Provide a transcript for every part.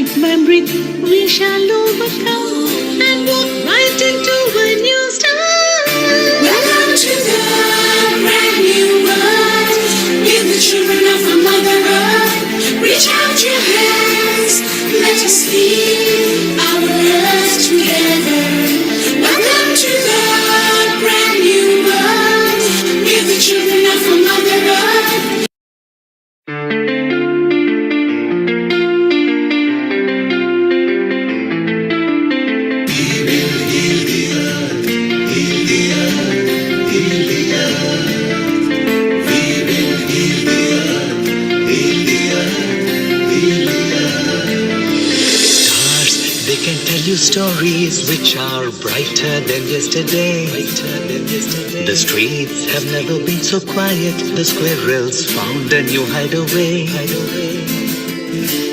With my breath, we shall overcome and walk right into a new start. Welcome to the brand new world. We're the children of our Mother Earth. Reach out your hands, let us lead our earth together. Welcome to the brand new world. We're the children of our Mother Earth. Stories which are brighter than yesterday. The streets have never been so quiet. The squirrels found a new hideaway.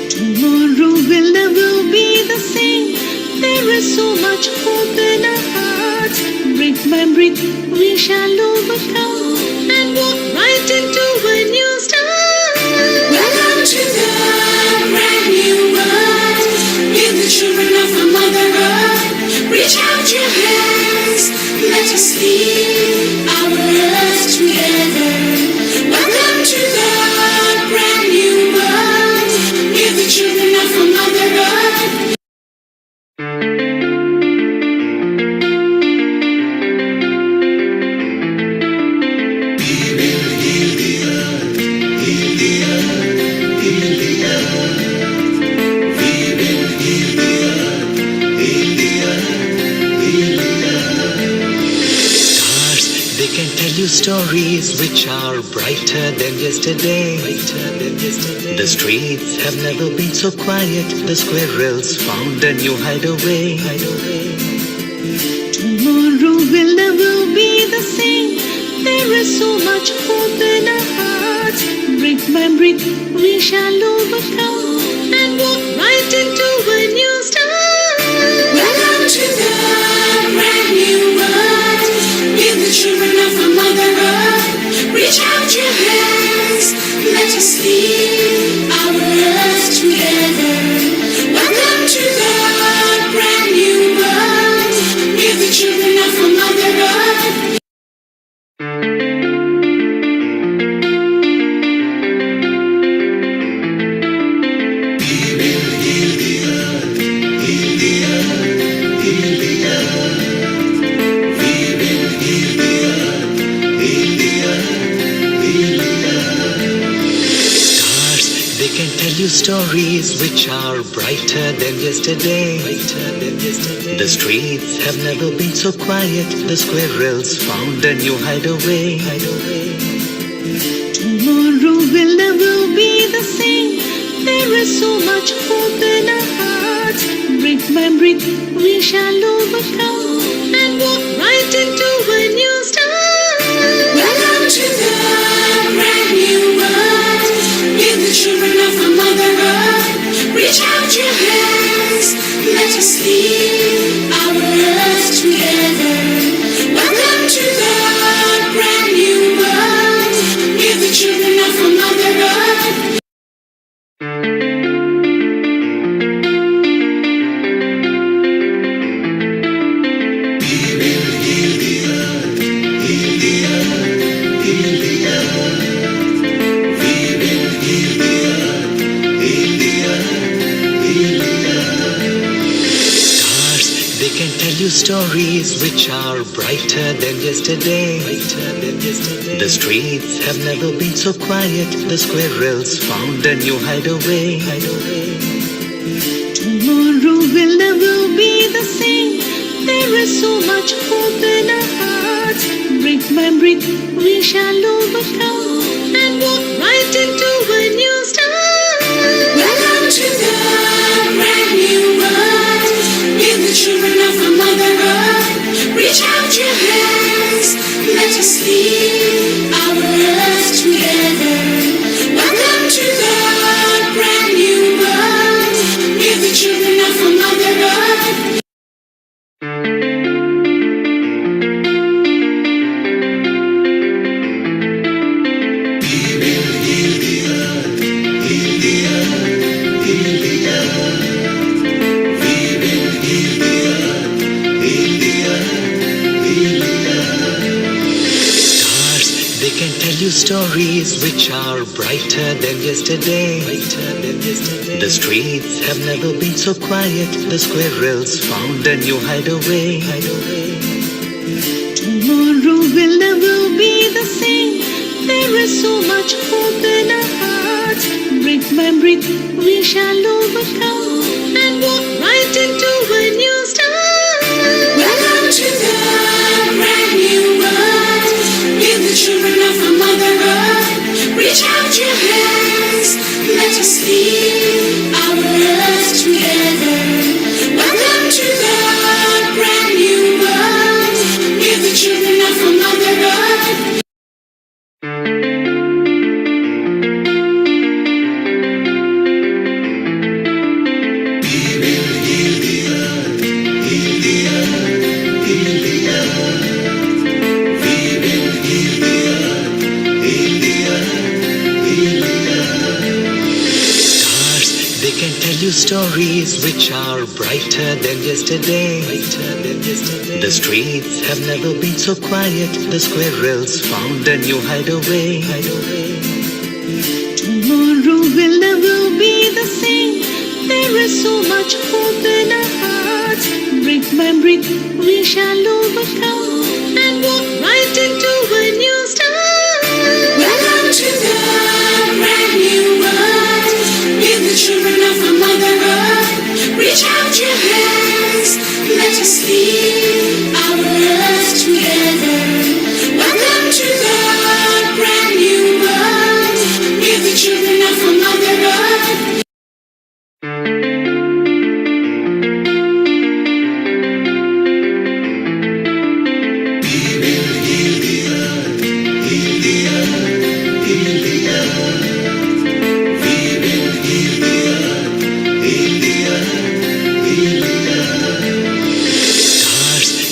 Tomorrow will never be the same. There is so much hope in our hearts. Breath by breath, we shall overcome and walk right into a new start. Welcome to the brand new world. We're the children of our Mother Earth. Reach out your hands, let us lead our earth together. Welcome to the brand new world. We're the children of our Mother Earth. Stories which are brighter than yesterday. The streets have never been so quiet. The squirrels found a new hideaway. Tomorrow will never be the same. There is so much hope in our hearts. Breath by breath, we shall overcome and walk right into a new start. Welcome to the brand new world. We're the children of our Mother Earth. Reach out your hands, let us lead our earth together. Welcome to the brand new world. We're the children of our Mother Earth. Stories which are brighter than yesterday. The streets have never been so quiet. The squirrels found a new hideaway. Tomorrow will never be the same. There is so much hope in our hearts. Breath by breath, we shall overcome and walk right into a new start. Welcome to the brand new world. We're the children of our Mother Earth. Reach out your hands, let us lead our earth together. Welcome to the brand new world. We're the children of our Mother Earth. Stories which are brighter than yesterday. The streets have never been so quiet. The squirrels found a new hideaway. Tomorrow will never be the same. There is so much hope in our hearts. Breath by breath, we shall overcome and walk right into a new start. Welcome to the brand new world. We're the children of our Mother Earth. Reach out your hands, let us lead our earth together. Welcome to the brand new world. We're the children of our Mother Earth. stories which are brighter than yesterday. The streets have never been so quiet. The squirrels found a new hideaway. Tomorrow will never be the same. There is so much hope in our hearts. Brick by brick, we shall overcome and walk right into a new start. Welcome to the brand new world. We're the children of a Mother Earth. Reach out your hands, let us lead our earth together. Welcome to the brand new world. We're the children of a Mother Earth. They can tell you stories which are brighter than yesterday. The streets have never been so quiet. The squirrels found a new hideaway. Tomorrow will never be the same. There is so much hope in our hearts. Brick by brick, we shall overcome and walk right into a new start. Welcome to the brand new world. We're the children of a Mother Earth. Reach out your hands, let us lead our earth together. Welcome to the brand new world. We're the children of a Mother Earth.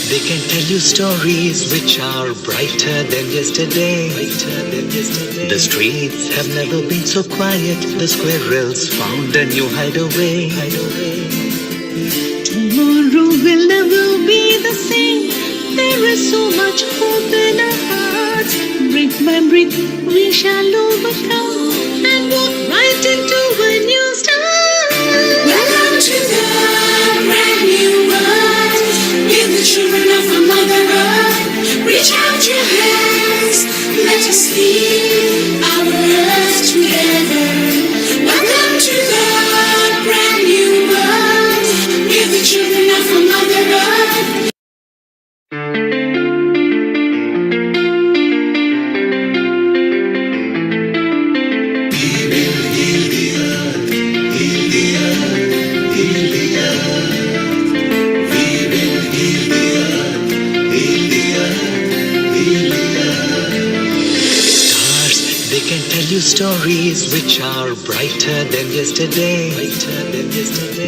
They can tell you stories which are brighter than yesterday. The streets have never been so quiet. The squirrels found a new hideaway. Tomorrow will never be the same. There is so much hope in our hearts. Brick by brick, we shall overcome and walk right into a new start. Welcome to the brand new world. We're the children of a Mother Earth. Reach out your hands, let us lead our earth together. Welcome to the brand new world. We're the children of a Mother Earth. They can tell you stories which are brighter than yesterday.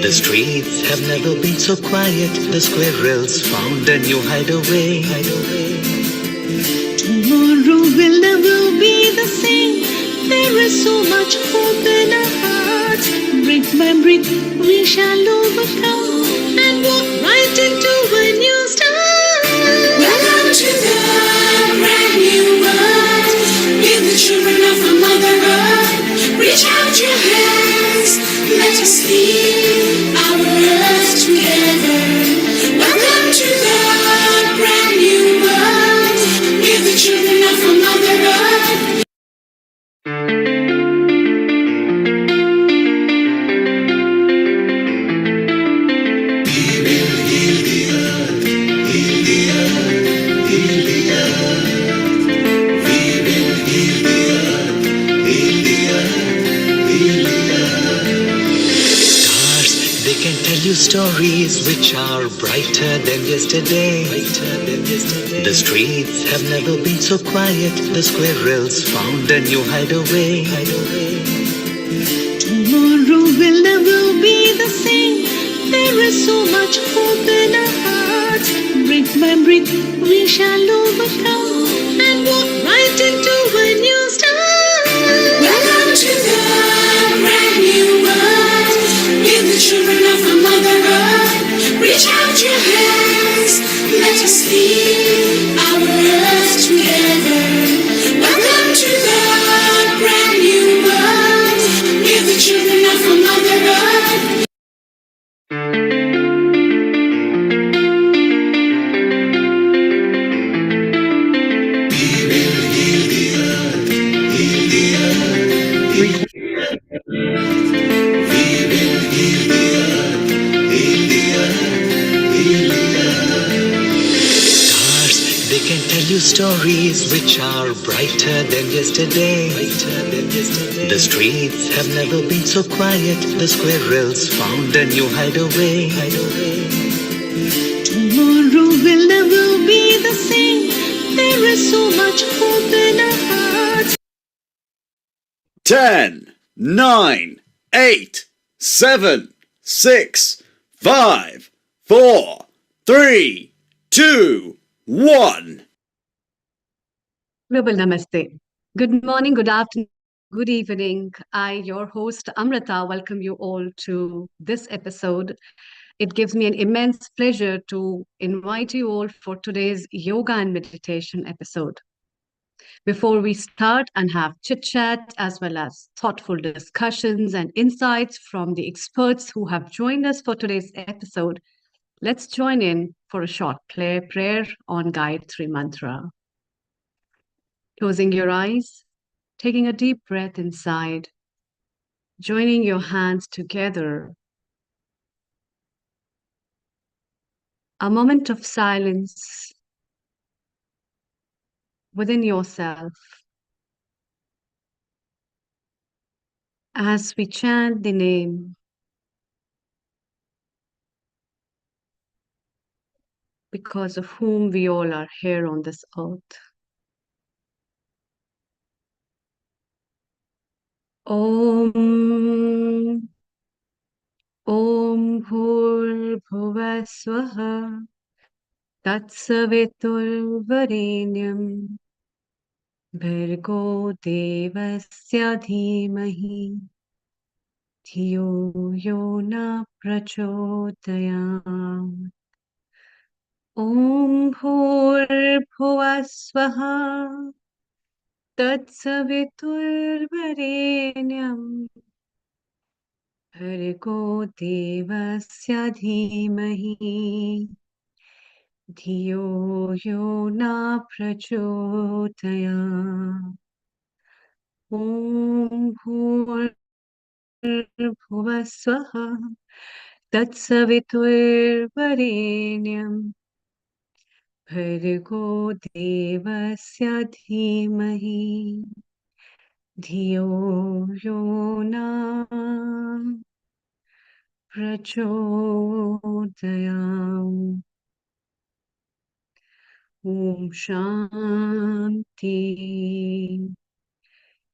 The streets have never been so quiet. The squirrels found a new hideaway. Tomorrow will never be the same. There is so much hope in our hearts. Brick by brick, we shall overcome and walk right into a new start. Welcome to the brand new world. We're the children of a Mother Earth. Reach out your hands, let us lead our earth together. Welcome to the brand new world. We're the children of a Mother Earth. They can tell you stories which are brighter than yesterday. The streets have never been so quiet. The squirrels found a new hideaway. Tomorrow will never be the same. There is so much hope in our hearts. Brick by brick, we shall overcome and walk right into a new start. Welcome to the brand new world. We're the children of a Mother Earth. Reach out your hands, let us lead our earth together. Welcome to the stories which are brighter than yesterday. The streets have never been so quiet. The squirrels found a new hideaway. Tomorrow will never be the same. There is so much hope in our hearts. 10, 9, 8, 7, 6, 5, 4, 3, 2, 1. Global Namaste. Good morning, good afternoon, good evening. I, your host, Amrita, welcome you all to this episode. It gives me an immense pleasure to invite you all for today's yoga and meditation episode. Before we start and have chit chat as well as thoughtful discussions and insights from the experts who have joined us for today's episode, let's join in for a short prayer on Gayatri Mantra. Closing your eyes, taking a deep breath inside, joining your hands together. A moment of silence within yourself as we chant the name because of whom we all are here on this earth. Om Bhur Swaha Tatsavitur Varenyam Bhargo Devasya Dhimahi Dhiyo Yo Na Prachodayam. Om Bhur Swaha Tatsavitur Varenyam Bhargo Devasya Dhimahi Dhiyo Yo Na Prachodayam. Om Bhur Swaha Tatsavitur Varenyam Bhargo Devasya Dhimahi Dhiyo Yo Na Prachodayam. Om Shanti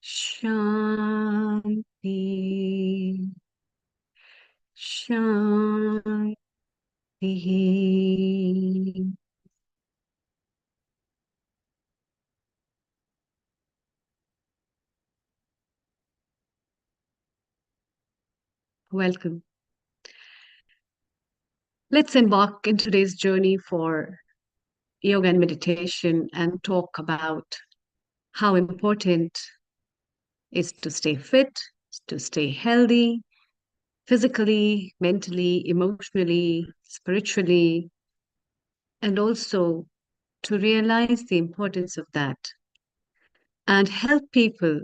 Shanti Shanti. Welcome. Let's embark in today's journey for yoga and meditation and talk about how important is to stay fit, to stay healthy, physically, mentally, emotionally, spiritually, and also to realize the importance of that and help people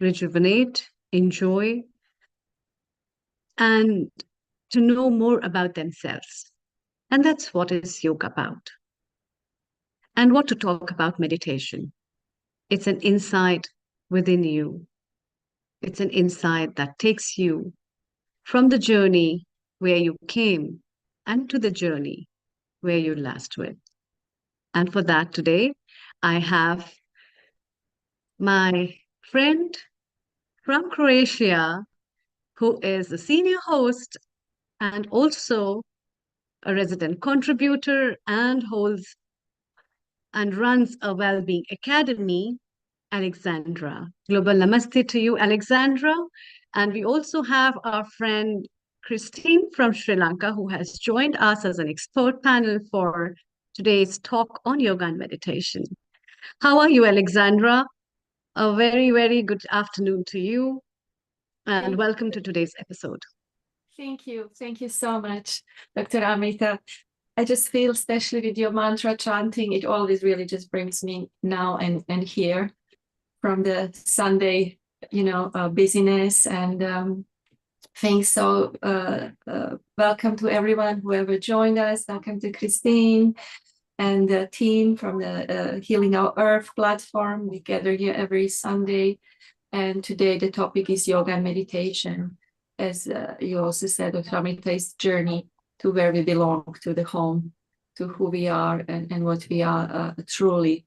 rejuvenate, enjoy, and to know more about themselves. And that's what is yoga about. And what to talk about meditation. It's an insight within you. It's an insight that takes you from the journey where you came and to the journey where you last went. And for that today, I have my friend from Croatia, who is a senior host and also a resident contributor and holds and runs a well-being academy, Alexandra. Global Namaste to you, Alexandra. And we also have our friend Christine from Sri Lanka, who has joined us as an expert panel for today's talk on yoga and meditation. How are you, Alexandra? A very, very good afternoon to you, and welcome to today's episode. Thank you. Thank you so much, Dr. Amrita. I just feel, especially with your mantra chanting, it always really just brings me now and here from the Sunday, busyness and things. So welcome to everyone, whoever joined us. Welcome to Christine. and the team from the Healing Our Earth platform. We gather here every Sunday. And today the topic is yoga and meditation. As you also said, Dr. Amrita's journey to where we belong, to the home, to who we are and what we are truly.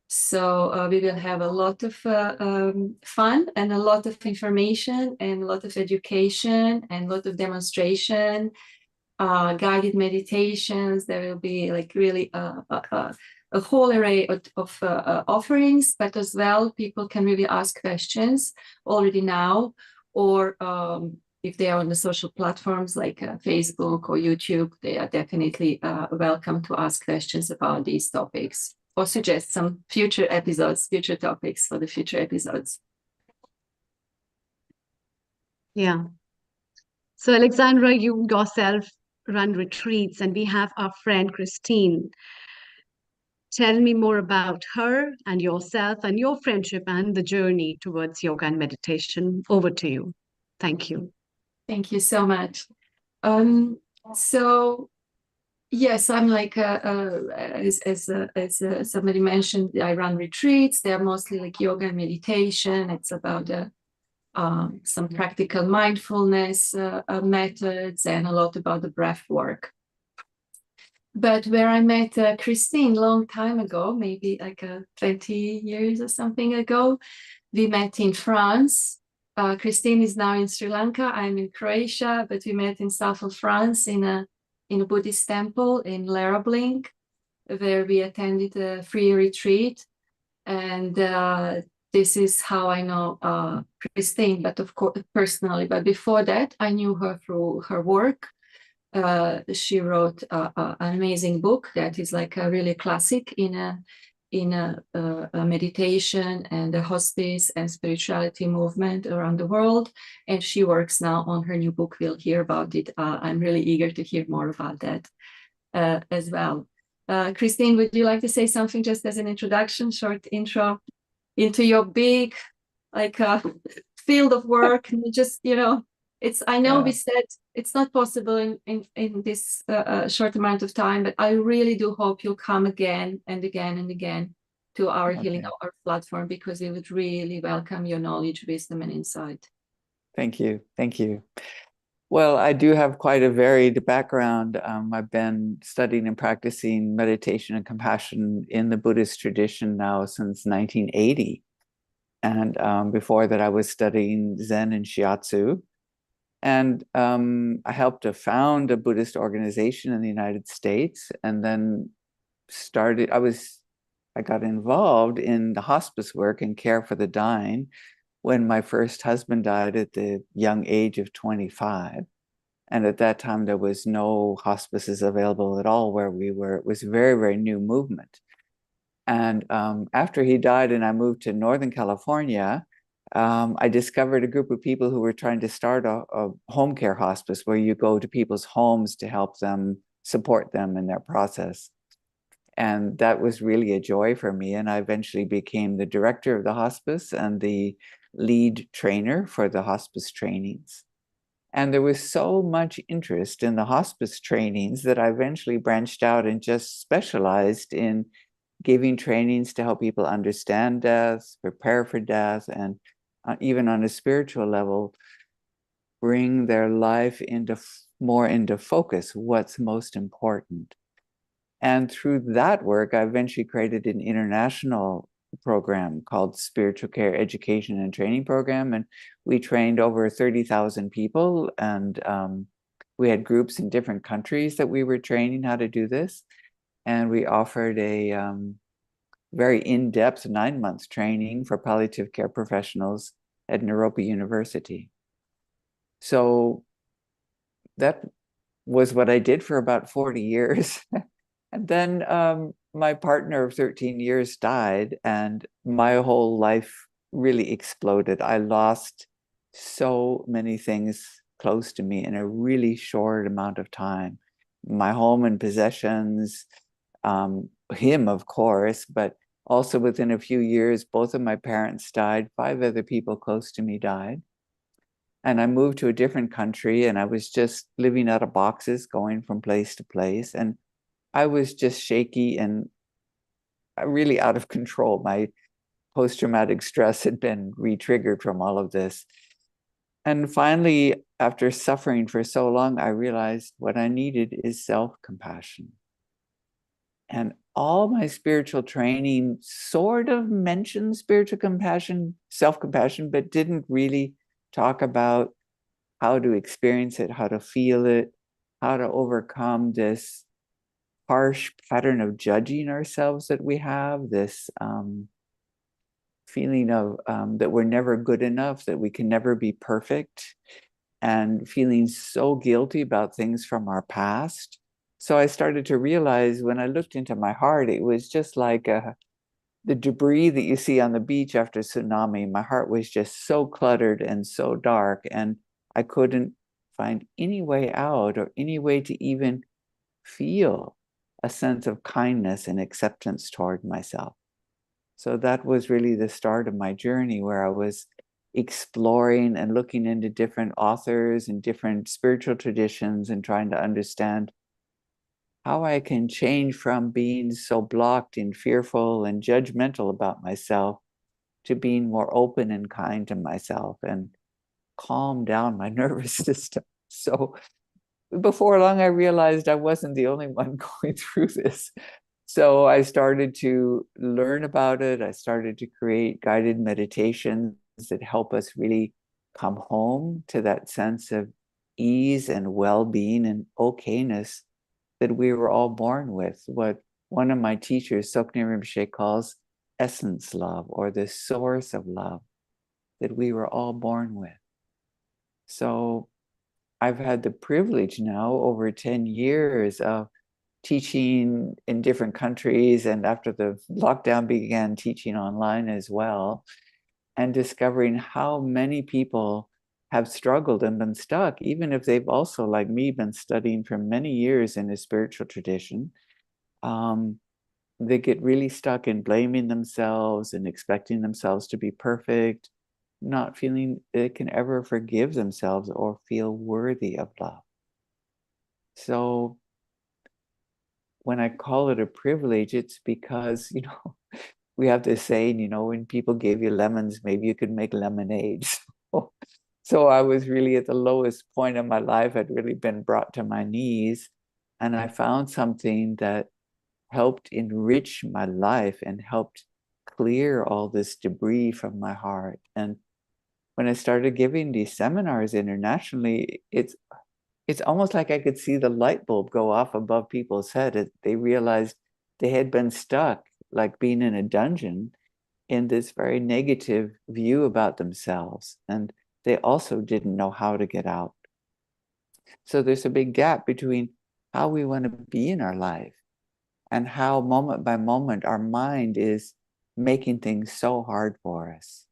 So we will have a lot of fun and a lot of information and a lot of education and a lot of demonstration, guided meditations. There will be like really a whole array of offerings, but as well, people can really ask questions already now, or if they are on the social platforms like Facebook or YouTube, they are definitely welcome to ask questions about these topics or suggest some future episodes, future topics for the future episodes. Yeah. So, Alexandra, you yourself run retreats, and we have our friend Christine. Tell me more about her and yourself and your friendship and the journey towards yoga and meditation. Over to you. Thank you. Thank you so much. So yes, I'm like as somebody mentioned, I run retreats. They're mostly like yoga and meditation. It's about some practical mindfulness methods and a lot about the breath work. But where I met Christine long time ago, maybe like 20 years or something ago, we met in France. Christine is now in Sri Lanka. I'm in Croatia, but we met in south of France in a Buddhist temple in Lerabling, where we attended a free retreat. And this is how I know Christine, but of course personally. But before that, I knew her through her work. She wrote an amazing book that is like a really classic in a meditation and a hospice and spirituality movement around the world. And she works now on her new book. We'll hear about it. I'm really eager to hear more about that as well. Christine, would you like to say something just as an introduction, short intro into your big like field of work? And just, you know, I know we said it's not possible in this short amount of time, but I really do hope you'll come again and again and again to our Healing Our Earth platform, because we would really welcome your knowledge, wisdom, and insight. Thank you. Thank you. Well, I do have quite a varied background. I've been studying and practicing meditation and compassion in the Buddhist tradition now since 1980. And before that, I was studying Zen and Shiatsu. And I helped to found a Buddhist organization in the United States, and then I got involved in the hospice work and care for the dying when my first husband died at the young age of 25. And at that time, there was no hospices available at all where we were. It was a very, very new movement. And after he died and I moved to Northern California, I discovered a group of people who were trying to start a home care hospice where you go to people's homes to help them, support them in their process. And that was really a joy for me. And I eventually became the director of the hospice and the lead trainer for the hospice trainings. And there was so much interest in the hospice trainings that I eventually branched out and just specialized in giving trainings to help people understand death, prepare for death, and even on a spiritual level, bring their life more into focus, what's most important. And through that work, I eventually created an international program called Spiritual Care Education and Training Program. And we trained over 30,000 people. And we had groups in different countries that we were training how to do this. And we offered a very in-depth 9-month training for palliative care professionals at Naropa University. So that was what I did for about 40 years. And then my partner of 13 years died, and my whole life really exploded. I lost so many things close to me in a really short amount of time. My home and possessions, him, of course, but also within a few years, both of my parents died. 5 other people close to me died. And I moved to a different country, and I was just living out of boxes, going from place to place. And I was just shaky and really out of control. My post-traumatic stress had been re-triggered from all of this. And finally, after suffering for so long, I realized what I needed is self-compassion. And all my spiritual training sort of mentioned spiritual compassion, self-compassion, but didn't really talk about how to experience it, how to feel it, how to overcome this harsh pattern of judging ourselves that we have, this feeling of that we're never good enough, that we can never be perfect, and feeling so guilty about things from our past. So I started to realize when I looked into my heart, it was just like the debris that you see on the beach after tsunami. My heart was just so cluttered and so dark, and I couldn't find any way out or any way to even feel a sense of kindness and acceptance toward myself. So that was really the start of my journey, where I was exploring and looking into different authors and different spiritual traditions and trying to understand how I can change from being so blocked and fearful and judgmental about myself to being more open and kind to myself and calm down my nervous system. So before long, I realized I wasn't the only one going through this. So I started to learn about it. I started to create guided meditations that help us really come home to that sense of ease and well-being and okayness that we were all born with, what one of my teachers, Sokne Rinpoche, calls essence love, or the source of love that we were all born with. So I've had the privilege now over 10 years of teaching in different countries, and after the lockdown began, teaching online as well, and discovering how many people have struggled and been stuck, even if they've also, like me, been studying for many years in a spiritual tradition. They get really stuck in blaming themselves and expecting themselves to be perfect, not feeling they can ever forgive themselves or feel worthy of love. So when I call it a privilege, it's because, we have this saying, when people gave you lemons, maybe you could make lemonade. So I was really at the lowest point in my life. I'd really been brought to my knees, and I found something that helped enrich my life and helped clear all this debris from my heart. And when I started giving these seminars internationally, it's almost like I could see the light bulb go off above people's head. They realized they had been stuck, like being in a dungeon, in this very negative view about themselves. And they also didn't know how to get out. So there's a big gap between how we want to be in our life and how moment by moment our mind is making things so hard for us.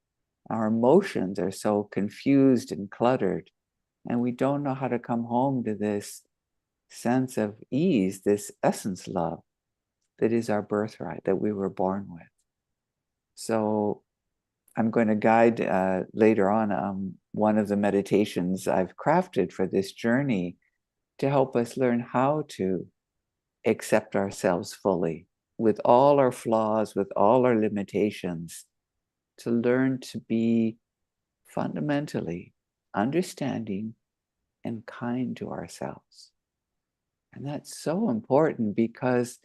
Our emotions are so confused and cluttered, and we don't know how to come home to this sense of ease, this essence love that is our birthright, that we were born with. So I'm going to guide later on one of the meditations I've crafted for this journey to help us learn how to accept ourselves fully, with all our flaws, with all our limitations, to learn to be fundamentally understanding and kind to ourselves. And that's so important, because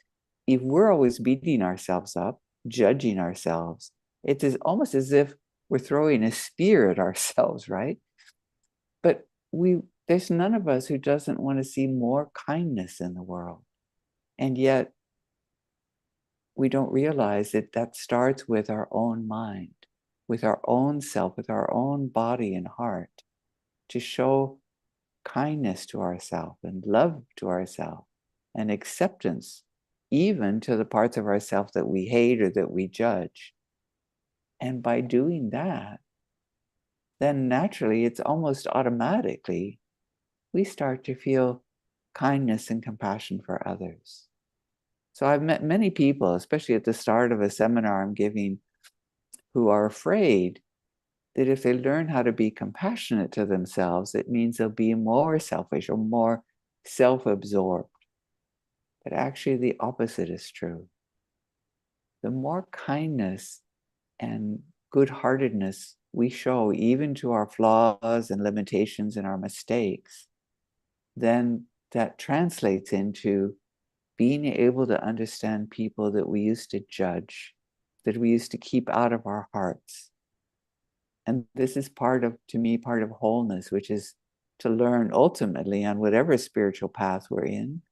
if we're always beating ourselves up, judging ourselves, it is almost as if we're throwing a spear at ourselves, right? But there's none of us who doesn't want to see more kindness in the world. And yet we don't realize that starts with our own mind, with our own self, with our own body and heart, to show kindness to ourselves and love to ourselves and acceptance, even to the parts of ourselves that we hate or that we judge. And by doing that, then naturally, it's almost automatically, we start to feel kindness and compassion for others. So I've met many people, especially at the start of a seminar I'm giving, who are afraid that if they learn how to be compassionate to themselves, it means they'll be more selfish or more self-absorbed. but actually the opposite is true. The more kindness and good-heartedness we show, even to our flaws and limitations and our mistakes, then that translates into being able to understand people that we used to judge, that we used to keep out of our hearts. And this is to me, part of wholeness, which is to learn ultimately on whatever spiritual path we're in,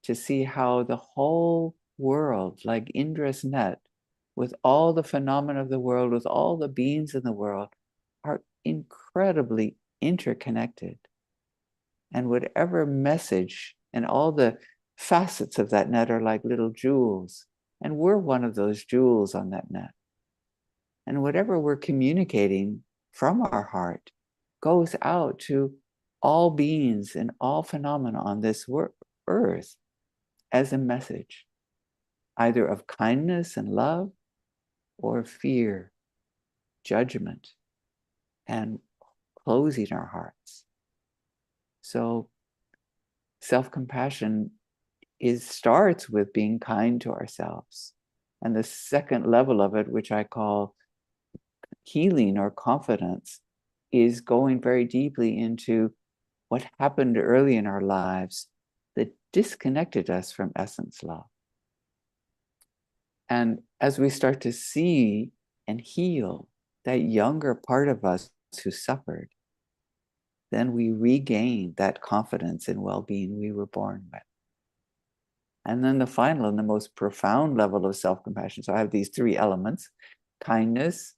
to see how the whole world, like Indra's net, with all the phenomena of the world, with all the beings in the world, are incredibly interconnected. And whatever message and all the facets of that net are like little jewels. And we're one of those jewels on that net. And whatever we're communicating from our heart goes out to all beings and all phenomena on this earth as a message, either of kindness and love, or fear, judgment, and closing our hearts. So self-compassion starts with being kind to ourselves. And the second level of it, which I call healing or confidence, is going very deeply into what happened early in our lives that disconnected us from essence love. And as we start to see and heal that younger part of us who suffered, then we regain that confidence and well-being we were born with. And then the final and the most profound level of self-compassion. So I have these three elements: kindness,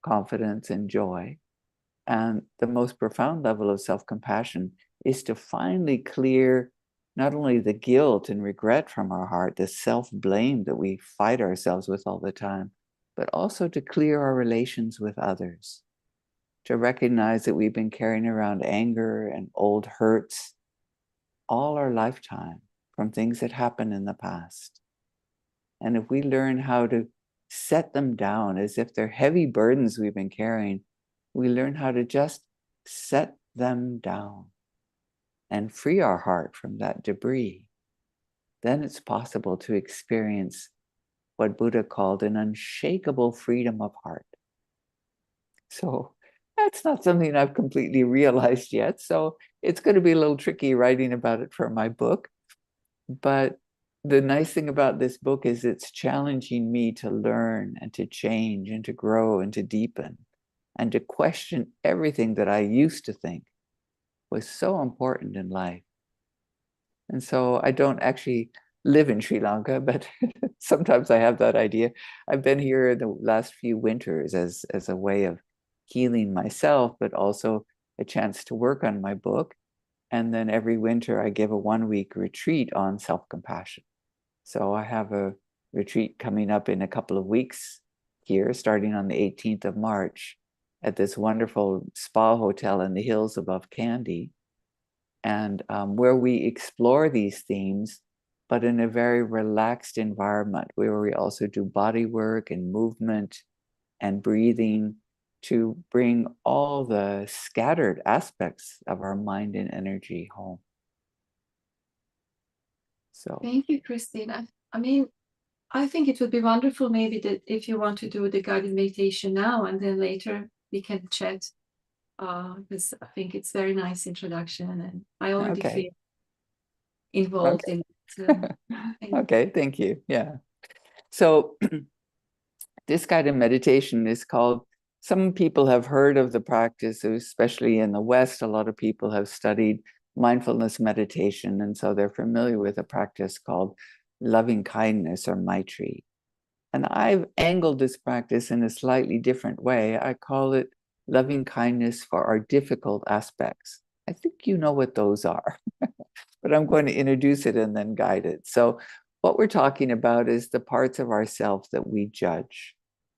confidence, and joy. And the most profound level of self-compassion is to finally clear not only the guilt and regret from our heart, the self-blame that we fight ourselves with all the time, but also to clear our relations with others, to recognize that we've been carrying around anger and old hurts all our lifetime from things that happened in the past. And if we learn how to set them down as if they're heavy burdens we've been carrying, we learn how to just set them down and free our heart from that debris, then it's possible to experience what Buddha called an unshakable freedom of heart. So that's not something I've completely realized yet. So it's going to be a little tricky writing about it for my book. But the nice thing about this book is it's challenging me to learn and to change and to grow and to deepen and to question everything that I used to think was so important in life. And so I don't actually live in Sri Lanka, but sometimes I have that idea. I've been here the last few winters as a way of healing myself, but also a chance to work on my book. And then every winter I give a 1-week retreat on self-compassion. So I have a retreat coming up in a couple of weeks here, starting on the 18th of March at this wonderful spa hotel in the hills above Kandy, and where we explore these themes, but in a very relaxed environment, where we also do body work and movement and breathing to bring all the scattered aspects of our mind and energy home. So Thank you, Christine. I mean, I think it would be wonderful maybe that if you want to do the guided meditation now and then later we can chat, because I think it's very nice introduction and I already okay. feel involved Okay. in it. Okay, thank you. Yeah. So this guided meditation is called, some people have heard of the practice, especially in the West. A lot of people have studied mindfulness meditation, and so they're familiar with a practice called loving kindness or Maitri. And I've angled this practice in a slightly different way. I call it loving kindness for our difficult aspects. I think you know what those are, but I'm going to introduce it and then guide it. So what we're talking about is the parts of ourselves that we judge,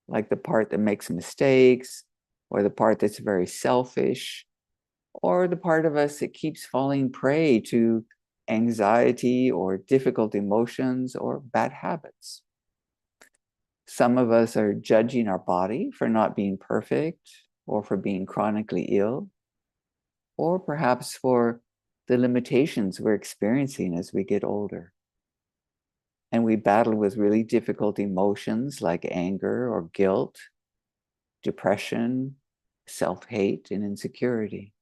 like the part that makes mistakes, or the part that's very selfish, or the part of us that keeps falling prey to anxiety or difficult emotions or bad habits. Some of us are judging our body for not being perfect, or for being chronically ill, or perhaps for the limitations we're experiencing as we get older. and we battle with really difficult emotions like anger or guilt, depression, self-hate, and insecurity.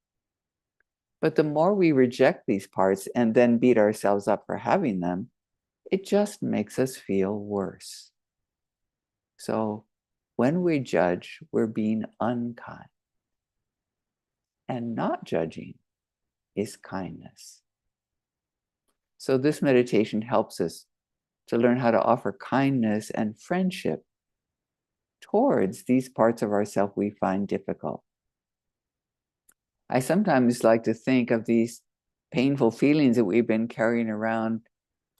But the more we reject these parts and then beat ourselves up for having them, it just makes us feel worse. So when we judge, we're being unkind. And not judging is kindness. So this meditation helps us to learn how to offer kindness and friendship towards these parts of ourselves we find difficult. I sometimes like to think of these painful feelings that we've been carrying around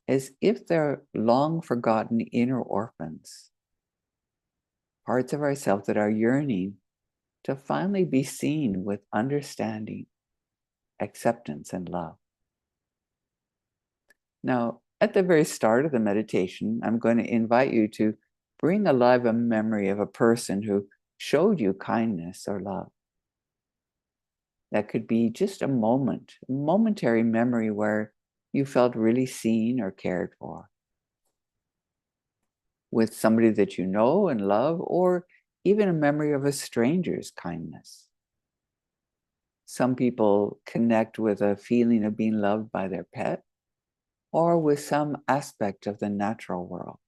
as if they're long forgotten inner orphans, parts of ourselves that are yearning to finally be seen with understanding, acceptance, and love. Now, at the very start of the meditation, I'm going to invite you to bring alive a memory of a person who showed you kindness or love. That could be just a moment, a momentary memory where you felt really seen or cared for. With somebody that you know and love, or even a memory of a stranger's kindness. Some people connect with a feeling of being loved by their pet, or with some aspect of the natural world.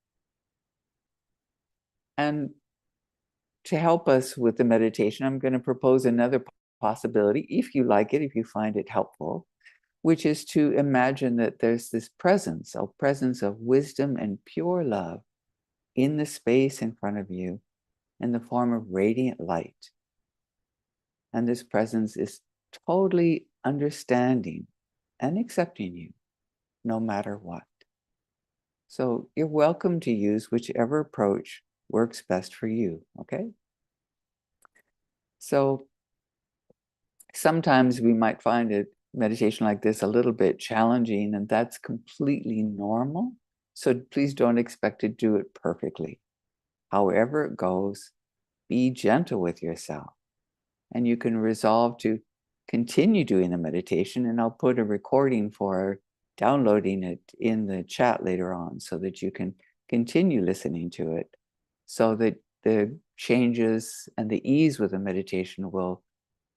And to help us with the meditation, I'm going to propose another possibility, if you like it, if you find it helpful, which is to imagine that there's this presence, a presence of wisdom and pure love in the space in front of you in the form of radiant light. And this presence is totally understanding and accepting you, no matter what. So you're welcome to use whichever approach works best for you, okay? So sometimes we might find a meditation like this a little bit challenging, and that's completely normal. So please don't expect to do it perfectly. However it goes, be gentle with yourself. And you can resolve to continue doing the meditation, and I'll put a recording for downloading it in the chat later on so that you can continue listening to it, so that the changes and the ease with the meditation will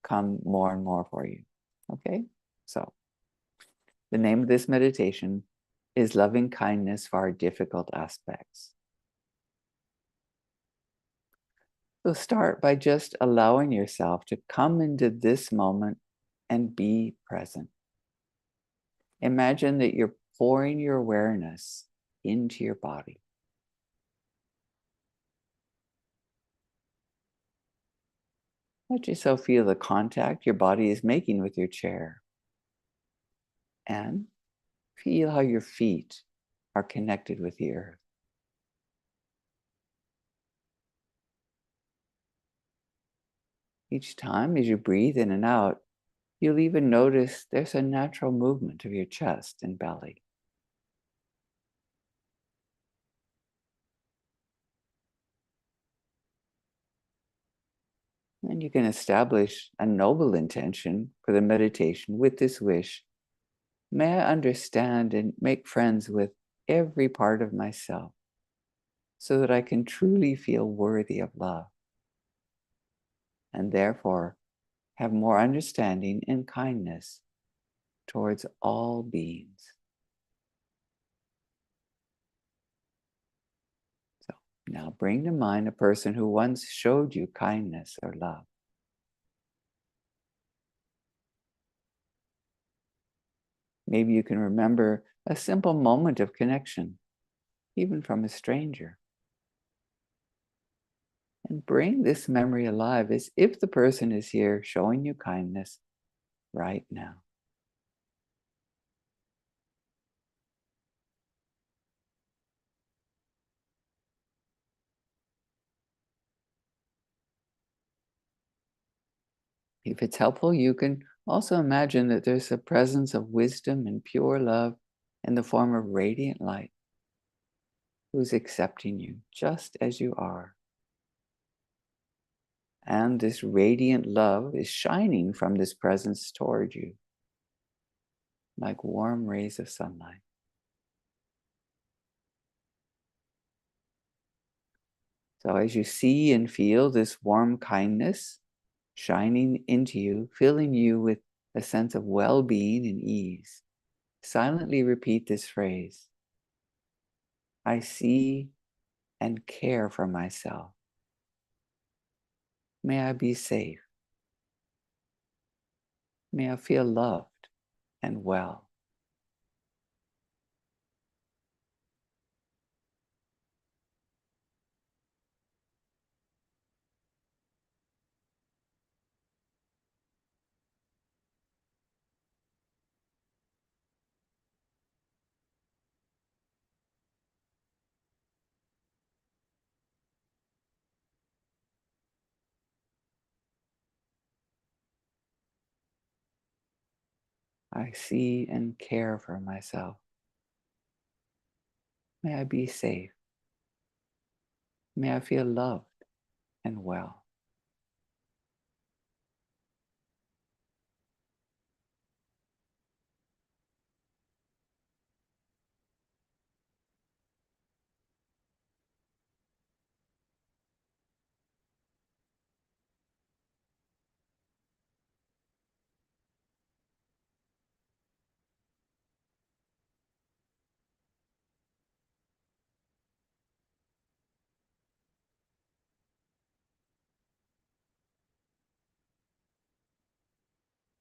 come more and more for you. Okay? So the name of this meditation is Loving Kindness for Our Difficult Aspects. So start by just allowing yourself to come into this moment and be present. Imagine that you're pouring your awareness into your body. Let yourself feel the contact your body is making with your chair. And feel how your feet are connected with the earth. Each time as you breathe in and out, you'll even notice there's a natural movement of your chest and belly. And you can establish a noble intention for the meditation with this wish. May I understand and make friends with every part of myself so that I can truly feel worthy of love, and therefore have more understanding and kindness towards all beings. So now bring to mind a person who once showed you kindness or love. Maybe you can remember a simple moment of connection, even from a stranger. And bring this memory alive as if the person is here showing you kindness right now. If it's helpful, you can also imagine that there's a presence of wisdom and pure love in the form of radiant light who's accepting you just as you are. And this radiant love is shining from this presence toward you like warm rays of sunlight. So as you see and feel this warm kindness shining into you, filling you with a sense of well-being and ease, silently repeat this phrase: I see and care for myself. May I be safe. May I feel loved and well. I see and care for myself. May I be safe. May I feel loved and well.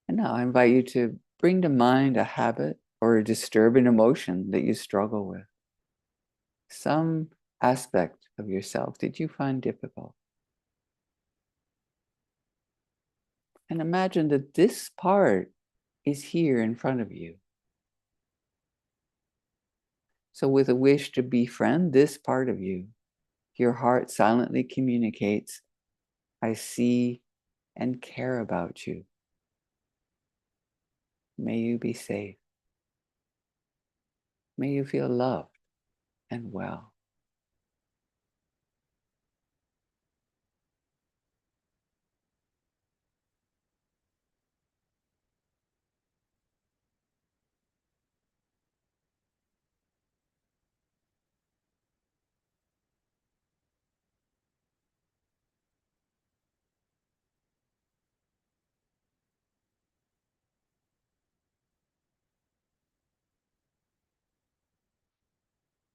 And now I invite you to bring to mind a habit or a disturbing emotion that you struggle with. Some aspect of yourself that you find difficult. And imagine that this part is here in front of you. So with a wish to befriend this part of you, your heart silently communicates, I see and care about you. May you be safe. May you feel loved and well.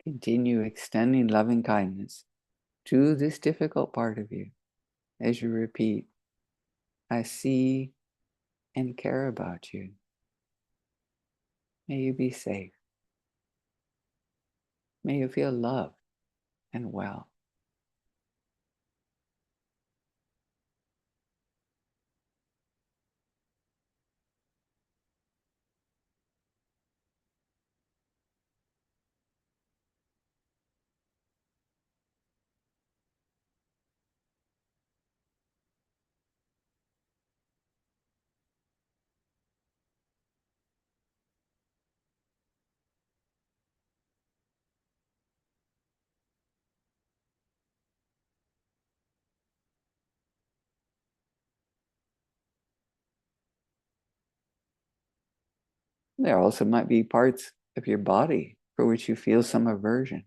Continue extending loving kindness to this difficult part of you as you repeat, I see and care about you. May you be safe. May you feel loved and well. There also might be parts of your body for which you feel some aversion.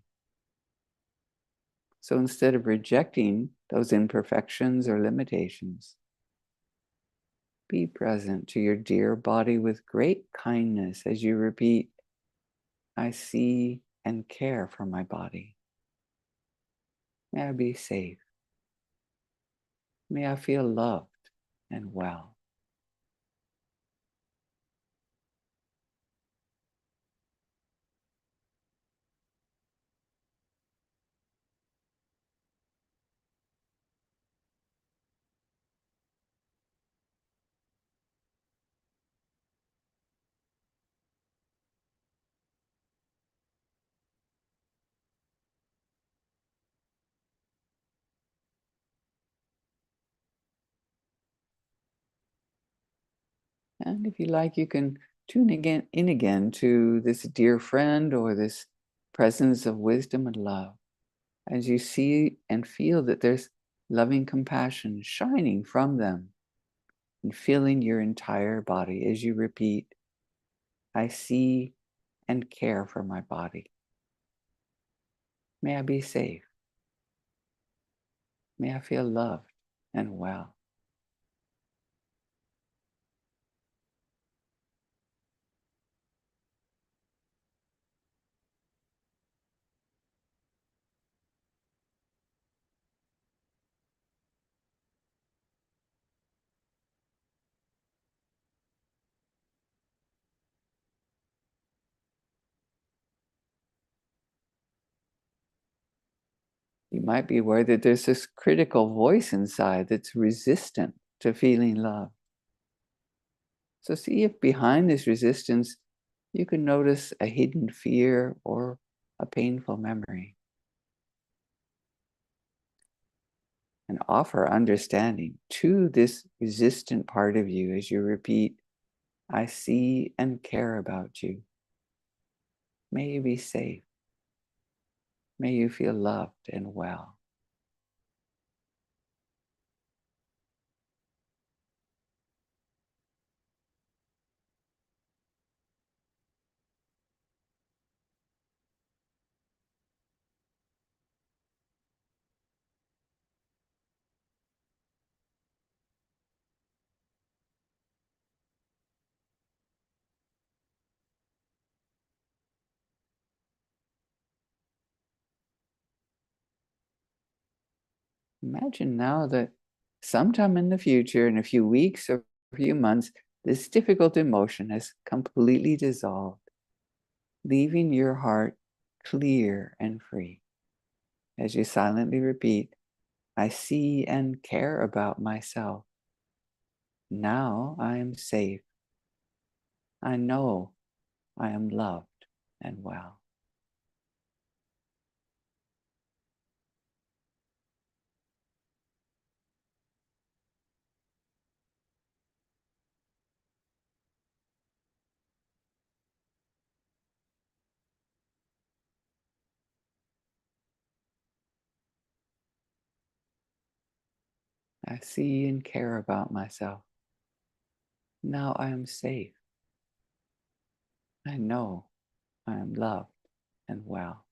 So instead of rejecting those imperfections or limitations, be present to your dear body with great kindness as you repeat, I see and care for my body. May I be safe. May I feel loved and well. And if you like, you can tune in again to this dear friend or this presence of wisdom and love as you see and feel that there's loving compassion shining from them and filling your entire body as you repeat, I see and care for my body. May I be safe. May I feel loved and well. You might be aware that there's this critical voice inside that's resistant to feeling love. So see if behind this resistance, you can notice a hidden fear or a painful memory. And offer understanding to this resistant part of you as you repeat, I see and care about you. May you be safe. May you feel loved and well. Imagine now that sometime in the future, in a few weeks or a few months, this difficult emotion has completely dissolved, leaving your heart clear and free. As you silently repeat, I see and care about myself. Now I am safe. I know I am loved and well. I see and care about myself. Now I am safe. I know I am loved and well.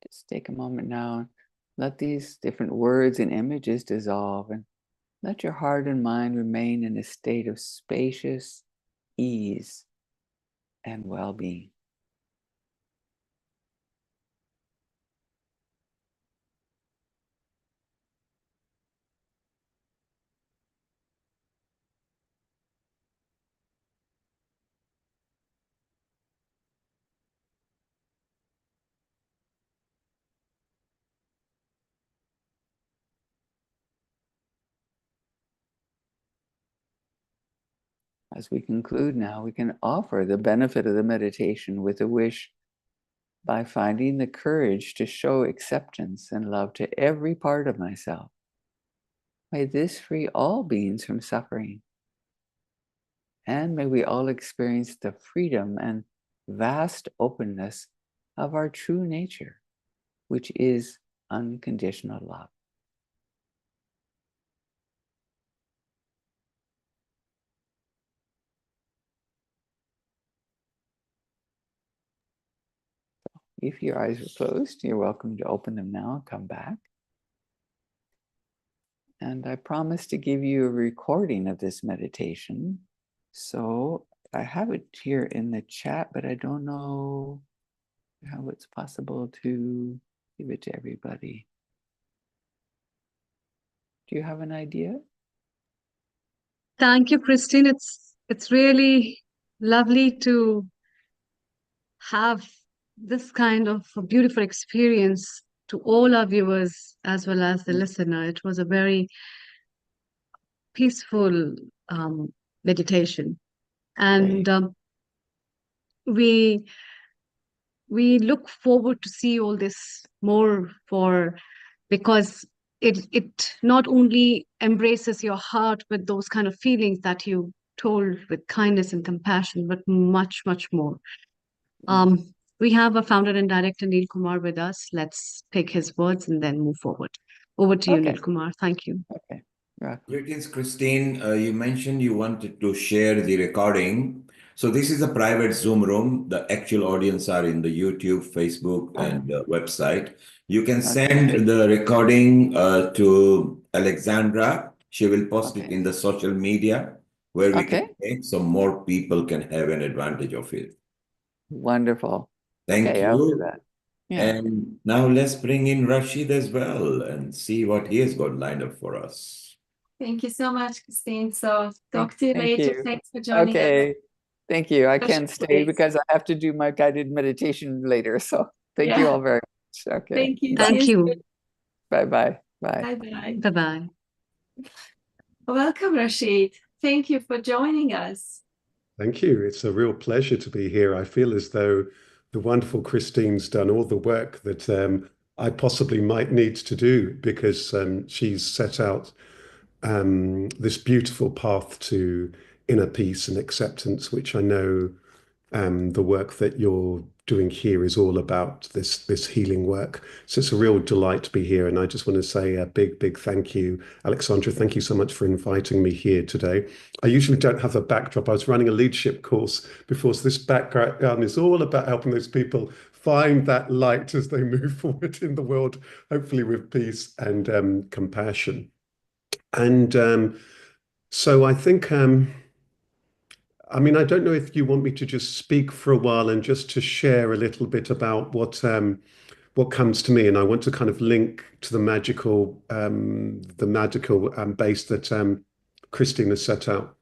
Just take a moment now and let these different words and images dissolve, and let your heart and mind remain in a state of spacious ease and well-being. As we conclude now, we can offer the benefit of the meditation with a wish by finding the courage to show acceptance and love to every part of myself. May this free all beings from suffering. And may we all experience the freedom and vast openness of our true nature, which is unconditional love. If your eyes are closed, you're welcome to open them now and come back. And I promise to give you a recording of this meditation. So I have it here in the chat, but I don't know how it's possible to give it to everybody. Do you have an idea? Thank you, Christine. It's really lovely to have this kind of a beautiful experience to all our viewers as well as the listener. It was a very peaceful meditation, and we look forward to see all this more for, because it not only embraces your heart with those kind of feelings that you told with kindness and compassion, but much more. We have a founder and director, Neil Kumar, with us. Let's pick his words and then move forward. Over to you, Okay. Neil Kumar. Thank you. Okay. Yeah. Greetings, Christine. You mentioned you wanted to share the recording. So this is a private Zoom room. The actual audience are in the YouTube, Facebook, and website. You can send the recording to Alexandra. She will post it in the social media where we can make so more people can have an advantage of it. Wonderful. Thank Okay, I'll do you. that. Yeah. And now let's bring in Rashid as well and see what he has got lined up for us. Thank you so much, Christine. So talk to you Thank later. you. Thanks for joining us. Okay. Thank you. I Rashid, can't stay please. because I have to do my guided meditation later. So thank you Yeah. all very much. Okay. Thank you. Thank See you. Bye-bye. Bye. Bye-bye. Bye-bye. Welcome, Rashid. Thank you for joining us. Thank you. It's a real pleasure to be here. I feel as though the wonderful Christine's done all the work that I possibly might need to do, because she's set out this beautiful path to inner peace and acceptance, which I know the work that you're doing here is all about, this healing work. So it's a real delight to be here. And I just want to say a big thank you, Alexandra. Thank you so much for inviting me here today. I usually don't have a backdrop. I was running a leadership course before, so this background is all about helping those people find that light as they move forward in the world, hopefully with peace and compassion. And so I think, I mean, I don't know if you want me to just speak for a while and just to share a little bit about what comes to me, and I want to kind of link to the magical base that Christine has set out.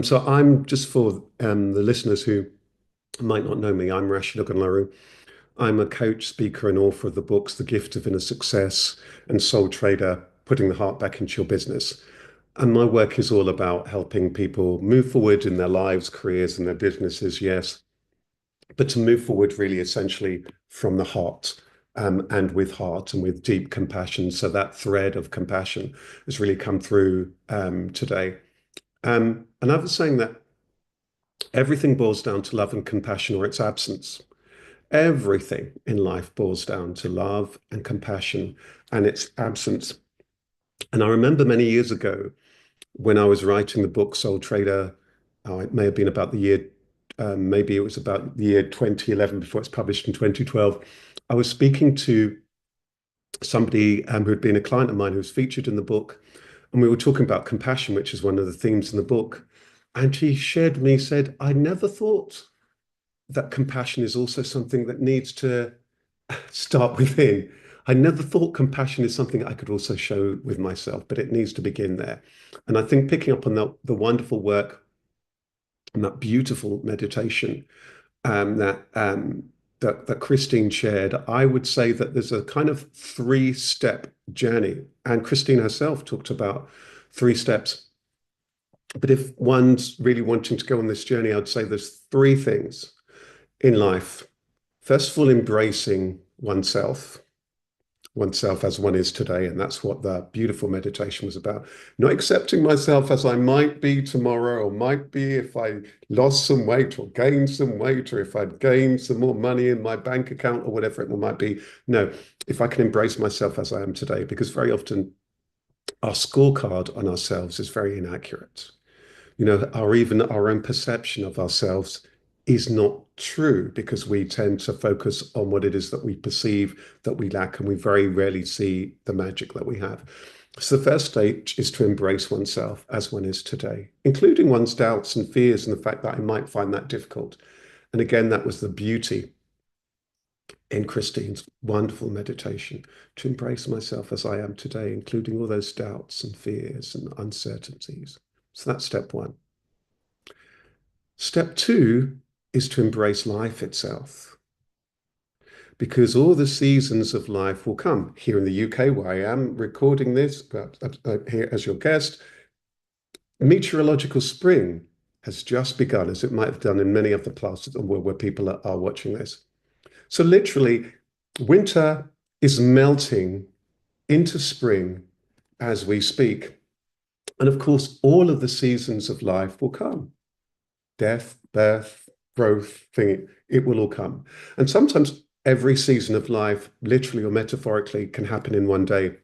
So I'm just for the listeners who might not know me, I'm Rashid Ogunlaru. I'm a coach, speaker, and author of the books The Gift of Inner Success and Soul Trader: Putting the Heart Back into Your Business. And my work is all about helping people move forward in their lives, careers, and their businesses, yes, but to move forward really essentially from the heart, and with heart and with deep compassion. So that thread of compassion has really come through today. And I was saying that everything boils down to love and compassion, or its absence. Everything in life boils down to love and compassion and its absence. And I remember many years ago when I was writing the book Soul Trader, it may have been about the year, maybe it was about the year 2011 before it's published in 2012. I was speaking to somebody who had been a client of mine who was featured in the book, and we were talking about compassion, which is one of the themes in the book. And he shared with me, said, I never thought that compassion is also something that needs to start within. I never thought compassion is something I could also show with myself, but it needs to begin there. And I think picking up on the wonderful work and that beautiful meditation that Christine shared, I would say that there's a kind of 3-step journey. And Christine herself talked about 3 steps. But if one's really wanting to go on this journey, I'd say there's 3 things in life. First of all, embracing oneself as one is today. And that's what the beautiful meditation was about. Not accepting myself as I might be tomorrow, or might be if I lost some weight or gained some weight, or if I'd gained some more money in my bank account, or whatever it might be. No, if I can embrace myself as I am today, because very often our scorecard on ourselves is very inaccurate. You know, even our own perception of ourselves is not true, because we tend to focus on what it is that we perceive that we lack, and we very rarely see the magic that we have. So the first stage is to embrace oneself as one is today, including one's doubts and fears and the fact that I might find that difficult. And again, that was the beauty in Christine's wonderful meditation, to embrace myself as I am today, including all those doubts and fears and uncertainties. So that's step 1. Step 2 is to embrace life itself, because all the seasons of life will come. Here in the UK, where I am recording this, here as your guest, meteorological spring has just begun, as it might have done in many other places where people are watching this. So literally, winter is melting into spring as we speak. And of course, all of the seasons of life will come. Death, birth, growth, it will all come. And sometimes every season of life, literally or metaphorically, can happen in one day.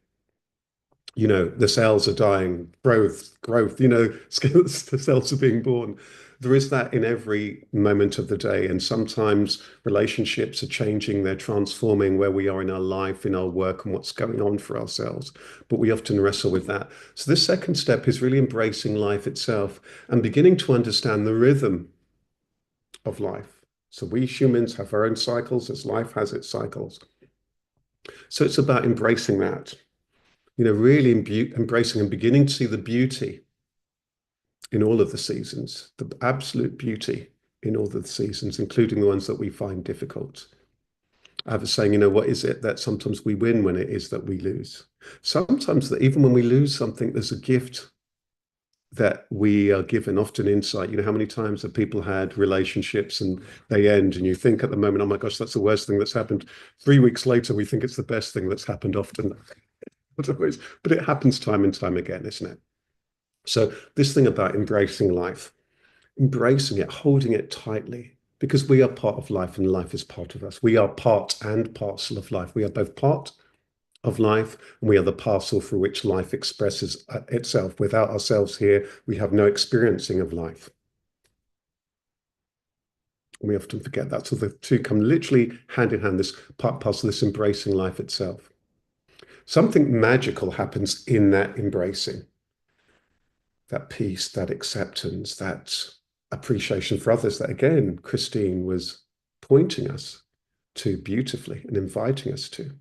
You know, the cells are dying, growth, you know, the cells are being born. There is that in every moment of the day. And sometimes relationships are changing, they're transforming where we are in our life, in our work, and what's going on for ourselves. But we often wrestle with that. So this second step is really embracing life itself and beginning to understand the rhythm of life. So we humans have our own cycles as life has its cycles. So it's about embracing that, you know, really embracing and beginning to see the beauty in all of the seasons, the absolute beauty in all of the seasons, including the ones that we find difficult. I have a saying, you know, what is it that sometimes we win when it is that we lose? Sometimes that even when we lose something, there's a gift that we are given, often insight. You know, how many times have people had relationships and they end and you think at the moment, oh my gosh, that's the worst thing that's happened. 3 weeks later, we think it's the best thing that's happened often. But it happens time and time again, isn't it? So this thing about embracing life, embracing it, holding it tightly, because we are part of life and life is part of us. We are part and parcel of life. We are both part of life and we are the parcel through which life expresses itself. Without ourselves here, we have no experiencing of life. And we often forget that. So the two come literally hand in hand, this part parcel, this embracing life itself. Something magical happens in that embracing, that peace, that acceptance, that appreciation for others that, again, Christine was pointing us to beautifully and inviting us to.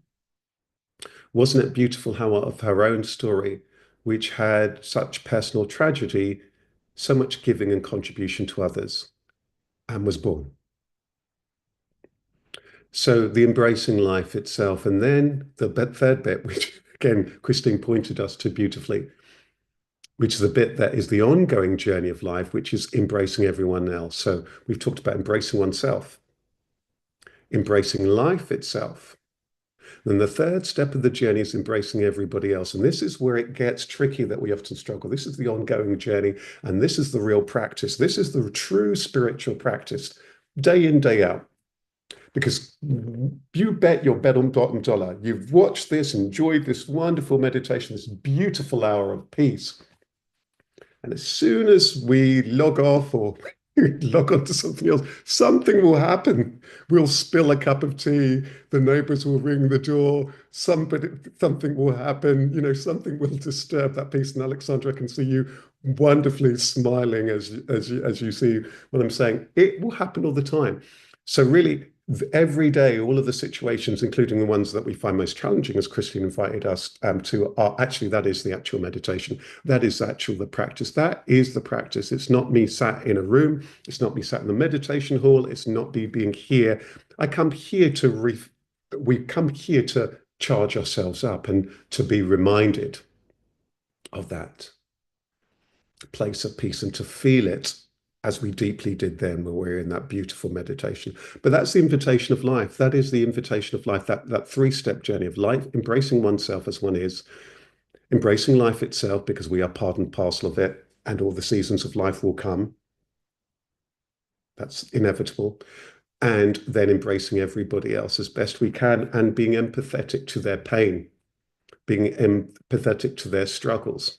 Wasn't it beautiful how of her own story, which had such personal tragedy, so much giving and contribution to others, and was born? So the embracing life itself, and then the third bit, which again, Christine pointed us to beautifully, which is the bit that is the ongoing journey of life, which is embracing everyone else. So we've talked about embracing oneself, embracing life itself. Then the third step of the journey is embracing everybody else. And this is where it gets tricky, that we often struggle. This is the ongoing journey, and this is the real practice. This is the true spiritual practice, day in, day out. Because you bet your bottom dollar, you've watched this, enjoyed this wonderful meditation, this beautiful hour of peace. And as soon as we log off or log on to something else, something will happen. We'll spill a cup of tea, the neighbors will ring the door, something will happen, you know, something will disturb that peace. And Alexandra, I can see you wonderfully smiling as you see what I'm saying. It will happen all the time. So really, every day, all of the situations, including the ones that we find most challenging, as Christine invited us to, are actually, that is the actual meditation. That is actually the practice. That is the practice. It's not me sat in a room. It's not me sat in the meditation hall. It's not me being here. I come here to, we come here to charge ourselves up and to be reminded of that place of peace and to feel it as we deeply did then when we were in that beautiful meditation. But that's the invitation of life. That is the invitation of life, that three-step journey of life, embracing oneself as one is, embracing life itself because we are part and parcel of it, and all the seasons of life will come. That's inevitable. And then embracing everybody else as best we can and being empathetic to their pain, being empathetic to their struggles.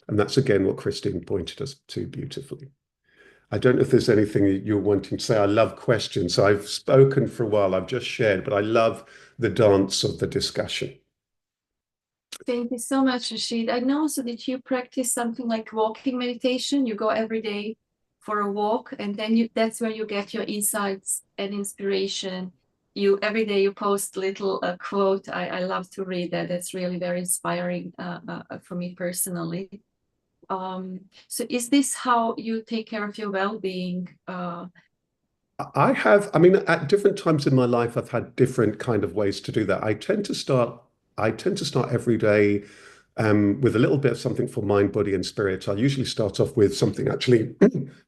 And that's, again, what Christine pointed us to beautifully. I don't know if there's anything that you're wanting to say. I love questions. So I've spoken for a while. I've just shared, but I love the dance of the discussion. Thank you so much, Rashid. I know also that you practice something like walking meditation. You go every day for a walk, and then that's where you get your insights and inspiration. Every day you post little quote. I love to read that. That's really very inspiring for me personally. So is this how you take care of your well-being? I mean, at different times in my life, I've had different kind of ways to do that. I tend to start every day with a little bit of something for mind, body, and spirit. I usually start off with something actually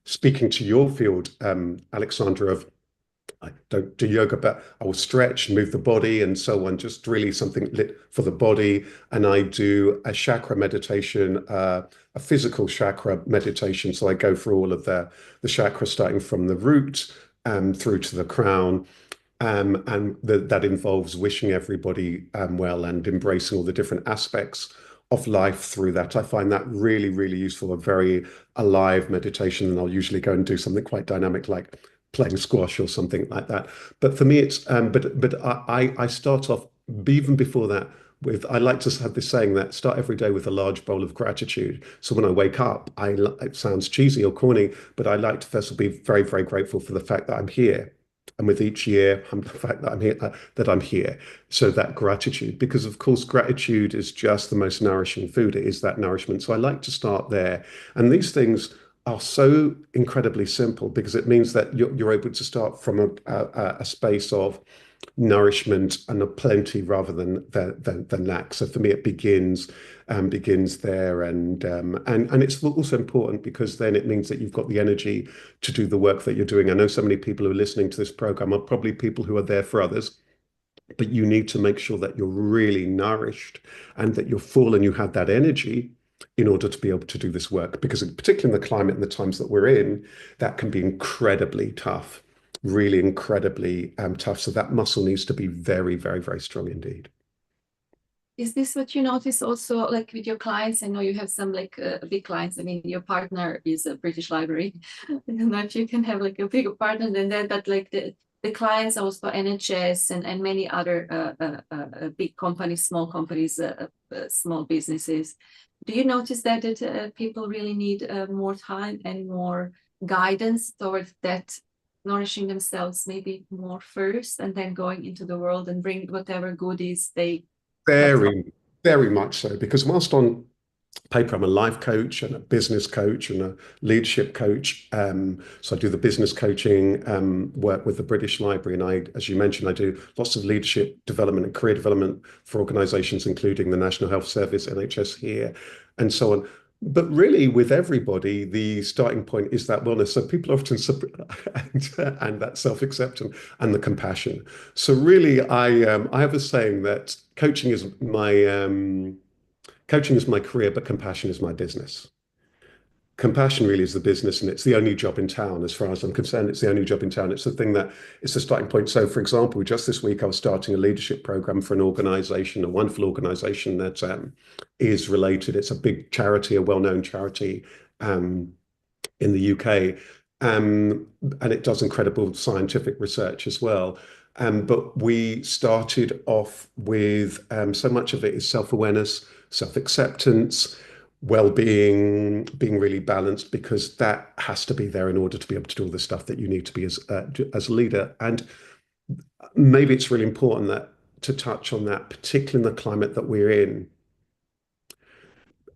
speaking to your field, Alexandra, of I don't do yoga, but I will stretch, move the body, and so on. Just really something lit for the body. And I do a chakra meditation, a physical chakra meditation. So I go through all of the chakras, starting from the root through to the crown. And that involves wishing everybody well and embracing all the different aspects of life through that. I find that really, really useful, a very alive meditation. And I'll usually go and do something quite dynamic like playing squash or something like that. But for me, it's but I start off even before that with, I like to have this saying that start every day with a large bowl of gratitude. So when I wake up, it sounds cheesy or corny, but I like to first of all be very, very grateful for the fact that I'm here. And with each year, the fact that I'm here, So that gratitude, because of course, gratitude is just the most nourishing food. It is that nourishment. So I like to start there. And these things are so incredibly simple because it means that you're able to start from a space of nourishment and a plenty rather than lack. So for me, it begins there, and it's also important because then it means that you've got the energy to do the work that you're doing. I know so many people who are listening to this program are probably people who are there for others, but you need to make sure that you're really nourished and that you're full and you have that energy in order to be able to do this work. Because particularly in the climate and the times that we're in, that can be incredibly tough, really incredibly tough. So that muscle needs to be very, very, very strong indeed. Is this what you notice also, like with your clients? I know you have some like big clients. I mean, your partner is a British Library. I don't know if you can have like a bigger partner than that, but like the clients also NHS and many other big companies, small companies, small businesses. Do you notice that people really need more time and more guidance towards that, nourishing themselves maybe more first and then going into the world and bring whatever goodies they Very, very much so. Because whilst on paper, I'm a life coach and a business coach and a leadership coach. So I do the business coaching work with the British Library. And as you mentioned, I do lots of leadership development and career development for organizations, including the National Health Service, NHS here, and so on. But really, with everybody, the starting point is that wellness. So people often and that self-acceptance and the compassion. So really, I have a saying that coaching is my career, but compassion is my business. Compassion really is the business, and it's the only job in town, as far as I'm concerned. It's the only job in town. It's the thing that it's the starting point. So, for example, just this week, I was starting a leadership program for an organization, a wonderful organization that is related. It's a big charity, a well-known charity in the UK, and it does incredible scientific research as well. But we started off with so much of it is self-awareness, self-acceptance, well-being, being really balanced, because that has to be there in order to be able to do all the stuff that you need to be as a leader. And maybe it's really important that to touch on that, particularly in the climate that we're in,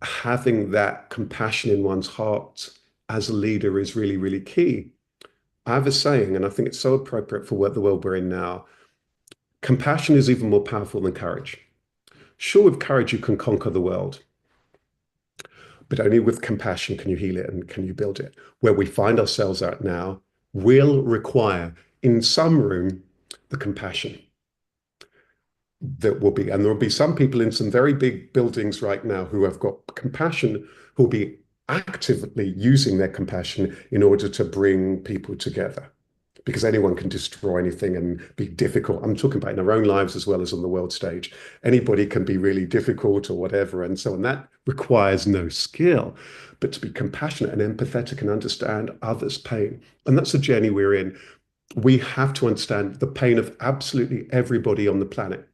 having that compassion in one's heart as a leader is really, really key. I have a saying, and I think it's so appropriate for the world we're in now. Compassion is even more powerful than courage. Sure, with courage, you can conquer the world, but only with compassion can you heal it and can you build it. Where we find ourselves at now will require, in some room, the compassion that will be, and there will be some people in some very big buildings right now who have got compassion, who will be actively using their compassion in order to bring people together. Because anyone can destroy anything and be difficult. I'm talking about in our own lives as well as on the world stage. Anybody can be really difficult or whatever. And so on. That requires no skill, but to be compassionate and empathetic and understand others' pain. And that's the journey we're in. We have to understand the pain of absolutely everybody on the planet.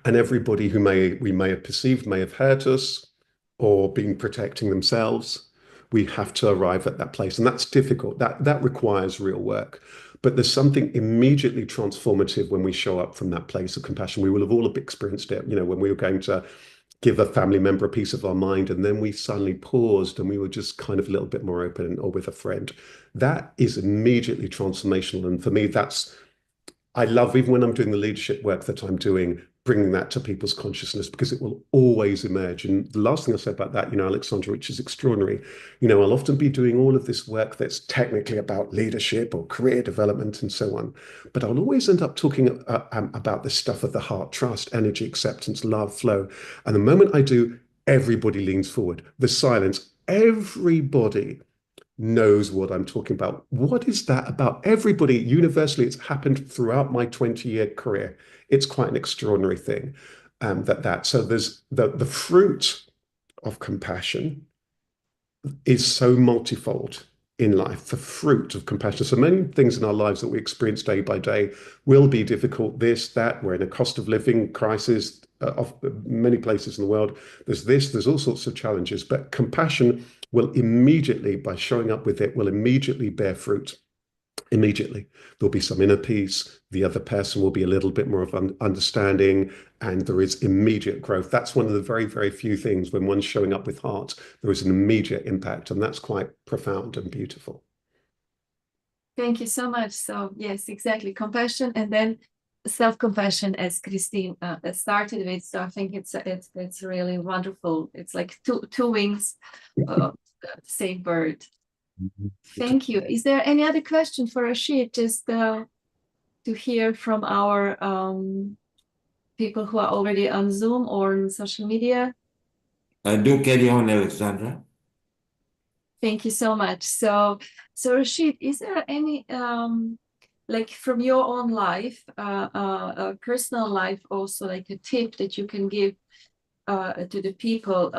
And everybody who we may have perceived may have hurt us or been protecting themselves. We have to arrive at that place. And that's difficult. That requires real work. But there's something immediately transformative when we show up from that place of compassion. We will have all experienced it, when we were going to give a family member a piece of our mind, and then we suddenly paused and we were just kind of a little bit more open, or with a friend. That is immediately transformational. And for me, I love, even when I'm doing the leadership work that I'm doing, bringing that to people's consciousness, because it will always emerge. And the last thing I'll say about that, Alexandra, which is extraordinary, I'll often be doing all of this work that's technically about leadership or career development and so on. But I'll always end up talking about this stuff of the heart: trust, energy, acceptance, love, flow. And the moment I do, everybody leans forward. The silence, everybody knows what I'm talking about. What is that about? Everybody, universally, it's happened throughout my 20-year career. It's quite an extraordinary thing. So there's the fruit of compassion is so multifold in life, the fruit of compassion. So many things in our lives that we experience day by day will be difficult. This, that, we're in a cost of living crisis of many places in the world. There's all sorts of challenges, but compassion will immediately, by showing up with it, will immediately bear fruit. Immediately there'll be some inner peace, the other person will be a little bit more of understanding, and there is immediate growth. That's one of the very, very few things. When one's showing up with heart, there is an immediate impact, and that's quite profound and beautiful. Thank you so much. So yes, exactly, compassion, and then self-compassion, as Christine started with. So I think it's really wonderful. It's like two wings of the same bird. Thank you. Is there any other question for Rashid? Just to hear from our people who are already on Zoom or on social media. Do carry on, Alexandra. Thank you so much. So Rashid, is there any like from your own life, personal life, also like a tip that you can give to the people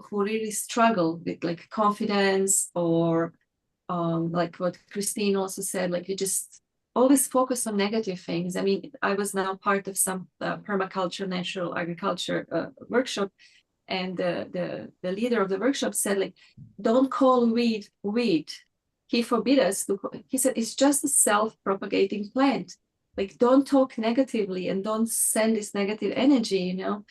who really struggle with like confidence, or like what Christine also said, like you just always focus on negative things. I mean, I was now part of some permaculture, natural agriculture workshop, and the leader of the workshop said, like, don't call weed weed. He forbid us to. He said it's just a self-propagating plant. Like, don't talk negatively and don't send this negative energy, you know.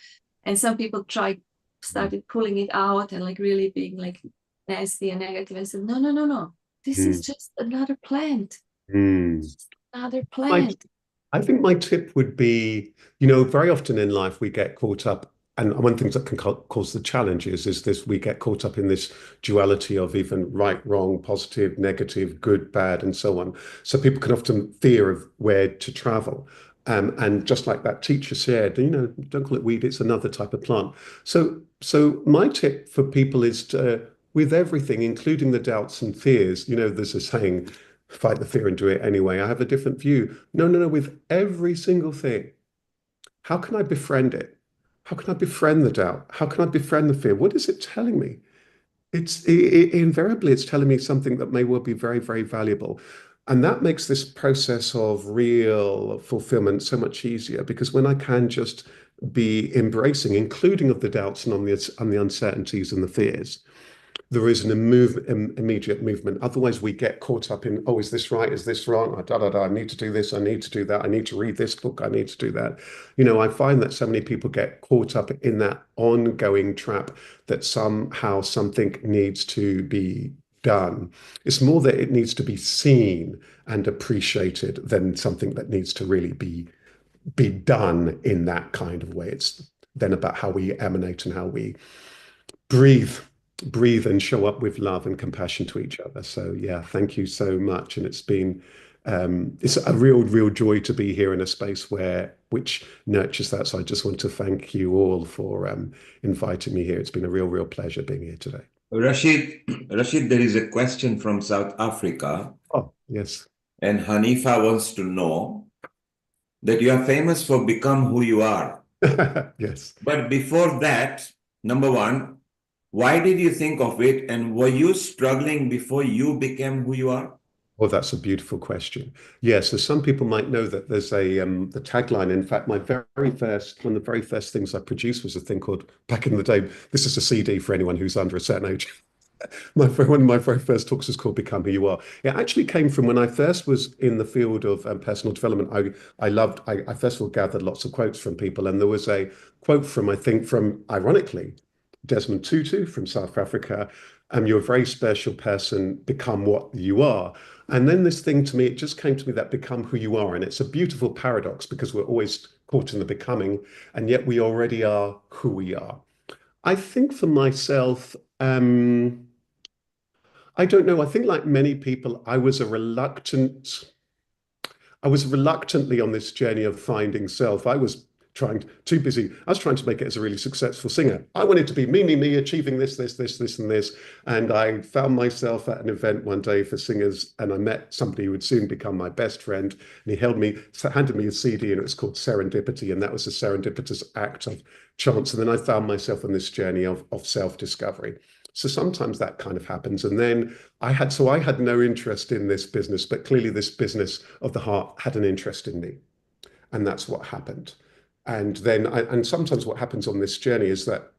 And some people started pulling it out and like really being like nasty and negative, and said, no. This is just another plant. Another plant. I think my tip would be, very often in life we get caught up, and one of the things that can cause the challenges is this: we get caught up in this duality of even right, wrong, positive, negative, good, bad, and so on. So people can often fear of where to travel. And just like that teacher said, don't call it weed, it's another type of plant. So my tip for people is to, with everything, including the doubts and fears, there's a saying, fight the fear and do it anyway. I have a different view. No, with every single thing, how can I befriend it? How can I befriend the doubt? How can I befriend the fear? What is it telling me? Invariably, it's telling me something that may well be very, very valuable. And that makes this process of real fulfillment so much easier, because when I can just be embracing, including of the doubts and on the uncertainties and the fears, there is an immediate movement. Otherwise, we get caught up in, oh, is this right? Is this wrong? I need to do this. I need to do that. I need to read this book. I need to do that. I find that so many people get caught up in that ongoing trap that somehow something needs to be done. It's more that it needs to be seen and appreciated than something that needs to really be done in that kind of way. It's then about how we emanate and how we breathe and show up with love and compassion to each other. So yeah, thank you so much. And it's been it's a real joy to be here in a space which nurtures that. So I just want to thank you all for inviting me here. It's been a real pleasure being here today. Rashid, there is a question from South Africa. Oh, yes. And Hanifa wants to know that you are famous for become who you are. Yes. But before that, number one, why did you think of it? And were you struggling before you became who you are? Well, that's a beautiful question. Yeah, so some people might know that there's the tagline. In fact, one of the very first things I produced was a thing called, back in the day, this is a CD for anyone who's under a certain age. One of my very first talks was called Become Who You Are. It actually came from when I first was in the field of personal development. I first of all gathered lots of quotes from people, and there was a quote from ironically, Desmond Tutu from South Africa. You're a very special person, become what you are. And then this thing to me, it just came to me that become who you are. And it's a beautiful paradox, because we're always caught in the becoming, and yet we already are who we are. I think for myself, I don't know. I think like many people, I was reluctantly on this journey of finding self. I was too busy. I was trying to make it as a really successful singer. I wanted to be me, achieving this, and this. And I found myself at an event one day for singers, and I met somebody who would soon become my best friend. And he handed me a CD, and it was called Serendipity. And that was a serendipitous act of chance. And then I found myself on this journey of self-discovery. So sometimes that kind of happens. And then I had no interest in this business, but clearly this business of the heart had an interest in me. And that's what happened. And then, and sometimes what happens on this journey is that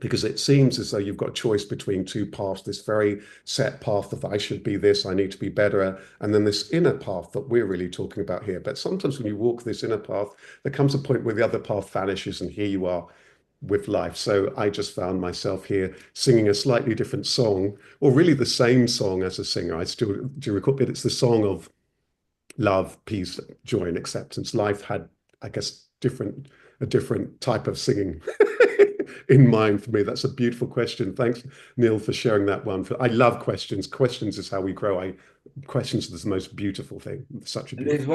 because it seems as though you've got a choice between two paths, this very set path of I should be this, I need to be better, and then this inner path that we're really talking about here. But sometimes when you walk this inner path, there comes a point where the other path vanishes and here you are with life. So I just found myself here singing a slightly different song, or really the same song as a singer. I still do record, but it's the song of love, peace, joy, and acceptance. Life had, I guess, a different type of singing in mind for me. That's a beautiful question. Thanks, Neil, for sharing that one. I love questions. Questions is how we grow. Questions is the most beautiful thing. Such a beautiful. There's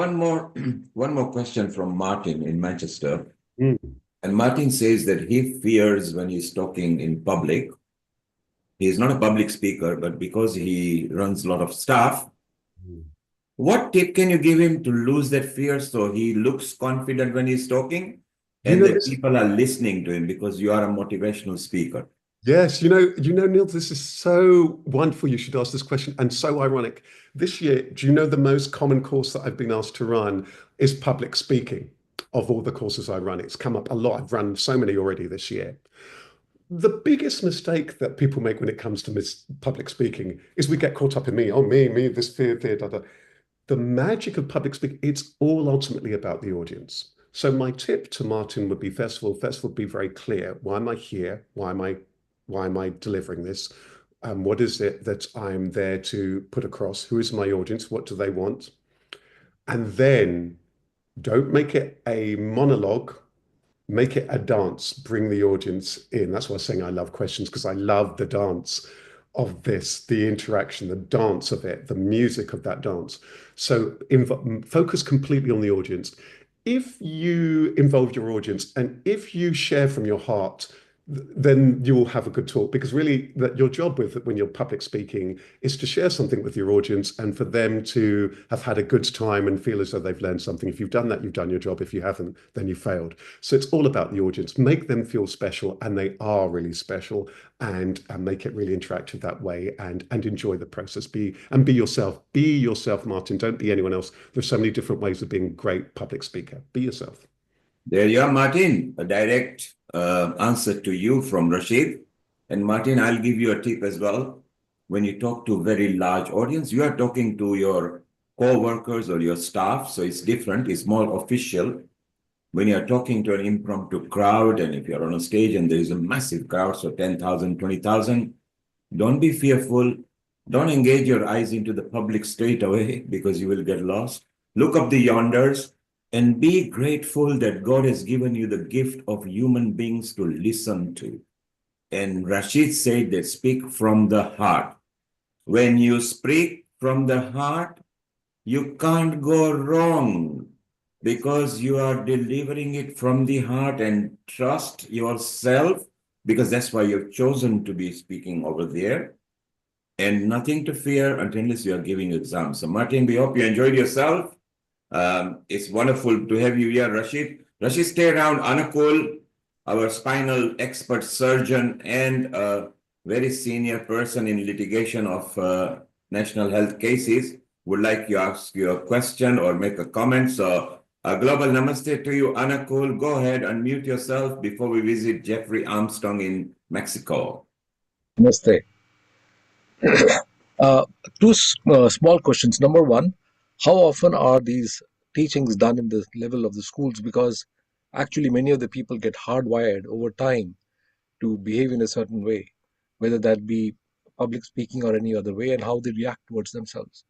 one more question from Martin in Manchester. Mm. And Martin says that he fears when he's talking in public. He's not a public speaker, but because he runs a lot of staff, what tip can you give him to lose that fear so he looks confident when he's talking and that people are listening to him, because you are a motivational speaker? Yes, Neil, this is so wonderful. You should ask this question, and so ironic. This year, do you know the most common course that I've been asked to run is public speaking? Of all the courses I run, it's come up a lot. I've run so many already this year. The biggest mistake that people make when it comes to public speaking is we get caught up in me. Oh, me, this fear, da, da. The magic of public speaking, it's all ultimately about the audience. So my tip to Martin would be, first of all, be very clear. Why am I here? Why am I delivering this? What is it that I'm there to put across? Who is my audience? What do they want? And then don't make it a monologue, make it a dance, bring the audience in. That's why I'm saying I love questions, because I love the dance of this, the interaction, the dance of it, the music of that dance. So focus completely on the audience. If you involve your audience and if you share from your heart, then you will have a good talk, because really that your job when you're public speaking is to share something with your audience and for them to have had a good time and feel as though they've learned something. If you've done that, you've done your job. If you haven't, then you failed. So it's all about the audience. Make them feel special, and they are really special, and make it really interactive that way, and enjoy the process. Be yourself. Be yourself, Martin. Don't be anyone else. There's so many different ways of being a great public speaker. Be yourself. There you are, Martin. A direct answer to you from Rashid. And Martin, I'll give you a tip as well. When you talk to a very large audience, you are talking to your co-workers or your staff, so it's different. It's more official. When you're talking to an impromptu crowd, and if you're on a stage and there is a massive crowd, so 10,000, 20,000, don't be fearful. Don't engage your eyes into the public straight away, because you will get lost. Look up the yonders. And be grateful that God has given you the gift of human beings to listen to. And Rashid said that speak from the heart. When you speak from the heart, you can't go wrong, because you are delivering it from the heart, and trust yourself, because that's why you've chosen to be speaking over there. And nothing to fear unless you are giving exams. So Martin, we hope you enjoyed yourself. It's wonderful to have you here, Rashid. Rashid, stay around. Anakul, our spinal expert surgeon and a very senior person in litigation of national health cases, would like to ask you a question or make a comment. So a global namaste to you, Anakul. Go ahead, unmute yourself before we visit Jeffrey Armstrong in Mexico. Namaste. Two small questions. Number one, how often are these teachings done in the level of the schools? Because actually many of the people get hardwired over time to behave in a certain way, whether that be public speaking or any other way, and how they react towards themselves.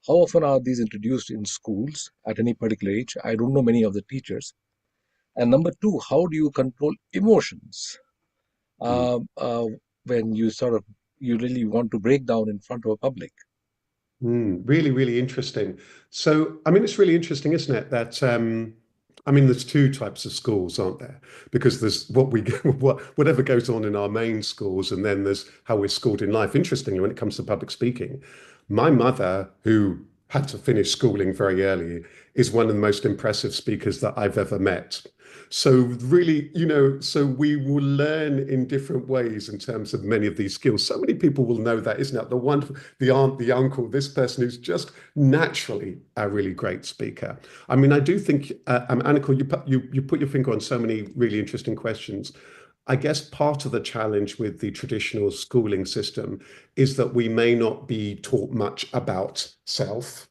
How often are these introduced in schools at any particular age? I don't know many of the teachers. And number two, how do you control emotions when you really want to break down in front of a public? Really, really interesting. So, I mean, it's really interesting, isn't it? That I mean, there's two types of schools, aren't there? Because there's whatever goes on in our main schools, and then there's how we're schooled in life. Interestingly, when it comes to public speaking, my mother, who had to finish schooling very early, is one of the most impressive speakers that I've ever met. So really, so we will learn in different ways in terms of many of these skills. So many people will know that, isn't it? The one, the aunt, the uncle, this person who's just naturally a really great speaker. I mean, I do think, Annika, you put your finger on so many really interesting questions. I guess part of the challenge with the traditional schooling system is that we may not be taught much about self.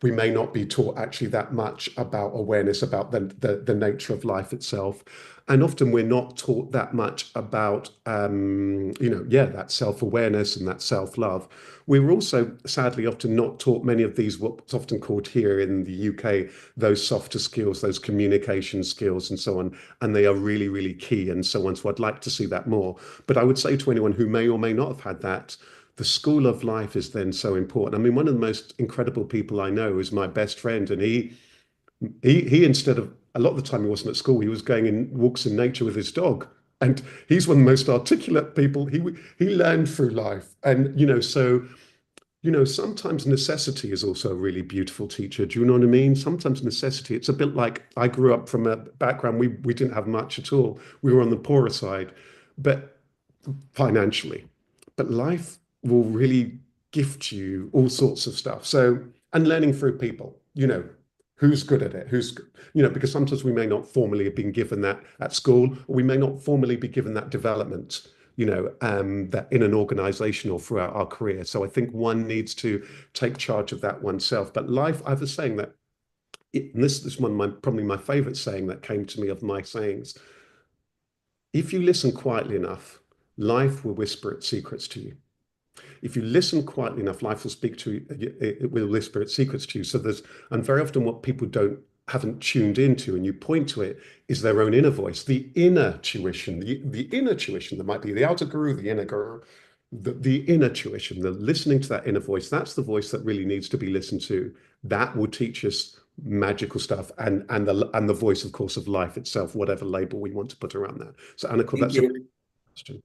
We may not be taught actually that much about awareness, about the nature of life itself. And often we're not taught that much about, that self-awareness and that self-love. We were also sadly often not taught many of these, what's often called here in the UK, those softer skills, those communication skills and so on. And they are really, really key and so on. So I'd like to see that more. But I would say to anyone who may or may not have had that, the school of life is then so important. I mean, one of the most incredible people I know is my best friend, and he instead of, a lot of the time he wasn't at school, he was going in walks in nature with his dog, and he's one of the most articulate people. He learned through life, and sometimes necessity is also a really beautiful teacher. Do you know what I mean? Sometimes necessity. It's a bit like, I grew up from a background we didn't have much at all. We were on the poorer side, but financially, but life will really gift you all sorts of stuff. So, and learning through people, who's good at it, because sometimes we may not formally have been given that at school, or we may not formally be given that development, that in an organization or throughout our career. So I think one needs to take charge of that oneself. But life, I have a saying that, and this is one of probably my favorite saying that came to me of my sayings. If you listen quietly enough, life will whisper its secrets to you. If you listen quietly enough, life will speak to you, it will whisper its secrets to you. So and very often what people haven't tuned into, and you point to it, is their own inner voice, the inner tuition, the inner tuition. That might be the outer guru, the inner guru, the inner tuition, the listening to that inner voice. That's the voice that really needs to be listened to. That will teach us magical stuff, and the voice, of course, of life itself, whatever label we want to put around that. So Annika, that's a question.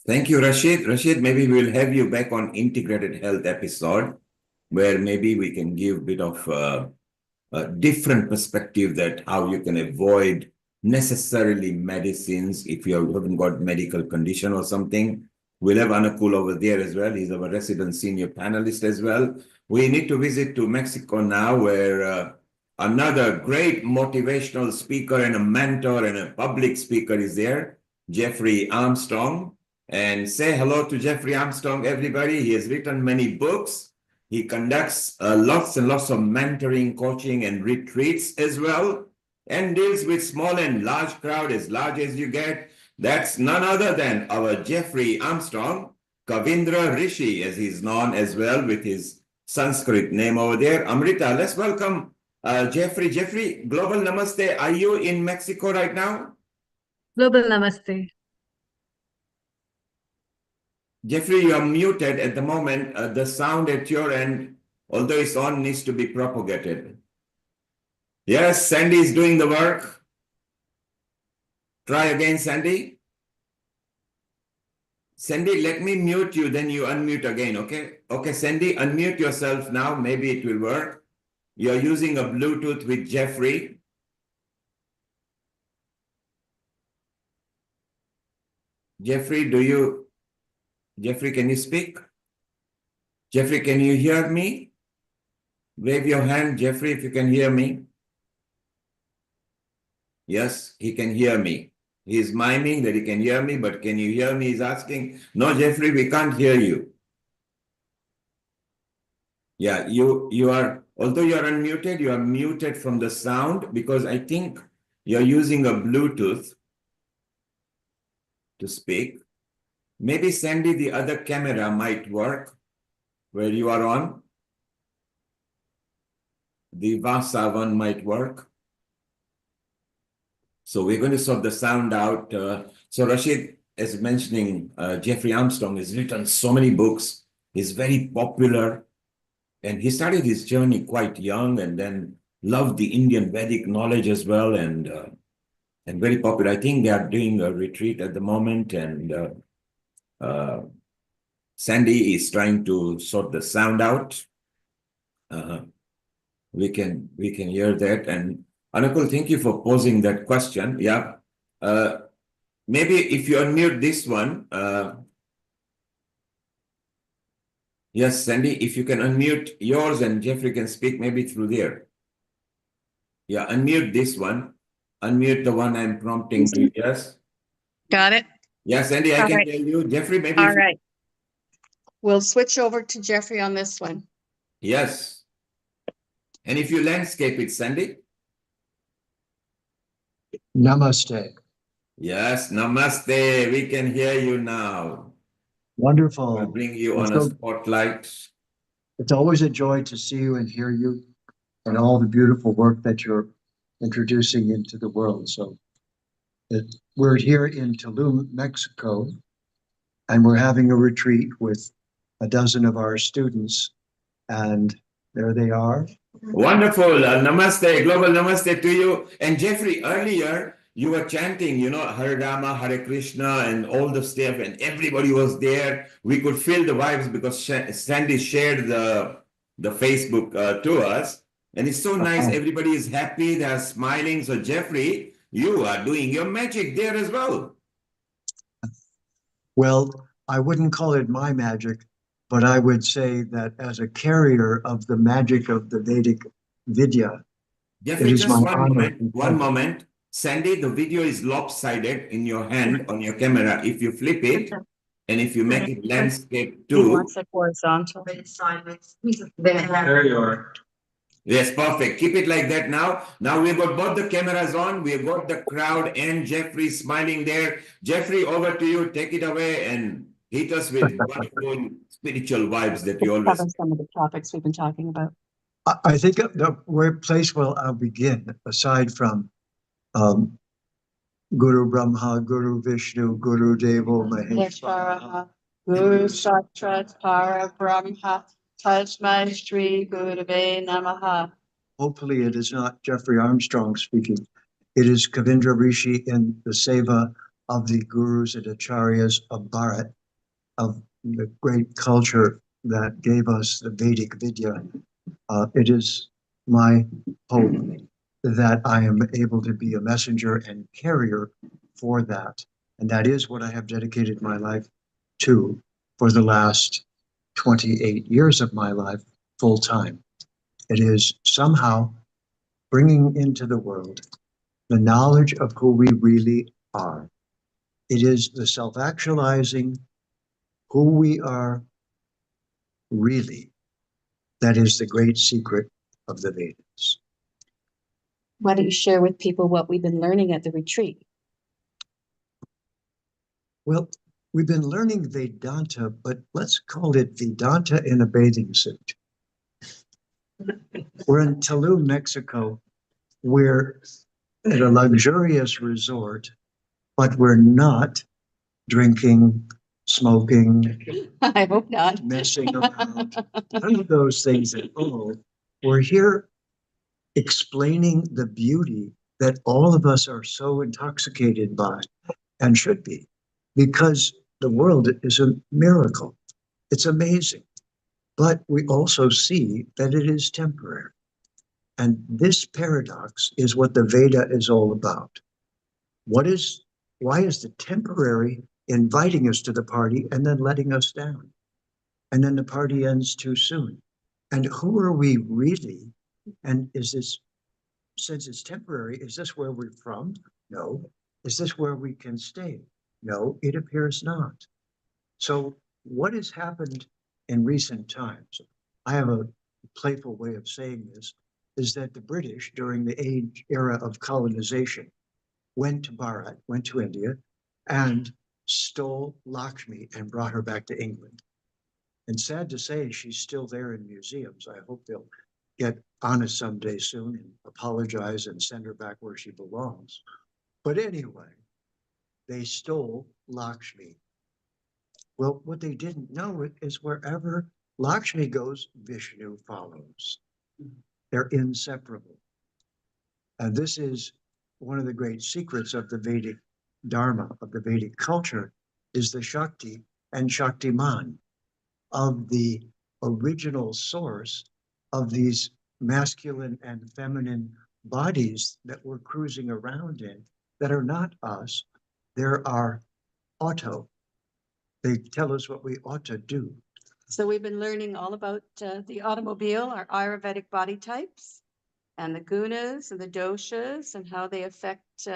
Thank you, Rashid. Rashid, maybe we'll have you back on integrated health episode, where maybe we can give a bit of a different perspective, that how you can avoid necessarily medicines if you haven't got medical condition or something. We'll have Anukul over there as well. He's our resident senior panelist as well. We need to visit to Mexico now, where another great motivational speaker and a mentor and a public speaker is there, Jeffrey Armstrong. And say hello to Jeffrey Armstrong, everybody. He has written many books. He conducts lots and lots of mentoring, coaching, and retreats as well, and deals with small and large crowd, as large as you get. That's none other than our Jeffrey Armstrong, Kavindra Rishi, as he's known as well with his Sanskrit name over there. Amrita, let's welcome Jeffrey. Jeffrey, global namaste. Are you in Mexico right now? Global namaste. Jeffrey, you are muted at the moment. The sound at your end, although it's on, needs to be propagated. Yes, Sandy is doing the work. Try again, Sandy. Sandy, let me mute you, then you unmute again, okay? Okay, Sandy, unmute yourself now. Maybe it will work. You're using a Bluetooth with Jeffrey. Jeffrey, Jeffrey, can you speak? Jeffrey, can you hear me? Wave your hand, Jeffrey, if you can hear me. Yes, he can hear me. He's miming that he can hear me, but can you hear me? He's asking. No, Jeffrey, we can't hear you. Yeah, you are, although you are unmuted, you are muted from the sound, because I think you're using a Bluetooth to speak. Maybe Sandy, the other camera might work where you are on. The Vasa one might work. So we're going to sort the sound out. So Rashid is mentioning Jeffrey Armstrong has written so many books. He's very popular. And he started his journey quite young, and then love the Indian Vedic knowledge as well, and very popular. I think they are doing a retreat at the moment, and Sandy is trying to sort the sound out. We can hear that. And Anukul, thank you for posing that question. Yeah. Maybe if you unmute this one, yes, Sandy, if you can unmute yours and Jeffrey can speak maybe through there. Yeah, unmute this one. Unmute the one I'm prompting to. Yes. Got it? Yes, Sandy, I All can right. hear you. Jeffrey, maybe. All right. We'll switch over to Jeffrey on this one. Yes. And if you landscape it, Sandy. Namaste. Yes, namaste. We can hear you now. Wonderful. We'll bring you on It's a so- spotlight. It's always a joy to see you and hear you and all the beautiful work that you're introducing into the world. So we're here in Tulum, Mexico, and we're having a retreat with a dozen of our students. And there they are. Wonderful. Namaste, global namaste to you. And Jeffrey, earlier you were chanting, Hare Rama, Hare Krishna, and all the stuff, and everybody was there. We could feel the vibes because Sandy shared the Facebook to us. And it's so nice. Everybody is happy. They are smiling. So, Jeffrey, you are doing your magic there as well. Well, I wouldn't call it my magic, but I would say that as a carrier of the magic of the Vedic Vidya, Jeffrey, it is just my honor. one moment. Sandy, the video is lopsided in your hand on your camera. If you flip it, and if you make it landscape He too. wants it horizontal. There you are. Yes, perfect. Keep it like that now. Now we've got both the cameras on. We've got the crowd and Jeffrey smiling there. Jeffrey, over to you. Take it away and hit us with wonderful spiritual vibes that you always. Cover some of the topics we've been talking about. I think the place where I'll begin, aside from Guru Brahma, Guru Vishnu, Guru Devo Maheshwara, Guru Sakshat Para Brahma Tasmai Shri Gurave Namaha. Hopefully it is not Jeffrey Armstrong speaking. It is Kavindra Rishi in the seva of the gurus and acharyas of Bharat, of the great culture that gave us the Vedic Vidya. It is my hope that I am able to be a messenger and carrier for that. And that is what I have dedicated my life to for the last 28 years of my life, full time. It is somehow bringing into the world the knowledge of who we really are. It is the self-actualizing who we are really that is the great secret of the Vedas. Why don't you share with people what we've been learning at the retreat? Well, we've been learning Vedanta, but let's call it Vedanta in a bathing suit. We're in Tulum, Mexico. We're at a luxurious resort, but we're not drinking, smoking, I hope not. messing around, none of those things at all. We're here explaining the beauty that all of us are so intoxicated by and should be, because the world is a miracle. It's amazing. But we also see that it is temporary. And this paradox is what the Veda is all about. Why is the temporary inviting us to the party and then letting us down? And then the party ends too soon. And who are we really? And is this, since it's temporary, is this where we're from? No. Is this where we can stay? No, it appears not. So what has happened in recent times? I have a playful way of saying this, is that the British, during the era of colonization, went to Bharat, went to India, and stole Lakshmi and brought her back to England. And sad to say, she's still there in museums. I hope they'll get honest someday soon and apologize and send her back where she belongs. But anyway, they stole Lakshmi. Well, what they didn't know is wherever Lakshmi goes, Vishnu follows. They're inseparable. And this is one of the great secrets of the Vedic Dharma, of the Vedic culture, is the Shakti and Shaktiman of the original source of these masculine and feminine bodies that we're cruising around in that are not us. There are auto. They tell us what we ought to do. So we've been learning all about the automobile, our Ayurvedic body types, and the gunas and the doshas and how they affect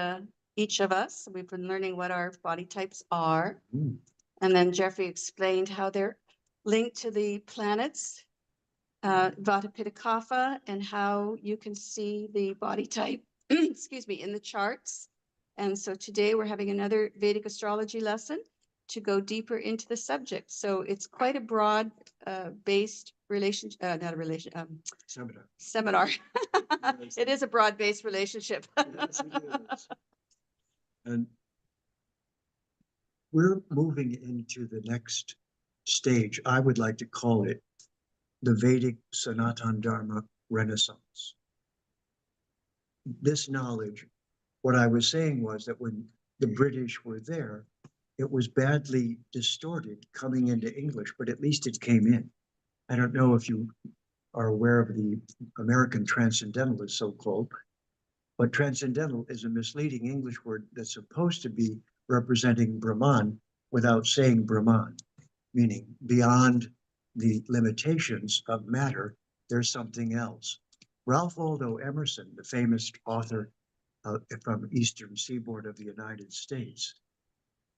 each of us. We've been learning what our body types are. And then Jeffrey explained how they're linked to the planets, Vata Pitta Kapha, and how you can see the body type, excuse me, in the charts. And so today we're having another Vedic astrology lesson to go deeper into the subject. So it's quite a broad based relationship, not a relation, seminar. It is a broad based relationship. Yes, it is. And we're moving into the next stage. I would like to call it the Vedic Sanatana Dharma Renaissance. This knowledge, what I was saying was that when the British were there, it was badly distorted coming into English, but at least it came in. I don't know if you are aware of the American transcendentalist, so-called, but transcendental is a misleading English word that's supposed to be representing Brahman without saying Brahman, meaning beyond the limitations of matter, there's something else. Ralph Waldo Emerson, the famous author from eastern seaboard of the United States,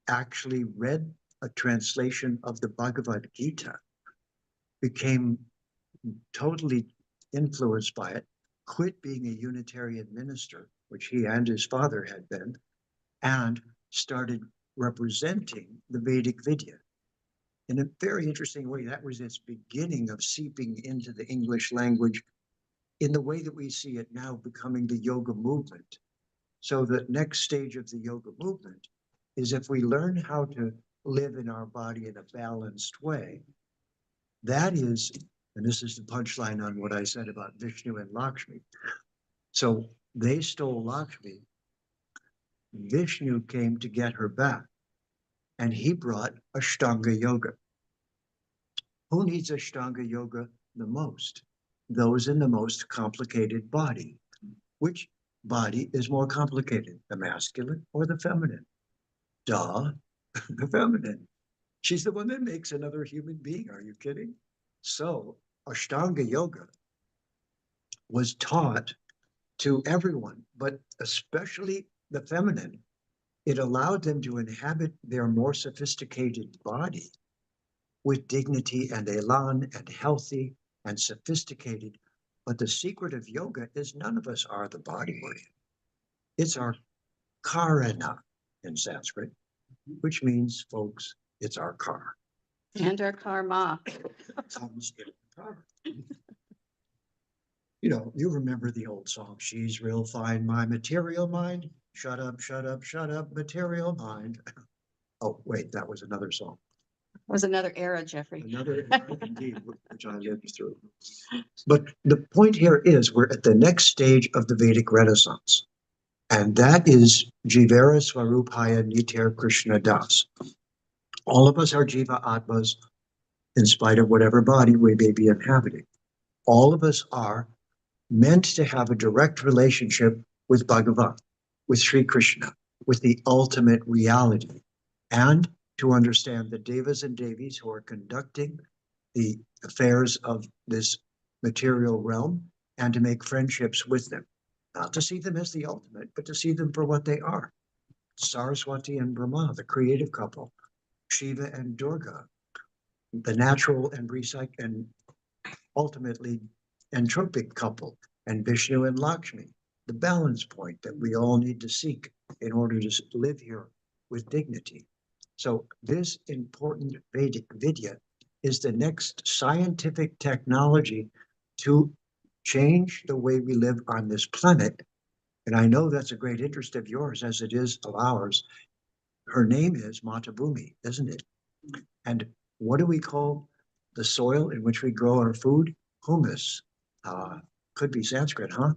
actually read a translation of the Bhagavad Gita, became totally influenced by it, quit being a Unitarian minister, which he and his father had been, and started representing the Vedic Vidya in a very interesting way. That was its beginning of seeping into the English language in the way that we see it now, becoming the yoga movement. So the next stage of the yoga movement is if we learn how to live in our body in a balanced way, that is, and this is the punchline on what I said about Vishnu and Lakshmi. So they stole Lakshmi. Vishnu came to get her back, and he brought Ashtanga Yoga. Who needs Ashtanga Yoga the most? Those in the most complicated body. Which body is more complicated, the masculine or the feminine? Duh, the feminine. She's the one that makes another human being. Are you kidding? So Ashtanga Yoga was taught to everyone, but especially the feminine. It allowed them to inhabit their more sophisticated body with dignity and elan and healthy and sophisticated. But the secret of yoga is none of us are the body we're in. It's our karana in Sanskrit, which means, folks, it's our car. And our karma. Comes in the car. You know, you remember the old song, she's real fine, my material mind. Shut up, shut up, shut up, material mind. Oh, wait, that was another song. It was another era, Jeffrey. Another era indeed, which I lived through. But the point here is we're at the next stage of the Vedic Renaissance. And that is Jivara Swarupaya Niter Krishna Das. All of us are Jiva Atmas, in spite of whatever body we may be inhabiting. All of us are meant to have a direct relationship with Bhagavan, with Sri Krishna, with the ultimate reality, and to understand the devas and devis who are conducting the affairs of this material realm, and to make friendships with them. Not to see them as the ultimate, but to see them for what they are. Saraswati and Brahma, the creative couple, Shiva and Durga, the natural and and ultimately entropic couple, and Vishnu and Lakshmi, the balance point that we all need to seek in order to live here with dignity. So this important Vedic Vidya is the next scientific technology to change the way we live on this planet. And I know that's a great interest of yours, as it is of ours. Her name is Mata Bhumi, isn't it? And what do we call the soil in which we grow our food? Humus. Could be Sanskrit, huh?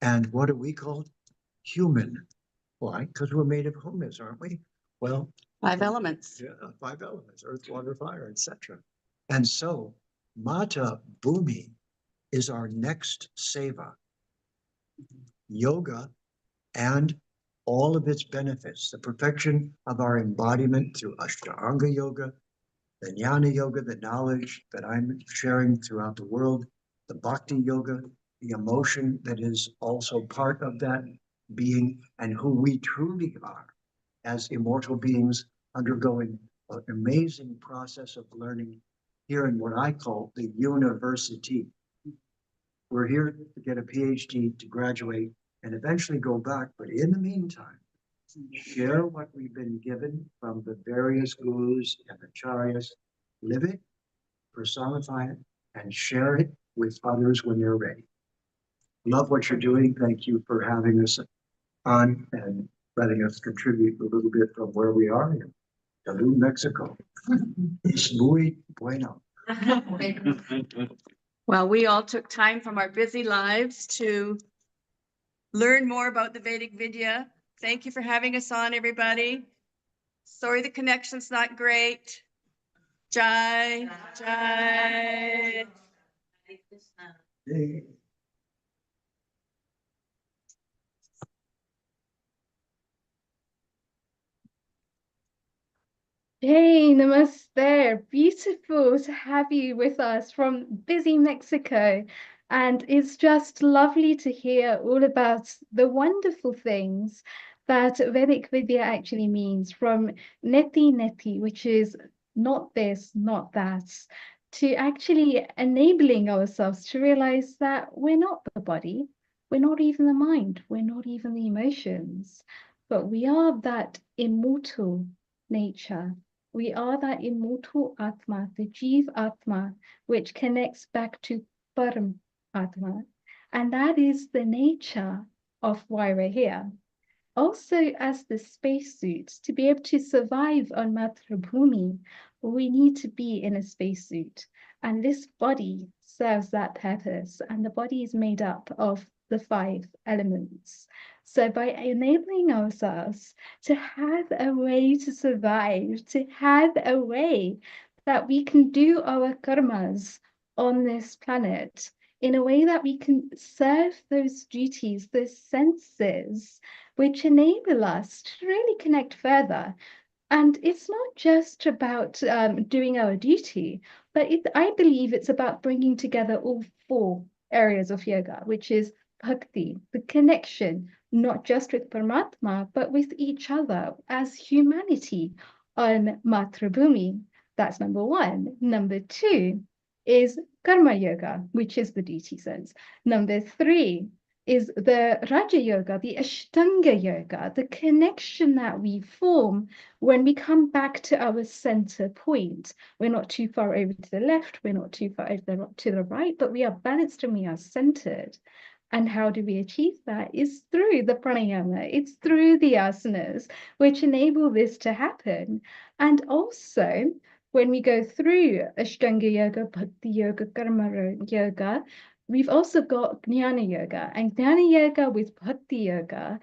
And what are we called? Human. Why? Because we're made of humus, aren't we? Well, 5 elements. yeah, 5 elements, earth, water, fire, etc. And so Mata Bhumi is our next seva. Yoga and all of its benefits, the perfection of our embodiment through Ashtanga Yoga, the Jnana Yoga, the knowledge that I'm sharing throughout the world, the Bhakti Yoga, the emotion that is also part of that being, and who we truly are as immortal beings undergoing an amazing process of learning here in what I call the university. We're here to get a PhD, to graduate, and eventually go back. But in the meantime, share what we've been given from the various gurus and acharyas, live it, personify it, and share it with others when they're ready. Love what you're doing. Thank you for having us on and letting us contribute a little bit from where we are in Tulum, Mexico. Es muy bueno. Well, we all took time from our busy lives to learn more about the Vedic Vidya. Thank you for having us on, everybody. Sorry the connection's not great. Jai, Jai. Hey, namaste. Beautiful to have you with us from busy Mexico. And it's just lovely to hear all about the wonderful things that Vedic Vidya actually means, from neti neti, which is not this, not that, to actually enabling ourselves to realize that we're not the body, we're not even the mind, we're not even the emotions, but we are that immortal nature. We are that immortal Atma, the Jeev Atma, which connects back to Param Atma. And that is the nature of why we're here. Also, as the spacesuit, to be able to survive on Matrabhumi, we need to be in a spacesuit. And this body serves that purpose. And the body is made up of the 5 elements. So by enabling ourselves to have a way to survive, to have a way that we can do our karmas on this planet in a way that we can serve those duties, those senses, which enable us to really connect further. And it's not just about doing our duty, but I believe it's about bringing together all 4 areas of yoga, which is bhakti, the connection, not just with Paramatma, but with each other as humanity on Matrabhumi. That's number 1. Number 2 is karma yoga, which is the duty sense. Number 3 is the Raja Yoga, the Ashtanga Yoga, the connection that we form when we come back to our center point. We're not too far over to the left, we're not too far over to the right, but we are balanced and we are centered. And how do we achieve that? Is through the pranayama, it's through the asanas, which enable this to happen. And also, when we go through Ashtanga Yoga, Bhakti Yoga, Karma Yoga, we've also got Jnana Yoga, and Jnana Yoga with Bhakti Yoga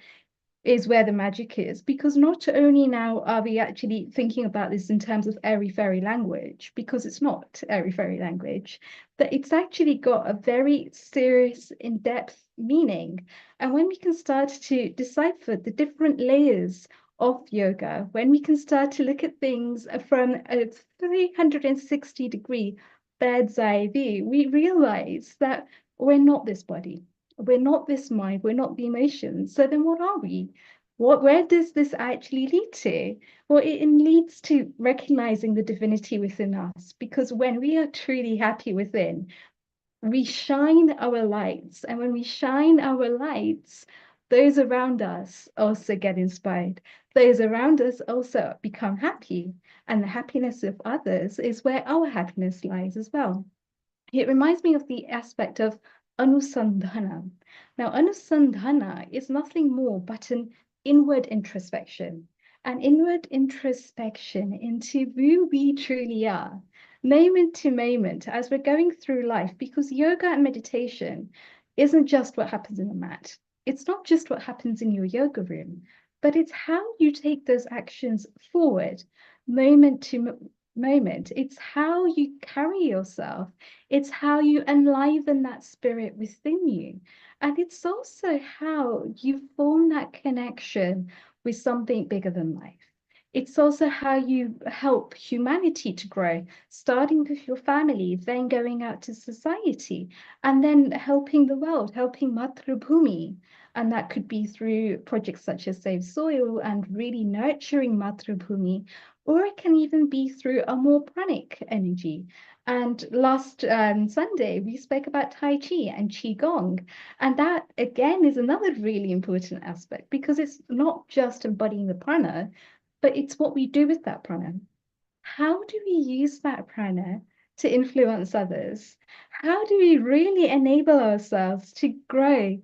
is where the magic is, because not only now are we actually thinking about this in terms of airy-fairy language, because it's not airy-fairy language, but it's actually got a very serious, in-depth meaning. And when we can start to decipher the different layers of yoga, when we can start to look at things from a 360-degree bird's eye view, we realize that we're not this body, we're not this mind, we're not the emotions. So then what are we? Where does this actually lead to? Well, it leads to recognizing the divinity within us, because when we are truly happy within, we shine our lights. And when we shine our lights, those around us also get inspired. Those around us also become happy. And the happiness of others is where our happiness lies as well. It reminds me of the aspect of anusandhana. Now, anusandhana is nothing more but an inward introspection, into who we truly are, moment to moment, as we're going through life, because yoga and meditation isn't just what happens in the mat. It's not just what happens in your yoga room, but it's how you take those actions forward, moment to moment. It's how you carry yourself. It's how you enliven that spirit within you. And it's also how you form that connection with something bigger than life. It's also how you help humanity to grow, starting with your family, then going out to society, and then helping the world, helping Matrubhumi. And that could be through projects such as Save Soil and really nurturing Matrubhumi, or it can even be through a more pranic energy. And last Sunday, we spoke about Tai Chi and Qigong. And that, again, is another really important aspect because it's not just embodying the prana, but it's what we do with that prana. How do we use that prana to influence others? How do we really enable ourselves to grow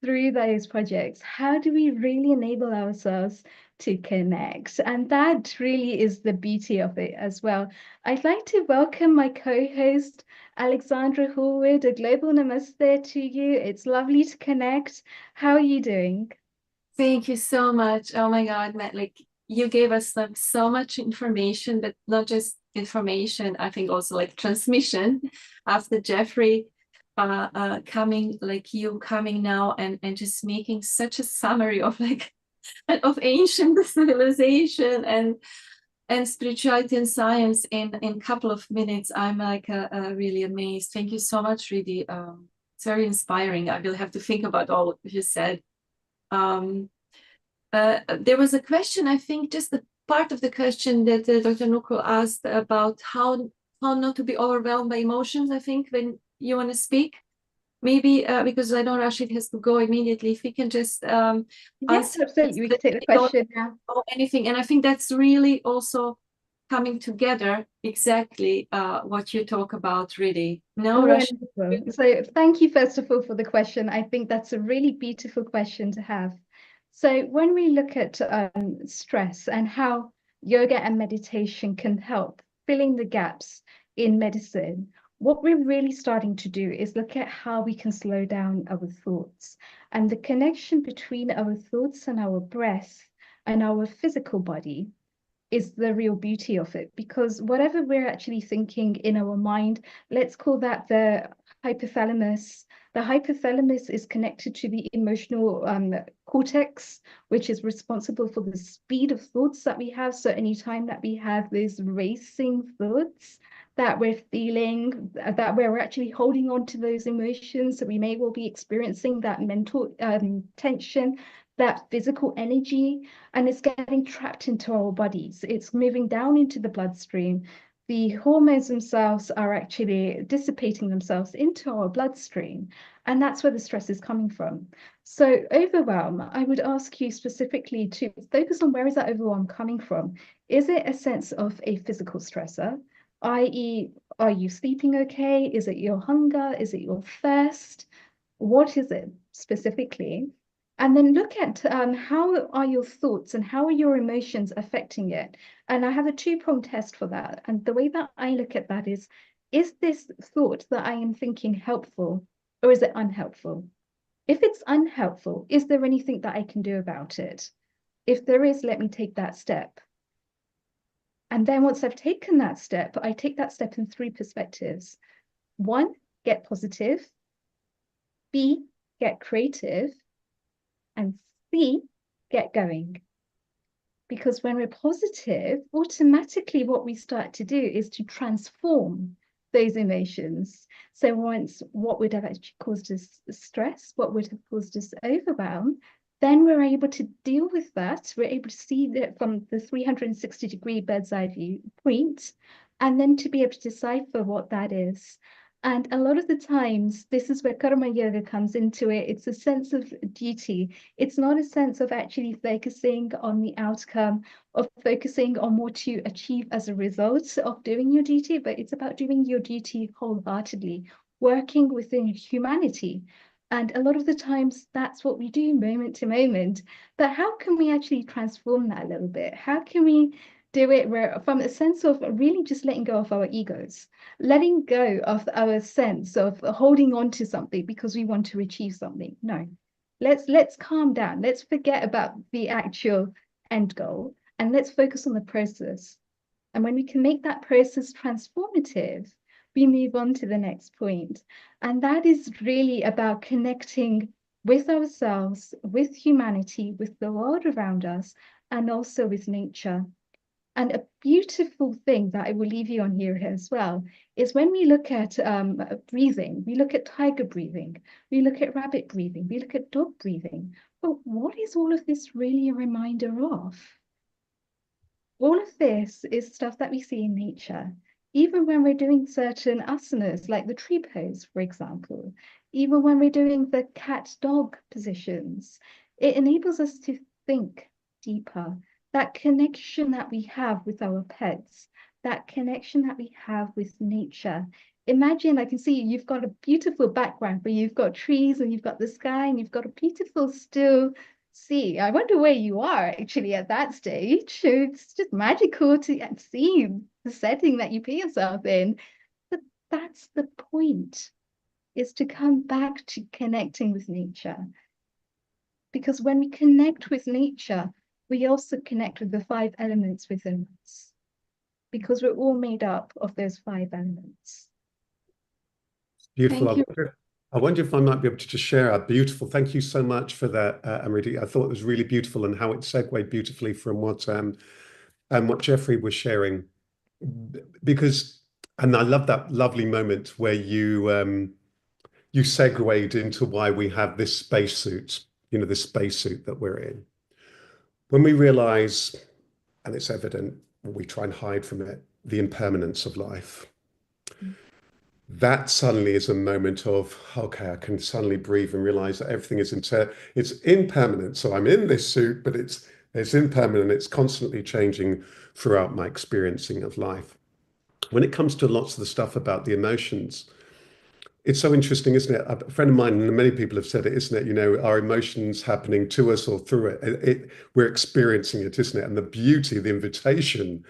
through those projects? How do we really enable ourselves to connect? And that really is the beauty of it as well. I'd like to welcome my co-host, Alexandra Hallwood. A global namaste to you. It's lovely to connect. How are you doing? Thank you so much. Oh my God, Matt, like you gave us so much information, but not just information, I think also like transmission after Jeffrey coming, like you coming now and just making such a summary of like of ancient civilization and spirituality and science in a couple of minutes. I'm like really amazed. Thank you so much, Ridi. It's very inspiring. I will have to think about all what you said. There was a question, I think, just the part of the question that Dr. Nukul asked about how not to be overwhelmed by emotions, I think, when you want to speak. Maybe because I know Rashid has to go immediately, if we can just Yes, answer absolutely. We can take the question now. or anything. And I think that's really also coming together exactly what you talk about, really. No, Rashid? Wonderful. So thank you, first of all, for the question. I think that's a really beautiful question to have. So when we look at stress and how yoga and meditation can help filling the gaps in medicine, what we're really starting to do is look at how we can slow down our thoughts and the connection between our thoughts and our breath and our physical body is the real beauty of it, because whatever we're actually thinking in our mind, let's call that the hypothalamus. The hypothalamus is connected to the emotional cortex, which is responsible for the speed of thoughts that we have. So anytime that we have these racing thoughts that we're feeling, that we're actually holding on to those emotions, so we may well be experiencing that mental tension, that physical energy, and it's getting trapped into our bodies. It's moving down into the bloodstream. The hormones themselves are actually dissipating themselves into our bloodstream, and that's where the stress is coming from. So overwhelm, I would ask you specifically to focus on where is that overwhelm coming from? Is it a sense of a physical stressor, i.e., are you sleeping okay? Is it your hunger? Is it your thirst? What is it specifically? And then look at how are your thoughts and how are your emotions affecting it? And I have a two-pronged test for that. And the way that I look at that is this thought that I am thinking helpful or is it unhelpful? If it's unhelpful, is there anything that I can do about it? If there is, let me take that step. And then once I've taken that step, I take that step in three perspectives. One, get positive. B, get creative. And C, get going. Because when we're positive, automatically what we start to do is to transform those emotions. So once what would have actually caused us stress, what would have caused us overwhelm, then we're able to deal with that. We're able to see that from the 360-degree bird's eye view point, and then to be able to decipher what that is. And a lot of the times, this is where karma yoga comes into it. It's a sense of duty. It's not a sense of actually focusing on the outcome, of focusing on what to achieve as a result of doing your duty, but it's about doing your duty wholeheartedly, working within humanity. And a lot of the times, that's what we do moment to moment. But how can we actually transform that a little bit? How can we do it where, from a sense of really just letting go of our egos, letting go of our sense of holding on to something because we want to achieve something? No, Let's calm down. Let's forget about the actual end goal and let's focus on the process. And when we can make that process transformative, we move on to the next point. And that is really about connecting with ourselves, with humanity, with the world around us, and also with nature. And a beautiful thing that I will leave you on here as well is when we look at breathing, we look at tiger breathing, we look at rabbit breathing, we look at dog breathing. But what is all of this really a reminder of? All of this is stuff that we see in nature. Even when we're doing certain asanas, like the tree pose, for example, even when we're doing the cat-dog positions, it enables us to think deeper. That connection that we have with our pets, that connection that we have with nature. Imagine, I can see you've got a beautiful background where you've got trees and you've got the sky and you've got a beautiful still sea. I wonder where you are actually at that stage. It's just magical to see the setting that you put yourself in. But that's the point, is to come back to connecting with nature. Because when we connect with nature, we also connect with the 5 elements within us. Because we're all made up of those 5 elements. Beautiful. Thank you. I wonder if I might be able to just share a beautiful, thank you so much for that, Amrita. I thought it was really beautiful and how it segued beautifully from what Jeffrey was sharing. Because, and I love that lovely moment where you segued into why we have this spacesuit, this spacesuit that we're in. When we realize, and it's evident, we try and hide from it, the impermanence of life. That suddenly is a moment of, okay, I can suddenly breathe and realize that everything is it's impermanent. So I'm in this suit, but it's impermanent. It's constantly changing throughout my experiencing of life. When it comes to lots of the stuff about the emotions, it's so interesting, isn't it? A friend of mine, and many people have said it, isn't it? Our emotions happening to us or through it. We're experiencing it, isn't it? And the beauty, the invitation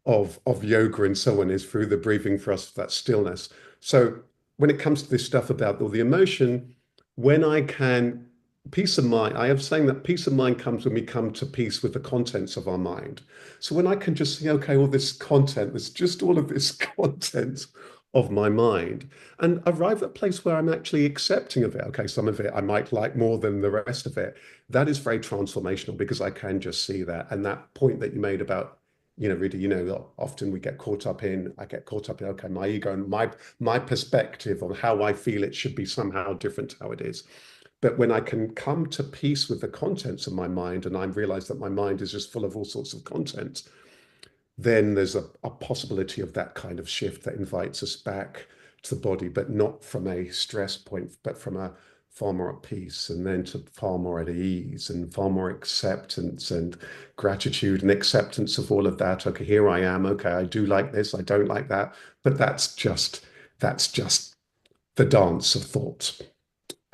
of yoga and so on is through the breathing for us, that stillness. So when it comes to this stuff about all the emotion, when I can, peace of mind, I have saying that peace of mind comes when we come to peace with the contents of our mind. So when I can just see, okay, all this content, there's just all of this content of my mind, and arrive at a place where I'm actually accepting of it. Okay, some of it I might like more than the rest of it. That is very transformational because I can just see that. And that point that you made about, really, often we get caught up in, I get caught up in, okay, my ego and my perspective on how I feel it should be somehow different to how it is. But when I can come to peace with the contents of my mind and I realize that my mind is just full of all sorts of content, then there's a possibility of that kind of shift that invites us back to the body, but not from a stress point, but from a far more at peace, and then to far more at ease and far more acceptance and gratitude and acceptance of all of that. Okay, here I am. Okay, I do like this, I don't like that, but that's just the dance of thought.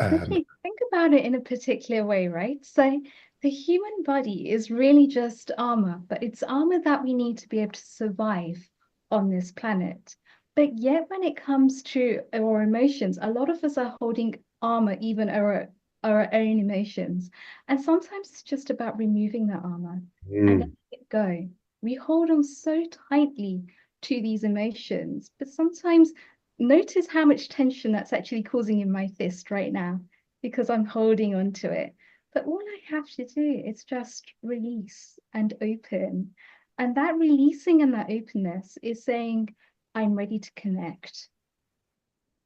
Okay, think about it in a particular way, right? So the human body is really just armor, but it's armor that we need to be able to survive on this planet. But yet when it comes to our emotions, a lot of us are holding armor, even our own emotions. And sometimes it's just about removing that armor and letting it go. We hold on so tightly to these emotions, but sometimes notice how much tension that's actually causing in my fist right now because I'm holding on to it. But all I have to do is just release and open. And that releasing and that openness is saying, I'm ready to connect.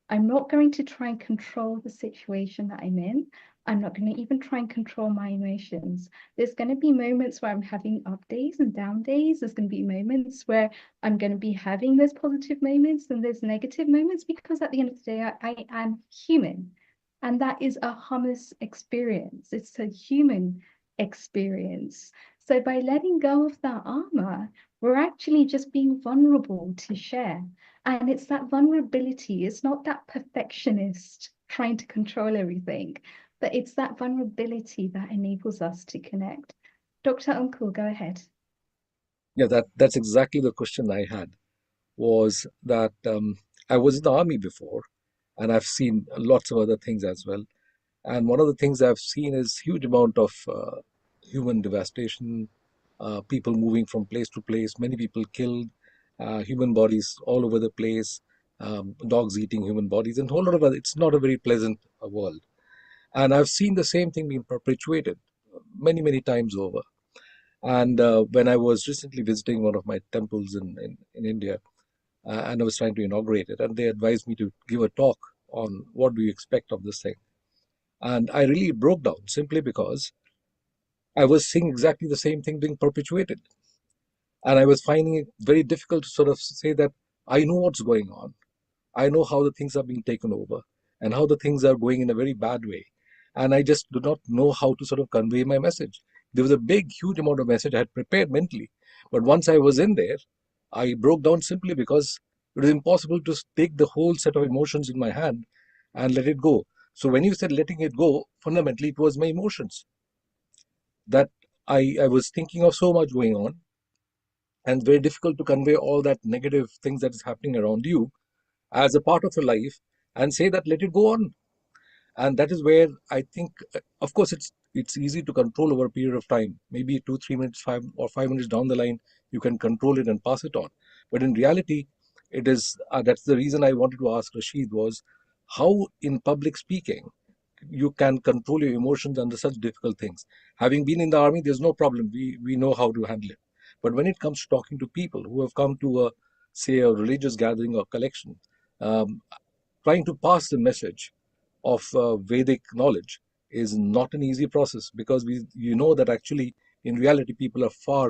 I'm not going to try and control the situation that I'm in. I'm not going to even try and control my emotions. There's going to be moments where I'm having up days and down days. There's going to be moments where I'm going to be having those positive moments and there's negative moments, because at the end of the day, I am human. And that is a hummus experience. It's a human experience. So by letting go of that armor, we're actually just being vulnerable to share. And it's that vulnerability. It's not that perfectionist trying to control everything, but it's that vulnerability that enables us to connect. Dr. Uncle, go ahead. Yeah, that's exactly the question I had, was that I was in the army before, and I've seen lots of other things as well. And one of the things I've seen is huge amount of human devastation, people moving from place to place, many people killed, human bodies all over the place, dogs eating human bodies, and a whole lot of other. It's not a very pleasant world. And I've seen the same thing being perpetuated many, many times over. And when I was recently visiting one of my temples in India, and I was trying to inaugurate it, and they advised me to give a talk on what do you expect of this thing. And I really broke down simply because I was seeing exactly the same thing being perpetuated. And I was finding it very difficult to sort of say that I know what's going on. I know how the things are being taken over and how the things are going in a very bad way. And I just do not know how to sort of convey my message. There was a big, huge amount of message I had prepared mentally. But once I was in there, I broke down simply because it was impossible to take the whole set of emotions in my hand and let it go. So when you said letting it go, fundamentally it was my emotions that I was thinking of so much going on, and very difficult to convey all that negative things that is happening around you as a part of your life and say that let it go on. And that is where I think, of course, it's easy to control over a period of time. Maybe 2-3 minutes, 5 minutes down the line, you can control it and pass it on. But in reality, it is that's the reason I wanted to ask Rashid was how in public speaking you can control your emotions under such difficult things. Having been in the army, there's no problem. We know how to handle it. But when it comes to talking to people who have come to say a religious gathering or collection, um, trying to pass the message of Vedic knowledge is not an easy process, because you know that actually in reality people are far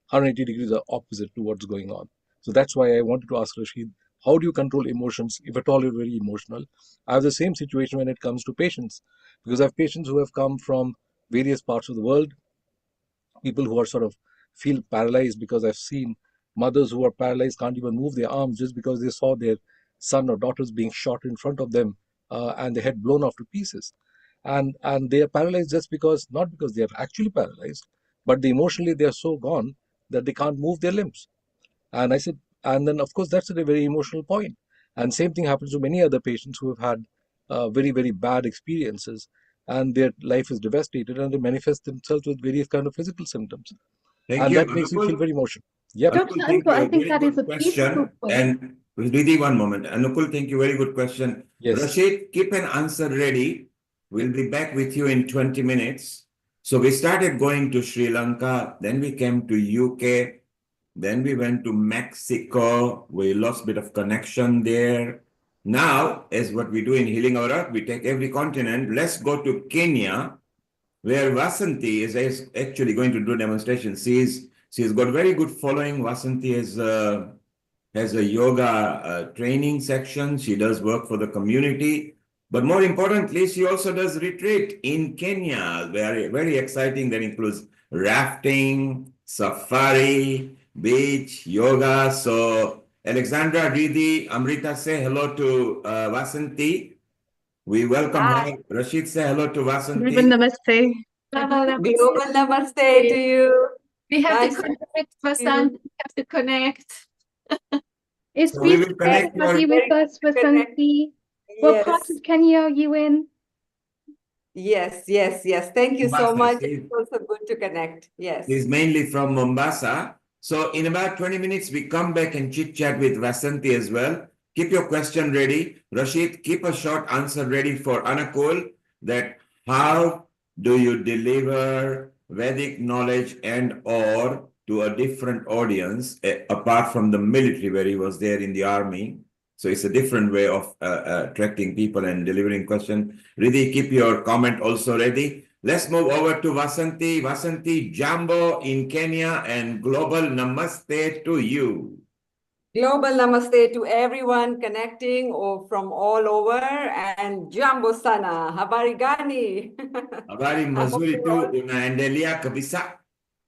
180 degrees opposite to what's going on. So that's why I wanted to ask Rashid, how do you control emotions if at all you're very emotional? I have the same situation when it comes to patients, because I have patients who have come from various parts of the world, people who are sort of feel paralyzed, because I've seen mothers who are paralyzed, can't even move their arms just because they saw their son or daughters being shot in front of them, and their head blown off to pieces. And they are paralyzed just because, not because they are actually paralyzed, but they emotionally they are so gone that they can't move their limbs. And I said, and then of course that's at a very emotional point. And same thing happens to many other patients who have had very, very bad experiences, and their life is devastated, and they manifest themselves with various kind of physical symptoms. Thank And you, that makes me feel Anukul. very emotional. Yep. Dr. Anukul, thank Anko, you. I A think very that is a good beautiful question. point. And Vidhi, one moment. Anukul, thank you. Very good question. Yes. Rashid, keep an answer ready. We'll be back with you in 20 minutes. So we started going to Sri Lanka, then we came to UK, then we went to Mexico. We lost a bit of connection there. Now, as what we do in Healing Our Earth, we take every continent. Let's go to Kenya, where Vasanti is actually going to do a demonstration. She's got very good following. Vasanti has a yoga training section. She does work for the community. But more importantly, she also does retreat in Kenya. Very, very exciting. That includes rafting, safari, beach, yoga. So Alexandra, Riddhi, Amrita, say hello to Vasanti. We welcome her. Rashid, say hello to Vasanti. Namaste. Global namaste to you. We have Nice to to connect, meet Vasanthi. you. We have to connect. It's So we will beautiful to connect have your you with us, Very good to connect. Vasanti. What part Yes, of Kenya are you in? yes. Thank you so Mombasa. much. It's also good to connect. Yes. He's mainly from Mombasa. So in about 20 minutes, we come back and chit chat with Vasanti as well. Keep your question ready. Rashid, keep a short answer ready for Anakul, that how do you deliver Vedic knowledge and or to a different audience, apart from the military where he was there in the army. So it's a different way of attracting people and delivering question. Riddhi, keep your comment also ready. Let's move over to Vasanti. Vasanti, Jambo in Kenya, and global namaste to you. Global namaste to everyone connecting or from all over, and Jambo sana, habari gani? Habari I hope mazuri you tu, all. unaendelea kabisa.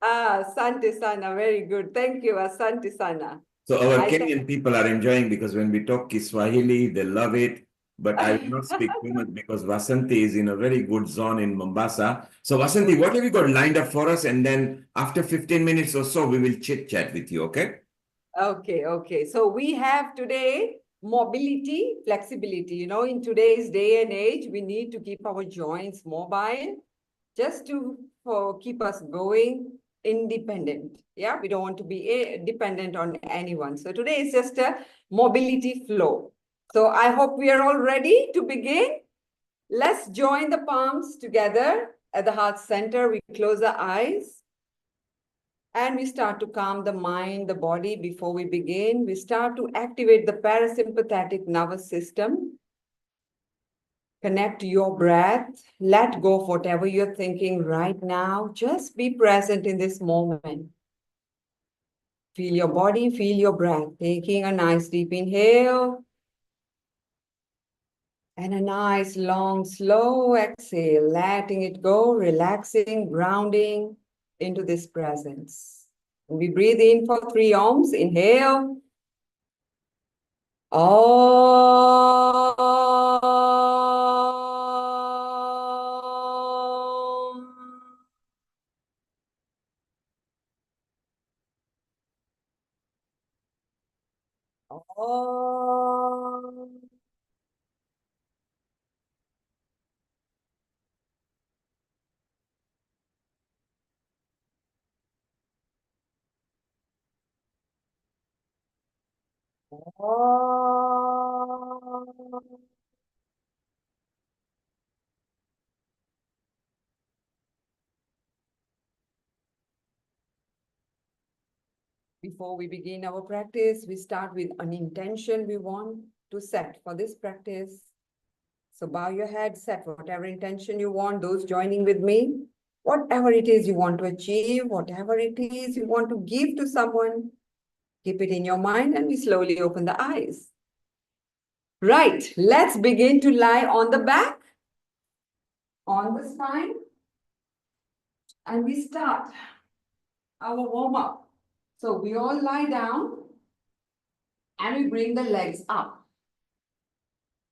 Asante sana, very good. Thank you, asante sana. So our I Kenyan people are enjoying, because when we talk Kiswahili, they love it. But I will not speak too much because Vasanti is in a very good zone in Mombasa. So Vasanti, what have you got lined up for us? And then after 15 minutes or so, we will chit chat with you, okay? Okay. So we have today mobility, flexibility. You know, in today's day and age, we need to keep our joints mobile just to keep us going independent. Yeah, we don't want to be dependent on anyone. So today is just a mobility flow. So I hope we are all ready to begin. Let's join the palms together at the heart center. We close our eyes. And we start to calm the mind, the body before we begin. We start to activate the parasympathetic nervous system. Connect to your breath. Let go of whatever you're thinking right now. Just be present in this moment. Feel your body, feel your breath. Taking a nice deep inhale. And a nice long, slow exhale. Letting it go, relaxing, grounding into this presence. We breathe in for 3 ohms. Inhale. Om. Om. Om. Before we begin our practice, we start with an intention we want to set for this practice. So bow your head, set whatever intention you want, those joining with me. Whatever it is you want to achieve, whatever it is you want to give to someone, keep it in your mind and we slowly open the eyes. Right, let's begin to lie on the back, on the spine, and we start our warm-up. So we all lie down and we bring the legs up.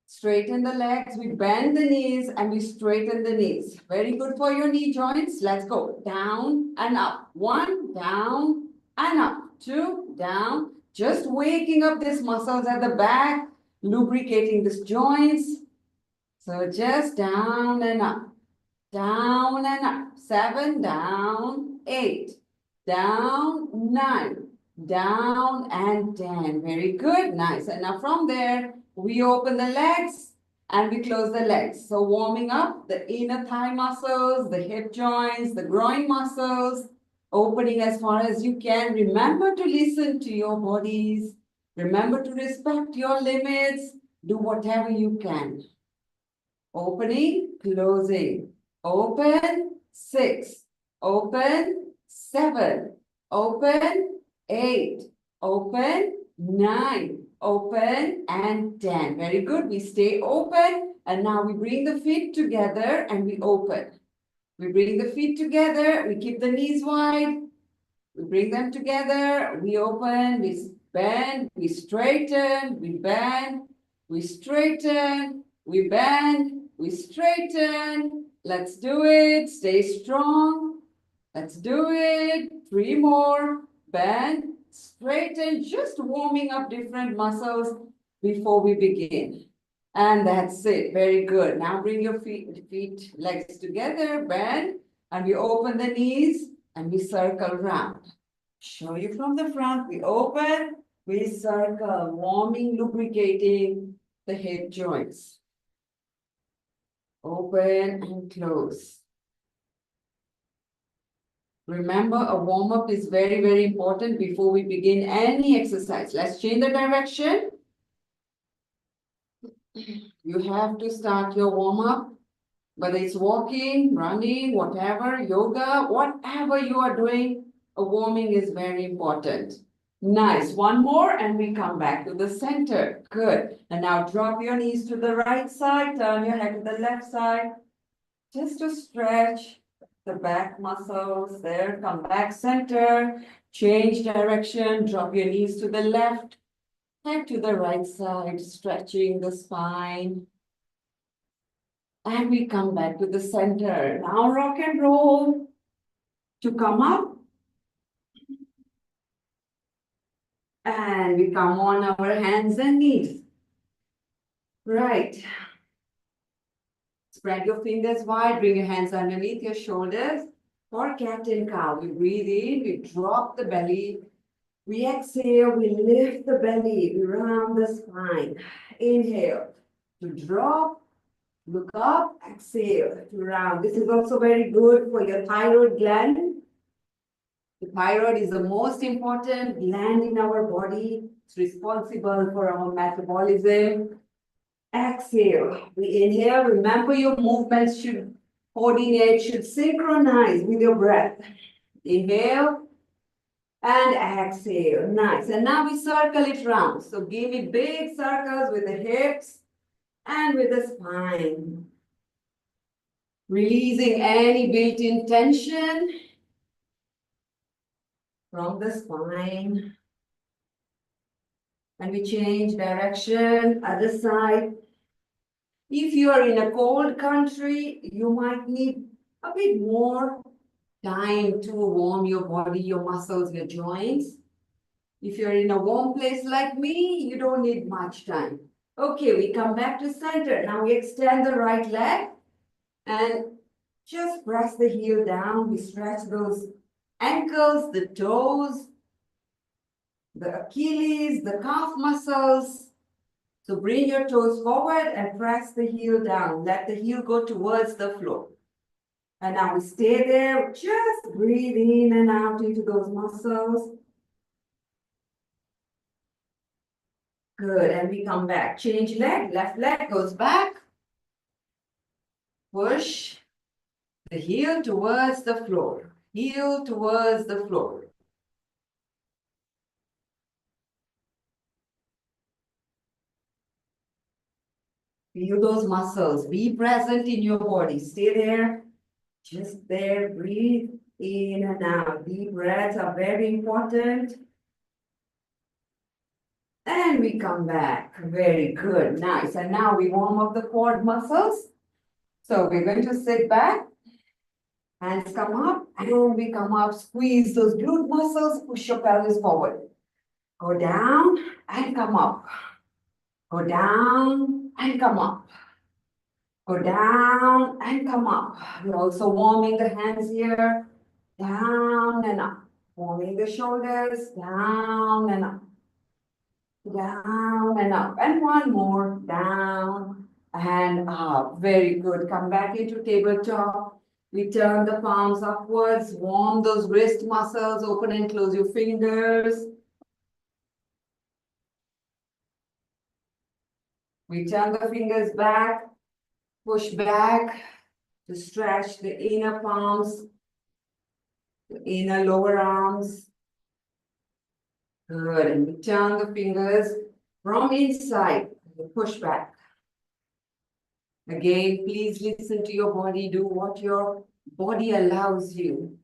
Straighten the legs, we bend the knees and we straighten the knees. Very good for your knee joints. Let's go down and up. 1, down and up. 2, down. Just waking up these muscles at the back, lubricating these joints. So just down and up. Down and up. 7, down. 8, down. 9, down and 10. Very good. Nice. And now from there, we open the legs and we close the legs. So warming up the inner thigh muscles, the hip joints, the groin muscles, opening as far as you can. Remember to listen to your bodies. Remember to respect your limits. Do whatever you can. Opening, closing. Open, 6. Open, 7. Open, 8. Open, 9. Open and 10. Very good. We stay open. And now we bring the feet together and we open. We bring the feet together. We keep the knees wide. We bring them together. We open. We bend. We straighten. We bend. We straighten. We bend. We straighten. Let's do it. Stay strong. Let's do it. 3 more. Bend. Straighten, just warming up different muscles before we begin. And that's it. Very good. Now bring your feet, legs together, bend, and we open the knees and we circle round. Show you from the front. We open, we circle, warming, lubricating the hip joints. Open and close. Remember, a warm-up is very, very important before we begin any exercise. Let's change the direction. You have to start your warm-up, whether it's walking, running, whatever, yoga, whatever you are doing, a warming is very important. Nice. 1 more and we come back to the center. Good. And now drop your knees to the right side, turn your head to the left side, just to stretch the back muscles there, come back center, change direction, drop your knees to the left, head to the right side, stretching the spine. And we come back to the center. Now rock and roll to come up. And we come on our hands and knees. Right. Spread your fingers wide, bring your hands underneath your shoulders. For cat and cow, we breathe in, we drop the belly. We exhale, we lift the belly, we round the spine. Inhale to drop, look up, exhale to round. This is also very good for your thyroid gland. The thyroid is the most important gland in our body. It's responsible for our metabolism. Exhale. We inhale. Remember, your movements should coordinate, should synchronize with your breath. Inhale and exhale. Nice. And now we circle it round. So give me big circles with the hips and with the spine. Releasing any built-in tension from the spine. And we change direction, other side. If you are in a cold country, you might need a bit more time to warm your body, your muscles, your joints. If you're in a warm place like me, you don't need much time. Okay, we come back to center. Now we extend the right leg and just press the heel down. We stretch those ankles, the toes, the Achilles, the calf muscles. So bring your toes forward and press the heel down. Let the heel go towards the floor. And now we stay there. Just breathe in and out into those muscles. Good. And we come back. Change leg. Left leg goes back. Push the heel towards the floor. Heel towards the floor. Feel those muscles. Be present in your body. Stay there. Just there. Breathe in and out. Deep breaths are very important. And we come back. Very good. Nice. And now we warm up the quad muscles. So we're going to sit back. Hands come up. And we come up. Squeeze those glute muscles. Push your pelvis forward. Go down and come up. Go down and come up. Go down and come up. We're also warming the hands here. Down and up. Warming the shoulders. Down and up. Down and up. And one more. Down and up. Very good. Come back into tabletop. We turn the palms upwards. Warm those wrist muscles. Open and close your fingers. We turn the fingers back. Push back to stretch the inner palms, the inner lower arms. Good. And we turn the fingers from inside. Push back. Again, please listen to your body. Do what your body allows you.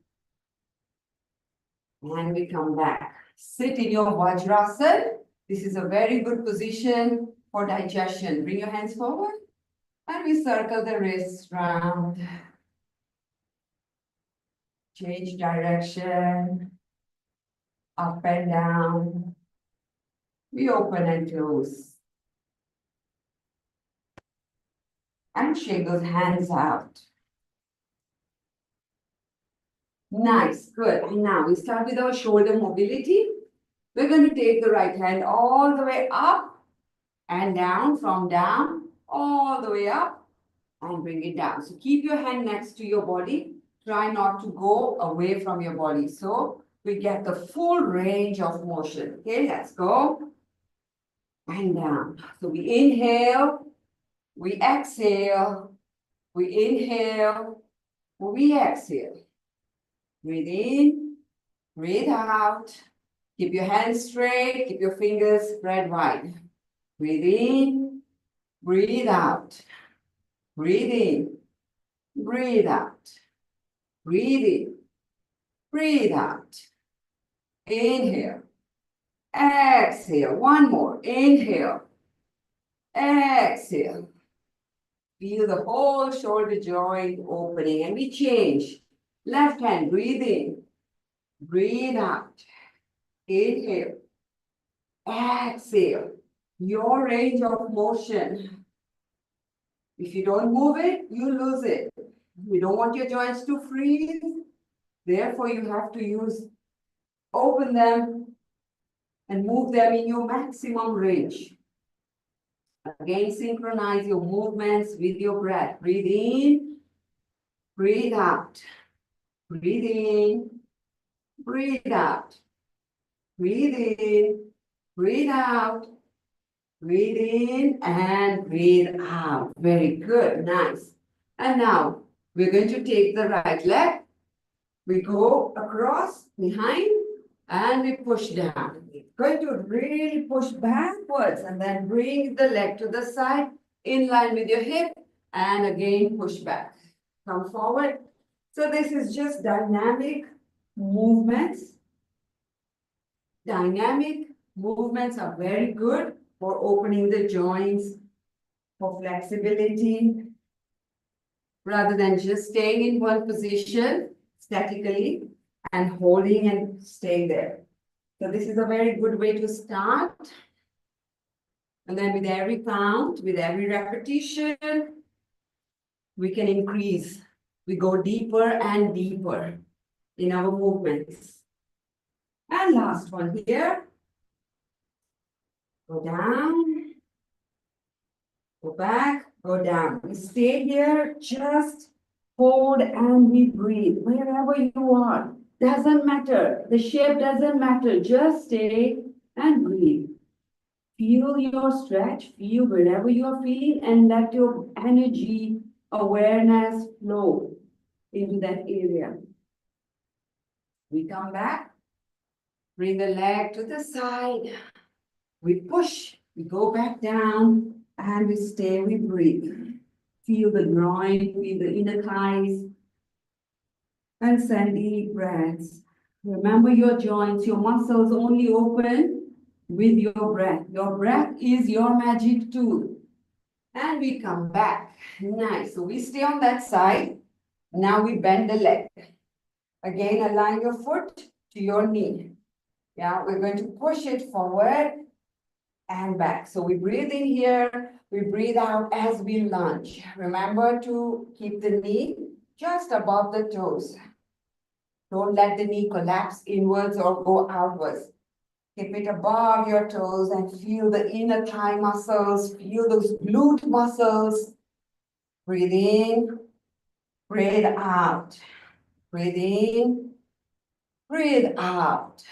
And we come back. Sit in your Vajrasana. This is a very good position for digestion. Bring your hands forward. And we circle the wrists round. Change direction. Up and down. We open and close. And shake those hands out. Nice, good. And now we start with our shoulder mobility. We're going to take the right hand all the way up and down, from down, all the way up and bring it down. So keep your hand next to your body. Try not to go away from your body. So we get the full range of motion. Okay, let's go. And down. So we inhale, we exhale, we inhale, we exhale. Breathe in, breathe out. Keep your hands straight, keep your fingers spread wide. Breathe in, breathe out. Breathe in, breathe out. Breathe in, breathe out. Inhale, exhale. One more. Inhale, exhale. Feel the whole shoulder joint opening, and we change. Left hand, breathe in, breathe out. Inhale, exhale. Your range of motion. If you don't move it, you lose it. You don't want your joints to freeze. Therefore, you have to open them and move them in your maximum range. Again, synchronize your movements with your breath. Breathe in, breathe out. Breathe in, breathe out. Breathe in, breathe out. Breathe in and breathe out. Very good, nice. And now we're going to take the right leg. We go across, behind, and we push down. We're going to really push backwards and then bring the leg to the side in line with your hip and again push back. Come forward. So this is just dynamic movements. Dynamic movements are very good for opening the joints, for flexibility, rather than just staying in one position statically and holding and staying there. So this is a very good way to start. And then with every count, with every repetition, we can increase. We go deeper and deeper in our movements. And last one here. Go down, go back, go down. We stay here, just hold and we breathe wherever you are. Doesn't matter. The shape doesn't matter. Just stay and breathe. Feel your stretch, feel wherever you are feeling, and let your energy, awareness flow into that area. We come back, bring the leg to the side. We push, we go back down, and we stay, we breathe. Feel the groin, feel the inner thighs, and send deep breaths. Remember your joints, your muscles only open with your breath. Your breath is your magic tool. And we come back. Nice. So we stay on that side. Now we bend the leg. Again, align your foot to your knee. Yeah, we're going to push it forward and back. So we breathe in here, we breathe out as we lunge. Remember to keep the knee just above the toes. Don't let the knee collapse inwards or go outwards. Keep it above your toes and feel the inner thigh muscles, feel those glute muscles. Breathe in, breathe out. Breathe in, breathe out.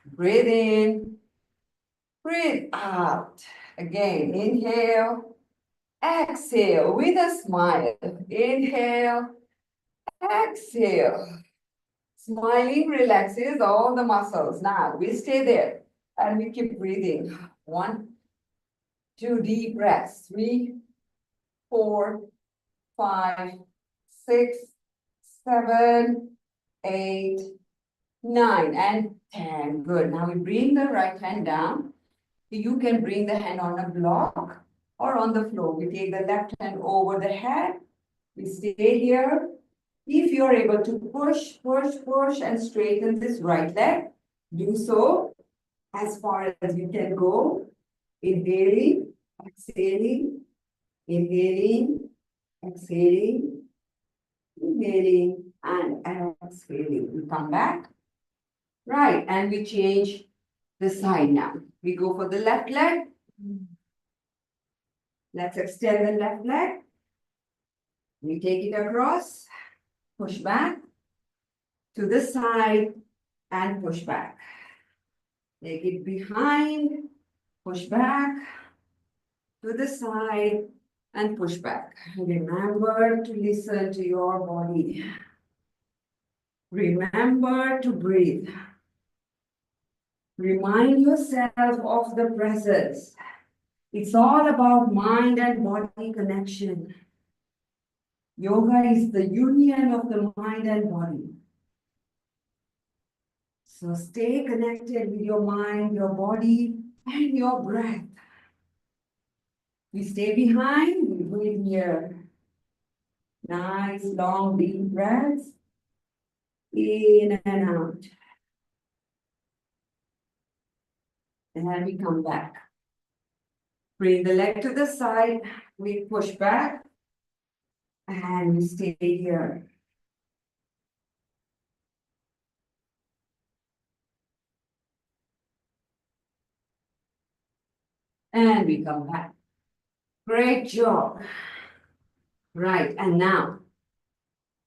Breathe in, breathe out. Again, inhale, exhale with a smile. Inhale, exhale. Smiling relaxes all the muscles. Now we stay there and we keep breathing. 1, 2 deep breaths. 3, 4, 5, 6, 7, 8, 9, and 10. Good. Now we bring the right hand down. You can bring the hand on a block or on the floor. We take the left hand over the head. We stay here. If you're able to push, push, push, and straighten this right leg, do so as far as you can go. Inhaling, exhaling, inhaling, exhaling, inhaling, and exhaling. We come back. Right, and we change the side now. We go for the left leg. Let's extend the left leg. We take it across. Push back to the side and push back. Take it behind, push back to the side and push back. Remember to listen to your body. Remember to breathe. Remind yourself of the presence. It's all about mind and body connection. Yoga is the union of the mind and body. So stay connected with your mind, your body, and your breath. We stay behind, we breathe here. Nice, long, deep breaths. In and out. And then we come back. Bring the leg to the side, we push back And we stay here. And we come back. Great job. Right, and now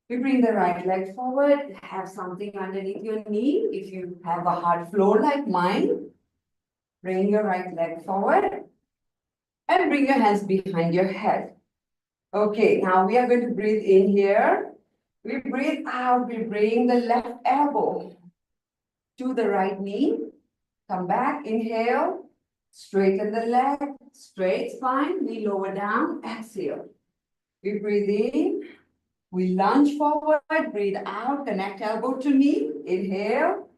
we bring the right leg forward, have something underneath your knee. If you have a hard floor like mine, bring your right leg forward and bring your hands behind your head. Okay, now we are going to breathe in here. We breathe out, we bring the left elbow to the right knee. Come back, inhale, straighten the leg, straight spine, we lower down, exhale. We breathe in, we lunge forward, breathe out, connect elbow to knee, inhale,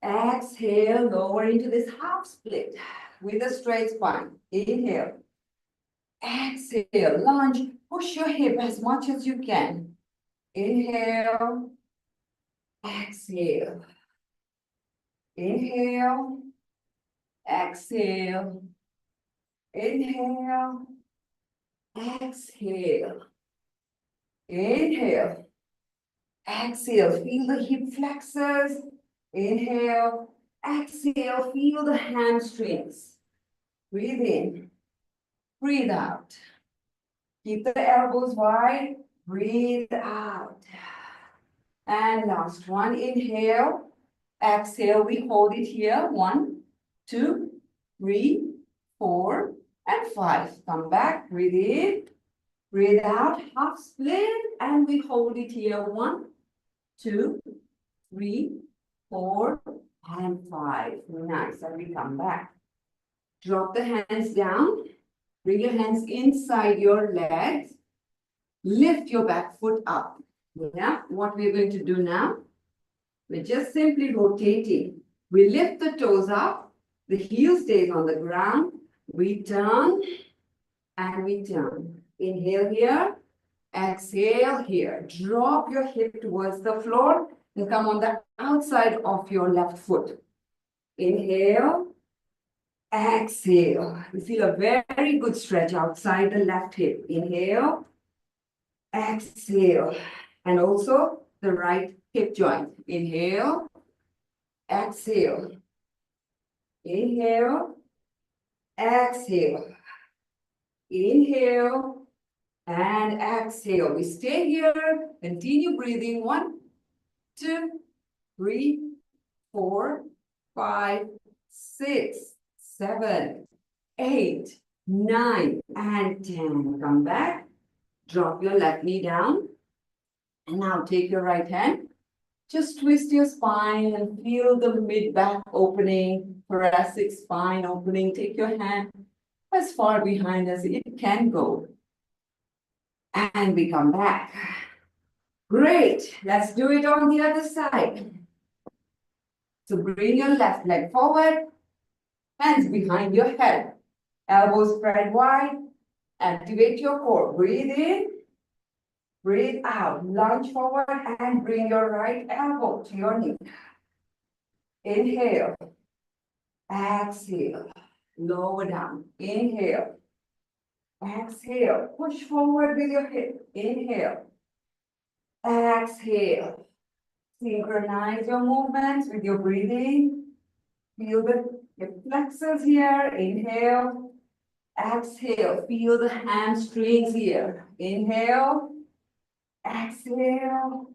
exhale, lower into this half split with a straight spine, inhale, exhale, lunge, push your hip as much as you can, inhale, exhale, inhale, exhale, inhale, exhale, inhale, exhale, feel the hip flexors, inhale, exhale, feel the hamstrings, breathe in, breathe out, keep the elbows wide, breathe out, and last one, inhale, exhale, we hold it here, 1, 2, 3, 4, and 5, come back, breathe in, breathe out, half split, and we hold it here. 1, 2, 3, 4, and 5. Nice. And we come back. Drop the hands down. Bring your hands inside your legs. Lift your back foot up. Yeah. What we're going to do now, we're just simply rotating. We lift the toes up. The heel stays on the ground. We turn and we turn. Inhale here. Exhale here. Drop your hip towards the floor and come on the outside of your left foot. Inhale. Exhale. You feel a very good stretch outside the left hip. Inhale. Exhale. And also the right hip joint. Inhale. Exhale. Inhale. Exhale. Inhale. And exhale. We stay here. Continue breathing. 1, 2, 3, 4, 5, 6, 7, 8, 9, and 10. Come back. Drop your left knee down. And now take your right hand. Just twist your spine and feel the mid-back opening, thoracic spine opening. Take your hand as far behind as it can go. And we come back. Great. Let's do it on the other side. So bring your left leg forward, hands behind your head, elbows spread wide, activate your core. Breathe in, breathe out, lunge forward and bring your right elbow to your knee. Inhale, exhale, lower down, inhale, exhale, push forward with your hip, inhale, exhale, synchronize your movements with your breathing. Feel the hip flexors here. Inhale. Exhale. Feel the hamstrings here. Inhale. Exhale.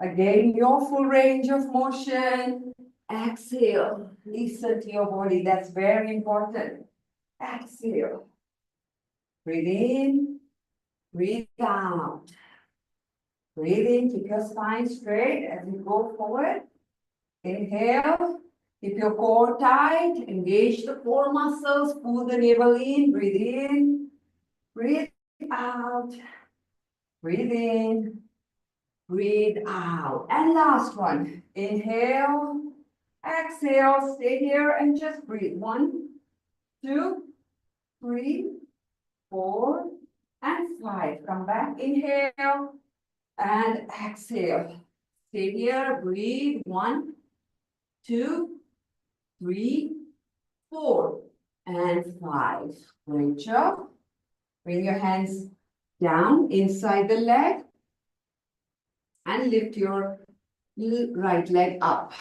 Again, your full range of motion. Exhale. Listen to your body. That's very important. Exhale. Breathe in. Breathe out. Breathe in. Keep your spine straight as you go forward. Inhale. Keep your core tight, engage the core muscles, pull the navel in, breathe out, breathe in, breathe out. And last one, inhale, exhale, stay here and just breathe. 1, 2, 3, 4, and 5. Come back, inhale, and exhale. Stay here, breathe. 1, 2, 3, 4, and 5. Great job. Bring your hands down inside the leg, and lift your right leg up.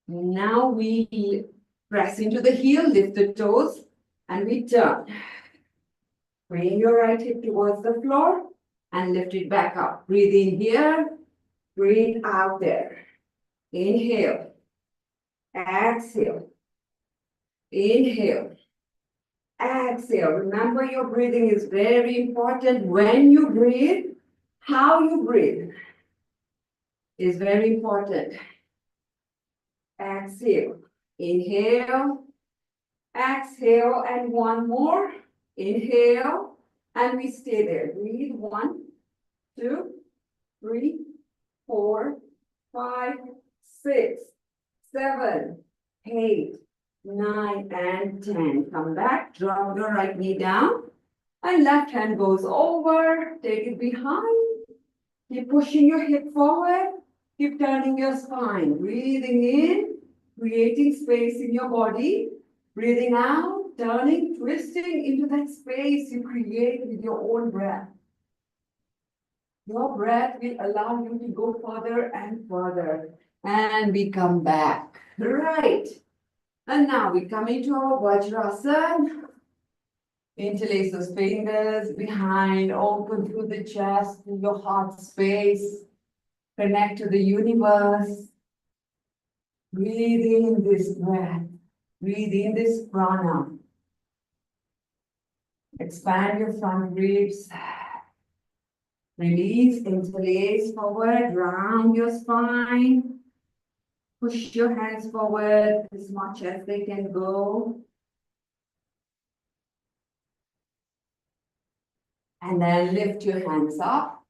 Now we press into the heel, lift the toes, and we turn. Bring your right hip towards the floor and lift it back up. Breathe in here, breathe out there. Inhale, exhale, inhale, exhale. Remember, your breathing is very important. When you breathe, how you breathe is very important. Exhale, inhale, exhale, and one more. Inhale, and we stay there. Breathe. 1, 2, 3, 4, 5, 6, 7, 8, 9, and 10. Come back, drop your right knee down, and left hand goes over. Take it behind. Keep pushing your hip forward. Keep turning your spine. Breathing in, creating space in your body. Breathing out, turning, twisting into that space you create with your own breath. Your breath will allow you to go further and further. And we come back. Right. And now we come into our Vajrasana. Interlace those fingers behind, open through the chest, through your heart space. Connect to the universe. Breathe in this breath. Breathe in this prana. Expand your front ribs. Release, interlace forward, round your spine. Push your hands forward as much as they can go. And then lift your hands up,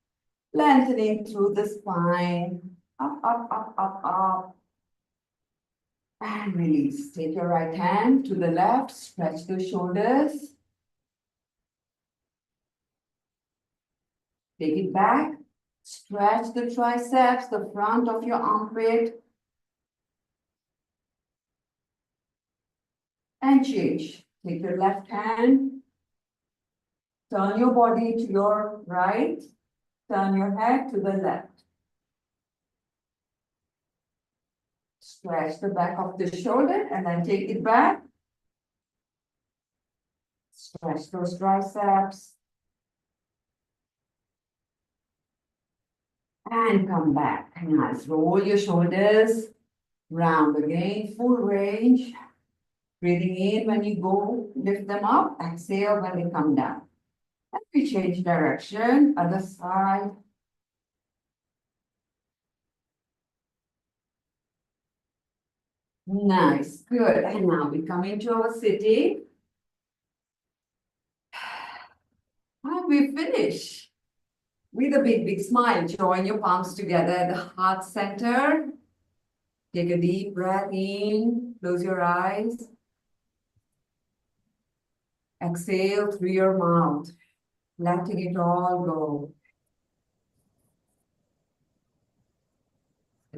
lengthening through the spine. Up, up, up, up, up. And release. Take your right hand to the left, stretch the shoulders. Take it back, stretch the triceps, the front of your armpit. And change. Take your left hand, turn your body to your right, turn your head to the left. Stretch the back of the shoulder and then take it back. Stretch those triceps. And come back. Nice. Roll your shoulders. Round again. Full range. Breathing in when you go. Lift them up. Exhale when they come down. And we change direction. Other side. Nice. Good. And now we come into our sitting. And we finish. With a big, big smile, join your palms together at the heart center. Take a deep breath in, close your eyes. Exhale through your mouth, letting it all go.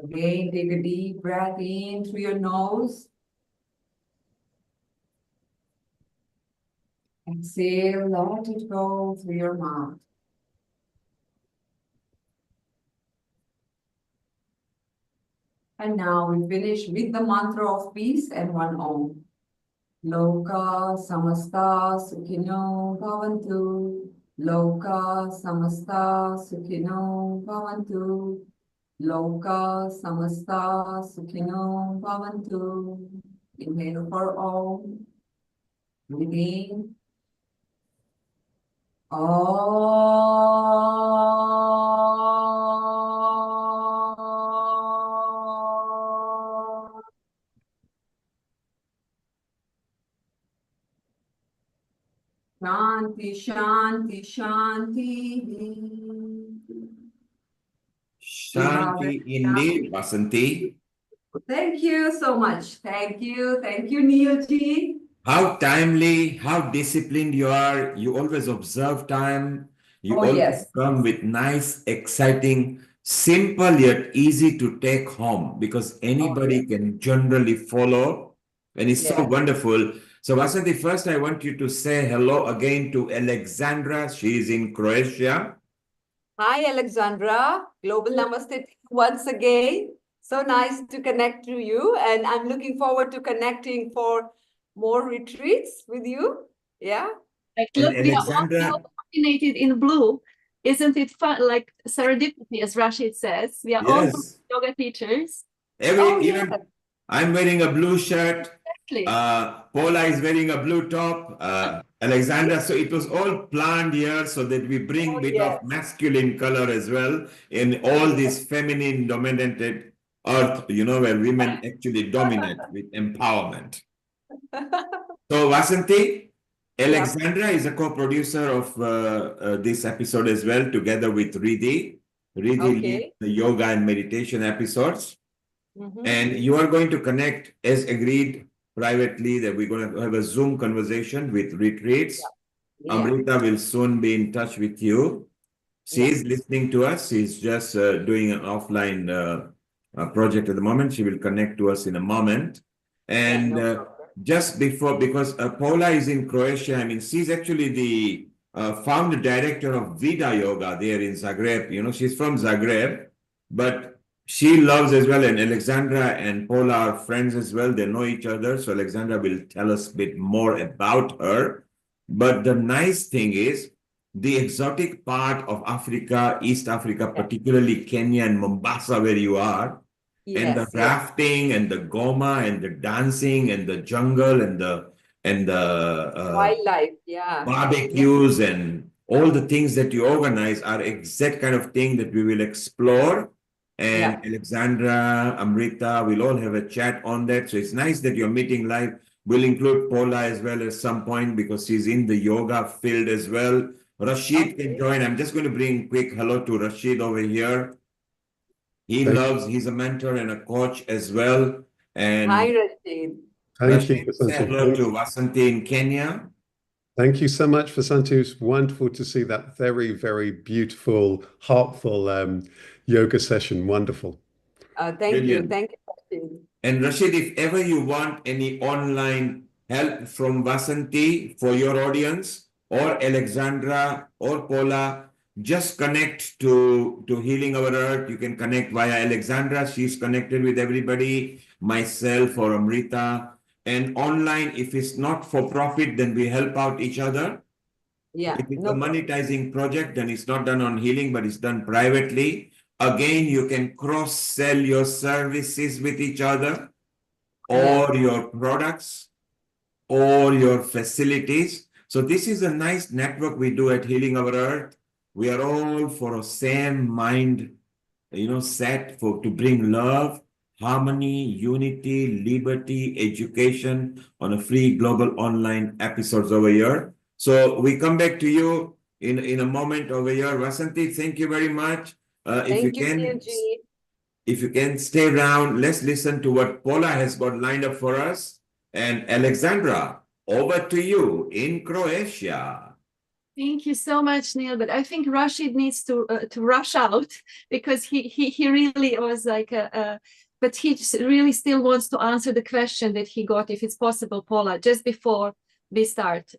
Again, take a deep breath in through your nose. Exhale, let it go through your mouth. And now we finish with the mantra of peace and one Om. Loka samasta sukhino bhavantu. Loka samasta sukhino bhavantu. Loka samasta sukhino bhavantu. Inhale for Om. Breathe in. Shanti, Shanti, Shanti. Shanti indeed, Vasanti. Thank you so much. Thank you. Thank you, Neilji. How timely, how disciplined you are. You always observe time. You Oh, always yes. come with nice, exciting, simple yet easy to take home because anybody can generally follow. And it's so Yeah. wonderful So Vasanti, first I want you to say hello again to Alexandra. She is in Croatia. Hi, Alexandra. Global Namaste once again. So nice to connect to you. And I'm looking forward to connecting for more retreats with you. Yeah. Like, And look, we are Alexandra, all coordinated in blue. Isn't it fun? Like serendipity, as Rashid says. We are all blue yes, yoga teachers. Oh, even yeah. I'm wearing a blue shirt. Exactly. Paula is wearing a blue top. Alexandra, so it was all planned here so that we bring Oh, bit yes. of masculine color as well in all this feminine dominated earth, where women actually dominate with empowerment. So Vasanti, Yep. Alexandra is a co-producer of this episode as well, together with Riddhi. Riddhi leads Okay. the yoga and meditation episodes. Mhm. And you are going to connect, as agreed privately, that we're going to have a Zoom conversation with retreats. Yeah. Amrita will soon be in touch with you. She Yeah. is listening to us. She's just doing an offline project at the moment. She will connect to us in a moment. Yeah, And no problem. just before, because Paula is in Croatia, I mean, she's actually the founder director of Vida Yoga there in Zagreb. She's from Zagreb, but she loves as well. And Alexandra and Paula are friends as well. They know each other. So Alexandra will tell us a bit more about her. But the nice thing is, the exotic part of Africa, East Africa, particularly Kenya and Mombasa, where you are, and the Yes, yes. rafting and the goma and the dancing and the jungle and the Wildlife. Yeah. Yeah. barbecues and all the things that you organize are exact kind of thing that we will explore. And Yeah. Alexandra, Amrita, we'll all have a chat on that. So it's nice that you're meeting live. We'll include Paula as well at some point because she's in the yoga field as well. Rashid can Okay. join. I'm just going to bring quick hello to Rashid over here. He's a mentor and a coach as well. Hi, And Rashid. Thank you, Rashid, say Vasanti. hello to Vasanti in Kenya. Thank you so much, Vasanti. It's wonderful to see that very, very beautiful, heartful yoga session. Wonderful. Thank you. Brilliant. Thank you, Rashid. And Rashid, if ever you want any online help from Vasanti for your audience, or Alexandra or Paula, just connect to Healing Our Earth. You can connect via Alexandra. She's connected with everybody, myself or Amrita. And online, if it's not for profit, then we help out each other. Yeah, If it's no a monetizing project, then it's not done on healing, but it's done privately. Again, you can cross-sell your services with each other, or your products, or your facilities. So this is a nice network we do at Healing Our Earth. We are all for a same mind, set to bring love, harmony, unity, liberty, education on a free global online episodes over here. So we come back to you in a moment over here. Vasanti, thank you very much. Thank you, PMG. If you can stay around, let's listen to what Paula has got lined up for us. And Alexandra, over to you in Croatia. Thank you so much, Neil. But I think Rashid needs to rush out because he really was like but he really still wants to answer the question that he got, if it's possible, Paula, just before we start.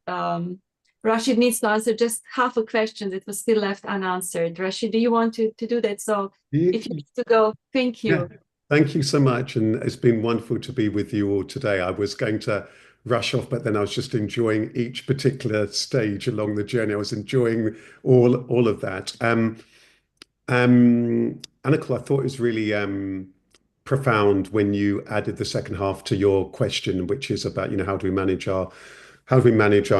Rashid needs to answer just half a question that was still left unanswered. Rashid, do you want to do that? So if you need to go, thank you. Yeah. Thank you so much. And it's been wonderful to be with you all today. I was going to rush off, but then I was just enjoying each particular stage along the journey. I was enjoying all of that. Annika, I thought it was really profound when you added the second half to your question, which is about, how do we manage our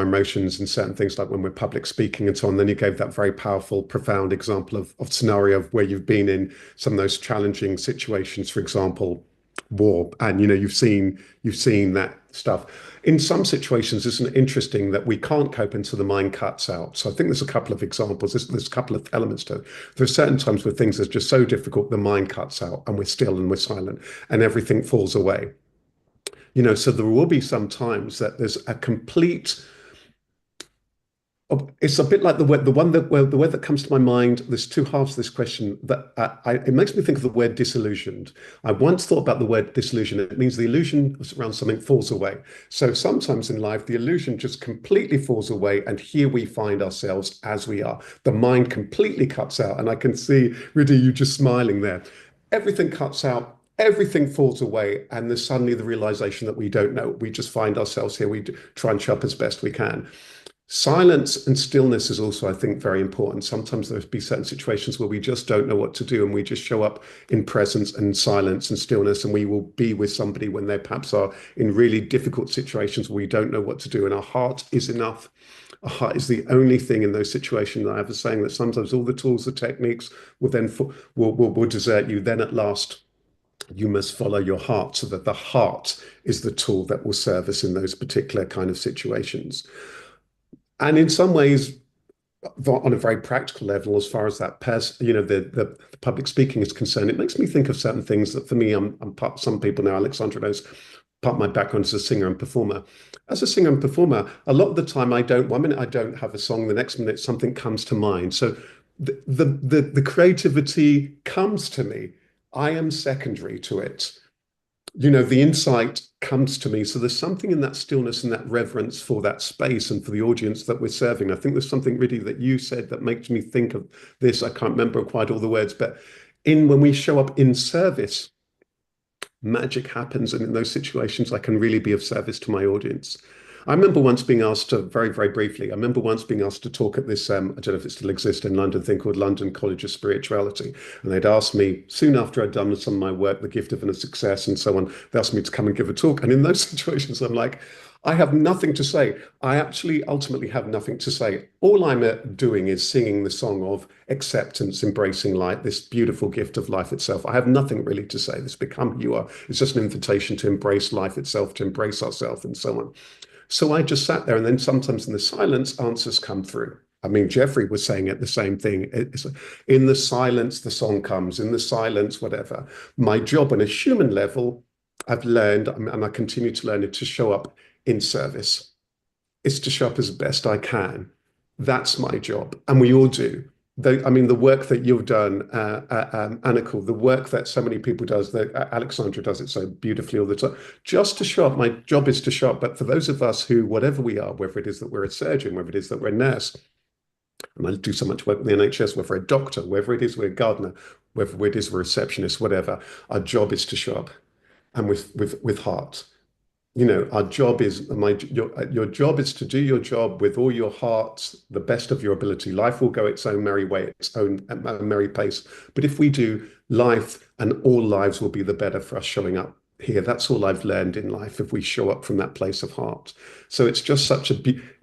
emotions and certain things like when we're public speaking and so on. Then you gave that very powerful, profound example of scenario of where you've been in some of those challenging situations, for example, war, and you've seen that stuff. In some situations, isn't it interesting that we can't cope until the mind cuts out? So I think there's a couple of examples. There's a couple of elements to it. There are certain times where things are just so difficult, the mind cuts out, and we're still and we're silent, and everything falls away. So there will be some times that there's a complete It's a bit like the word that comes to my mind. There's two halves to this question that it makes me think of the word disillusioned. I once thought about the word disillusion. It means the illusion around something falls away. So sometimes in life, the illusion just completely falls away, and here we find ourselves as we are. The mind completely cuts out, and I can see, Riddhi, you just smiling there. Everything cuts out. Everything falls away, and there's suddenly the realization that we don't know. We just find ourselves here. We try and show up as best we can. Silence and stillness is also, I think, very important. Sometimes there'll be certain situations where we just don't know what to do, and we just show up in presence and silence and stillness, and we will be with somebody when they perhaps are in really difficult situations where we don't know what to do, and our heart is enough. Our heart is the only thing in those situations. I have a saying that sometimes all the tools, the techniques will then will desert you. Then at last, you must follow your heart, so that the heart is the tool that will serve us in those particular kind of situations. And in some ways, on a very practical level, as far as that the public speaking is concerned, it makes me think of certain things that for me, I'm part, some people know, Alexandra knows, part of my background as a singer and performer. As a singer and performer, a lot of the time one minute I don't have a song, the next minute something comes to mind. So the creativity comes to me. I am secondary to it. The insight comes to me. So there's something in that stillness and that reverence for that space and for the audience that we're serving. I think there's something really that you said that makes me think of this. I can't remember quite all the words, but when we show up in service, magic happens. And in those situations, I can really be of service to my audience. I remember once being asked to, very, very briefly, I remember once being asked to talk at this, I don't know if it still exists in London, thing called London College of Spirituality. And they'd asked me, soon after I'd done some of my work, The Gift of Inner Success and so on, they asked me to come and give a talk. And in those situations, I'm like, I have nothing to say. I actually ultimately have nothing to say. All I'm doing is singing the song of acceptance, embracing light, this beautiful gift of life itself. I have nothing really to say. This become who you are. It's just an invitation to embrace life itself, to embrace ourselves and so on. So I just sat there, and then sometimes in the silence, answers come through. I mean, Jeffrey was saying it, the same thing. In the silence, the song comes. In the silence, whatever. My job on a human level, I've learned, and I continue to learn it, to show up in service. It's to show up as best I can. That's my job, and we all do. The work that you've done, Annikul, the work that so many people does, that Alexandra does it so beautifully all the time. Just to show up, my job is to show up. But for those of us who, whatever we are, whether it is that we're a surgeon, whether it is that we're a nurse, and I do so much work in the NHS, whether we're a doctor, whether it is we're a gardener, whether it is we're a receptionist, whatever, our job is to show up, and with heart. Our job is your job is to do your job with all your heart, the best of your ability. Life will go its own merry way, its own merry pace. But if we do, life and all lives will be the better for us showing up here. That's all I've learned in life, if we show up from that place of heart. So it's just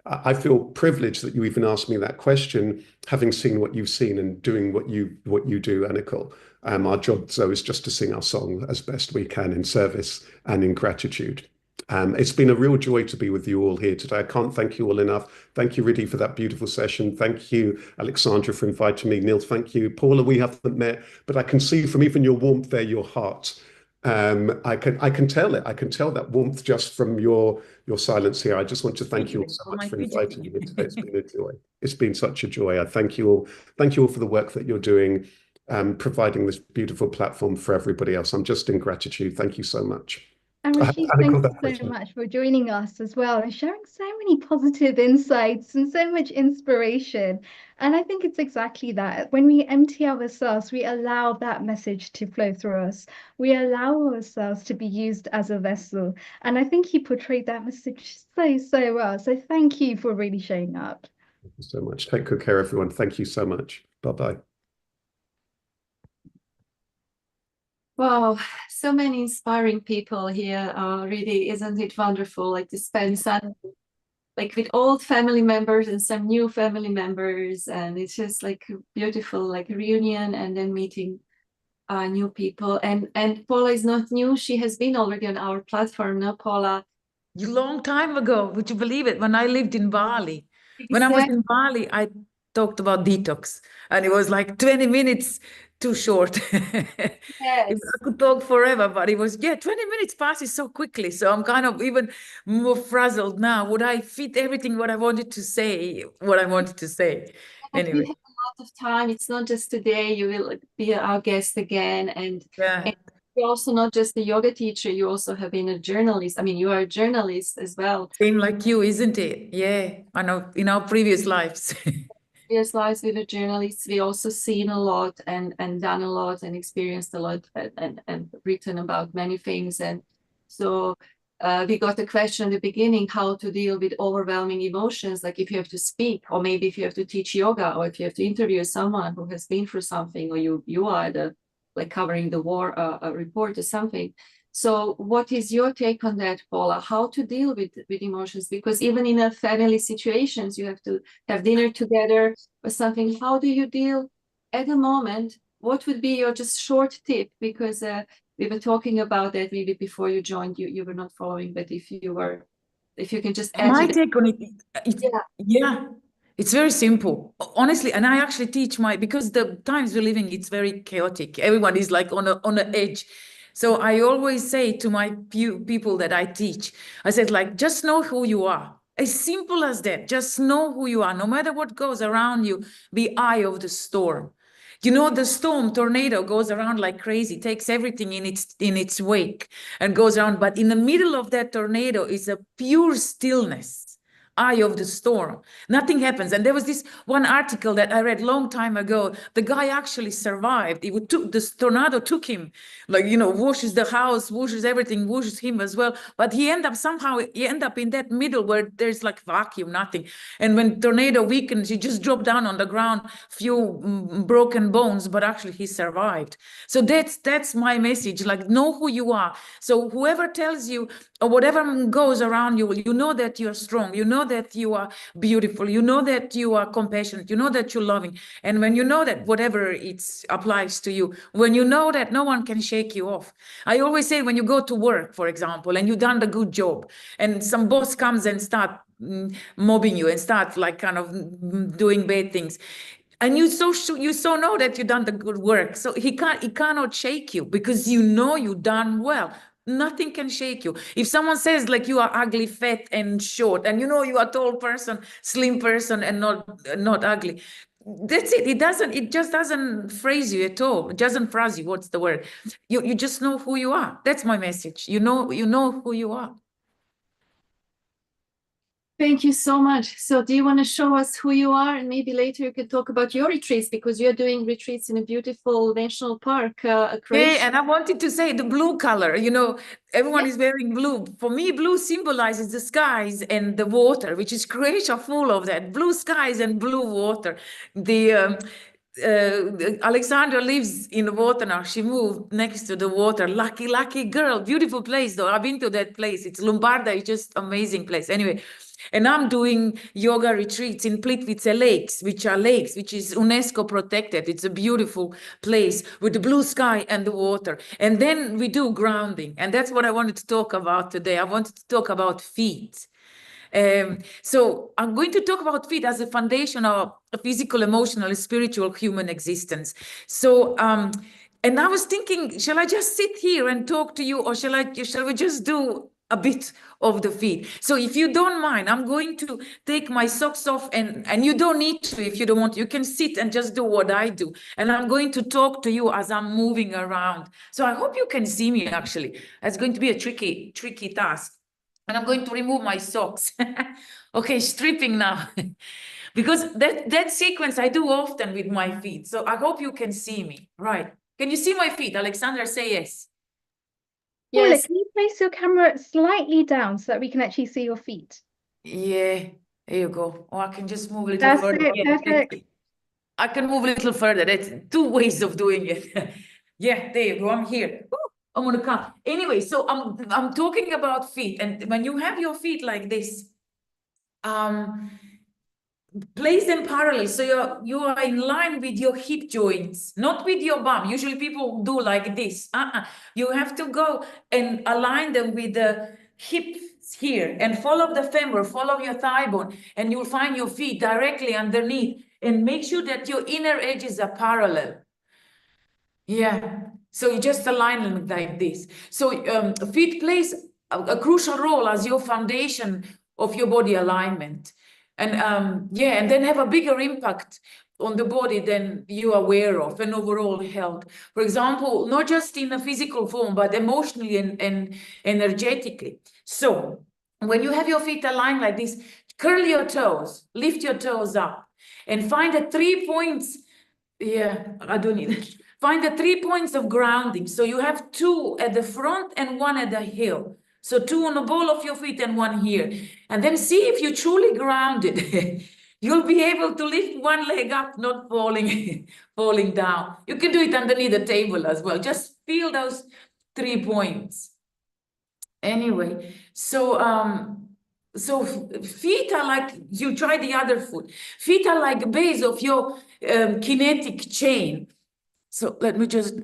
I feel privileged that you even asked me that question, having seen what you've seen and doing what you do, Annikul. Our job, though, is just to sing our song as best we can in service and in gratitude. It's been a real joy to be with you all here today. I can't thank you all enough. Thank you, Riddhi, for that beautiful session. Thank you, Alexandra, for inviting me. Neil, thank you. Paula, we haven't met, but I can see from even your warmth there, your heart. I can tell it. I can tell that warmth just from your silence here. I just want to thank you all so much for inviting me today. It's been a joy. It's been such a joy. I thank you all. Thank you all for the work that you're doing, providing this beautiful platform for everybody else. I'm just in gratitude. Thank you so much. And Rashish, thank you so much for joining us as well and sharing so many positive insights and so much inspiration. And I think it's exactly that. When we empty ourselves, we allow that message to flow through us. We allow ourselves to be used as a vessel. And I think you portrayed that message so well. So thank you for really showing up. Thank you so much. Take good care, everyone. Thank you so much. Bye-bye. Wow, so many inspiring people here. Really, isn't it wonderful? Like to spend Sunday, like with old family members and some new family members, and it's just like a beautiful, like reunion, and then meeting new people. And Paula is not new; she has been already on our platform. Now, Paula, a long time ago, would you believe it? When I lived in Bali, when I was in Bali, I talked about detox, and it was like 20 minutes too short. Yes. I could talk forever, but it was, 20 minutes passes so quickly. So I'm kind of even more frazzled now. Would I fit everything what I wanted to say, But we Anyway, have a lot of time. It's not just today. You will be our guest again. And yeah, you're also not just a yoga teacher, you also have been a journalist. I mean, you are a journalist as well. same like you, isn't it? Yeah, I know, in our previous lives. Previous lives we were journalists. We also seen a lot and done a lot and experienced a lot and written about many things. And so we got the question in the beginning how to deal with overwhelming emotions, like if you have to speak, or maybe if you have to teach yoga, or if you have to interview someone who has been through something, or you are the like covering the war a report or something. So what is your take on that, Paula? How to deal with emotions? Because even in a family situations, you have to have dinner together or something. How do you deal at the moment? What would be your just short tip? Because we were talking about that maybe before you joined, you were not following, but if you can just add to My that. take on it, Yeah. yeah, it's very simple, honestly. And I actually teach because the times we're living, it's very chaotic. Everyone is like on the edge. So I always say to my people that I teach, I said, like, just know who you are. As simple as that. Just know who you are. No matter what goes around you, be eye of the storm. You know, the storm, tornado goes around like crazy, takes everything in its wake and goes around. But in the middle of that tornado is a pure stillness. Eye of the storm. Nothing happens. And there was this one article that I read long time ago. The guy actually survived. This tornado took him, like, whooshes the house, whooshes everything, whooshes him as well. But he end up in that middle where there's like vacuum, nothing. And when tornado weakened, he just dropped down on the ground, few broken bones, but actually he survived. So that's my message. Like, know who you are. So whoever tells you or whatever goes around you, you know that you're strong. You know that you are beautiful. You know that you are compassionate. You know that you're loving. And when you know that, whatever it applies to you, when you know that no one can shake you off. I always say, when you go to work, for example, and you've done the good job, and some boss comes and start mobbing you and start like kind of doing bad things, and you so know that you've done the good work, so he cannot shake you, because you know you've done well. Nothing can shake you. If someone says like you are ugly, fat and short, and you know you are a tall person, slim person, and not ugly, that's it. It just doesn't phrase you at all. It doesn't phrase you. What's the word? You just know who you are. That's my message. You know who you are. Thank you so much. So do you want to show us who you are? And maybe later you can talk about your retreats, because you're doing retreats in a beautiful national park, Croatia. Yeah, and I wanted to say the blue color, everyone is wearing blue. For me, blue symbolizes the skies and the water, which is Croatia full of that. Blue skies and blue water. Alexandra lives in the water now. She moved next to the water. Lucky girl. Beautiful place, though. I've been to that place. It's Lombarda. It's just amazing place. Anyway, and I'm doing yoga retreats in Plitvice lakes, which is UNESCO protected. It's a beautiful place with the blue sky and the water. And then we do grounding. And that's what I wanted to talk about today. I wanted to talk about feet. So I'm going to talk about feet as a foundation of a physical, emotional, spiritual human existence. So, and I was thinking, shall I just sit here and talk to you, or shall we just do a bit of the feet? So if you don't mind, I'm going to take my socks off, and you don't need to if you don't want. You can sit and just do what I do. And I'm going to talk to you as I'm moving around. So I hope you can see me, actually. It's going to be a tricky task. And I'm going to remove my socks. Okay, stripping now. Because that sequence I do often with my feet. So I hope you can see me. Right. Can you see my feet? Alexandra, say yes. Paula, Yes. can you place your camera slightly down so that we can actually see your feet? Yeah, there you go. Or I can just move a little That's further. it, Yeah, perfect. I can move a little further. That's two ways of doing it. Yeah, there you go. I'm here. Woo, I'm gonna come. Anyway, so I'm talking about feet, and when you have your feet like this, place them parallel, so you are in line with your hip joints, not with your bum. Usually people do like this. You have to go and align them with the hips here, and follow the femur, follow your thigh bone, and you'll find your feet directly underneath. And make sure that your inner edges are parallel. Yeah. So you just align them like this. So feet plays a crucial role as your foundation of your body alignment. And yeah, and then have a bigger impact on the body than you are aware of and overall health. For example, not just in a physical form, but emotionally and energetically. So when you have your feet aligned like this, curl your toes, lift your toes up, and find the 3 points. Yeah, I don't need it. Find the 3 points of grounding. So you have 2 at the front and 1 at the heel. So 2 on the ball of your feet and 1 here. And then see if you're truly grounded. You'll be able to lift 1 leg up, not falling, falling down. You can do it underneath the table as well. Just feel those 3 points. Anyway, so feet are like, you try the other foot. Feet are like base of your kinetic chain. So let me just,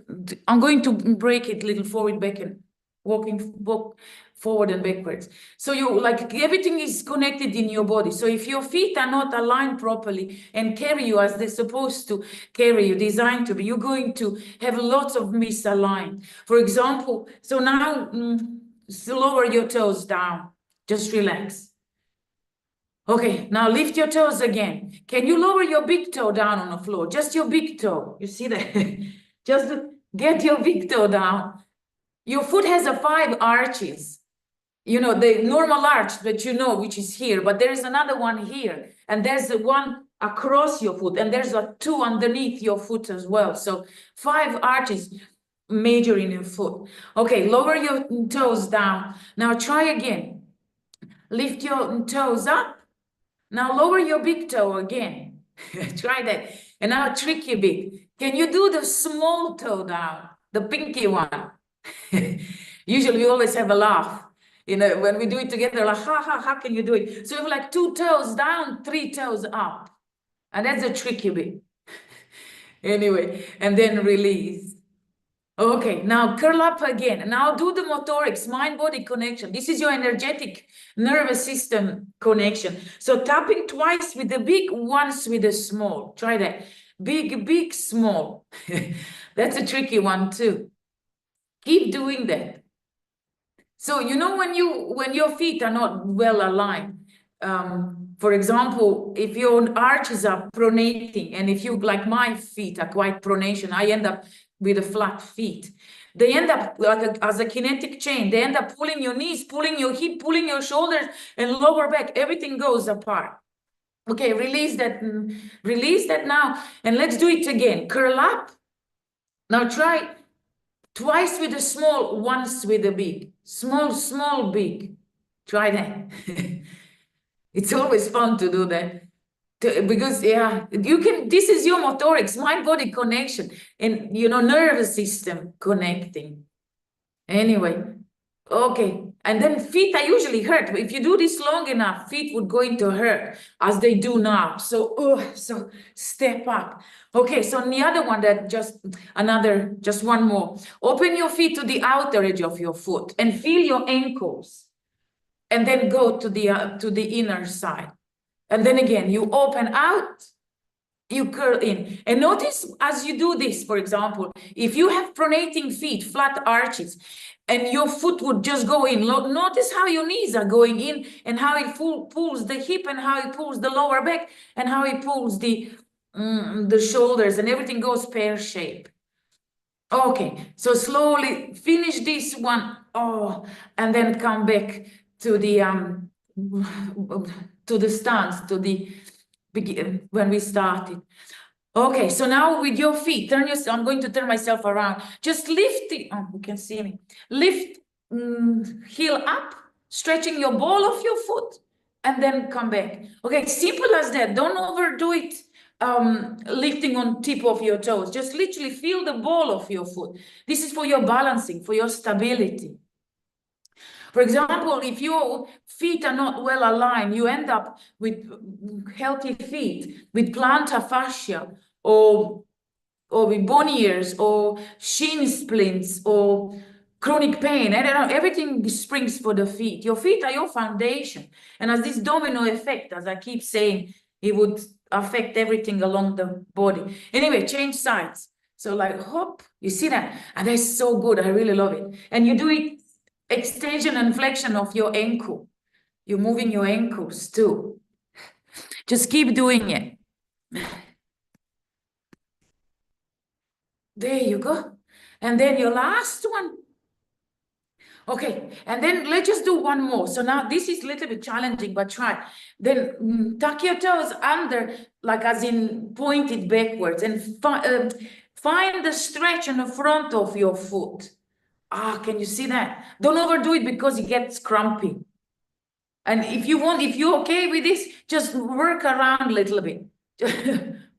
I'm going to break it a little forward, back, and walk forward and backwards. So you like, everything is connected in your body. So if your feet are not aligned properly and carry you as they're supposed to carry you, designed to be, you're going to have lots of misaligned. For example, so now so lower your toes down, just relax. Okay, now lift your toes again. Can you lower your big toe down on the floor? Just your big toe. You see that? Just get your big toe down. Your foot has a 5 arches. You know, the normal arch that you know, which is here, but there is another one here. And there's the one across your foot, and there's a 2 underneath your foot as well. So 5 arches major in your foot. Okay, lower your toes down. Now try again. Lift your toes up. Now lower your big toe again. Try that. And now trick you a bit. Can you do the small toe down? The pinky one. Usually we always have a laugh. You know, when we do it together, like, how can you do it? So you have like 2 toes down, 3 toes up. And that's a tricky bit. Anyway, and then release. Okay, now curl up again. Now do the motorics, mind-body connection. This is your energetic nervous system connection. So tapping twice with the big, once with the small. Try that. Big, big, small. That's a tricky one too. Keep doing that. So you know when your feet are not well aligned, for example, if your arches are pronating, and if you, like my feet are quite pronation, I end up with a flat feet. They end up like as a kinetic chain. They end up pulling your knees, pulling your hip, pulling your shoulders and lower back. Everything goes apart. Okay, release that now. And let's do it again. Curl up. Now try twice with the small, once with the big. Small, small, big. Try that. It's always fun to do that. Because yeah, you can, this is your motorics, mind-body connection, and you know, nervous system connecting. Anyway, okay. And then feet are usually hurt. If you do this long enough, feet would going to hurt as they do now. So, so step up. Okay, so the other one that just one more. Open your feet to the outer edge of your foot and feel your ankles. And then go to the inner side. And then again, you open out, you curl in. And notice as you do this, for example, if you have pronating feet, flat arches, and your foot would just go in, notice how your knees are going in and how it pulls the hip and how it pulls the lower back and how it pulls the shoulders, and everything goes pear shape. Okay, so slowly finish this one. Oh, and then come back to the stance, to the begin when we started. Okay, so now with your feet, I'm going to turn myself around. Just lift it. Oh, you can see me. Lift, heel up, stretching your ball of your foot, and then come back. Okay, simple as that. Don't overdo it. Lifting on tip of your toes. Just literally feel the ball of your foot. This is for your balancing, for your stability. For example, if your feet are not well aligned, you end up with healthy feet, with plantar fascia, or with bony ears, or shin splints, or chronic pain. I don't know, everything springs for the feet. Your feet are your foundation. And as this domino effect, as I keep saying, it would affect everything along the body. Anyway, change sides. So like hop, you see that? And that's so good. I really love it. And you do it extension and flexion of your ankle. You're moving your ankles too. Just keep doing it. There you go. And then your last one. Okay, and then let's just do one more. So now this is a little bit challenging, but try. Then tuck your toes under, like as in pointed backwards, and find the stretch in the front of your foot. Ah, can you see that? Don't overdo it because it gets crumpy. And if you want, if you're okay with this, just work around a little bit.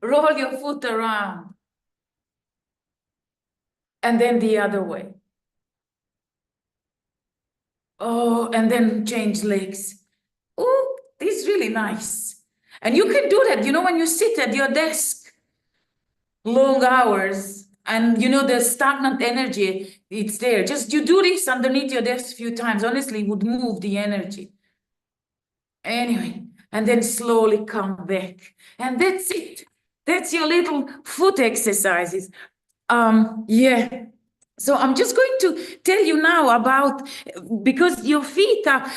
Roll your foot around. And then the other way. Oh, and then change legs. Oh, this is really nice. And you can do that, when you sit at your desk, long hours, and the stagnant energy, it's there. Just you do this underneath your desk a few times. Honestly, it would move the energy. Anyway, and then slowly come back. And that's it. That's your little foot exercises. Yeah. So I'm just going to tell you now about, because your feet are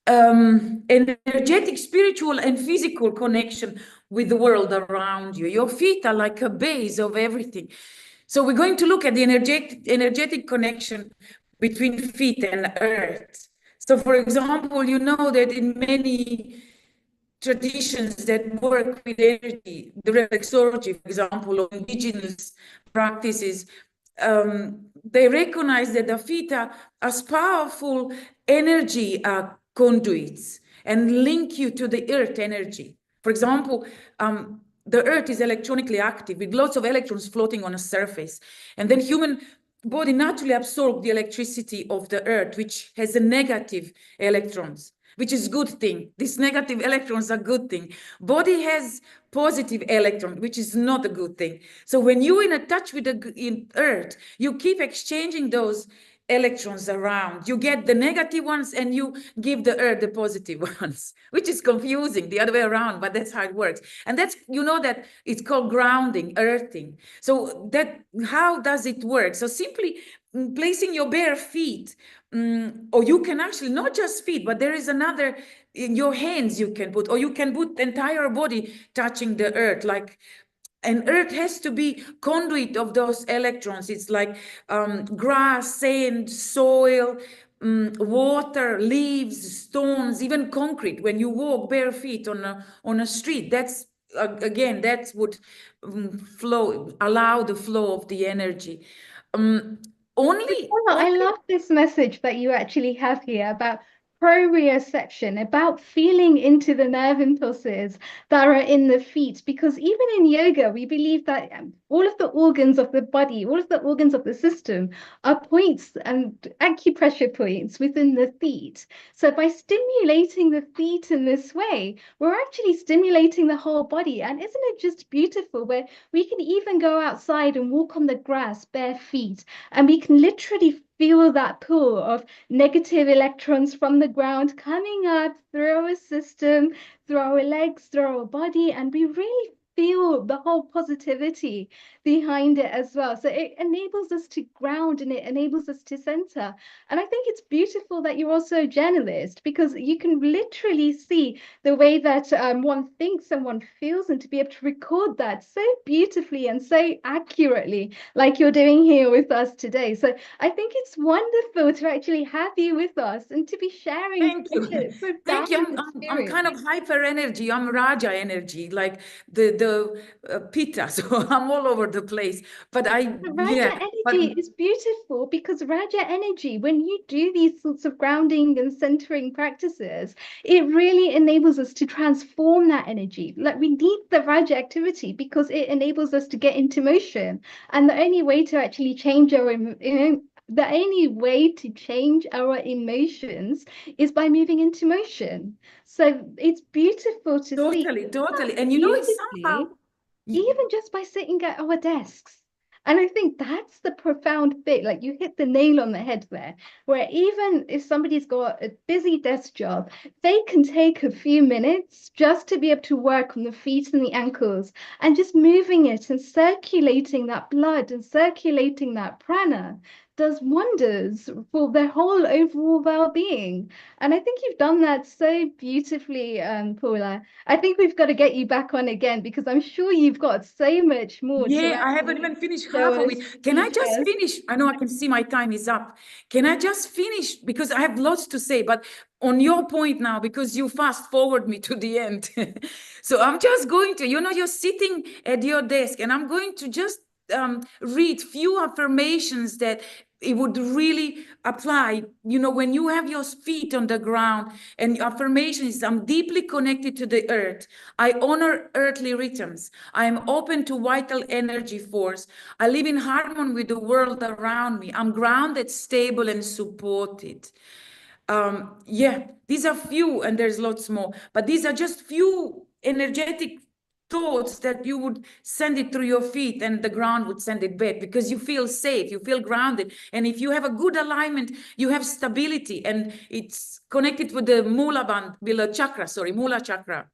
energetic, spiritual, and physical connection with the world around you. Your feet are like a base of everything. So we're going to look at the energetic connection between feet and earth. So for example, you know that in many traditions that work with energy, the reflexology, for example, or indigenous practices, they recognize that the feet are as powerful energy conduits and link you to the earth energy. For example, the earth is electronically active with lots of electrons floating on a surface. And then human body naturally absorbs the electricity of the earth, which has a negative electrons, which is good thing. These negative electrons are good thing. Body has positive electron, which is not a good thing. So when you're in a touch with the earth, you keep exchanging those electrons around. You get the negative ones and you give the earth the positive ones, which is confusing the other way around, but that's how it works. And that's, that it's called grounding, earthing. So how does it work? So simply placing your bare feet, or you can actually not just feet, but there is another in your hands you can put, or you can put the entire body touching the earth, and earth has to be conduit of those electrons. It's like grass, sand, soil, water, leaves, stones, even concrete. When you walk bare feet on a street, that's again, that would allow the flow of the energy. Only I love this message that you actually have here about proprioception, about feeling into the nerve impulses that are in the feet. Because even in yoga, we believe that all of the organs of the body, all of the organs of the system are points and acupressure points within the feet. So by stimulating the feet in this way, we're actually stimulating the whole body. And isn't it just beautiful where we can even go outside and walk on the grass bare feet, and we can literally feel that pull of negative electrons from the ground coming up through our system, through our legs, through our body, and we really feel the whole positivity behind it as well. So it enables us to ground and it enables us to center. And I think it's beautiful that you're also a journalist, because you can literally see the way that one thinks and one feels, and to be able to record that so beautifully and so accurately, like you're doing here with us today. So I think it's wonderful to actually have you with us and to be sharing. Thank you. Thank you. I'm kind of hyper energy. I'm Raja energy, like the Pitta. So I'm all over the place. But Raja energy is beautiful, because Raja energy, when you do these sorts of grounding and centering practices, it really enables us to transform that energy. Like, we need the Raja activity because it enables us to get into motion. And the only way to actually change the only way to change our emotions is by moving into motion. So it's beautiful to see. Totally. And it's somehow even just by sitting at our desks And I think that's the profound bit. Like you hit the nail on the head there, where even if somebody's got a busy desk job, they can take a few minutes just to be able to work on the feet and the ankles and just moving it and circulating that blood and circulating that prana does wonders for their whole overall well-being. And I think you've done that so beautifully, Paula. I think we've got to get you back on again because I'm sure you've got so much more to Yeah, I haven't actually even finished show half of us, it. Can I teach just us. finish? I know I can see my time is up. Can I just finish? Because I have lots to say, but on your point now, because you fast forward me to the end. So I'm just going to, you're sitting at your desk and I'm going to just read few affirmations that it would really apply. When you have your feet on the ground and affirmation is, I'm deeply connected to the earth. I honor earthly rhythms. I am open to vital energy force. I live in harmony with the world around me. I'm grounded, stable, and supported. These are few, and there's lots more, but these are just few energetic thoughts that you would send it through your feet and the ground would send it back because you feel safe, you feel grounded. And if you have a good alignment, you have stability, and it's connected with the mula chakra.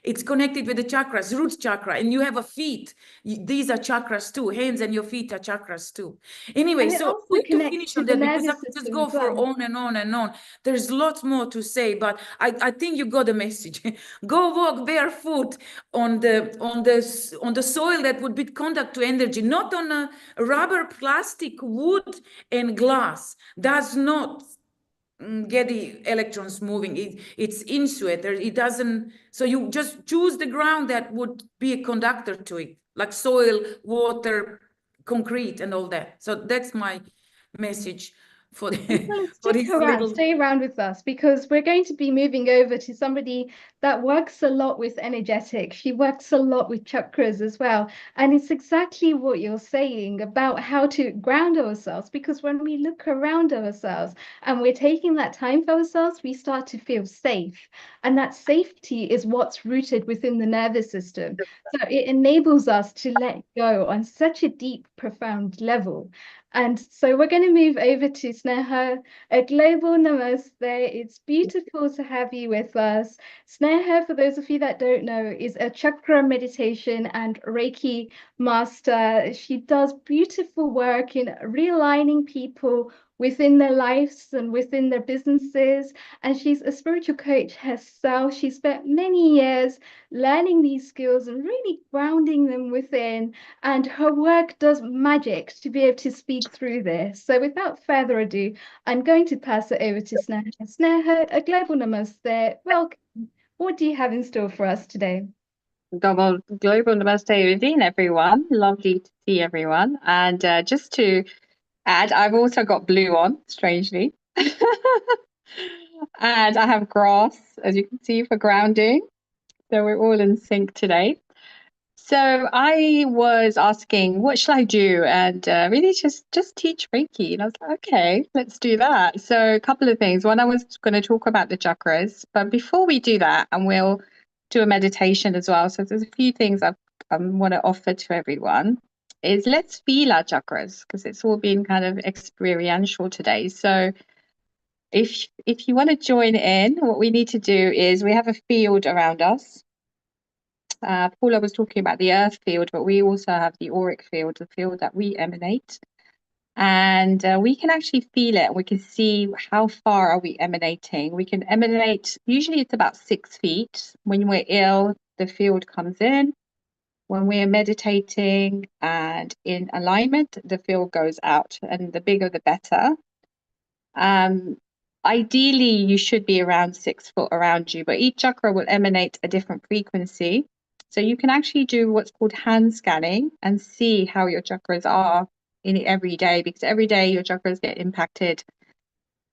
It's connected with the chakras, root chakra, and you have a feet. These are chakras too. Hands and your feet are chakras too. Anyway, And it so I'm also going to connects finish to on the that because I nervous could just system go as for well. on and on and on. There's lots more to say, but I think you got the message. Go walk barefoot on the soil that would be conduct to energy, not on a rubber, plastic, wood, and glass. Does not get the electrons moving. It's insulator. It doesn't. So you just choose the ground that would be a conductor to it, like soil, water, concrete, and all that. So that's my message for Well, for stick this around, little. stay around with us because we're going to be moving over to somebody that works a lot with energetic. She works a lot with chakras as well. And it's exactly what you're saying about how to ground ourselves, because when we look around ourselves and we're taking that time for ourselves, we start to feel safe. And that safety is what's rooted within the nervous system. So it enables us to let go on such a deep, profound level. And so we're going to move over to Sneha, a global namaste. It's beautiful to have you with us. Sneha, for those of you that don't know, is a chakra meditation and Reiki master. She does beautiful work in realigning people within their lives and within their businesses. And she's a spiritual coach herself. She spent many years learning these skills and really grounding them within. And her work does magic to be able to speak through this. So without further ado, I'm going to pass it over to Sneha. Sneha, a global namaste. Welcome. What do you have in store for us today? Global Namaste Ravine, everyone. Lovely to see everyone. And just to add, I've also got blue on, strangely. And I have grass, as you can see, for grounding. So we're all in sync today. So I was asking, what shall I do? And really just teach Reiki. And I was like, okay, let's do that. So a couple of things. One, I was going to talk about the chakras. But before we do that, and we'll do a meditation as well. So there's a few things I want to offer to everyone. Is let's feel our chakras, because it's all been kind of experiential today. So if you want to join in, what we need to do is we have a field around us. Paula was talking about the earth field, but we also have the auric field, the field that we emanate. And we can actually feel it. We can see how far are we emanating. We can emanate, usually it's about 6 feet. When we're ill, the field comes in. When we're meditating and in alignment, the field goes out, and the bigger the better. Ideally, you should be around 6 foot around you, but each chakra will emanate a different frequency. So you can actually do what's called hand scanning and see how your chakras are in every day, because every day your chakras get impacted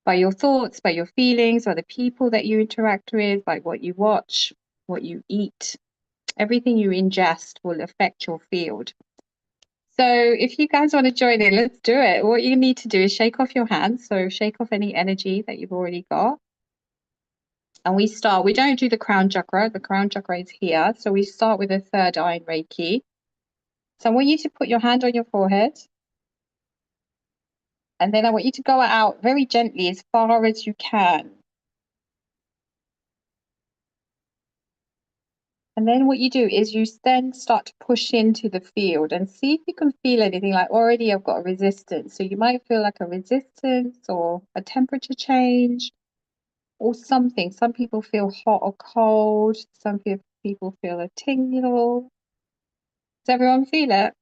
by your thoughts, by your feelings, by the people that you interact with, by what you watch, what you eat. Everything you ingest will affect your field. So if you guys want to join in, let's do it. What you need to do is shake off your hands. So shake off any energy that you've already got. And we don't do the crown chakra. The crown chakra is here. So we start with the third eye in Reiki. So I want you to put your hand on your forehead. And then I want you to go out very gently as far as you can. And then what you do is you then start to push into the field and see if you can feel anything. Like already I've got a resistance. So you might feel like a resistance or a temperature change or something. Some people feel hot or cold. Some people feel a tingle. Does everyone feel it?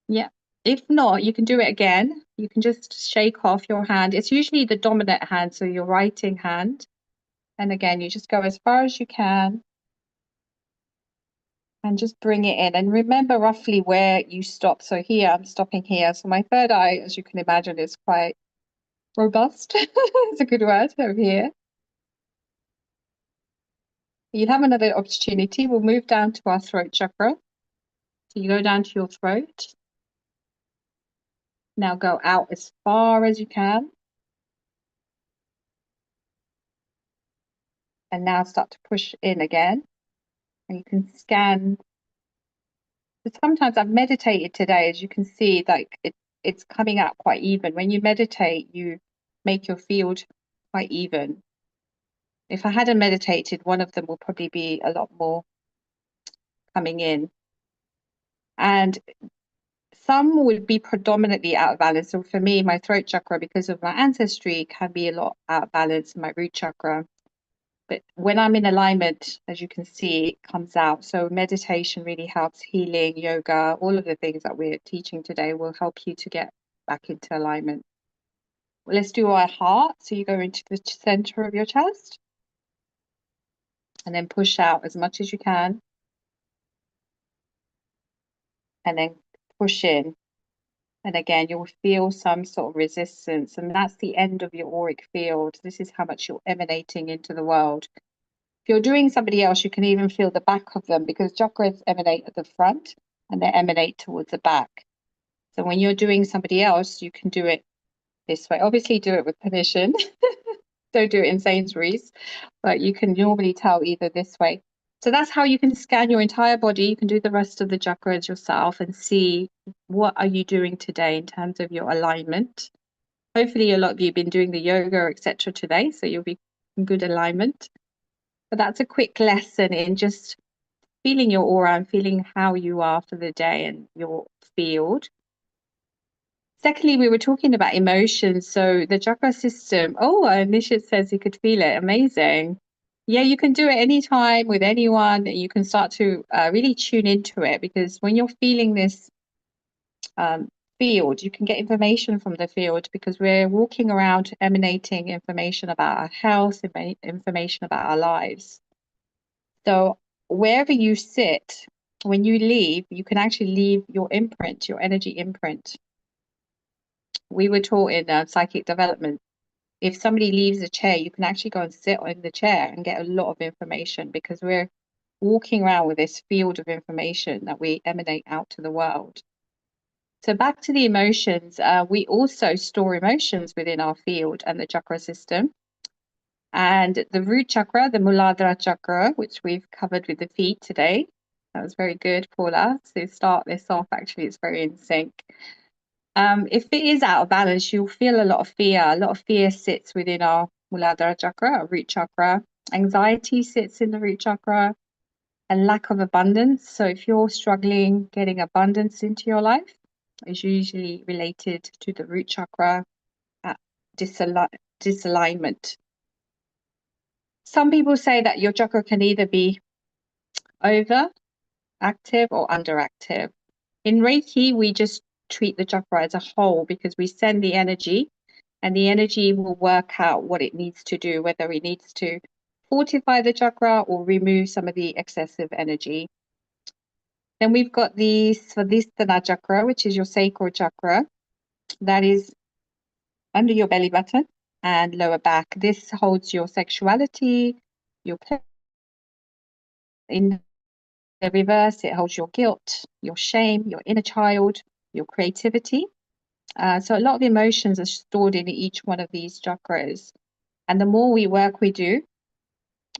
Yeah. If not, you can do it again. You can just shake off your hand. It's usually the dominant hand, so your writing hand. And again, you just go as far as you can and just bring it in. And remember roughly where you stop. So here, I'm stopping here. So my third eye, as you can imagine, is quite robust. It's a good word over here. You have another opportunity. We'll move down to our throat chakra. So you go down to your throat. Now go out as far as you can. And now start to push in again. And you can scan. But sometimes I've meditated today, as you can see, like it's coming out quite even. When you meditate, you make your field quite even. If I hadn't meditated, one of them will probably be a lot more coming in. And some would be predominantly out of balance. So for me, my throat chakra, because of my ancestry, can be a lot out of balance, my root chakra. But when I'm in alignment, as you can see, it comes out. So meditation really helps, healing, yoga, all of the things that we're teaching today will help you to get back into alignment. Well, let's do our heart. So you go into the center of your chest and then push out as much as you can. And then push in. And again, you'll feel some sort of resistance. And that's the end of your auric field. This is how much you're emanating into the world. If you're doing somebody else, you can even feel the back of them because chakras emanate at the front and they emanate towards the back. So when you're doing somebody else, you can do it this way. Obviously, do it with permission. Don't do it in Sainsbury's, but you can normally tell either this way. So that's how you can scan your entire body. You can do the rest of the chakras yourself and see what are you doing today in terms of your alignment. Hopefully, a lot of you have been doing the yoga, etc. today, so you'll be in good alignment. But that's a quick lesson in just feeling your aura and feeling how you are for the day and your field. Secondly, we were talking about emotions. So the chakra system, Nishit says he could feel it. Amazing. Yeah, you can do it anytime with anyone. You can start to really tune into it because when you're feeling this field, you can get information from the field because we're walking around emanating information about our health, information about our lives. So wherever you sit, when you leave, you can actually leave your imprint, your energy imprint. We were taught in psychic development, if somebody leaves a chair, you can actually go and sit in the chair and get a lot of information because we're walking around with this field of information that we emanate out to the world. So back to the emotions, we also store emotions within our field and the chakra system. And the root chakra, the Muladhara chakra, which we've covered with the feet today. That was very good, Paula. So start this off, actually, it's very in sync. If it is out of balance, you'll feel a lot of fear. A lot of fear sits within our Muladhara chakra, our root chakra. Anxiety sits in the root chakra and lack of abundance. So if you're struggling getting abundance into your life, it's usually related to the root chakra disalignment. Some people say that your chakra can either be overactive or underactive. In Reiki, we just treat the chakra as a whole because we send the energy and the energy will work out what it needs to do, whether it needs to fortify the chakra or remove some of the excessive energy. Then we've got the Svadhisthana chakra, which is your sacral chakra. That is under your belly button and lower back. This holds your sexuality, your pleasure. In the reverse, it holds your guilt, your shame, your inner child, your creativity. So a lot of emotions are stored in each one of these chakras. And the more we do,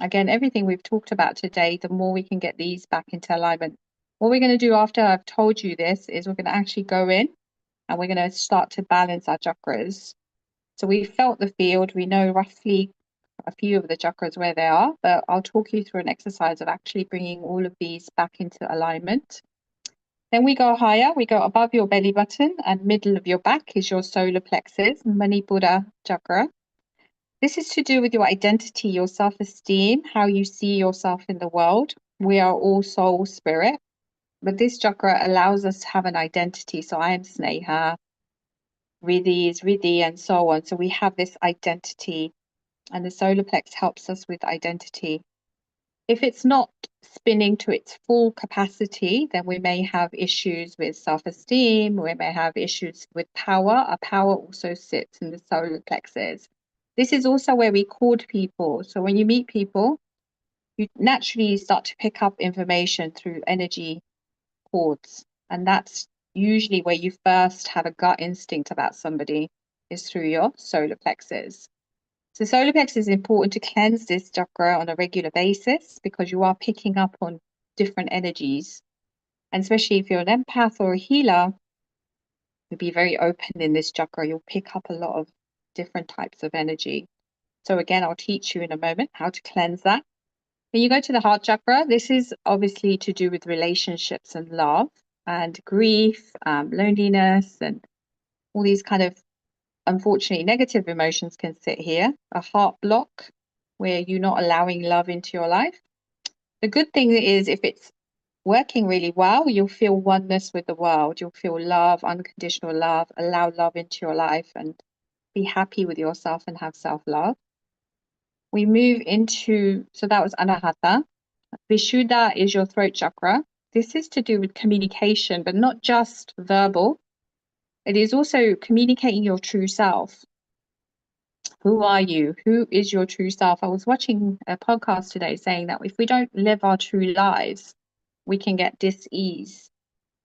Again, everything we've talked about today, the more we can get these back into alignment. What we're going to do after I've told you this is we're going to actually go in and we're going to start to balance our chakras. So we felt the field, we know roughly a few of the chakras where they are, but I'll talk you through an exercise of actually bringing all of these back into alignment. Then we go higher, we go above your belly button, and middle of your back is your solar plexus, Manipura chakra. This is to do with your identity, your self-esteem, how you see yourself in the world. We are all soul spirit, but this chakra allows us to have an identity. So I am Sneha, Riddhi is Riddhi, and so on. So we have this identity, and the solar plex helps us with identity. If it's not spinning to its full capacity, then we may have issues with self-esteem, we may have issues with power. Our power also sits in the solar plexus. This is also where we court people. So when you meet people, you naturally start to pick up information through energy cords. And that's usually where you first have a gut instinct about somebody, is through your solar plexus. So solar plexus is important to cleanse this chakra on a regular basis because you are picking up on different energies. And especially if you're an empath or a healer, you'll be very open in this chakra. You'll pick up a lot of different types of energy. So again, I'll teach you in a moment how to cleanse that. When you go to the heart chakra, this is obviously to do with relationships and love and grief, loneliness, and all these kind of, unfortunately, negative emotions can sit here. A heart block where you're not allowing love into your life. The good thing is if it's working really well, you'll feel oneness with the world. You'll feel love, unconditional love, allow love into your life and be happy with yourself and have self-love. We move into, so that was Anahata. Vishuddha is your throat chakra. This is to do with communication, but not just verbal. It is also communicating your true self. Who are you? Who is your true self? I was watching a podcast today saying that if we don't live our true lives, we can get dis-ease.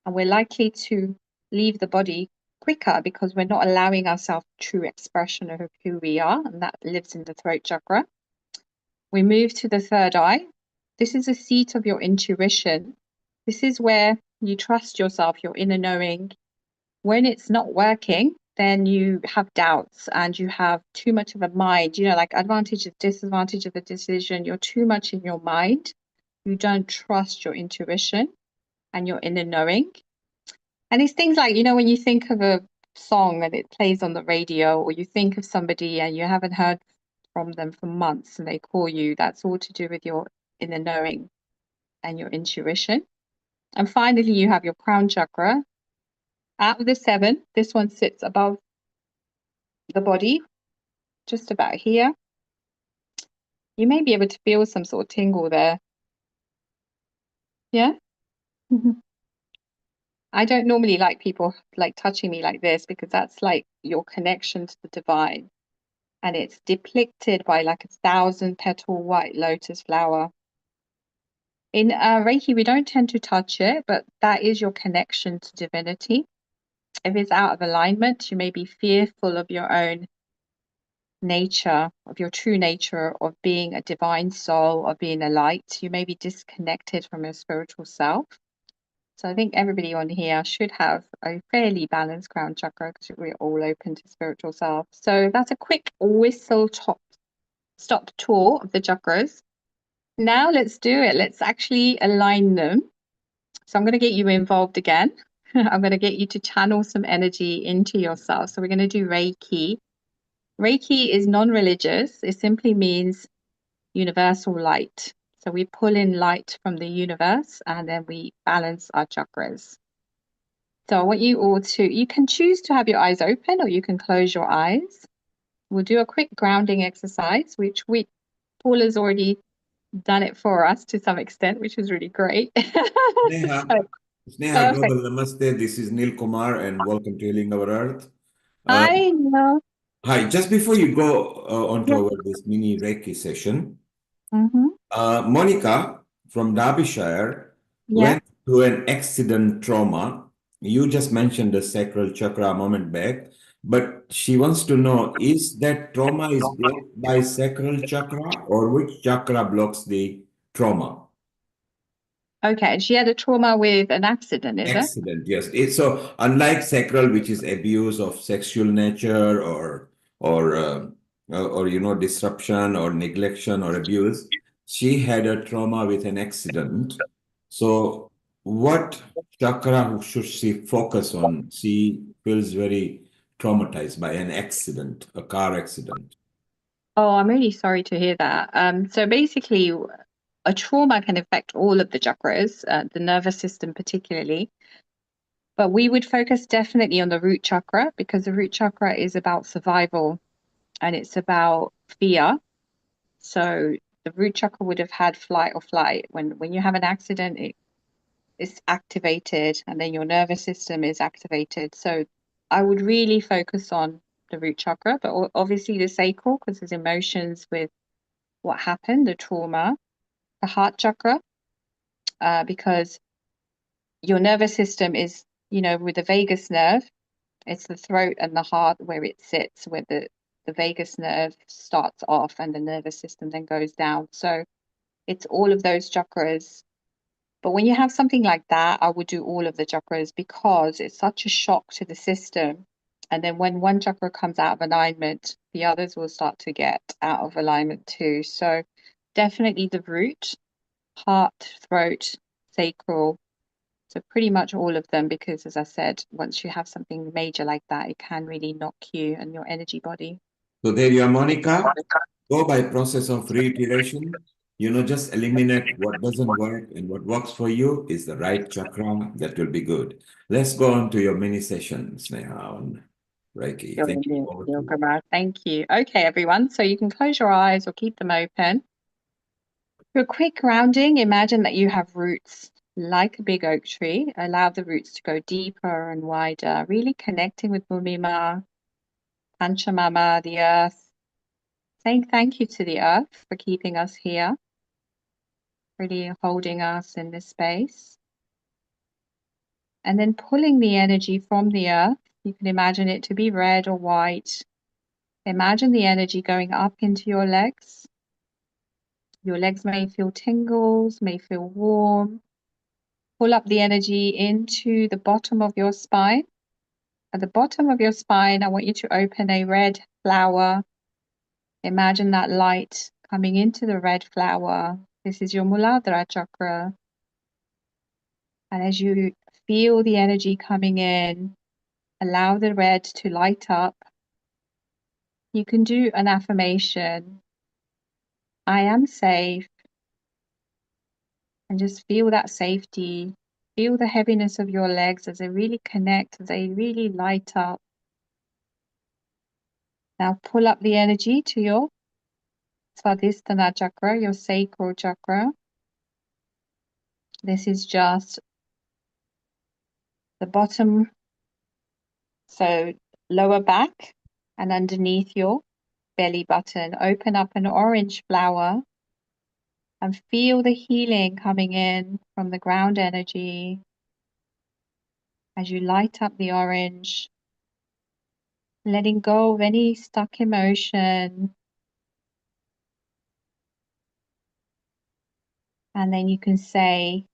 And we're likely to leave the body quicker because we're not allowing ourselves true expression of who we are. And that lives in the throat chakra. We move to the third eye. This is a seat of your intuition. This is where you trust yourself, your inner knowing. When it's not working, then you have doubts and you have too much of a mind, like advantage and disadvantage of the decision. You're too much in your mind. You don't trust your intuition and your inner knowing. And it's things like, when you think of a song and it plays on the radio, or you think of somebody and you haven't heard from them for months and they call you, that's all to do with your inner knowing and your intuition. And finally, you have your crown chakra. Out of the 7, this one sits above the body, just about here. You may be able to feel some sort of tingle there. Yeah? I don't normally like people touching me like this because that's like your connection to the divine. And it's depicted by like a 1,000-petal white lotus flower. In Reiki, we don't tend to touch it, but that is your connection to divinity. If it's out of alignment, you may be fearful of your own nature, of your true nature, of being a divine soul, of being a light. You may be disconnected from your spiritual self. So I think everybody on here should have a fairly balanced crown chakra because we're all open to spiritual self. So that's a quick stop tour of the chakras. Now let's do it. Let's actually align them. So I'm going to get you involved again. I'm going to get you to channel some energy into yourself. So we're going to do Reiki. Reiki is non-religious. It simply means universal light. So we pull in light from the universe and then we balance our chakras. So I want you all you can choose to have your eyes open or you can close your eyes. We'll do a quick grounding exercise, which Paul has already done it for us to some extent, which is really great. Sneha, Global Namaste. This is Neil Kumar and welcome to Healing Our Earth. Hi, Neil. Hi, just before you go onto this mini Reiki session, Monica from Derbyshire went through an accident trauma. You just mentioned the sacral chakra a moment back. But she wants to know, is that trauma is blocked by sacral chakra, or which chakra blocks the trauma? Okay, she had a trauma with an accident, is it? Accident, yes. So unlike sacral, which is abuse of sexual nature or disruption or neglection or abuse, she had a trauma with an accident. So what chakra should she focus on? She feels very traumatized by an accident, a car accident. Oh, I'm really sorry to hear that. So basically, a trauma can affect all of the chakras, the nervous system particularly. But we would focus definitely on the root chakra because the root chakra is about survival and it's about fear. So the root chakra would have had flight or flight. When you have an accident, it's activated and then your nervous system is activated. So I would really focus on the root chakra, but obviously the sacral because there's emotions with what happened, the trauma, the heart chakra, because your nervous system is, with the vagus nerve, it's the throat and the heart where it sits, where the vagus nerve starts off and the nervous system then goes down. So it's all of those chakras. But when you have something like that, I would do all of the chakras because it's such a shock to the system. And then when one chakra comes out of alignment, the others will start to get out of alignment too. So definitely the root, heart, throat, sacral. So pretty much all of them, because as I said, once you have something major like that, it can really knock you and your energy body. So there you are, Monica. Go by process of reiteration. Just eliminate what doesn't work, and what works for you is the right chakra. That will be good. Let's go on to your mini session, Sneha, on Reiki. Thank you. Thank you. Okay, everyone. So you can close your eyes or keep them open. For a quick grounding, imagine that you have roots like a big oak tree. Allow the roots to go deeper and wider, really connecting with Bhumima, Panchamama, the earth. Saying thank you to the earth for keeping us here, really holding us in this space. And then pulling the energy from the earth. You can imagine it to be red or white. Imagine the energy going up into your legs. Your legs may feel tingles, may feel warm. Pull up the energy into the bottom of your spine. At the bottom of your spine, I want you to open a red flower. Imagine that light coming into the red flower. This is your Muladhara chakra. And as you feel the energy coming in, allow the red to light up. You can do an affirmation. I am safe. And just feel that safety. Feel the heaviness of your legs as they really connect, as they really light up. Now pull up the energy to your Svadhisthana chakra, your sacral chakra. This is just the bottom, so lower back and underneath your belly button. Open up an orange flower and feel the healing coming in from the ground energy as you light up the orange, letting go of any stuck emotion. And then you can say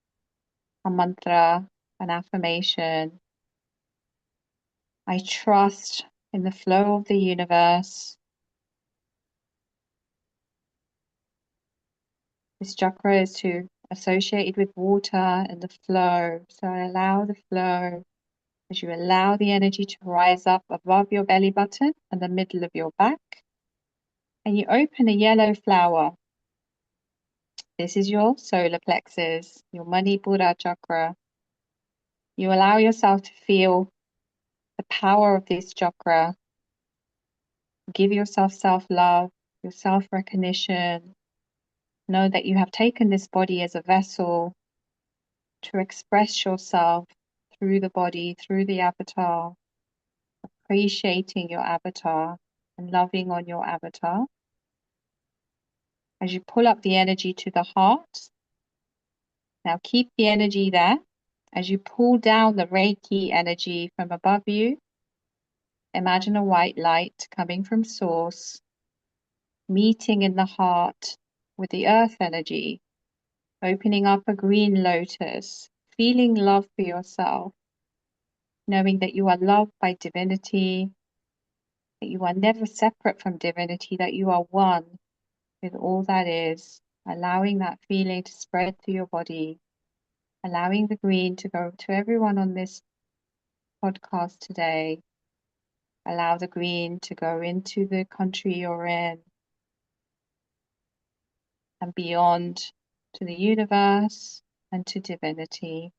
a mantra, an affirmation. I trust in the flow of the universe. This chakra is associated with water and the flow. So allow the flow as you allow the energy to rise up above your belly button and the middle of your back. And you open a yellow flower. This is your solar plexus, your Manipura chakra. You allow yourself to feel the power of this chakra. Give yourself self-love, your self-recognition. Know that you have taken this body as a vessel to express yourself through the body, through the avatar, appreciating your avatar and loving on your avatar. As you pull up the energy to the heart, now keep the energy there. As you pull down the Reiki energy from above you, Imagine a white light coming from source, meeting in the heart with the earth energy, opening up a green lotus, feeling love for yourself, knowing that you are loved by divinity, that you are never separate from divinity, that you are one with all that is, allowing that feeling to spread through your body, allowing the green to go to everyone on this podcast today. Allow the green to go into the country you're in and beyond to the universe and to divinity.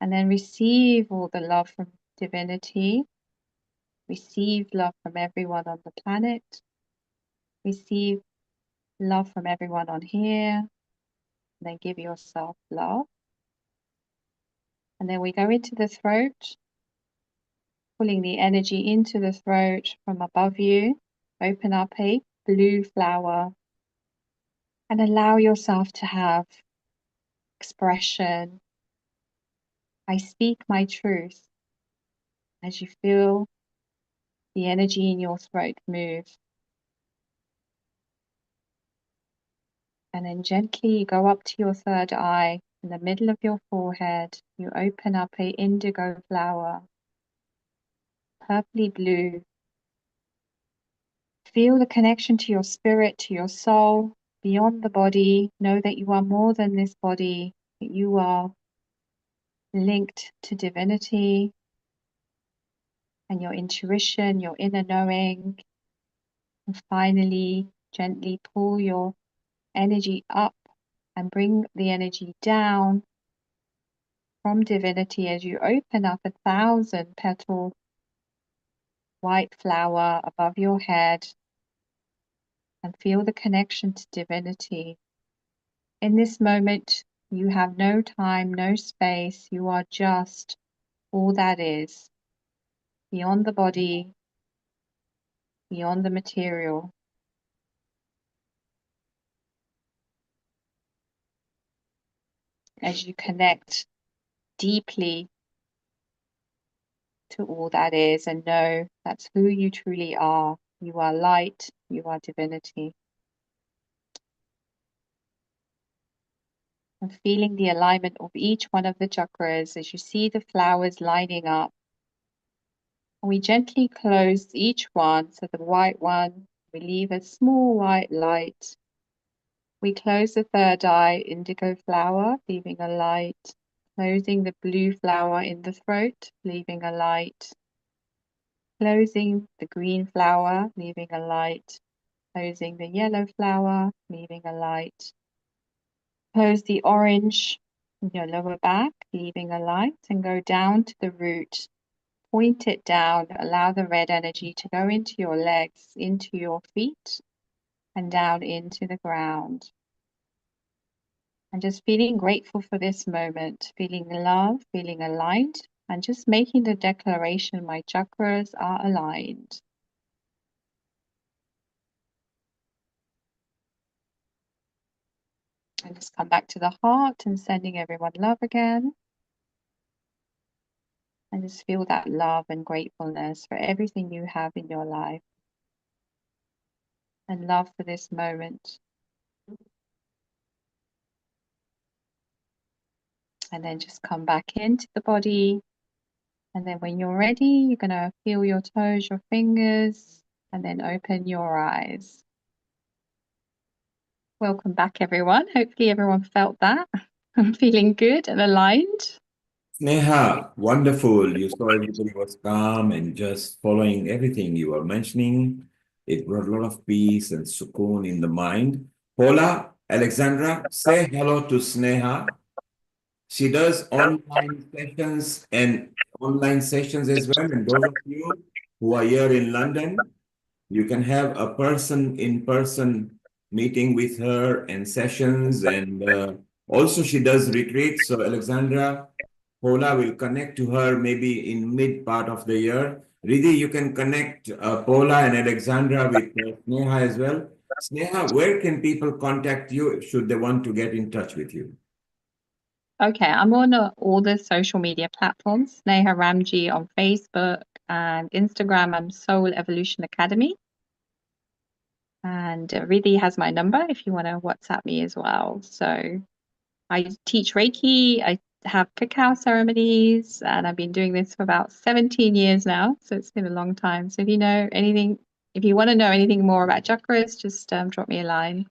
And then receive all the love from divinity. Receive love from everyone on the planet. Receive love from everyone on here. And then give yourself love. And then we go into the throat, pulling the energy into the throat from above you. Open up a blue flower and allow yourself to have expression. I speak my truth as you feel the energy in your throat move. And then gently you go up to your third eye, in the middle of your forehead. You open up a indigo flower, purpley blue. Feel the connection to your spirit, to your soul, beyond the body. Know that you are more than this body, that you are linked to divinity and your intuition, your inner knowing. And finally, gently pull your energy up and bring the energy down from divinity as you open up 1,000 petal white flower above your head and feel the connection to divinity. In this moment, you have no time, no space. You are just all that is, beyond the body, beyond the material. As you connect deeply to all that is and know that's who you truly are. You are light, you are divinity. And feeling the alignment of each one of the chakras as you see the flowers lining up. And we gently close each one, so the white one, we leave a small white light. We close the third eye, indigo flower, leaving a light. Closing the blue flower in the throat, leaving a light. Closing the green flower, leaving a light. Closing the yellow flower, leaving a light. Close the orange in your lower back, leaving a light, and go down to the root. Point it down, allow the red energy to go into your legs, into your feet, and down into the ground. And just feeling grateful for this moment, feeling love, feeling aligned, and just making the declaration, my chakras are aligned. And just come back to the heart and sending everyone love again. And just feel that love and gratefulness for everything you have in your life. And love for this moment. And then just come back into the body. And then when you're ready, you're going to feel your toes, your fingers, and then open your eyes. Welcome back, everyone. Hopefully everyone felt that. I'm feeling good and aligned. Sneha, wonderful. You saw everybody was calm and just following everything you were mentioning. It brought a lot of peace and sukoon in the mind. Paula, Alexandra, say hello to Sneha. She does online sessions as well. And those of you who are here in London, you can have a in-person meeting with her and sessions. And also she does retreats. So Alexandra, Paula will connect to her maybe in mid part of the year. Riddhi, you can connect Paula and Alexandra with Sneha as well. Sneha, where can people contact you should they want to get in touch with you? Okay, I'm on all the social media platforms. Sneha Ramji on Facebook, and Instagram, I'm Soul Evolution Academy. And Riddhi has my number if you want to WhatsApp me as well. So I teach Reiki, I have cacao ceremonies, and I've been doing this for about 17 years now. So it's been a long time. So if you know anything, if you want to know anything more about chakras, just drop me a line.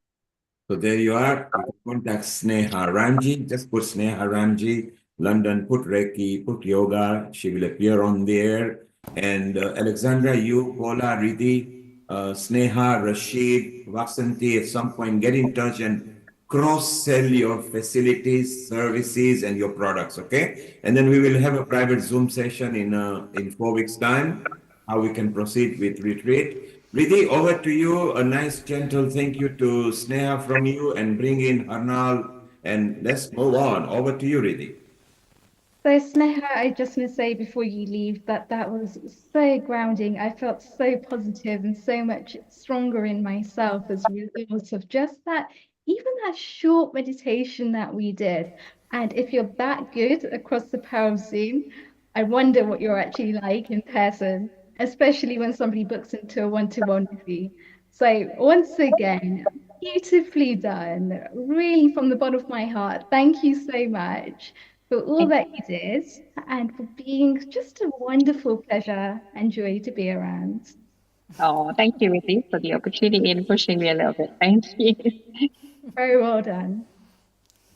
So there you are. You can contact Sneha Ramji. Just put Sneha Ramji, London, put Reiki, put yoga. She will appear on there. And Alexandra, you, Paula, Riddhi, Sneha, Rashid, Vasanti, at some point, get in touch and cross-sell your facilities, services, and your products, okay? And then we will have a private Zoom session in 4 weeks' time, how we can proceed with retreat. Riddhi, over to you. A nice, gentle thank you to Sneha from you, and bring in Harnal, and let's move on. Over to you, Riddhi. So, Sneha, I just want to say before you leave that that was so grounding. I felt so positive and so much stronger in myself as a result of just that, even that short meditation that we did. And if you're that good across the power of Zoom, I wonder what you're actually like in person, especially when somebody books into a one-to-one with you. So, once again, beautifully done. Really, from the bottom of my heart, thank you so much for all that you did and for being just a wonderful pleasure and joy to be around. Oh, thank you, Riddhi, for the opportunity and pushing me a little bit. Thank you. Very well done.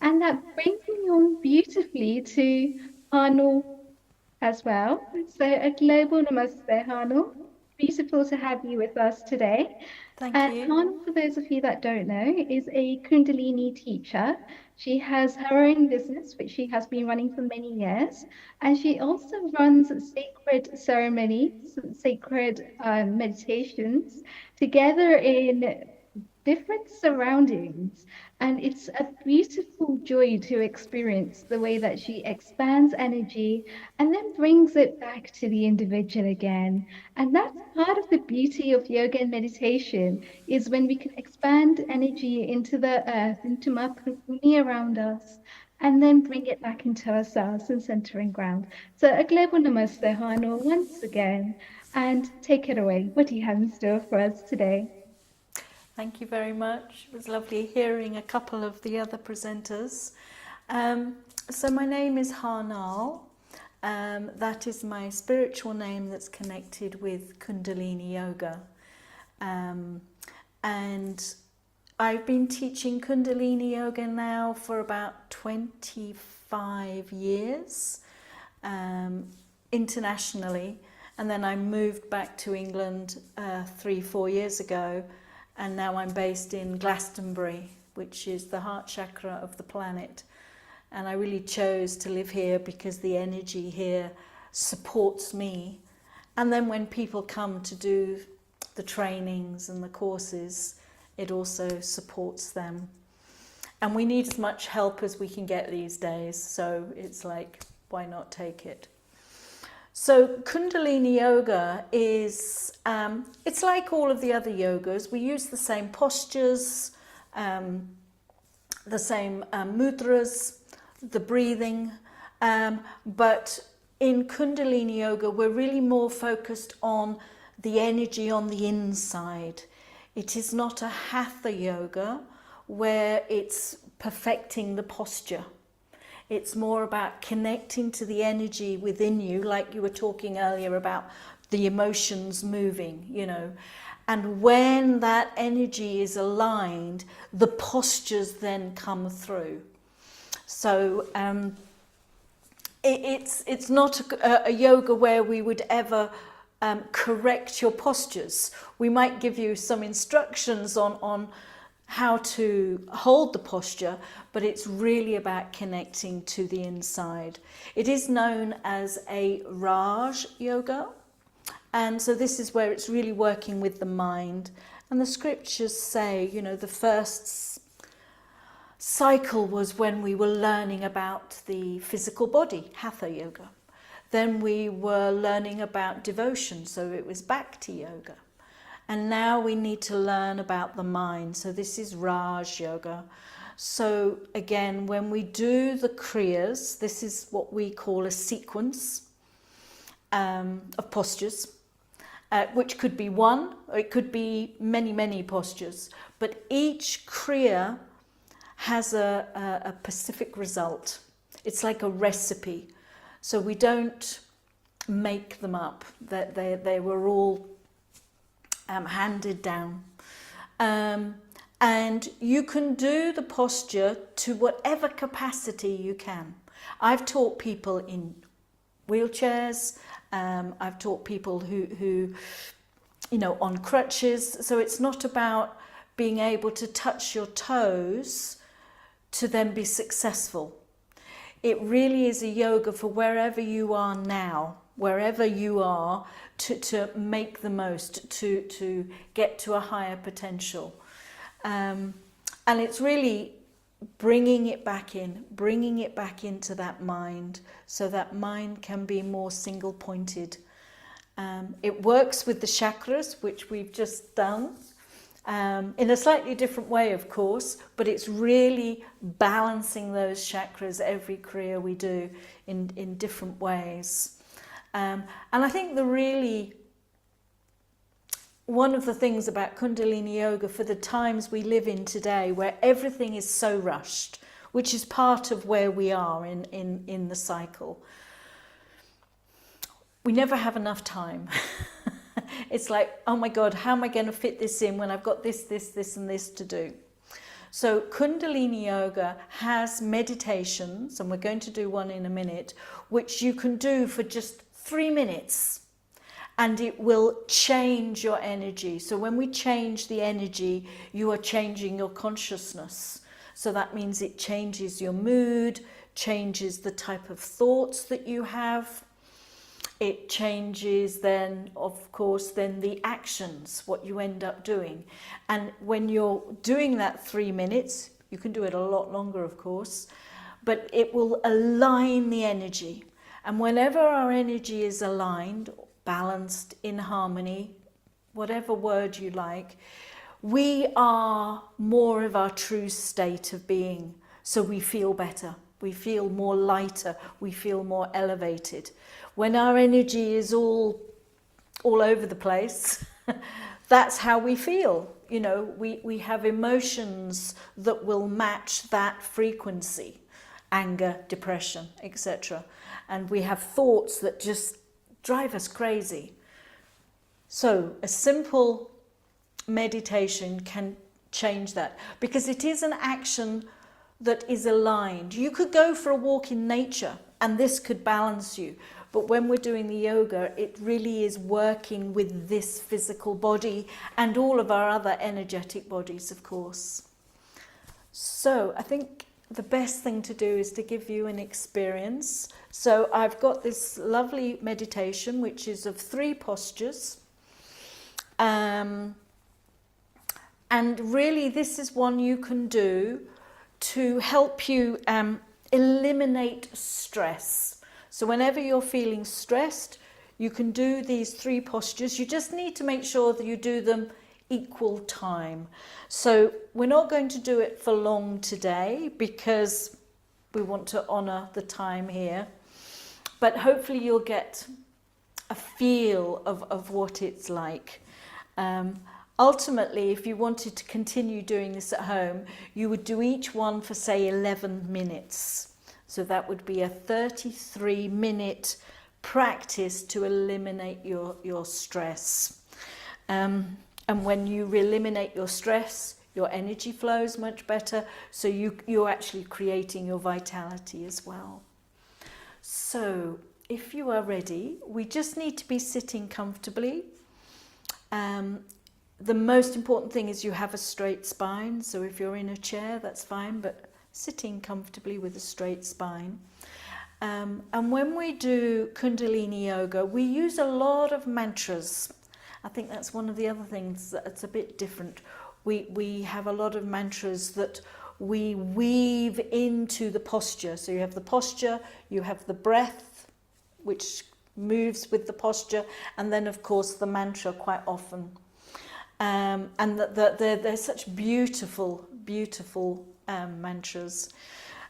And that brings me on beautifully to Arnold as well. So a global namaste, Hanul. Beautiful to have you with us today. Thank you. Hanul, for those of you that don't know, is a Kundalini teacher. She has her own business, which she has been running for many years. And she also runs sacred ceremonies, sacred meditations together in different surroundings. And it's a beautiful joy to experience the way that she expands energy and then brings it back to the individual again. And that's part of the beauty of yoga and meditation is when we can expand energy into the earth, into Mahaprabhumi around us, and then bring it back into ourselves and centering ground. So a global namaste, Hanu, once again, and take it away. What do you have in store for us today? Thank you very much. It was lovely hearing a couple of the other presenters. So my name is Harnal. That is my spiritual name that's connected with Kundalini Yoga. And I've been teaching Kundalini Yoga now for about 25 years, internationally. And then I moved back to England 3-4 years ago. And now I'm based in Glastonbury, which is the heart chakra of the planet. And I really chose to live here because the energy here supports me. And then when people come to do the trainings and the courses, it also supports them. And we need as much help as we can get these days. So it's like, why not take it? So Kundalini Yoga is, it's like all of the other yogas. We use the same postures, the same mudras, the breathing, but in Kundalini Yoga, we're really more focused on the energy on the inside. It is not a Hatha Yoga where it's perfecting the posture. It's more about connecting to the energy within you, like you were talking earlier about the emotions moving, you know. And when that energy is aligned, the postures then come through. So it's not a yoga where we would ever correct your postures. We might give you some instructions on how to hold the posture, but it's really about connecting to the inside. It is known as a Raj Yoga, and so this is where it's really working with the mind. And the scriptures say, you know, the first cycle was when we were learning about the physical body, Hatha Yoga. Then we were learning about devotion, so it was Bhakti Yoga. And now we need to learn about the mind. So this is Raj Yoga. So again, when we do the Kriyas, this is what we call a sequence. of postures, which could be one, or it could be many, many postures. But each Kriya has a specific result. It's like a recipe. So we don't make them up. That they were all handed down. And you can do the posture to whatever capacity you can. I've taught people in wheelchairs. I've taught people who, you know, on crutches. So it's not about being able to touch your toes to then be successful. It really is a yoga for wherever you are now, wherever you are, to make the most, to get to a higher potential. And it's really bringing it back into that mind, so that mind can be more single-pointed. It works with the chakras, which we've just done, in a slightly different way, of course, but it's really balancing those chakras every Kriya we do in different ways. And I think one of the things about Kundalini Yoga for the times we live in today, where everything is so rushed, which is part of where we are in the cycle, we never have enough time. It's like, oh my God, how am I going to fit this in when I've got this, and this to do? So Kundalini Yoga has meditations, and we're going to do one in a minute, which you can do for just 3 minutes. And it will change your energy. So when we change the energy, you are changing your consciousness. So that means it changes your mood, changes the type of thoughts that you have. It changes then, of course, then the actions, what you end up doing. And when you're doing that 3 minutes, you can do it a lot longer, of course, but it will align the energy. And whenever our energy is aligned, balanced, in harmony, whatever word you like, we are more of our true state of being. So we feel better, we feel more lighter, we feel more elevated. When our energy is all over the place, that's how we feel. You know, we have emotions that will match that frequency, anger, depression, etc. And we have thoughts that just drive us crazy. So a simple meditation can change that, because it is an action that is aligned. You could go for a walk in nature and this could balance you. But when we're doing the yoga, it really is working with this physical body and all of our other energetic bodies, of course. So I think the best thing to do is to give you an experience. So I've got this lovely meditation, which is of 3 postures. And really this is one you can do to help you eliminate stress. So whenever you're feeling stressed, you can do these 3 postures. You just need to make sure that you do them equal time. So we're not going to do it for long today because we want to honor the time here. But hopefully you'll get a feel of what it's like. Ultimately, if you wanted to continue doing this at home, you would do each one for, say, 11 minutes. So that would be a 33-minute practice to eliminate your stress. And when you eliminate your stress, your energy flows much better. So you're actually creating your vitality as well. So if you are ready, we just need to be sitting comfortably. The most important thing is you have a straight spine. So if you're in a chair, that's fine, but sitting comfortably with a straight spine. And when we do Kundalini Yoga, we use a lot of mantras. I think that's one of the other things that's a bit different. We have a lot of mantras that we weave into the posture. So you have the posture, you have the breath, which moves with the posture, and then of course the mantra quite often. And they're such beautiful, beautiful mantras.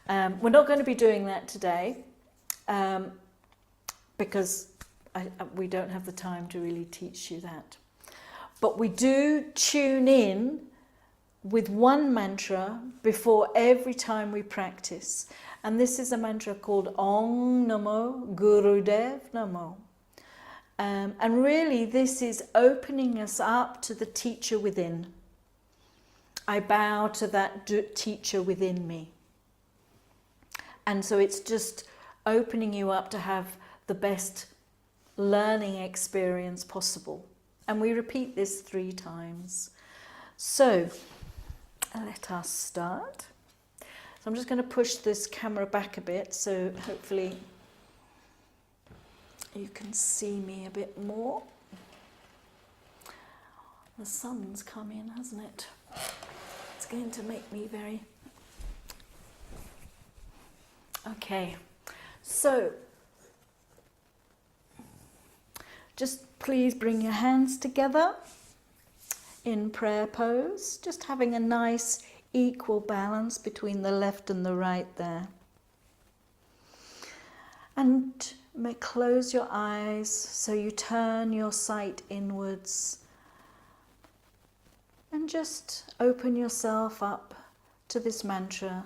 We're not going to be doing that today because we don't have the time to really teach you that. But we do tune in with one mantra before every time we practice. And this is a mantra called Om Namo Gurudev Namo. And really this is opening us up to the teacher within. I bow to that teacher within me. And so it's just opening you up to have the best learning experience possible. And we repeat this 3 times. So let us start. So I'm just going to push this camera back a bit, so hopefully you can see me a bit more. The sun's come in, hasn't it? It's going to make me very... Okay, so just please bring your hands together in prayer pose, just having a nice equal balance between the left and the right there. And may close your eyes so you turn your sight inwards and just open yourself up to this mantra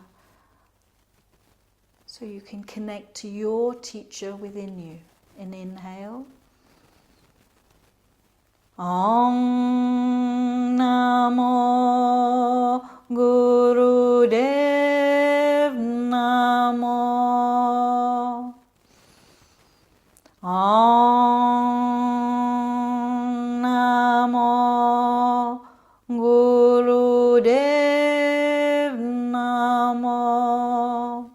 so you can connect to your teacher within you. An inhale. Om Namo Gurudev Namo. Om Namo Gurudev Namo.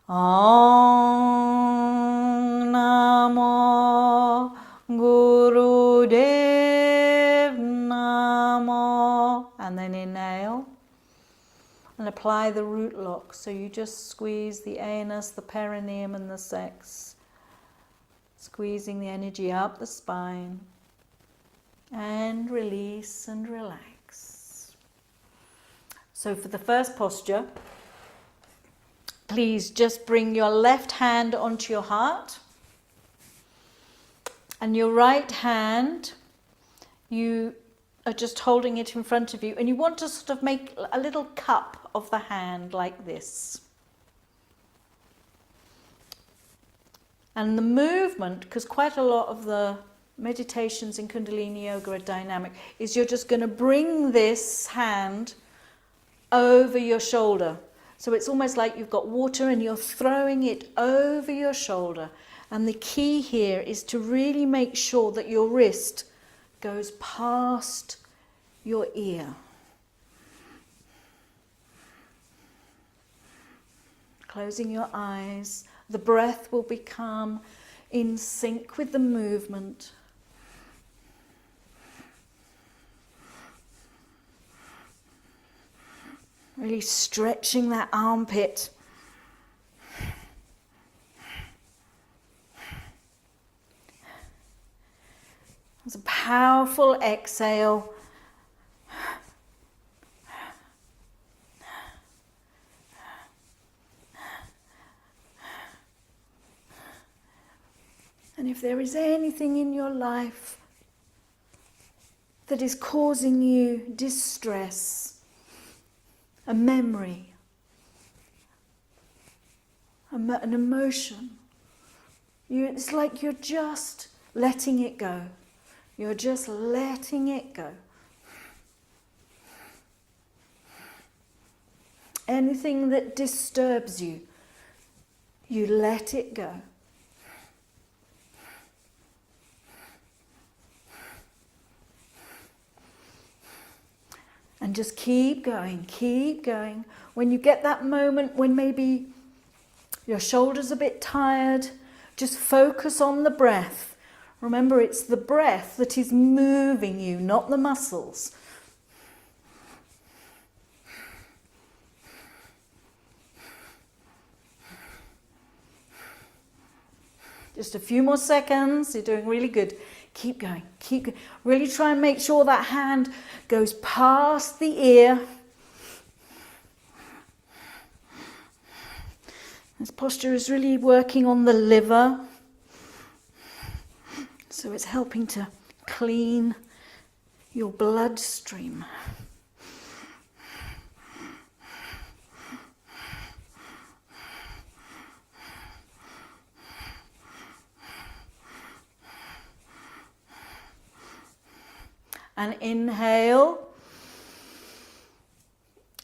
Om Namo Gurudev Namo. And then inhale and apply the root lock. So you just squeeze the anus, the perineum and the sex, squeezing the energy up the spine, and release and relax. So for the first posture, please just bring your left hand onto your heart, and your right hand, you are just holding it in front of you, and you want to sort of make a little cup of the hand like this. And the movement, because quite a lot of the meditations in Kundalini Yoga are dynamic, is you're just going to bring this hand over your shoulder. So it's almost like you've got water and you're throwing it over your shoulder. And the key here is to really make sure that your wrist goes past your ear. Closing your eyes, the breath will become in sync with the movement. Really stretching that armpit. It's a powerful exhale. And if there is anything in your life that is causing you distress, a memory, an emotion, it's like you're just letting it go. You're just letting it go. Anything that disturbs you, you let it go. And just keep going, keep going. When you get that moment when maybe your shoulder's a bit tired, just focus on the breath. Remember, it's the breath that is moving you, not the muscles. Just a few more seconds. You're doing really good. Keep going, keep going. Really try and make sure that hand goes past the ear. This posture is really working on the liver. So it's helping to clean your bloodstream. And inhale.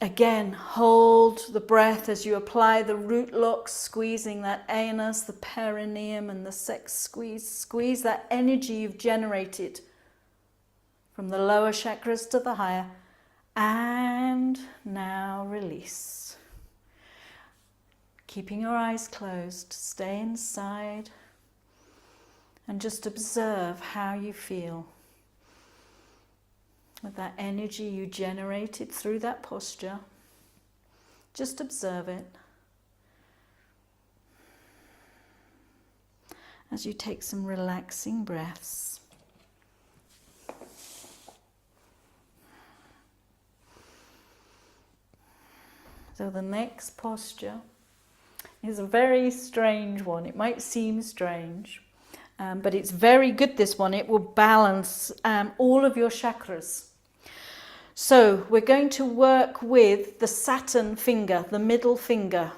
Again, hold the breath as you apply the root locks, squeezing that anus, the perineum, and the sex squeeze. Squeeze that energy you've generated from the lower chakras to the higher. And now release. Keeping your eyes closed, stay inside and just observe how you feel with that energy you generated through that posture. Just observe it as you take some relaxing breaths. So the next posture is a very strange one. It might seem strange, but it's very good, this one. It will balance all of your chakras. So we're going to work with the Saturn finger, the middle finger.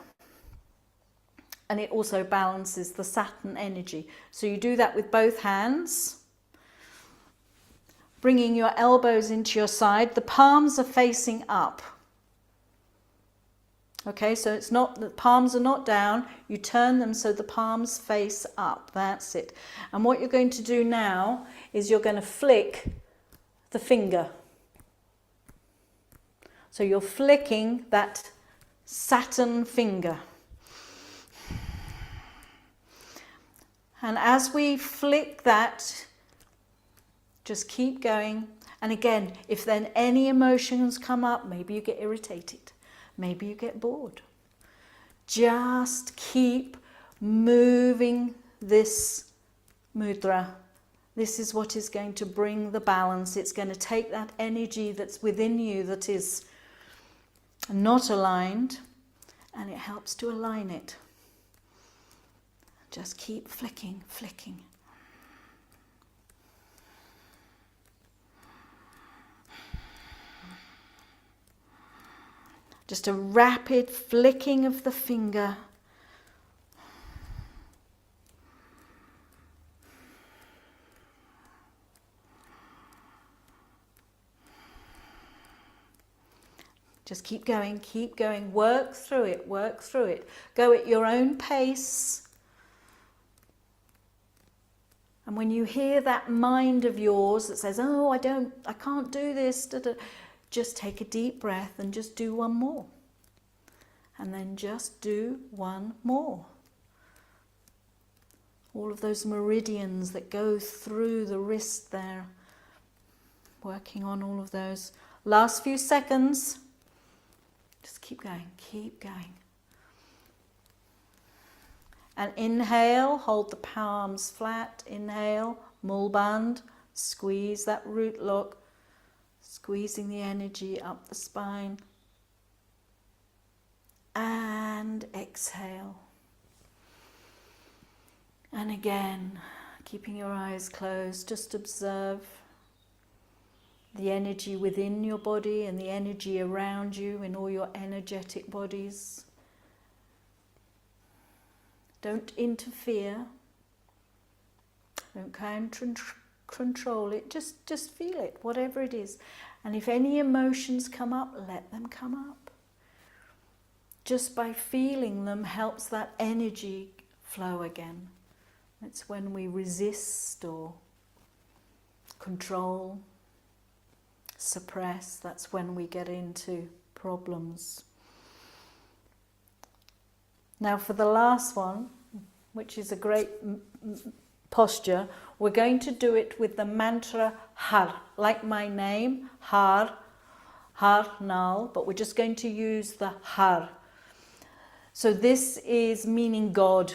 And it also balances the Saturn energy. So you do that with both hands. Bringing your elbows into your side. The palms are facing up. Okay, so it's not, the palms are not down. You turn them so the palms face up. That's it. And what you're going to do now is you're going to flick the finger. So you're flicking that Saturn finger. And as we flick that, just keep going. And again, if then any emotions come up, maybe you get irritated, maybe you get bored. Just keep moving this mudra. This is what is going to bring the balance. It's going to take that energy that's within you that is not aligned, and it helps to align it. Just keep flicking, flicking. Just a rapid flicking of the finger. Just keep going, work through it, work through it. Go at your own pace. And when you hear that mind of yours that says, oh, I can't do this, just take a deep breath and just do one more. And then just do one more. All of those meridians that go through the wrist there, working on all of those. Last few seconds. Just keep going, keep going. And inhale, hold the palms flat. Inhale, mulband, squeeze that root lock, squeezing the energy up the spine. And exhale. And again, keeping your eyes closed, just observe the energy within your body and the energy around you in all your energetic bodies. Don't interfere. Don't control it. Just feel it, whatever it is. And if any emotions come up, let them come up. Just by feeling them helps that energy flow again. It's when we resist or control, suppress, that's when we get into problems. Now for the last one, which is a great posture, we're going to do it with the mantra Har, like my name, Har, Har Nal, but we're just going to use the Har. So this is meaning God,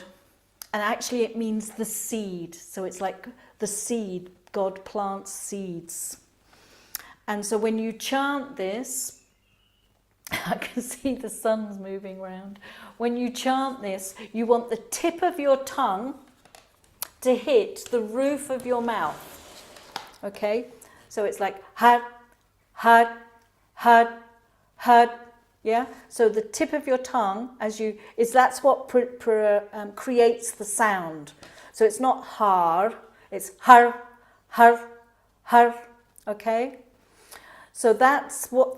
and actually it means the seed. So it's like the seed, God plants seeds. And so when you chant this, I can see the sun's moving around. When you chant this, you want the tip of your tongue to hit the roof of your mouth. Okay? So it's like had, had, had, had. Yeah? So the tip of your tongue, that's what creates the sound. So it's not har, it's har, har, har. Okay? So that's what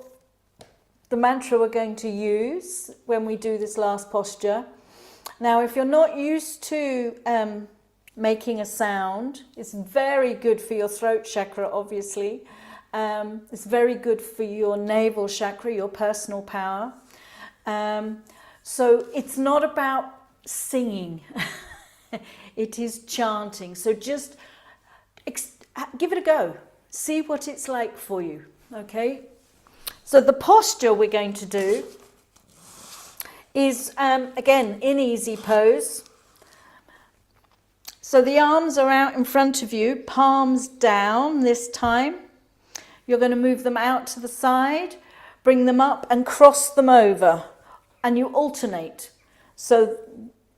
the mantra we're going to use when we do this last posture. Now, if you're not used to making a sound, it's very good for your throat chakra, obviously. It's very good for your navel chakra, your personal power. So it's not about singing. It is chanting. So just give it a go. See what it's like for you, okay? So the posture we're going to do is, again, in easy pose. So the arms are out in front of you, palms down this time. You're going to move them out to the side, bring them up and cross them over. And you alternate. So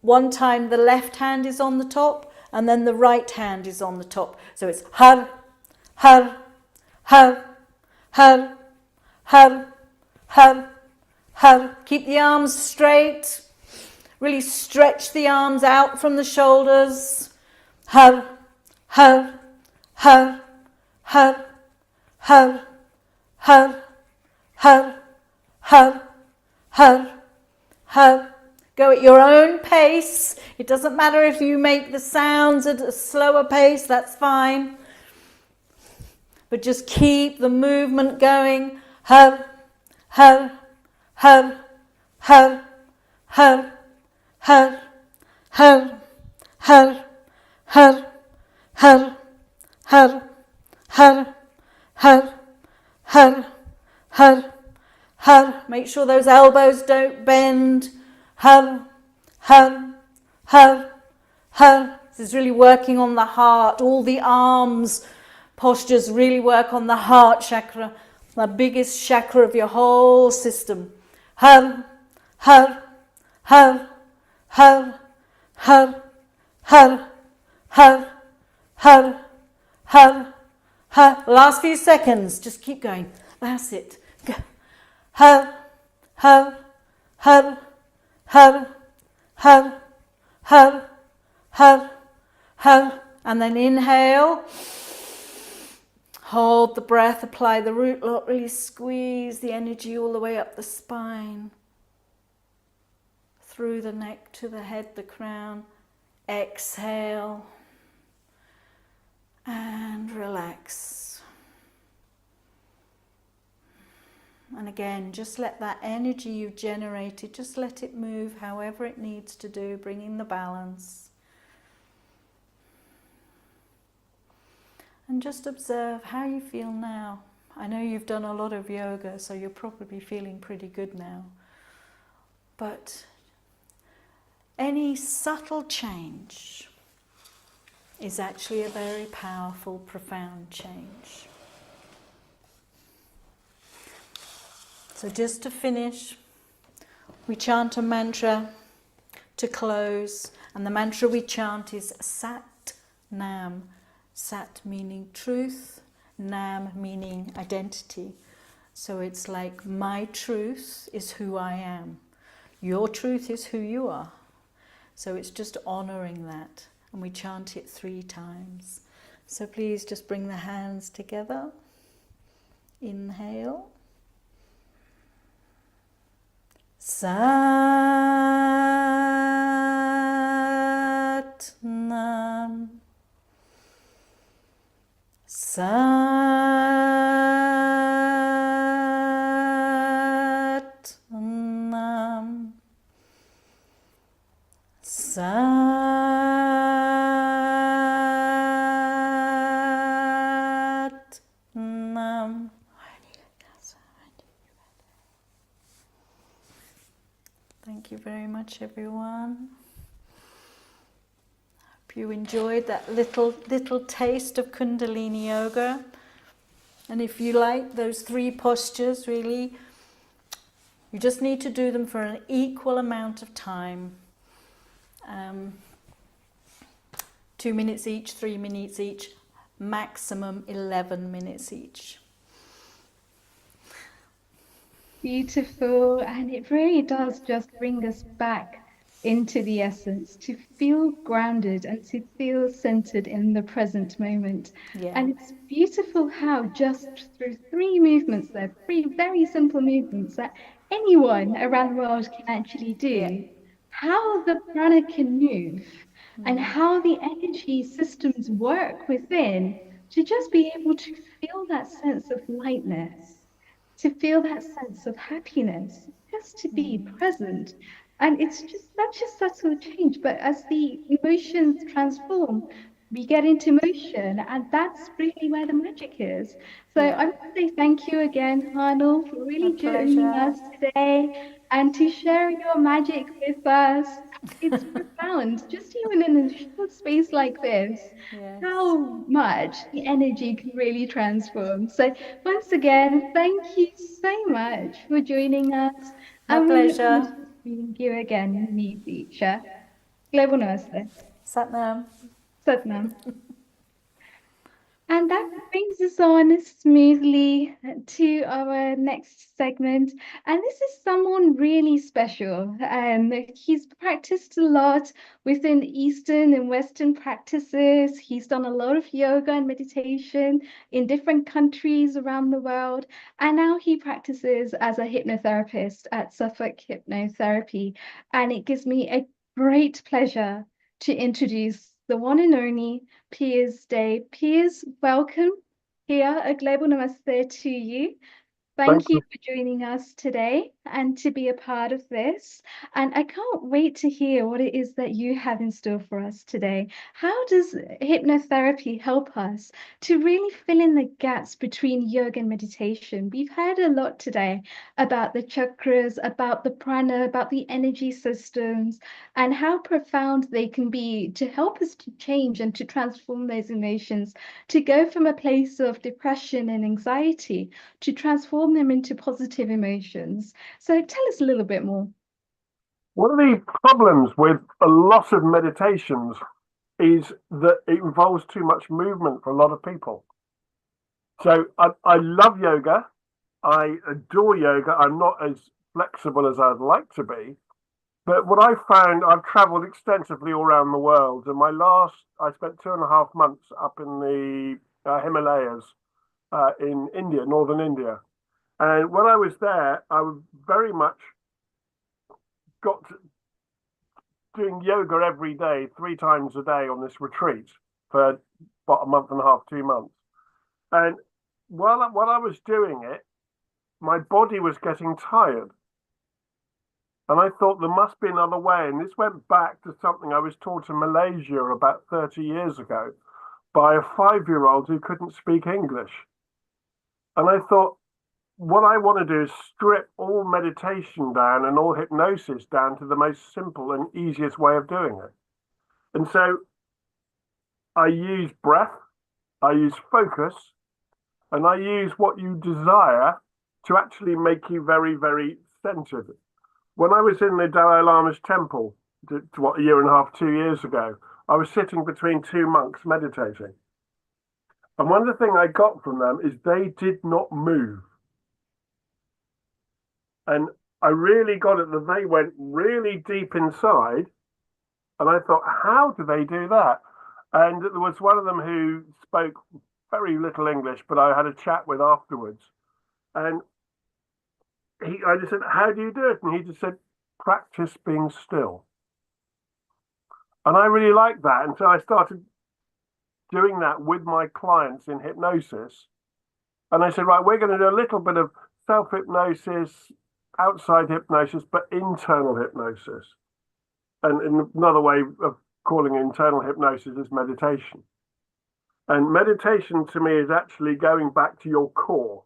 one time the left hand is on the top and then the right hand is on the top. So it's har, har, har, har, har, har, har. Keep the arms straight. Really stretch the arms out from the shoulders. Har, har, har, har, har, har, har, har, har, har. Go at your own pace. It doesn't matter if you make the sounds at a slower pace, that's fine. But just keep the movement going. Har, har, har, har, har, har, har, har, har, har, har, har, har, har, har, har. Make sure those elbows don't bend. Har, har, har, har. This is really working on the heart. All the arms postures really work on the heart chakra, the biggest chakra of your whole system. Har, har, har, har, har, har, har, har, har, har. Last few seconds, just keep going. That's it. Go. Har, har, har, har, har, har, har, har. And then inhale. Hold the breath, apply the root lock, really squeeze the energy all the way up the spine. Through the neck to the head, the crown. Exhale. And relax. And again, just let that energy you've generated, just let it move however it needs to do, bringing the balance. And just observe how you feel now. I know you've done a lot of yoga, so you're probably feeling pretty good now. But any subtle change is actually a very powerful, profound change. So just to finish, we chant a mantra to close, and the mantra we chant is Sat Nam. Sat meaning truth, Nam meaning identity. So it's like my truth is who I am. Your truth is who you are. So it's just honouring that. And we chant it 3 times. So please just bring the hands together. Inhale. Sat Nam. Sat Nam. Sat Nam. Thank you very much, everyone. Hope you enjoyed that little taste of Kundalini Yoga. And if you like those 3 postures, really, you just need to do them for an equal amount of time. 2 minutes each, 3 minutes each, maximum 11 minutes each. Beautiful. And it really does just bring us back into the essence to feel grounded and to feel centered in the present moment. Yeah. And it's beautiful how just through 3 movements there, 3 very simple movements that anyone around the world can actually do, how the prana can move and how the energy systems work within to just be able to feel that sense of lightness, to feel that sense of happiness, just to be present. And it's just such a subtle change. But as the emotions transform, we get into motion, and that's really where the magic is. So I want to say thank you again, Arnold, for really joining us today and to share your magic with us. It's profound, just even in a short space like this, how much the energy can really transform. So once again, thank you so much for joining us. My And we look forward pleasure. to meeting you again in the near future. Global Namaste. Satnam. Satnam. And that brings us on smoothly to our next segment. And this is someone really special. He's practiced a lot within Eastern and Western practices. He's done a lot of yoga and meditation in different countries around the world. And now he practices as a hypnotherapist at Suffolk Hypnotherapy. And it gives me a great pleasure to introduce the one and only Piers Day. Piers, welcome here. A global namaste to you. Thank you for joining us today and to be a part of this. And I can't wait to hear what it is that you have in store for us today. How does hypnotherapy help us to really fill in the gaps between yoga and meditation? We've heard a lot today about the chakras, about the prana, about the energy systems, and how profound they can be to help us to change and to transform those emotions, to go from a place of depression and anxiety to transform them into positive emotions. So tell us a little bit more. One of the problems with a lot of meditations is that it involves too much movement for a lot of people. So I love yoga. I adore yoga. I'm not as flexible as I'd like to be. But what I found, I've traveled extensively all around the world. And I spent 2.5 months up in the Himalayas in India, northern India. And when I was there, I was very much got to doing yoga every day, 3 times a day on this retreat for about 1.5 months, 2 months. And while I was doing it, my body was getting tired. And I thought there must be another way. And this went back to something I was taught in Malaysia about 30 years ago by a 5-year-old who couldn't speak English. And I thought, what I want to do is strip all meditation down and all hypnosis down to the most simple and easiest way of doing it. And so I use breath, I use focus, and I use what you desire to actually make you very, very centered. When I was in the Dalai Lama's temple, a 1.5, 2 years ago, I was sitting between 2 monks meditating. And one of the things I got from them is they did not move. And I really got it that they went really deep inside. And I thought, how do they do that? And there was one of them who spoke very little English, but I had a chat with afterwards. And I just said, how do you do it? And he just said, practice being still. And I really liked that. And so I started doing that with my clients in hypnosis. And I said, right, we're going to do a little bit of self-hypnosis, outside hypnosis, but internal hypnosis. And another way of calling internal hypnosis is meditation. And meditation to me is actually going back to your core.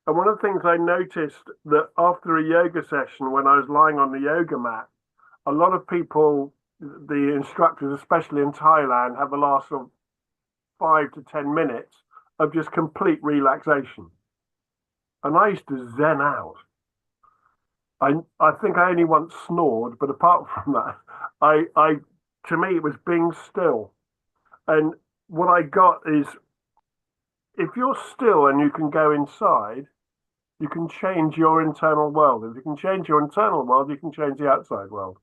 And one of the things I noticed that after a yoga session, when I was lying on the yoga mat, a lot of people, the instructors, especially in Thailand, have the last sort of 5 to 10 minutes of just complete relaxation. And I used to zen out. I think I only once snored, but apart from that, I to me, it was being still. And what I got is if you're still and you can go inside, you can change your internal world. If you can change your internal world, you can change the outside world.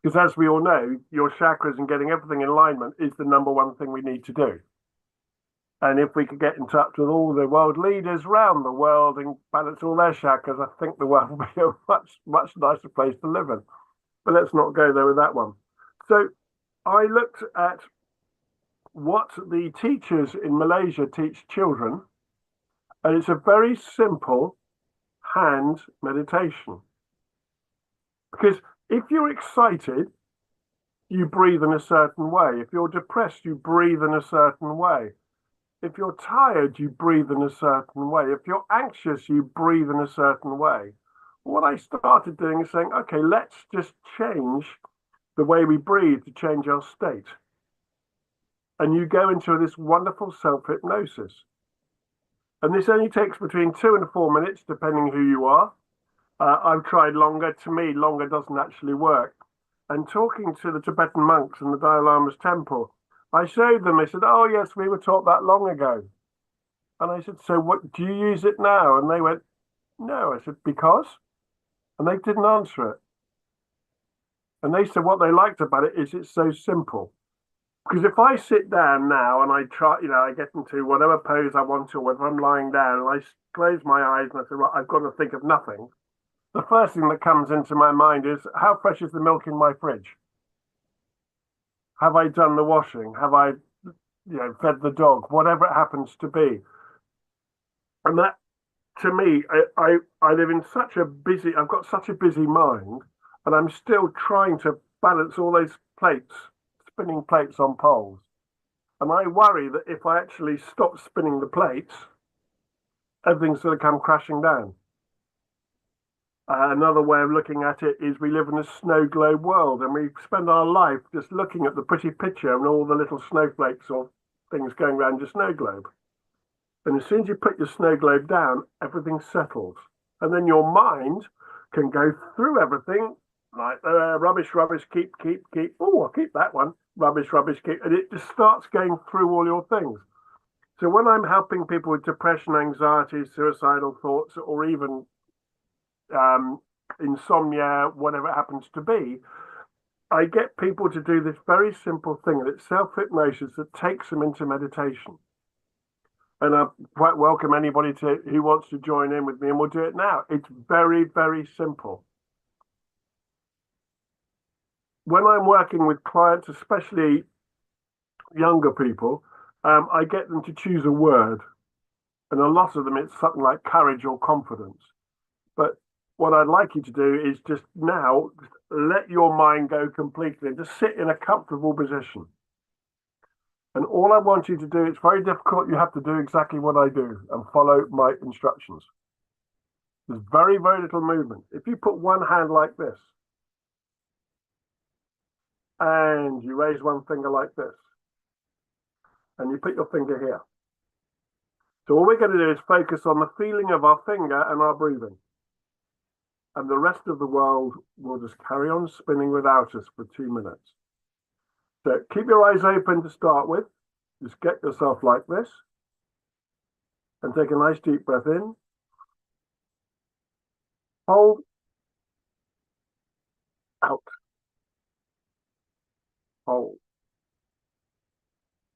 Because as we all know, your chakras and getting everything in alignment is the number one thing we need to do. And if we could get in touch with all the world leaders around the world and balance all their chakras, I think the world would be a much, much nicer place to live in. But let's not go there with that one. So I looked at what the teachers in Malaysia teach children, and it's a very simple hand meditation. Because if you're excited, you breathe in a certain way. If you're depressed, you breathe in a certain way. If you're tired, you breathe in a certain way. If you're anxious, you breathe in a certain way. What I started doing is saying, okay, let's just change the way we breathe to change our state. And you go into this wonderful self-hypnosis. And this only takes between 2 and 4 minutes, depending who you are. I've tried longer. To me, longer doesn't actually work. And talking to the Tibetan monks in the Dalai Lama's temple, I showed them, they said, oh, yes, we were taught that long ago. And I said, so what, do you use it now? And they went, no. I said, because? And they didn't answer it. And they said what they liked about it is it's so simple. Because if I sit down now and I try, I get into whatever pose I want to, whether I'm lying down and I close my eyes and I say, right, I've got to think of nothing. The first thing that comes into my mind is, how fresh is the milk in my fridge? Have I done the washing? Have I, fed the dog? Whatever it happens to be. And that, to me, I live in I've got such a busy mind, and I'm still trying to balance all those plates, spinning plates on poles. And I worry that if I actually stop spinning the plates, everything's going to come crashing down. Another way of looking at it is we live in a snow globe world, and we spend our life just looking at the pretty picture and all the little snowflakes or things going around your snow globe. And as soon as you put your snow globe down, everything settles. And then your mind can go through everything like rubbish, keep. Oh, I'll keep that one. Rubbish, keep. And it just starts going through all your things. So when I'm helping people with depression, anxiety, suicidal thoughts, or even insomnia, whatever it happens to be, I get people to do this very simple thing, and it's self-hypnosis that takes them into meditation. And I quite welcome anybody who wants to join in with me, and we'll do it now. It's very, very simple. When I'm working with clients, especially younger people, I get them to choose a word. And a lot of them, it's something like courage or confidence. But what I'd like you to do is just now let your mind go completely. Just sit in a comfortable position. And all I want you to do, it's very difficult. You have to do exactly what I do and follow my instructions. There's very, very little movement. If you put one hand like this, and you raise one finger like this, and you put your finger here. So all we're going to do is focus on the feeling of our finger and our breathing. And the rest of the world will just carry on spinning without us for 2 minutes. So keep your eyes open to start with. Just get yourself like this. And take a nice deep breath in. Hold. Out. Hold.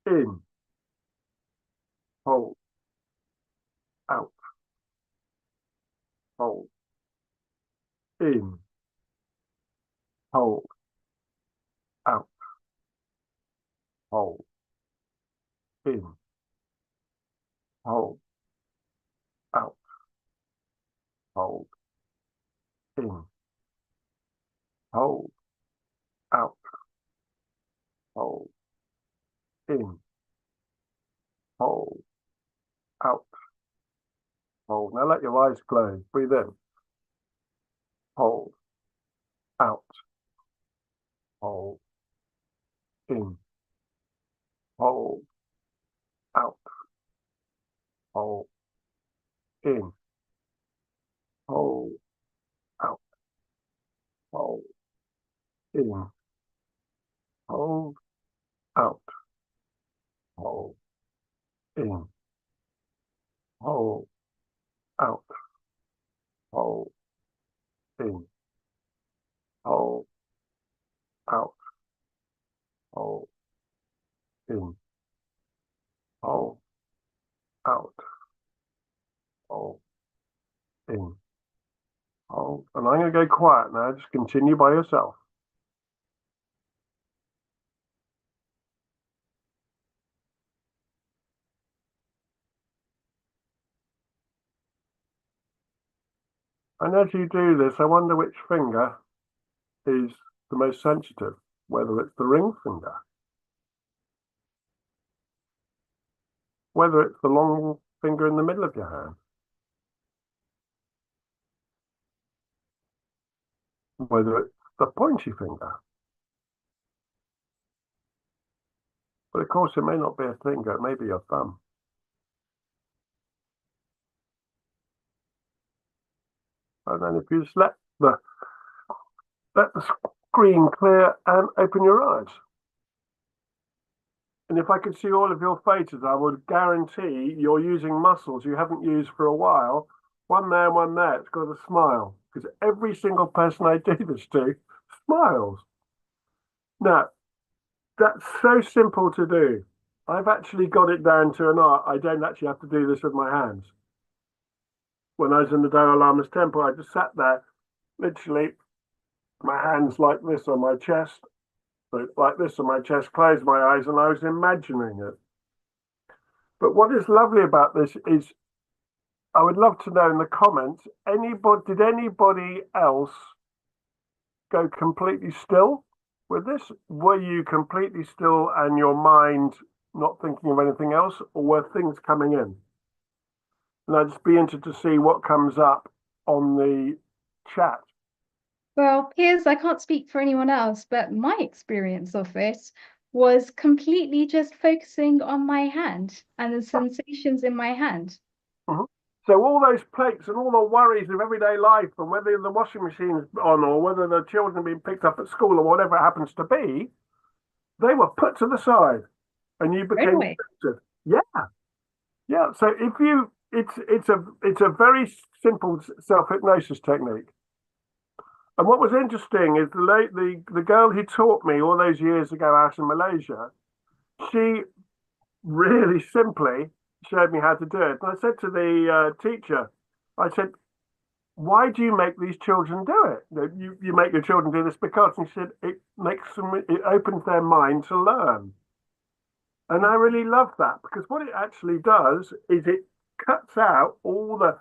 In. Hold. Out. Hold. In. Hold. Out. Hold. In. Hold. Out. Hold. In. Hold. Out. Hold. In. Hold. Out. Hold. Now let your eyes close. Breathe in. Hold. Out. Hold. In. Hold. Out. Hold. In. Hold. Out. Hold. In. hold, out, hold, in, hold, out, hold, in, hold, out, hold, in, hold. And I'm going to go quiet now. Just continue by yourself. And as you do this, I wonder which finger is the most sensitive, whether it's the ring finger, whether it's the long finger in the middle of your hand, whether it's the pointy finger. But of course, it may not be a finger, it may be your thumb. And then if you just let the screen clear and open your eyes. And if I could see all of your faces, I would guarantee you're using muscles you haven't used for a while. One there, one there. It's got a smile. Because every single person I do this to smiles. Now, that's so simple to do. I've actually got it down to an art. I don't actually have to do this with my hands. When I was in the Dalai Lama's temple, I just sat there, literally, my hands like this on my chest, like this on my chest, closed my eyes, and I was imagining it. But what is lovely about this is, I would love to know in the comments, did anybody else go completely still with this? Were you completely still and your mind not thinking of anything else, or were things coming in? And I'd just be interested to see what comes up on the chat. Well, Piers, I can't speak for anyone else, but my experience of it was completely just focusing on my hand and the sensations in my hand. Mm-hmm. So all those plates and all the worries of everyday life, and whether the washing machine's on or whether the children are being picked up at school or whatever it happens to be, they were put to the side, and you became centered. Yeah, yeah. So if you, it's a very simple self-hypnosis technique. And what was interesting is the girl who taught me all those years ago out in Malaysia, she really simply showed me how to do it. And I said to the teacher, I said, why do you make these children do it? You make your children do this because, and she said, it opens their mind to learn. And I really love that, because what it actually does is it cuts out all the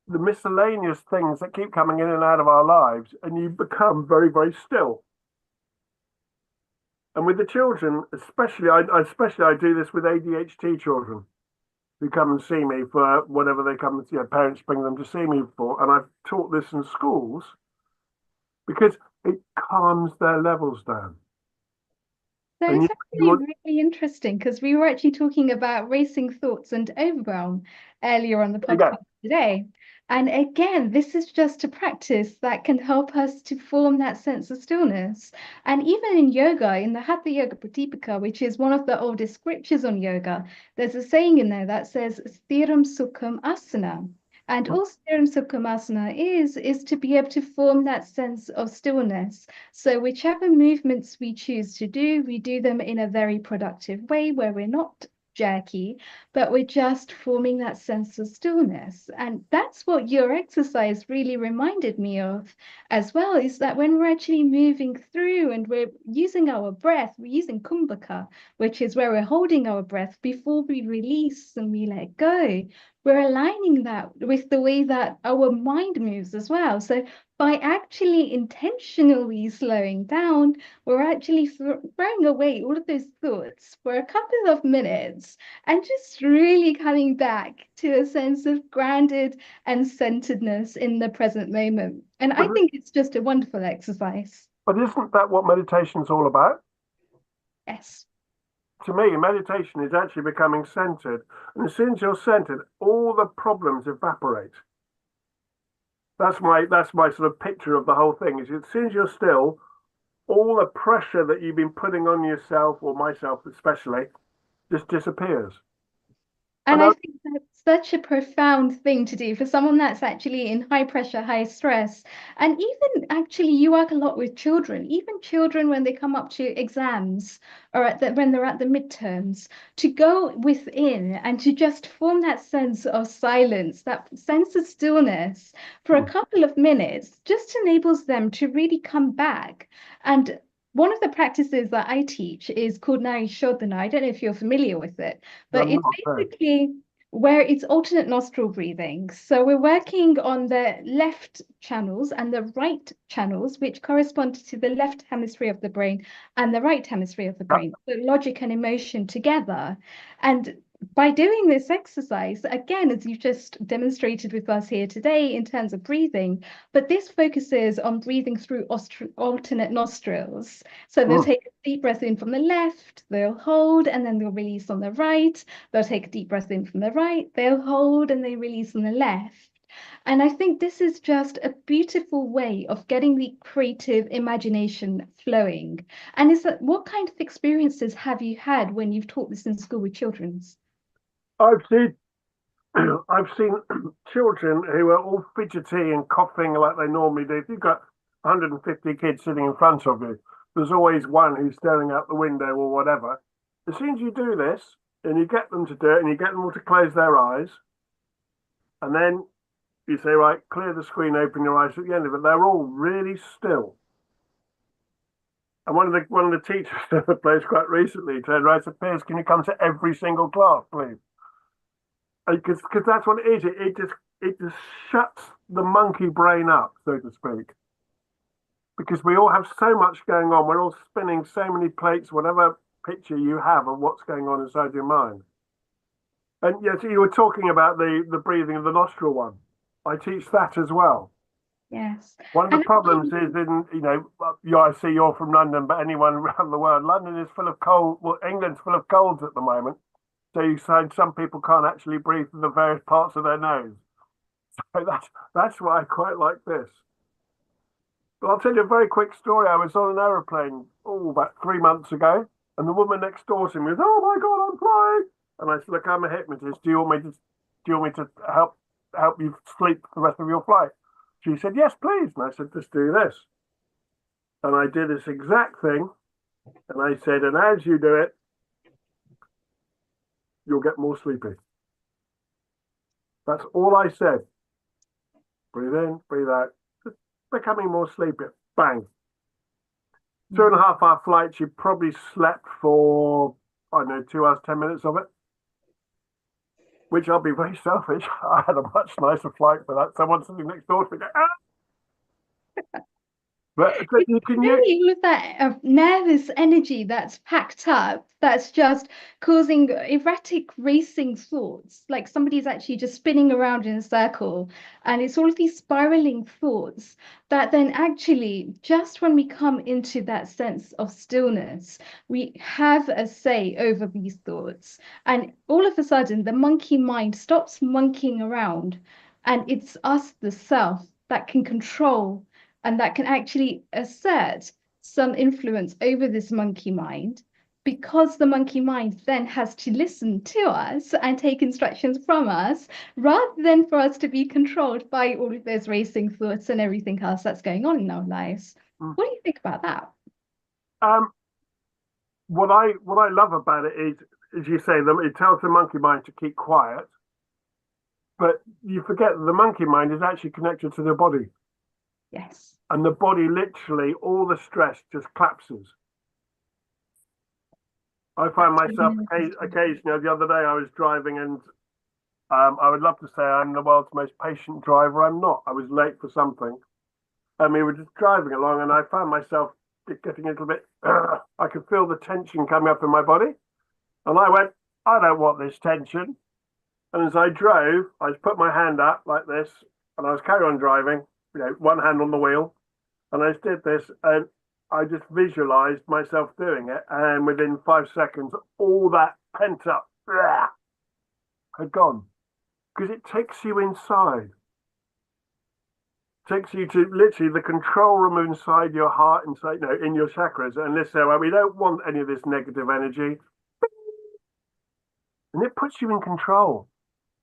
miscellaneous things that keep coming in and out of our lives, and you become very, very still. And with the children, especially I do this with ADHD children who come and see me for whatever they come, parents bring them to see me for. And I've taught this in schools because it calms their levels down. So it's actually really interesting, because we were actually talking about racing thoughts and overwhelm earlier on the podcast today. And again, this is just a practice that can help us to form that sense of stillness. And even in yoga, in the Hatha Yoga Pratipika, which is one of the oldest scriptures on yoga, there's a saying in there that says, Sthiram Sukham Asana. And all Sthiram Sukham Asana is to be able to form that sense of stillness. So whichever movements we choose to do, we do them in a very productive way where we're not jerky, but we're just forming that sense of stillness. And that's what your exercise really reminded me of as well, is that when we're actually moving through and we're using our breath, we're using kumbhaka, which is where we're holding our breath before we release and we let go. We're aligning that with the way that our mind moves as well. So by actually intentionally slowing down, we're actually throwing away all of those thoughts for a couple of minutes and just really coming back to a sense of grounded and centeredness in the present moment. And I think it's just a wonderful exercise. But isn't that what meditation is all about? Yes. To me, meditation is actually becoming centered. And as soon as you're centered, all the problems evaporate. That's my sort of picture of the whole thing. Is as soon as you're still, all the pressure that you've been putting on yourself, or myself especially, just disappears. And I think that's such a profound thing to do for someone that's actually in high pressure, high stress. And even actually, you work a lot with children, even children when they come up to exams or when they're at the midterms, to go within and to just form that sense of silence, that sense of stillness for a couple of minutes, just enables them to really come back. And one of the practices that I teach is called Nari Shodhana. I don't know if you're familiar with it, but it's basically where it's alternate nostril breathing. So we're working on the left channels and the right channels, which correspond to the left hemisphere of the brain and the right hemisphere of the brain. So logic and emotion together. And by doing this exercise, again, as you've just demonstrated with us here today in terms of breathing, but this focuses on breathing through alternate nostrils. So they'll take a deep breath in from the left, they'll hold, and then they'll release on the right. They'll take a deep breath in from the right, they'll hold, and they release on the left. And I think this is just a beautiful way of getting the creative imagination flowing. And what kind of experiences have you had when you've taught this in school with children? I've seen I've seen children who are all fidgety and coughing like they normally do. If you've got 150 kids sitting in front of you, there's always one who's staring out the window or whatever. As soon as you do this and you get them to do it and you get them all to close their eyes, and then you say, right, clear the screen, open your eyes at the end of it, they're all really still. And one of the teachers at the place quite recently said, right, so Piers, can you come to every single class, please? Because that's what it is. It just shuts the monkey brain up, so to speak. Because we all have so much going on. We're all spinning so many plates, whatever picture you have of what's going on inside your mind. And yes, you were talking about the breathing of the nostril one. I teach that as well. Yes. One of the problems is I see you're from London, but anyone around the world, London is full of cold. Well, England's full of colds at the moment. So you find some people can't actually breathe through the various parts of their nose. So that's why I quite like this. But I'll tell you a very quick story. I was on an aeroplane about 3 months ago, and the woman next door to me was, "Oh my God, I'm flying!" And I said, "Look, I'm a hypnotist. Do you want me to help you sleep for the rest of your flight?" She said, "Yes, please." And I said, "Just do this." And I did this exact thing. And I said, "And as you do it, you'll get more sleepy." That's all I said. Breathe in, breathe out. Just becoming more sleepy. Bang. 2.5 hour flight. She probably slept for, I don't know, 2 hours, 10 minutes of it. Which I'll be very selfish. I had a much nicer flight for that. Someone sitting next door to me go, "Ah!" But you can really with that nervous energy that's packed up, that's just causing erratic racing thoughts, like somebody's actually just spinning around in a circle, and it's all of these spiraling thoughts that then actually, just when we come into that sense of stillness, we have a say over these thoughts, and all of a sudden the monkey mind stops monkeying around, and it's us, the self, that can control and that can actually assert some influence over this monkey mind, because the monkey mind then has to listen to us and take instructions from us, rather than for us to be controlled by all of those racing thoughts and everything else that's going on in our lives. What do you think about that? What I love about it is, as you say, it tells the monkey mind to keep quiet, but you forget that the monkey mind is actually connected to the body. Yes. And the body, literally, all the stress just collapses. I find myself occasionally, the other day I was driving, and I would love to say I'm the world's most patient driver. I'm not. I was late for something. And we were just driving along, and I found myself getting a little bit, I could feel the tension coming up in my body. And I went, "I don't want this tension." And as I drove, I just put my hand up like this, and I was carrying on driving, one hand on the wheel. And I just did this, and I just visualized myself doing it. And within 5 seconds, all that pent up had gone. Because it takes you inside. It takes you to literally the control room inside your heart, inside, in your chakras. And this, we don't want any of this negative energy. and it puts you in control.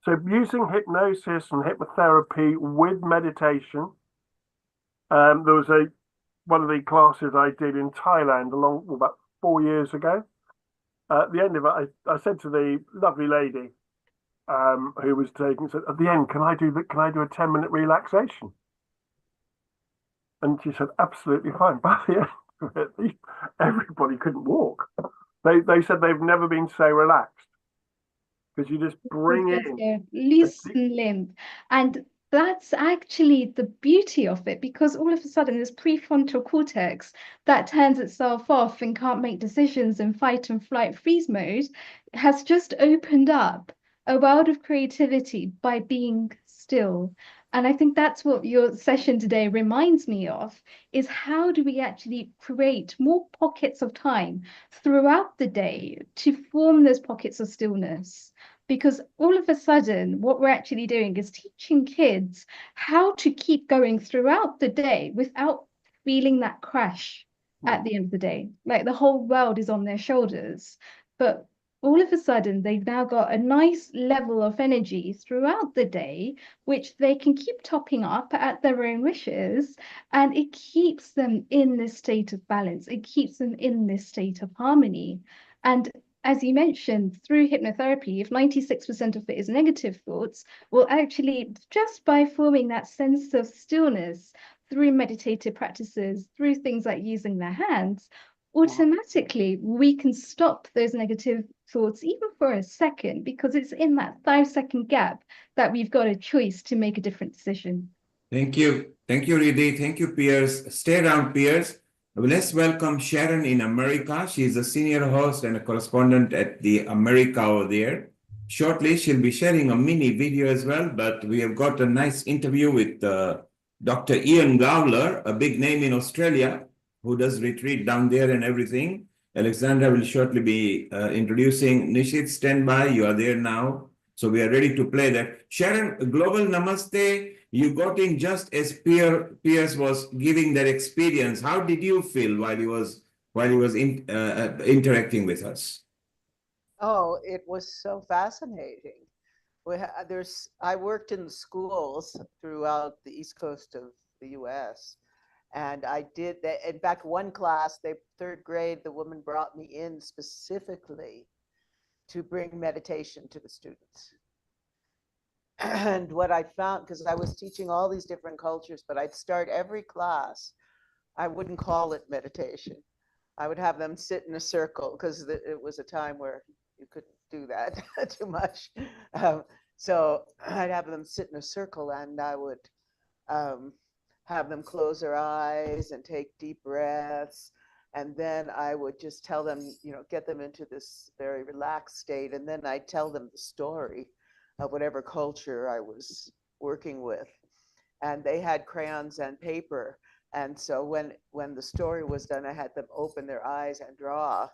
So using hypnosis and hypnotherapy with meditation, there was one of the classes I did in Thailand about 4 years ago. At the end of it, I said to the lovely lady who was taking, said, at the end, can I do a 10-minute relaxation? And she said, absolutely fine. By the end of it, everybody couldn't walk. They said they've never been so relaxed because you just bring in loosen limbs. And that's actually the beauty of it, because all of a sudden this prefrontal cortex that turns itself off and can't make decisions in fight and flight freeze mode has just opened up a world of creativity by being still. And I think that's what your session today reminds me of, is how do we actually create more pockets of time throughout the day to form those pockets of stillness? Because all of a sudden, what we're actually doing is teaching kids how to keep going throughout the day without feeling that crash at the end of the day. Like the whole world is on their shoulders. But all of a sudden, they've now got a nice level of energy throughout the day, which they can keep topping up at their own wishes. And it keeps them in this state of balance. It keeps them in this state of harmony. And as you mentioned, through hypnotherapy, if 96% of it is negative thoughts, well, actually, just by forming that sense of stillness through meditative practices, through things like using their hands, automatically we can stop those negative thoughts even for a second, because it's in that 5-second gap that we've got a choice to make a different decision. Thank you. Thank you, Riddhi. Thank you, Piers. Stay around, Piers. Let's welcome Sharon in America. She is a senior host and a correspondent at the America over there. Shortly, she'll be sharing a mini video as well, but we have got a nice interview with Dr. Ian Gowler, a big name in Australia, who does retreat down there and everything. Alexandra will shortly be introducing. Nishit, stand by. You are there now. So we are ready to play that. Sharon, global namaste. You got in just as Piers was giving that experience. How did you feel while he was interacting with us? Oh, it was so fascinating. I worked in the schools throughout the East Coast of the U.S. And I did that. In fact, one class, third grade, the woman brought me in specifically to bring meditation to the students. And what I found, because I was teaching all these different cultures, but I'd start every class, I wouldn't call it meditation. I would have them sit in a circle, because it was a time where you couldn't do that too much. So I'd have them sit in a circle, and I would have them close their eyes and take deep breaths. And then I would just tell them, get them into this very relaxed state. And then I'd tell them the story of whatever culture I was working with. And they had crayons and paper. And so when the story was done, I had them open their eyes and draw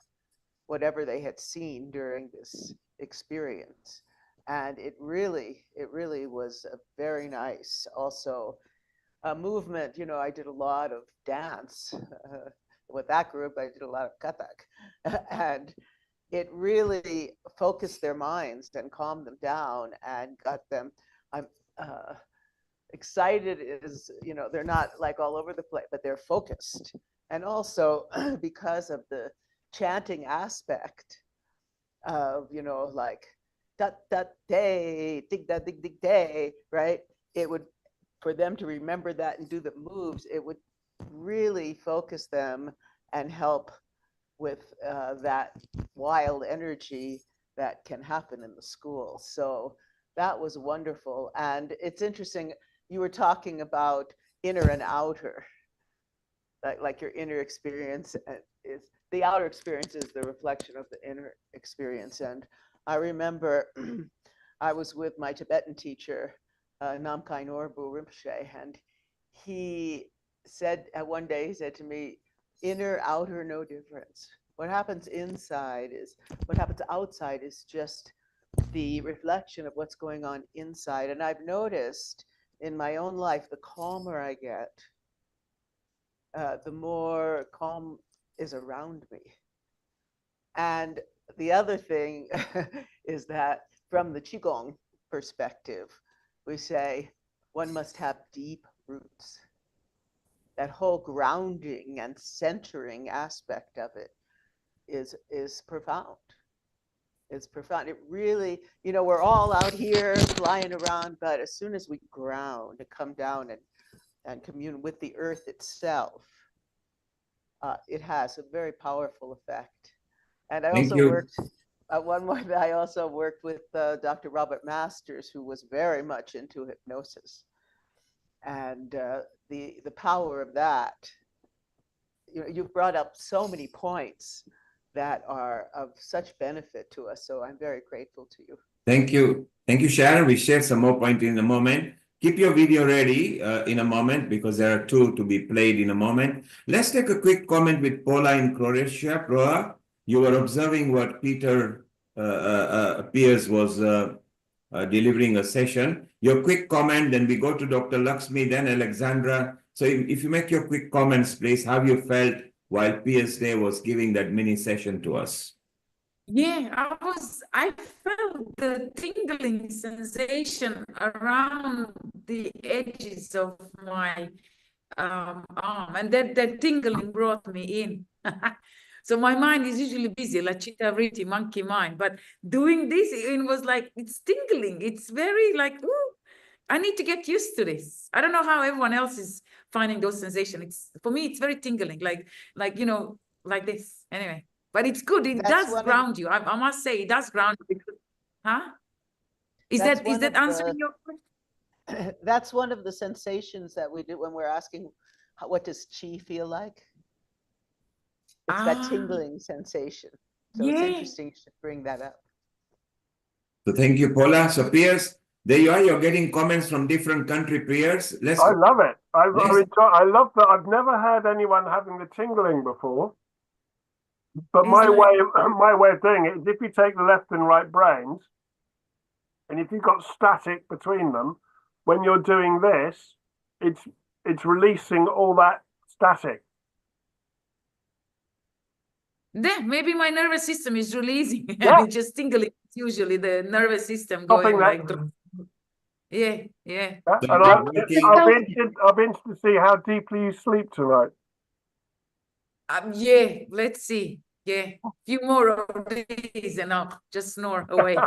whatever they had seen during this experience. And it really was a very nice, also a movement. I did a lot of dance. With that group, I did a lot of Kathak. And it really focused their minds and calmed them down and got them, I'm excited is, they're not like all over the place, but they're focused. And also because of the chanting aspect of, like, dat dat day, dig da dig dig day, right? It would, for them to remember that and do the moves, it would really focus them and help with that wild energy that can happen in the school. So that was wonderful. And it's interesting, you were talking about inner and outer, like your inner experience is, the outer experience is the reflection of the inner experience. And I remember I was with my Tibetan teacher, Namkhai Norbu Rinpoche, and he said one day, he said to me, inner, outer, no difference. What happens inside is, what happens outside is just the reflection of what's going on inside. And I've noticed in my own life, the calmer I get, the more calm is around me. And the other thing is that from the Qigong perspective, we say one must have deep roots. That whole grounding and centering aspect of it is profound. It's profound. It really, you know, we're all out here flying around, but as soon as we ground and come down and commune with the earth itself, it has a very powerful effect. And I Thank also you. worked, one more, I also worked with Dr. Robert Masters, who was very much into hypnosis. And the power of that, you know, you've brought up so many points that are of such benefit to us. So I'm very grateful to you. Thank you. Thank you, Sharon. We share some more points in a moment. Keep your video ready in a moment because there are two to be played in a moment. Let's take a quick comment with Paula in Croatia. Paula, you were observing what Peter Pierce was delivering a session. Your quick comment, then we go to Dr. Lakshmi, then Alexandra. So if you make your quick comments, please, how you felt while Pierce Day was giving that mini session to us. Yeah, I felt the tingling sensation around the edges of my arm, and that tingling brought me in. So my mind is usually busy, like cheetah vritti, monkey mind, but doing this, it was like, it's tingling. It's very like, ooh, I need to get used to this. I don't know how everyone else is finding those sensations. It's, for me, it's very tingling, like, you know, like this. Anyway. But it's good. It does ground you. I must say, it does ground you. Because, huh? Is that answering your question? That's one of the sensations that we do when we're asking, what does chi feel like? It's that tingling sensation. So it's interesting you should bring that up. So thank you, Paula. So Pierce, there you are. You're getting comments from different country peers. I love it. I love that. I've never had anyone having the tingling before. But my way of doing it is if you take the left and right brains, and if you've got static between them, when you're doing this, it's releasing all that static. Yeah, maybe my nervous system is releasing. Yeah. It's just tingling. It's usually the nervous system going like. Yeah. And I'll be interested to see how deeply you sleep tonight. Yeah, let's see. Yeah, a few more of these and I'll just snore away.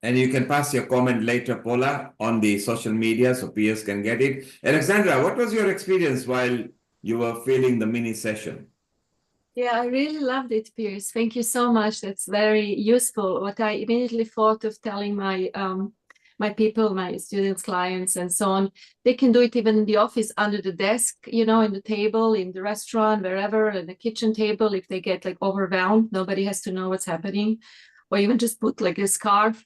And you can pass your comment later, Paula, on the social media so peers can get it. Alexandra, what was your experience while you were feeling the mini session? Yeah, I really loved it, Pierce. Thank you so much. That's very useful. What I immediately thought of telling my my people, my students, clients, and so on, they can do it even in the office, under the desk, you know, in the table, in the restaurant, wherever, in the kitchen table. If they get like overwhelmed, nobody has to know what's happening, or even just put like a scarf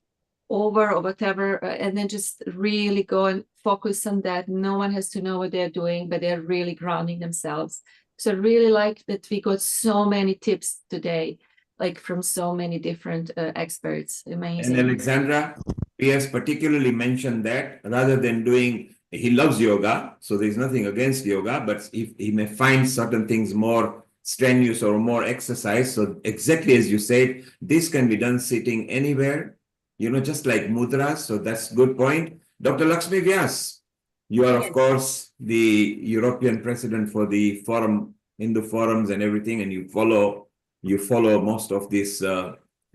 over or whatever, and then just really go and focus on that. No one has to know what they're doing, but they're really grounding themselves. So I really like that we got so many tips today, like from so many different experts. Amazing. And Alexandra, Pierce particularly mentioned that rather than doing, he loves yoga, so there's nothing against yoga, but he may find certain things more strenuous or more exercise. So exactly as you said, this can be done sitting anywhere, you know, just like mudras. So that's a good point. Dr. Lakshmi Vyas, you are, of course, the European president for the forum, Hindu forums and everything, and you follow most of these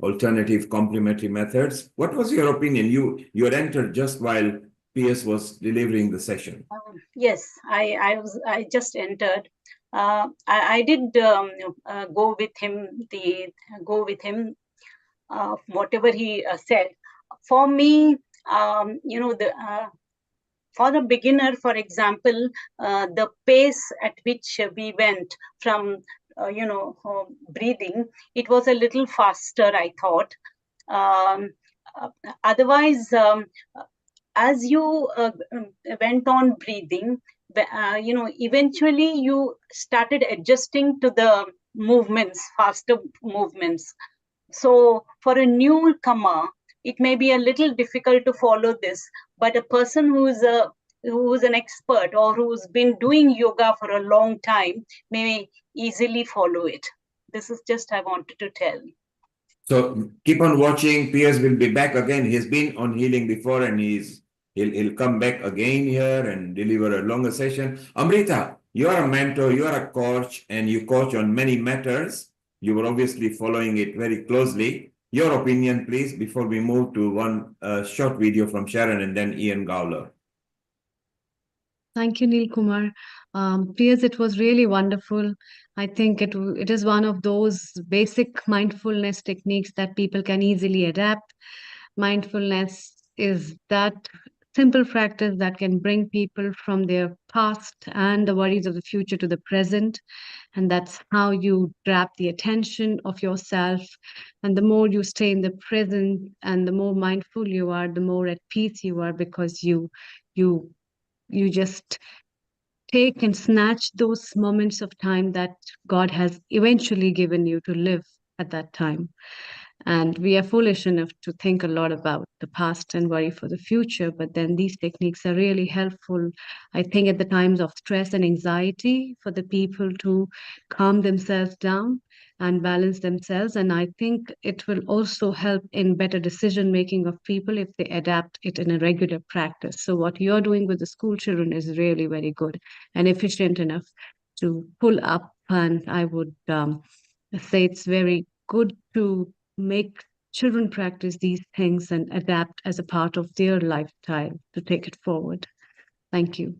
alternative complementary methods. What was your opinion? You had entered just while Pierce was delivering the session. Yes, I just entered. I did go with him. Whatever he said. For me, you know, for a beginner, for example, the pace at which we went from, breathing, it was a little faster, I thought. Otherwise, as you went on breathing, eventually you started adjusting to the movements, faster movements. So for a newcomer, it may be a little difficult to follow this, but a person who's an expert or who's been doing yoga for a long time may easily follow it. This is just I wanted to tell. So keep on watching. Piers will be back again. He's been on healing before, and he'll come back again here and deliver a longer session. Amrita, you are a mentor, you are a coach, and you coach on many matters. You were obviously following it very closely. Your opinion, please, before we move to one short video from Sharon and then Ian Gowler. Thank you, Neil Kumar. Piers, it was really wonderful. I think it is one of those basic mindfulness techniques that people can easily adapt. Mindfulness is that simple practice that can bring people from their past and the worries of the future to the present. And that's how you grab the attention of yourself. And the more you stay in the present and the more mindful you are, the more at peace you are, because you just take and snatch those moments of time that God has eventually given you to live at that time. And we are foolish enough to think a lot about the past and worry for the future. But then these techniques are really helpful, I think, at the times of stress and anxiety for the people to calm themselves down and balance themselves. And I think it will also help in better decision making of people if they adapt it in a regular practice. So what you're doing with the school children is really very good and efficient enough to pull up. And I would say it's very good to make children practice these things and adapt as a part of their lifestyle to take it forward. Thank you.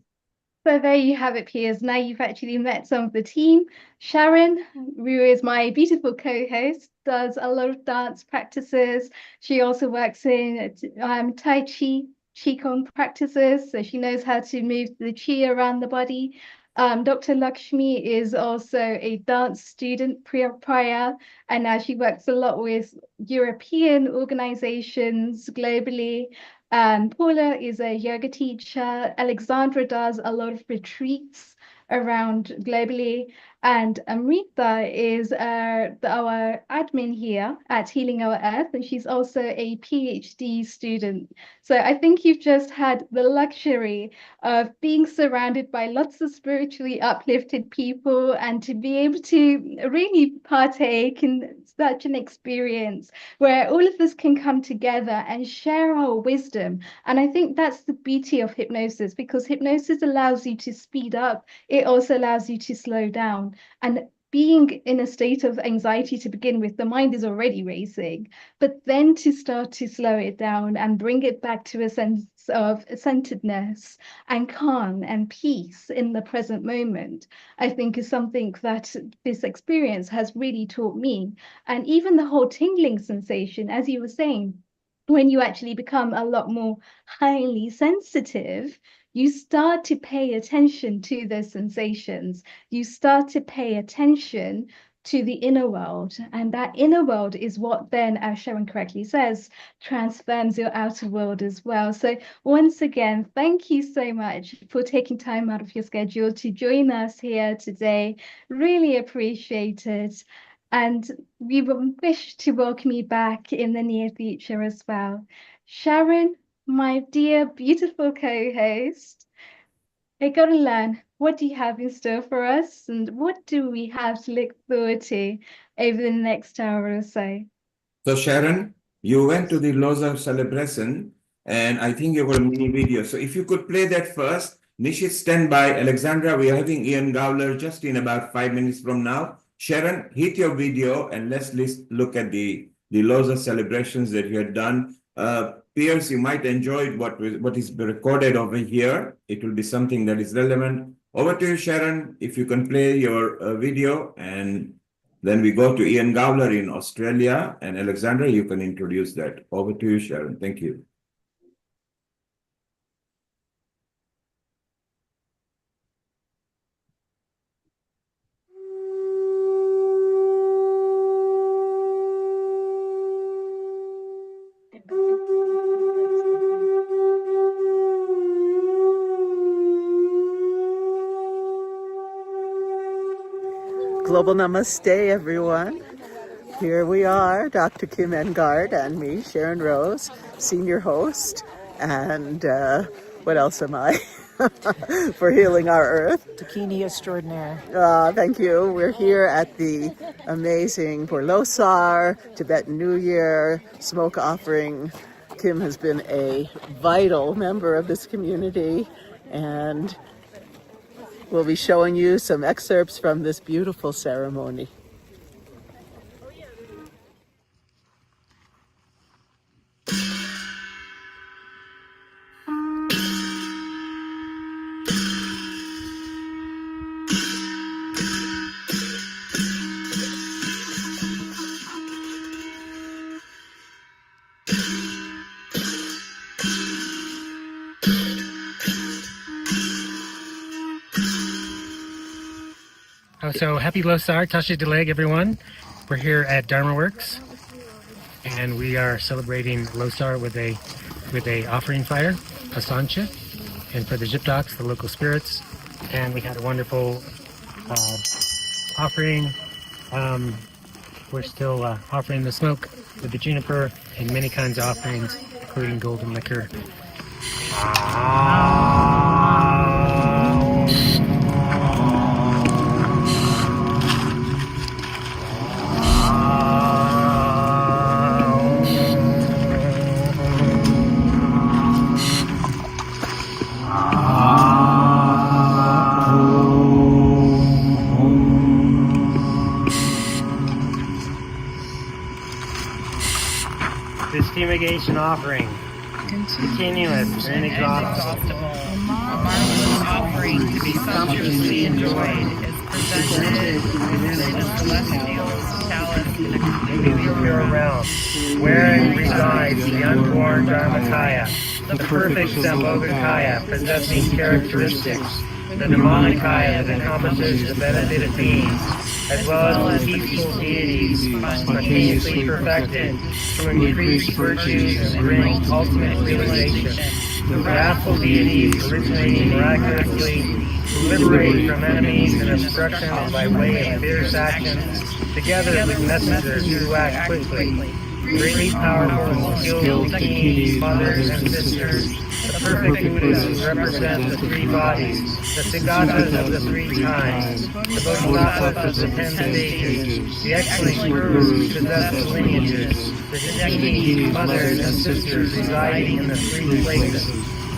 So there you have it, Piers. Now you've actually met some of the team. Sharon, who is my beautiful co-host, does a lot of dance practices. She also works in Tai Chi, Qigong practices, so she knows how to move the Qi around the body. Dr. Lakshmi is also a dance student prior, and now she works a lot with European organizations globally. Paula is a yoga teacher. Alexandra does a lot of retreats around globally. And Amrita is our admin here at Healing Our Earth, and she's also a PhD student. So I think you've just had the luxury of being surrounded by lots of spiritually uplifted people and to be able to really partake in such an experience where all of us can come together and share our wisdom. And I think that's the beauty of hypnosis, because hypnosis allows you to speed up. It also allows you to slow down. And being in a state of anxiety to begin with, the mind is already racing, but then to start to slow it down and bring it back to a sense of centeredness and calm and peace in the present moment, I think is something that this experience has really taught me. And even the whole tingling sensation, as you were saying, when you actually become a lot more highly sensitive, you start to pay attention to those sensations. You start to pay attention to the inner world. And that inner world is what then, as Sharon correctly says, transforms your outer world as well. So once again, thank you so much for taking time out of your schedule to join us here today. Really appreciate it. And we wish to welcome you back in the near future as well. Sharon, my dear, beautiful co-host, I gotta learn, what do you have in store for us, and what do we have to look forward to over the next hour or so? So Sharon, you went to the Loza celebration, and I think you got a mini video. So if you could play that first. Nishit, stand by. Alexandra, we are having Ian Gowler just in about 5 minutes from now. Sharon, hit your video and let's look at the Loza celebrations that you had done. Piers, you might enjoy what is recorded over here. It will be something that is relevant. Over to you, Sharon, if you can play your video, and then we go to Ian Gowler in Australia, and Alexandra, you can introduce that. Over to you, Sharon. Thank you. Global Namaste, everyone. Here we are, Dr. Kim Engard and me, Sharon Rose, senior host. And what else am I? for healing our earth. Takini extraordinaire. Thank you. We're here at the amazing for Losar, Tibetan New Year smoke offering. Kim has been a vital member of this community, and we'll be showing you some excerpts from this beautiful ceremony. So happy Losar, Tasha Deleg, everyone. We're here at Dharma Works, and we are celebrating Losar with a offering fire, a sancha, and for the Jipdoks, the local spirits. And we had a wonderful offering. We're still offering the smoke with the juniper and many kinds of offerings, including golden liquor. This fumigation offering, continuous and inexhaustible, offering to be sumptuously enjoyed, is presented within the celestial chalice in the ethereal realm, wherein resides the unborn Dharmakaya, the perfect Sambhogakaya possessing characteristics, the Nirmanakaya that encompasses the benefit beings, as well as the peaceful deities spontaneously perfected to increase virtues and bring ultimate realization. The wrathful deities originating miraculously to liberate from enemies and obstructions by way of fierce actions, together with messengers who act quickly. Greatly powerful and skilled Dakinis, mothers and sisters, the perfect Buddhas who represent the three bodies, the Siddharthas of the three times, the Bodhisattvas of the 10 stages, the excellent gurus who possess the lineages, the Dakinis, mothers and sisters residing in the three places,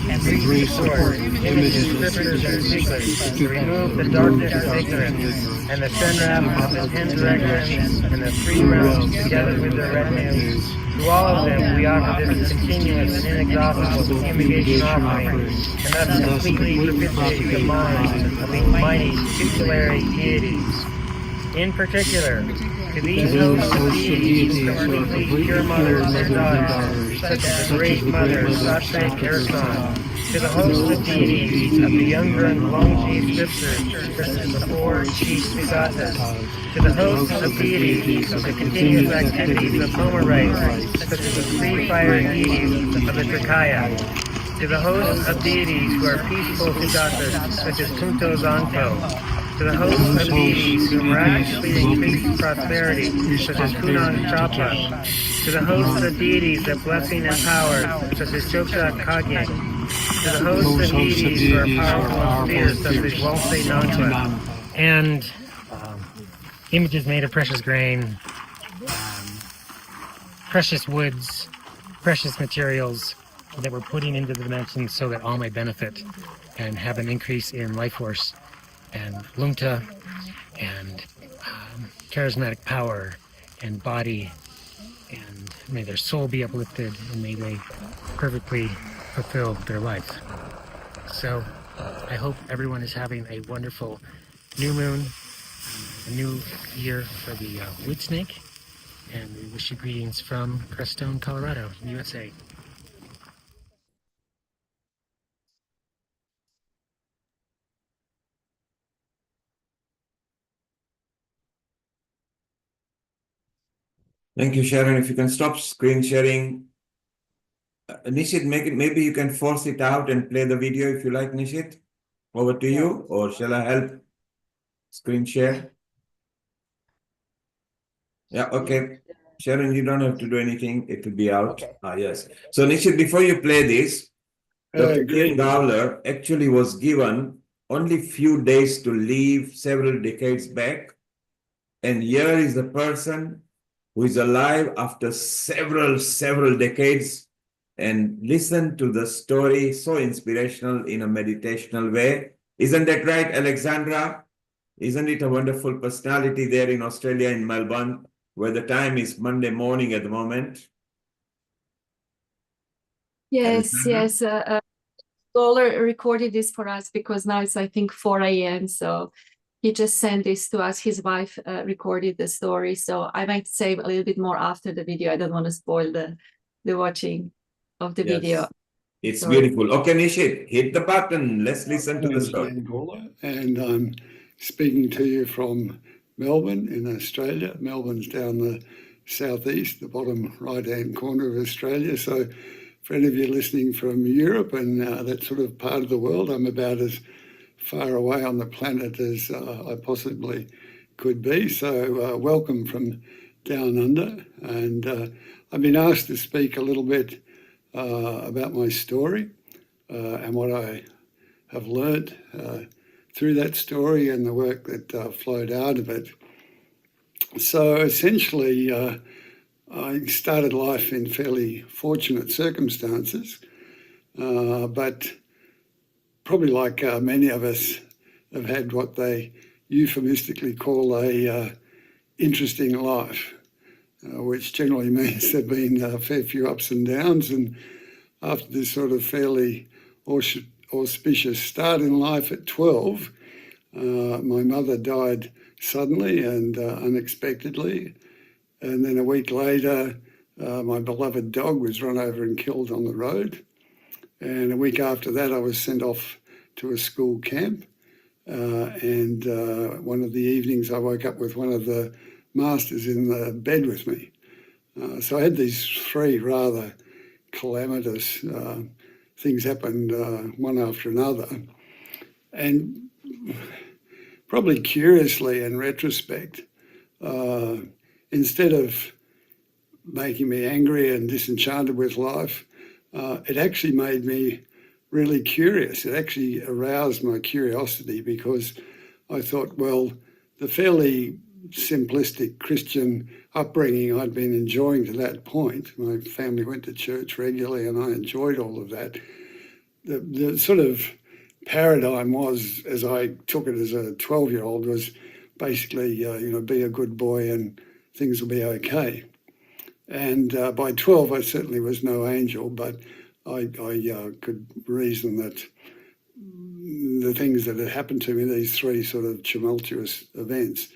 and three source, images, scriptures, and secrets, to remove the darkness of ignorance, and the Senrab of the 10 directions, and the three realms together with their retinues. To all of them we offer this continuous and inexhaustible fumigation offering, and thus completely propitiate the minds of these mighty tutelary deities. In particular, to these hosts of deities who are complete pure mothers and daughters, such as the great mother Satsang Ersan, to the hosts of deities of the younger and long scriptures, such as the four chief Siddharthas, to the hosts of deities of the continuous activities of Homa rites, such as the three fire deities of the Trikaya, to the hosts of deities who are peaceful Siddharthas, such as Kunto Zanko, to the hosts of deities who miraculously increase prosperity, such as Kunang Chapa, to the hosts of deities of blessing and power, such as Chokta Kagyen, to the hosts of deities who are powerful and fierce, such as Longse Nangpa, and images made of precious grain, precious woods, precious materials that we're putting into the dimensions so that all may benefit and have an increase in life force and lunta and charismatic power and body, and may their soul be uplifted and may they perfectly fulfill their life. So I hope everyone is having a wonderful new moon, a new year for the wood snake, and we wish you greetings from Crestone, Colorado, USA. Thank you, Sharon. If you can stop screen sharing. Nishit, maybe you can force it out and play the video if you like, Nishit. Over to you, or shall I help screen share? Yeah, okay. Sharon, you don't have to do anything. It will be out. Okay. Yes. So Nishit, before you play this, Dr. Jane Gowler actually was given only few days to leave several decades back. And here is the person who is alive after several decades, and listen to the story, so inspirational in a meditational way. Isn't that right, Alexandra? Isn't it a wonderful personality there in Australia, in Melbourne, where the time is Monday morning at the moment? Yes, yes. Dollar recorded this for us because now it's, I think, 4 a.m. So he just sent this to us. His wife recorded the story. So I might say a little bit more after the video. I don't want to spoil the watching of the video. It's Sorry. beautiful. Okay, Nishit, hit the button. Let's listen to the My name's story. Dan Gawler, and I'm speaking to you from Melbourne in Australia. Melbourne's down the southeast, the bottom right-hand corner of Australia. So for any of you listening from Europe and that sort of part of the world, I'm about as far away on the planet as I possibly could be. So welcome from down under. And I've been asked to speak a little bit about my story and what I have learnt through that story and the work that flowed out of it. So essentially, I started life in fairly fortunate circumstances, but probably like many of us have had what they euphemistically call a interesting life, which generally means there have been a fair few ups and downs. And after this sort of fairly auspicious start in life at 12, my mother died suddenly and unexpectedly. And then a week later, my beloved dog was run over and killed on the road. And a week after that, I was sent off to a school camp. And one of the evenings, I woke up with one of the masters in the bed with me. So I had these three rather calamitous things happened one after another. And probably curiously, in retrospect, instead of making me angry and disenchanted with life, it actually made me really curious. It actually aroused my curiosity because I thought, well, the fairly simplistic Christian upbringing I'd been enjoying to that point, my family went to church regularly and I enjoyed all of that. The sort of paradigm was, as I took it as a 12-year-old, was basically, be a good boy and things will be okay. And by 12, I certainly was no angel, but I could reason that the things that had happened to me, these three sort of tumultuous events,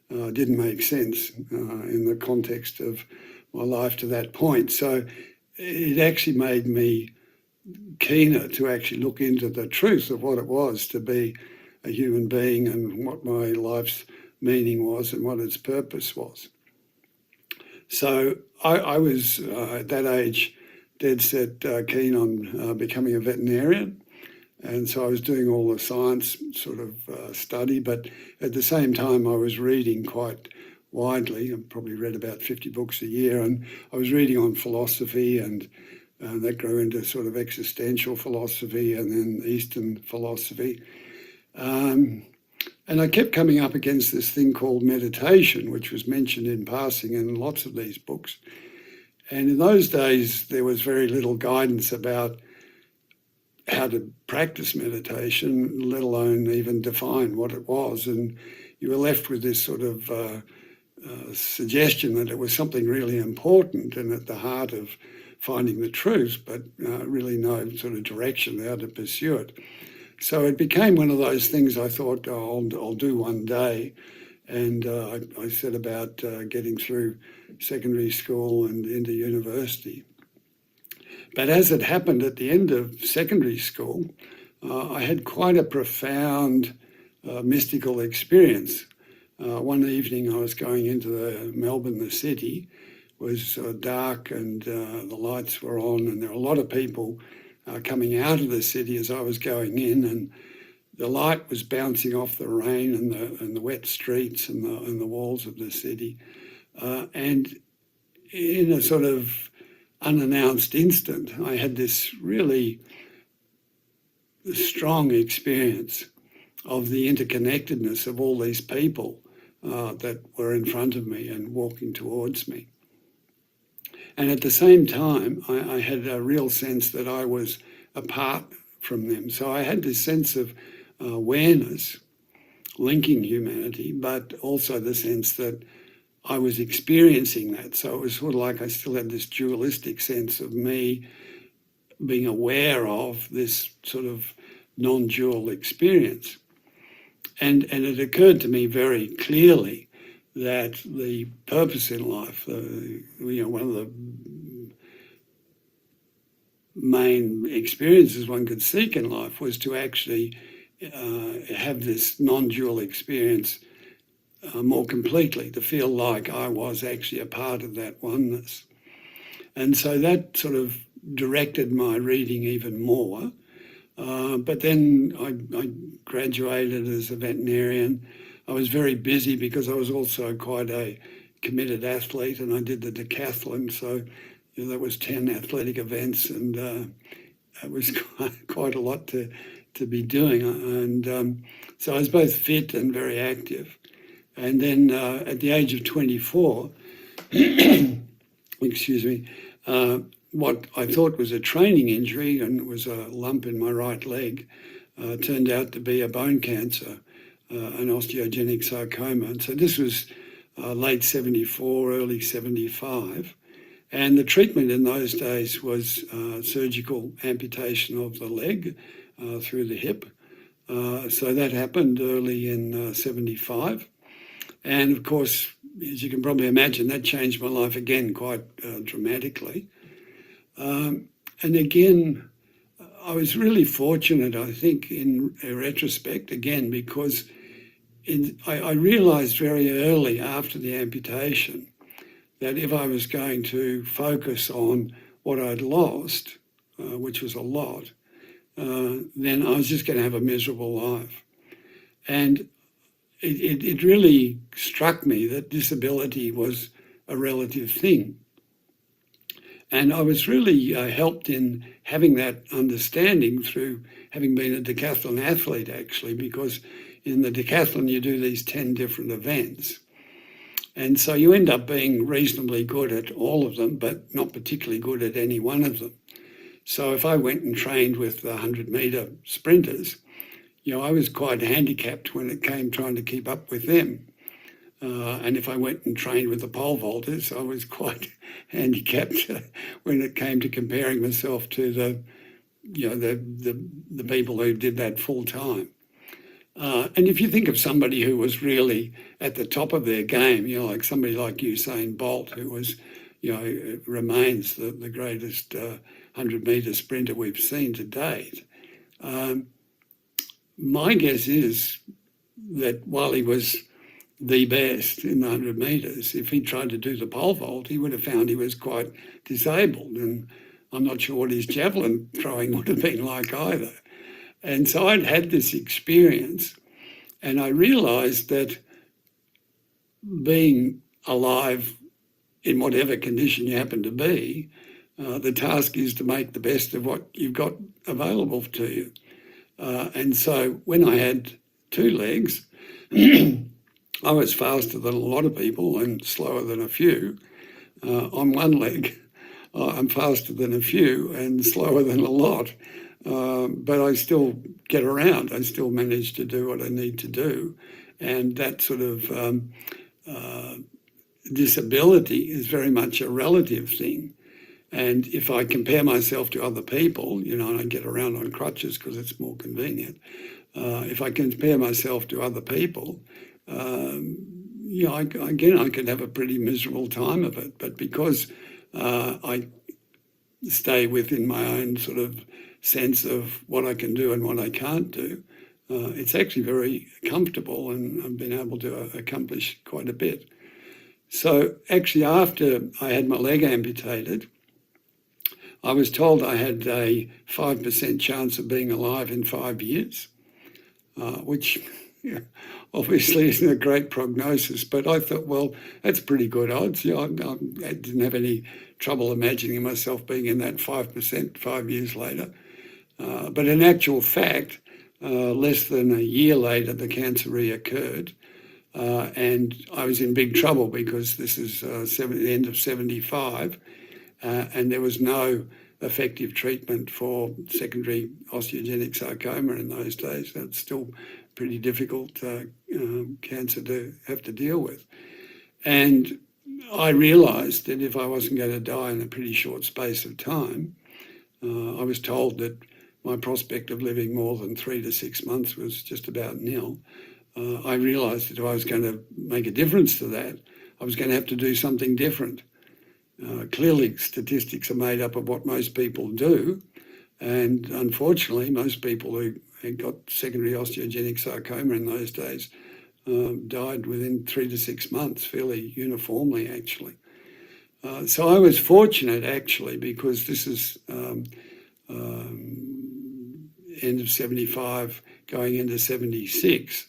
didn't make sense in the context of my life to that point. So it actually made me keener to actually look into the truth of what it was to be a human being and what my life's meaning was and what its purpose was. So I was at that age dead set keen on becoming a veterinarian. And so I was doing all the science sort of study, but at the same time I was reading quite widely. I probably read about 50 books a year, and I was reading on philosophy, and that grew into sort of existential philosophy and then Eastern philosophy. And I kept coming up against this thing called meditation, which was mentioned in passing in lots of these books. And in those days, there was very little guidance about how to practice meditation, let alone even define what it was. And you were left with this sort of suggestion that it was something really important and at the heart of finding the truth, but really no sort of direction how to pursue it. So it became one of those things I thought, I'll do one day. And I set about getting through secondary school and into university. But as it happened at the end of secondary school, I had quite a profound mystical experience. One evening I was going into Melbourne, the city. It was dark and the lights were on, and there were a lot of people coming out of the city as I was going in, and the light was bouncing off the rain and the wet streets and the walls of the city. And in a sort of unannounced instant, I had this really strong experience of the interconnectedness of all these people that were in front of me and walking towards me. And at the same time, I had a real sense that I was apart from them. So I had this sense of awareness linking humanity, but also the sense that I was experiencing that. So it was sort of like I still had this dualistic sense of me being aware of this sort of non-dual experience. And it occurred to me very clearly that the purpose in life, one of the main experiences one could seek in life was to actually have this non-dual experience more completely, to feel like I was actually a part of that oneness. And so that sort of directed my reading even more. But then I graduated as a veterinarian. I was very busy because I was also quite a committed athlete, and I did the decathlon. So that was 10 athletic events, and it was quite a lot to be doing. And so I was both fit and very active. And then at the age of 24, excuse me, what I thought was a training injury, and it was a lump in my right leg, turned out to be a bone cancer, an osteogenic sarcoma. And so this was late 74, early 75. And the treatment in those days was surgical amputation of the leg through the hip. So that happened early in 75. And of course, as you can probably imagine, that changed my life again quite dramatically. And again, I was really fortunate, I think, in retrospect, again, because I realized very early after the amputation that if I was going to focus on what I'd lost, which was a lot, then I was just going to have a miserable life. And it really struck me that disability was a relative thing. And I was really helped in having that understanding through having been a decathlon athlete, actually, because in the decathlon you do these 10 different events. And so you end up being reasonably good at all of them, but not particularly good at any one of them. So if I went and trained with the 100-metre sprinters, I was quite handicapped when it came trying to keep up with them. And if I went and trained with the pole vaulters, I was quite handicapped when it came to comparing myself to the people who did that full time. And if you think of somebody who was really at the top of their game, like somebody like Usain Bolt, who was, remains the greatest 100-metre sprinter we've seen to date. My guess is that while he was the best in the 100 metres, if he tried to do the pole vault, he would have found he was quite disabled. And I'm not sure what his javelin throwing would have been like either. And so I'd had this experience, and I realised that being alive in whatever condition you happen to be, the task is to make the best of what you've got available to you. And so when I had two legs, I was faster than a lot of people and slower than a few. On one leg, I'm faster than a few and slower than a lot. But I still get around. I still manage to do what I need to do. And that sort of disability is very much a relative thing. And if I compare myself to other people, and I get around on crutches because it's more convenient. If I compare myself to other people, I could have a pretty miserable time of it. But because I stay within my own sort of sense of what I can do and what I can't do, it's actually very comfortable, and I've been able to accomplish quite a bit. So actually, after I had my leg amputated, I was told I had a 5% chance of being alive in 5 years, which obviously isn't a great prognosis, but I thought, well, that's pretty good odds. I didn't have any trouble imagining myself being in that 5% 5 years later. But in actual fact, less than a year later, the cancer reoccurred. And I was in big trouble because this is the end of 75, and there was no effective treatment for secondary osteogenic sarcoma in those days. That's still pretty difficult cancer to have to deal with. And I realised that if I wasn't going to die in a pretty short space of time, I was told that my prospect of living more than 3 to 6 months was just about nil. I realised that if I was going to make a difference to that, I was going to have to do something different. Clearly, statistics are made up of what most people do, and unfortunately, most people who got secondary osteogenic sarcoma in those days died within 3 to 6 months, fairly uniformly, actually. So I was fortunate, actually, because this is end of 75, going into 76.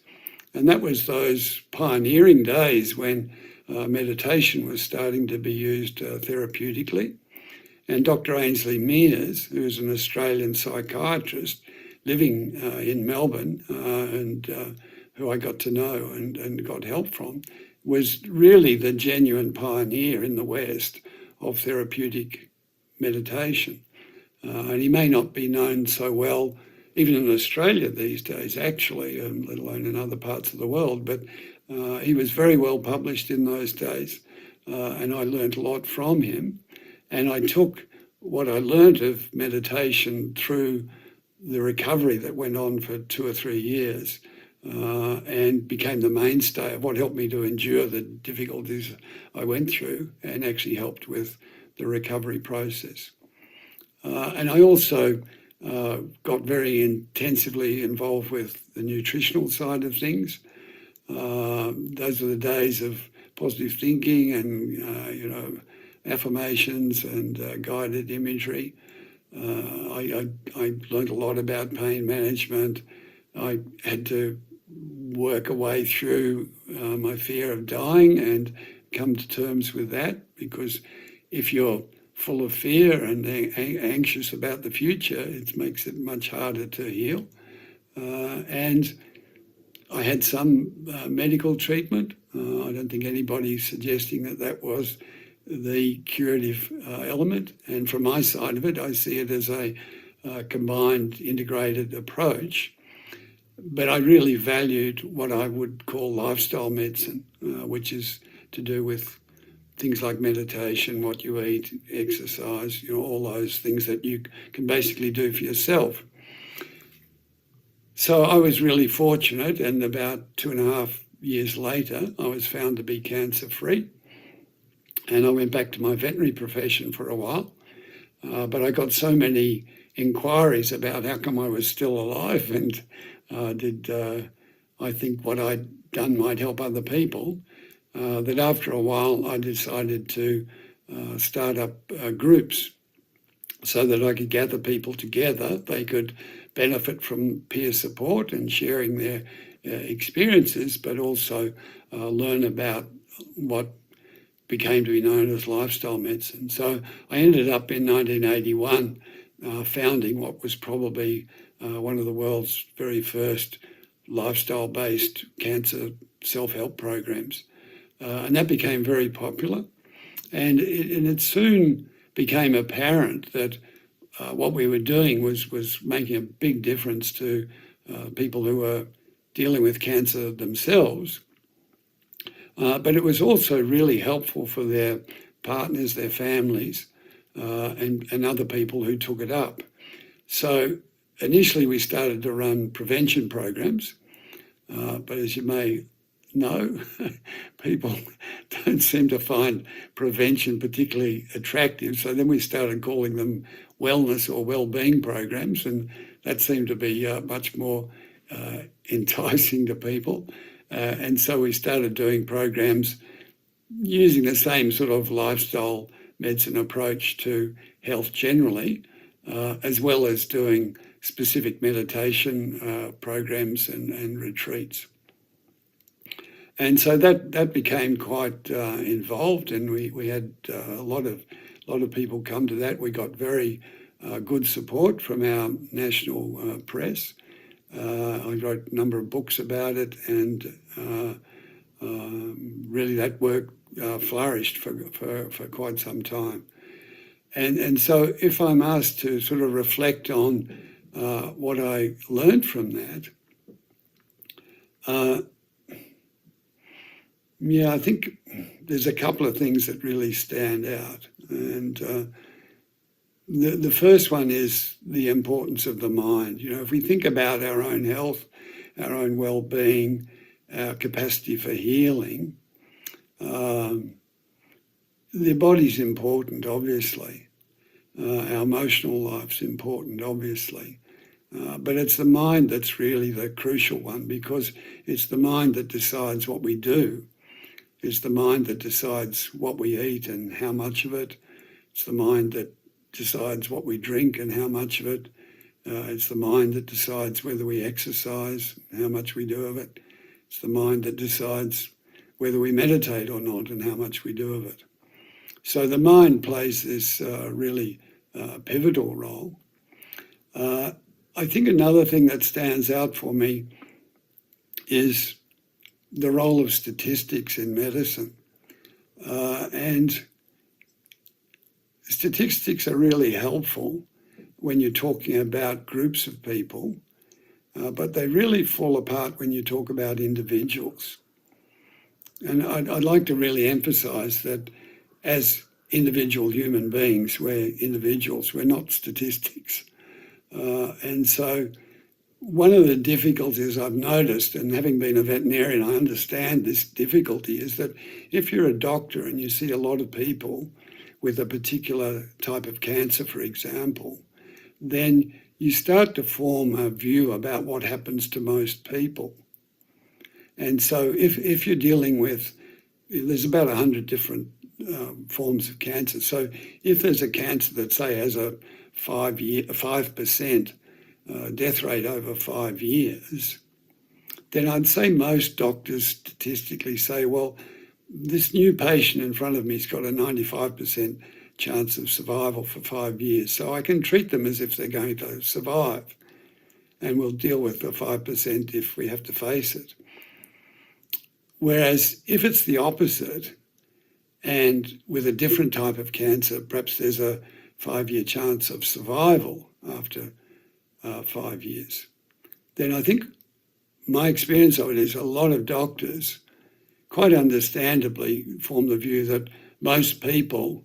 And that was those pioneering days when meditation was starting to be used therapeutically. And Dr. Ainsley Mears, who is an Australian psychiatrist living in Melbourne and who I got to know and got help from, was really the genuine pioneer in the West of therapeutic meditation. And he may not be known so well even in Australia these days, actually, let alone in other parts of the world, but he was very well published in those days, and I learnt a lot from him. And I took what I learnt of meditation through the recovery that went on for 2 or 3 years and became the mainstay of what helped me to endure the difficulties I went through and actually helped with the recovery process. And I also got very intensively involved with the nutritional side of things. Those are the days of positive thinking and, affirmations and guided imagery. I learned a lot about pain management. I had to work a way through my fear of dying and come to terms with that, because if you're full of fear and anxious about the future, it makes it much harder to heal. And I had some medical treatment. I don't think anybody's suggesting that that was the curative element. And from my side of it, I see it as a combined, integrated approach. But I really valued what I would call lifestyle medicine, which is to do with things like meditation, what you eat, exercise, all those things that you can basically do for yourself. So I was really fortunate, and about 2.5 years later, I was found to be cancer-free. And I went back to my veterinary profession for a while. But I got so many inquiries about how come I was still alive and did I think what I'd done might help other people, that after a while I decided to start up groups so that I could gather people together. They could benefit from peer support and sharing their experiences, but also learn about what became to be known as lifestyle medicine. So I ended up in 1981 founding what was probably one of the world's very first lifestyle-based cancer self-help programs. And that became very popular. And it soon became apparent that what we were doing was making a big difference to people who were dealing with cancer themselves. But it was also really helpful for their partners, their families, and other people who took it up. So initially we started to run prevention programs, but as you may know, people don't seem to find prevention particularly attractive. So then we started calling them wellness or well-being programs, and that seemed to be much more enticing to people. And so we started doing programs using the same sort of lifestyle medicine approach to health generally, as well as doing specific meditation programs and retreats. And so that became quite involved, and we had a lot of people come to that. We got very good support from our national press. I wrote a number of books about it, and really that work flourished for quite some time. And so if I'm asked to sort of reflect on what I learned from that, yeah, I think there's a couple of things that really stand out. And the first one is the importance of the mind. You know, if we think about our own health, our own well-being, our capacity for healing, the body's important, obviously. Our emotional life's important, obviously. But it's the mind that's really the crucial one, because it's the mind that decides what we do. It's the mind that decides what we eat and how much of it. It's the mind that decides what we drink and how much of it. It's the mind that decides whether we exercise, how much we do of it. It's the mind that decides whether we meditate or not and how much we do of it. So the mind plays this really pivotal role. I think another thing that stands out for me is the role of statistics in medicine. And statistics are really helpful when you're talking about groups of people, but they really fall apart when you talk about individuals. And I'd like to really emphasize that as individual human beings, we're individuals, we're not statistics. And so one of the difficulties I've noticed, and having been a veterinarian, I understand this difficulty, is that if you're a doctor and you see a lot of people with a particular type of cancer, for example, then you start to form a view about what happens to most people. And so if you're dealing with, there's about 100 different forms of cancer. So if there's a cancer that, say, has a 5% death rate over 5 years, then I'd say most doctors statistically say, well, this new patient in front of me has got a 95% chance of survival for 5 years. So I can treat them as if they're going to survive. And we'll deal with the 5% if we have to face it. Whereas if it's the opposite, and with a different type of cancer, perhaps there's a 5-year chance of survival after 5 years, then I think my experience of it is a lot of doctors quite understandably form the view that most people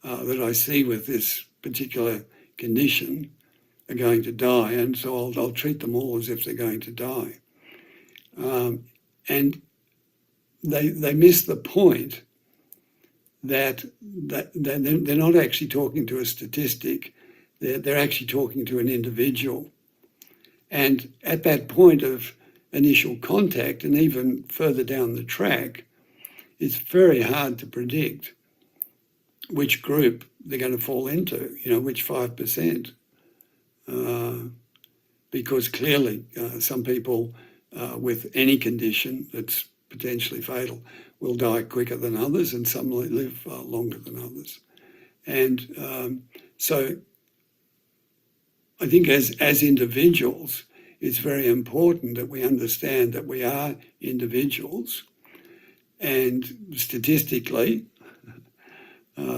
that I see with this particular condition are going to die, and so I'll treat them all as if they're going to die. And they miss the point that they're not actually talking to a statistic, they're actually talking to an individual. And at that point of initial contact, and even further down the track, it's very hard to predict which group they're going to fall into, you know, which 5%. Because clearly some people with any condition that's potentially fatal will die quicker than others, and some live longer than others. And so I think as individuals, it's very important that we understand that we are individuals, and statistically,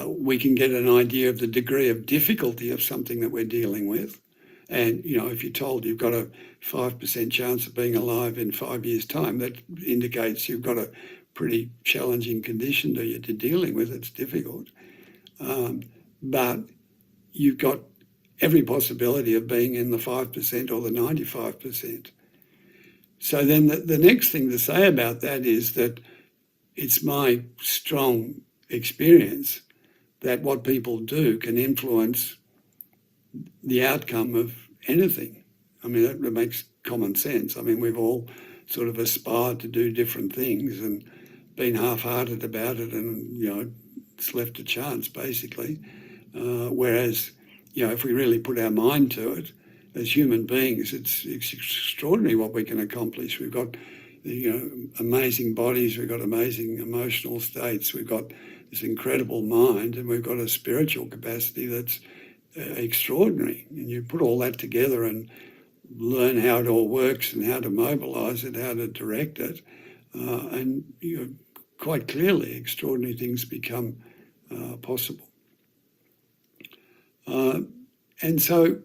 we can get an idea of the degree of difficulty of something that we're dealing with. And, you know, if you're told you've got a 5% chance of being alive in 5 years' time, that indicates you've got a pretty challenging condition that you're dealing with. It's difficult. But you've got every possibility of being in the 5% or the 95%. So then the next thing to say about that is that it's my strong experience that what people do can influence the outcome of anything. I mean, that makes common sense. I mean, we've all sort of aspired to do different things and been half-hearted about it, and, you know, it's left to chance, basically. Whereas, you know, if we really put our mind to it, as human beings, it's extraordinary what we can accomplish. We've got, you know, amazing bodies, we've got amazing emotional states, we've got this incredible mind, and we've got a spiritual capacity that's extraordinary. And you put all that together and learn how it all works and how to mobilize it, how to direct it, and quite clearly extraordinary things become possible. And so,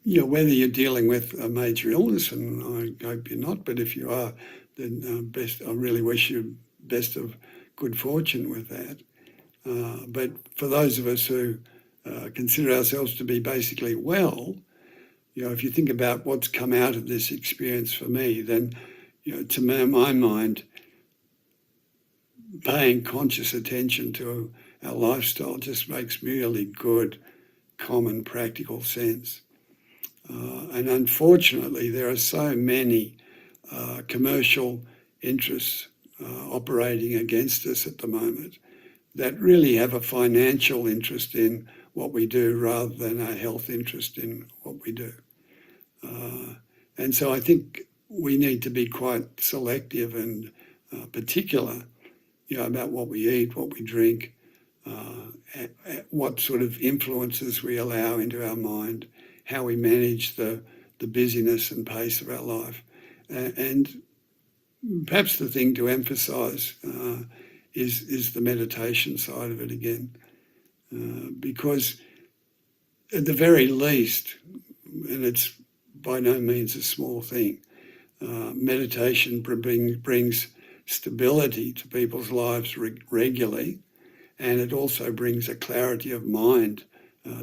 whether you're dealing with a major illness, and I hope you're not, but if you are, then I really wish you best of good fortune with that. But for those of us who consider ourselves to be basically well, if you think about what's come out of this experience for me, then, to my mind, paying conscious attention to our lifestyle just makes really good, common, practical sense. And unfortunately, there are so many commercial interests operating against us at the moment that really have a financial interest in what we do rather than a health interest in what we do. And so I think we need to be quite selective and particular, about what we eat, what we drink, what sort of influences we allow into our mind, how we manage the busyness and pace of our life. And perhaps the thing to emphasize is the meditation side of it again. Because at the very least, and it's by no means a small thing, meditation brings stability to people's lives regularly, and it also brings a clarity of mind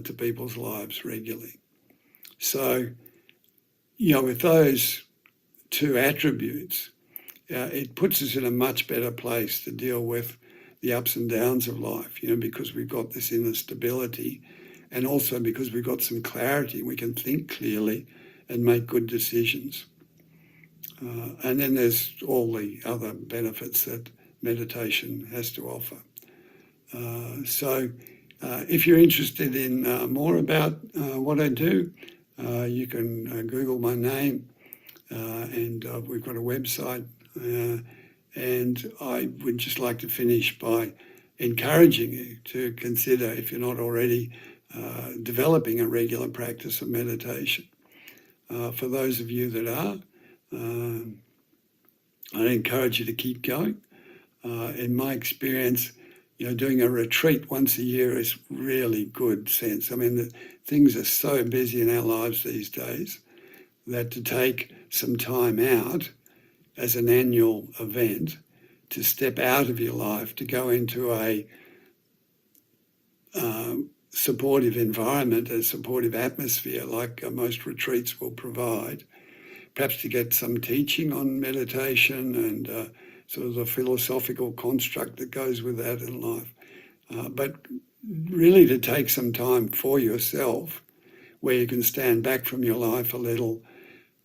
to people's lives regularly. So, with those two attributes, it puts us in a much better place to deal with the ups and downs of life, because we've got this inner stability, and also because we've got some clarity, we can think clearly and make good decisions. And then there's all the other benefits that meditation has to offer. So if you're interested in more about what I do, you can Google my name, and we've got a website. And I would just like to finish by encouraging you to consider, if you're not already, developing a regular practice of meditation. For those of you that are, I encourage you to keep going. In my experience, doing a retreat once a year is really good sense. I mean, things are so busy in our lives these days that to take some time out as an annual event, to step out of your life, to go into a supportive environment, a supportive atmosphere like most retreats will provide, perhaps to get some teaching on meditation and sort of the philosophical construct that goes with that in life. But really to take some time for yourself where you can stand back from your life a little,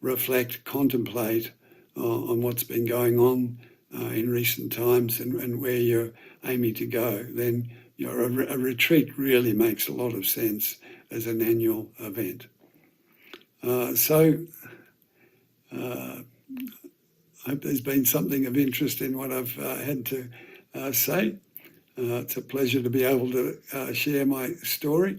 reflect, contemplate on what's been going on in recent times and where you're aiming to go, then a retreat really makes a lot of sense as an annual event. So I hope there's been something of interest in what I've had to say. It's a pleasure to be able to share my story.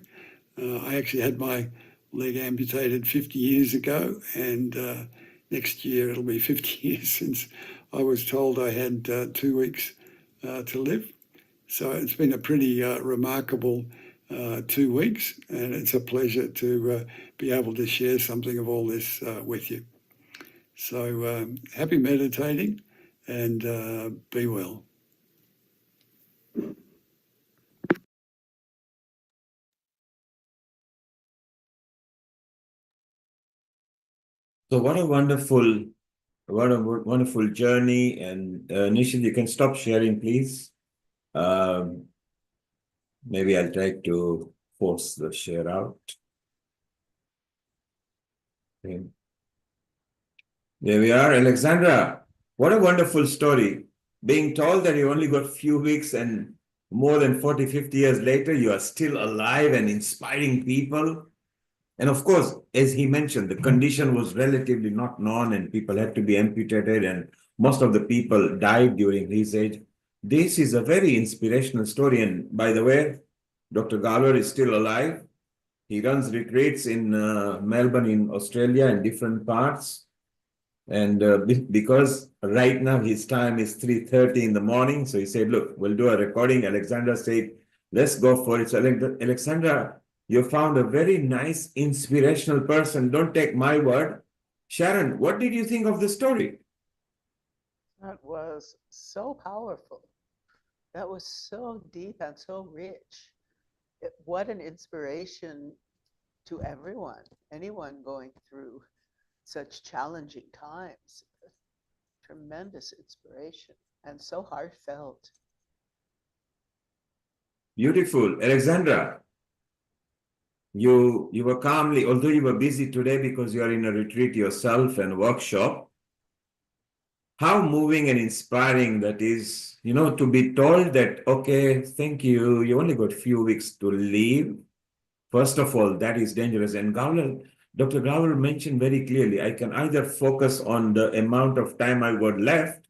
I actually had my leg amputated 50 years ago, and next year it'll be 50 years since I was told I had 2 weeks to live. So it's been a pretty remarkable 2 weeks, and it's a pleasure to be able to share something of all this with you. So happy meditating, and be well. So what a wonderful journey. And Nishit, you can stop sharing, please. Maybe I'll try to force the share out. Okay. There we are, Alexandra. What a wonderful story. Being told that you only got a few weeks and more than 40, 50 years later, you are still alive and inspiring people. And of course, as he mentioned, the condition was relatively not known and people had to be amputated and most of the people died during his age. This is a very inspirational story. And by the way, Dr. Galwar is still alive. He runs retreats in Melbourne, in Australia, and different parts. And because right now his time is 3:30 in the morning, so he said, look, we'll do a recording. Alexandra said, let's go for it. So Alexandra, you found a very nice, inspirational person. Don't take my word. Sharon, what did you think of the story? That was so powerful. That was so deep and so rich. What an inspiration to everyone, anyone going through such challenging times. Tremendous inspiration and so heartfelt. Beautiful. Alexandra, you were calmly, although you were busy today because you are in a retreat yourself and workshop, how moving and inspiring that is, you know, to be told that, okay, thank you, you only got a few weeks to leave. First of all, that is dangerous. And Dr. Gowler mentioned very clearly, I can either focus on the amount of time I got left,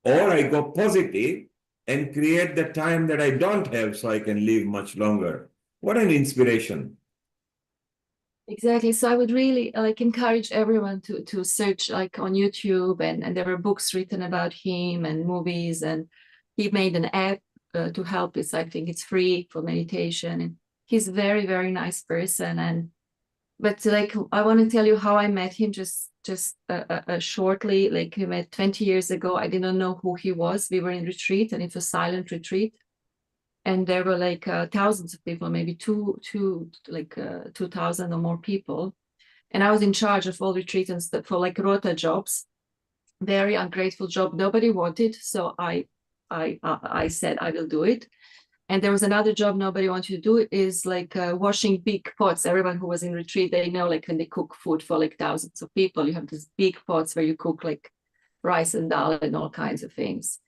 or I go positive and create the time that I don't have so I can live much longer. What an inspiration. Exactly. So I would really encourage everyone to search on YouTube, and there are books written about him and movies, and he made an app to help us. I think it's free for meditation, and he's a very, very nice person. But I want to tell you how I met him just shortly. We met 20 years ago. I didn't know who he was. We were in retreat, and it was a silent retreat. And there were thousands of people, maybe 2,000 or more people. And I was in charge of all retreatants for rota jobs, very ungrateful job. Nobody wanted, so I said I will do it. And there was another job nobody wanted to do, is washing big pots. Everyone who was in retreat, they know when they cook food for thousands of people, you have these big pots where you cook rice and dal and all kinds of things.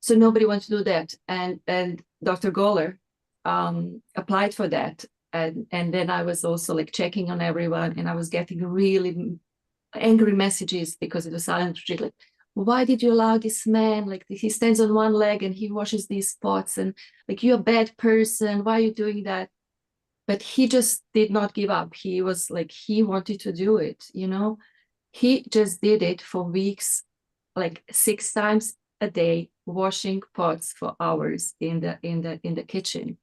So nobody wanted to do that. And Dr. Gowler applied for that. And then I was also checking on everyone, and I was getting really angry messages because it was silent retreat. Why did you allow this man? He stands on one leg and he washes these pots, and you're a bad person. Why are you doing that? But he just did not give up. He was he wanted to do it, you know. He just did it for weeks, 6 times a day, washing pots for hours in the kitchen.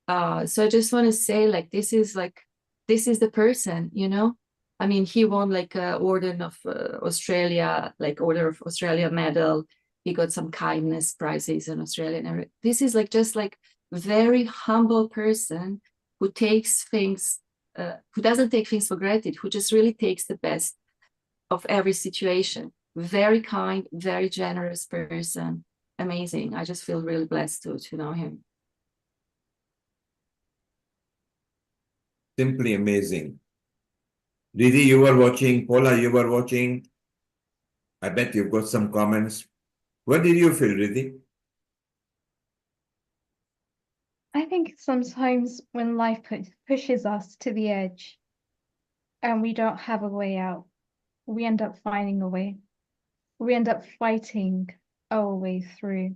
So I just want to say, this is the person, you know. I mean, he won a Order of Australia, Order of Australia medal. He got some kindness prizes in Australia. And this is just very humble person who takes things, who doesn't take things for granted, who just really takes the best of every situation. Very kind, very generous person. Amazing. I just feel really blessed to know him. Simply amazing. Didi, you were watching. Paula, you were watching. I bet you've got some comments. What did you feel, Didi? I think sometimes when life pushes us to the edge and we don't have a way out, we end up finding a way. We end up fighting our way through.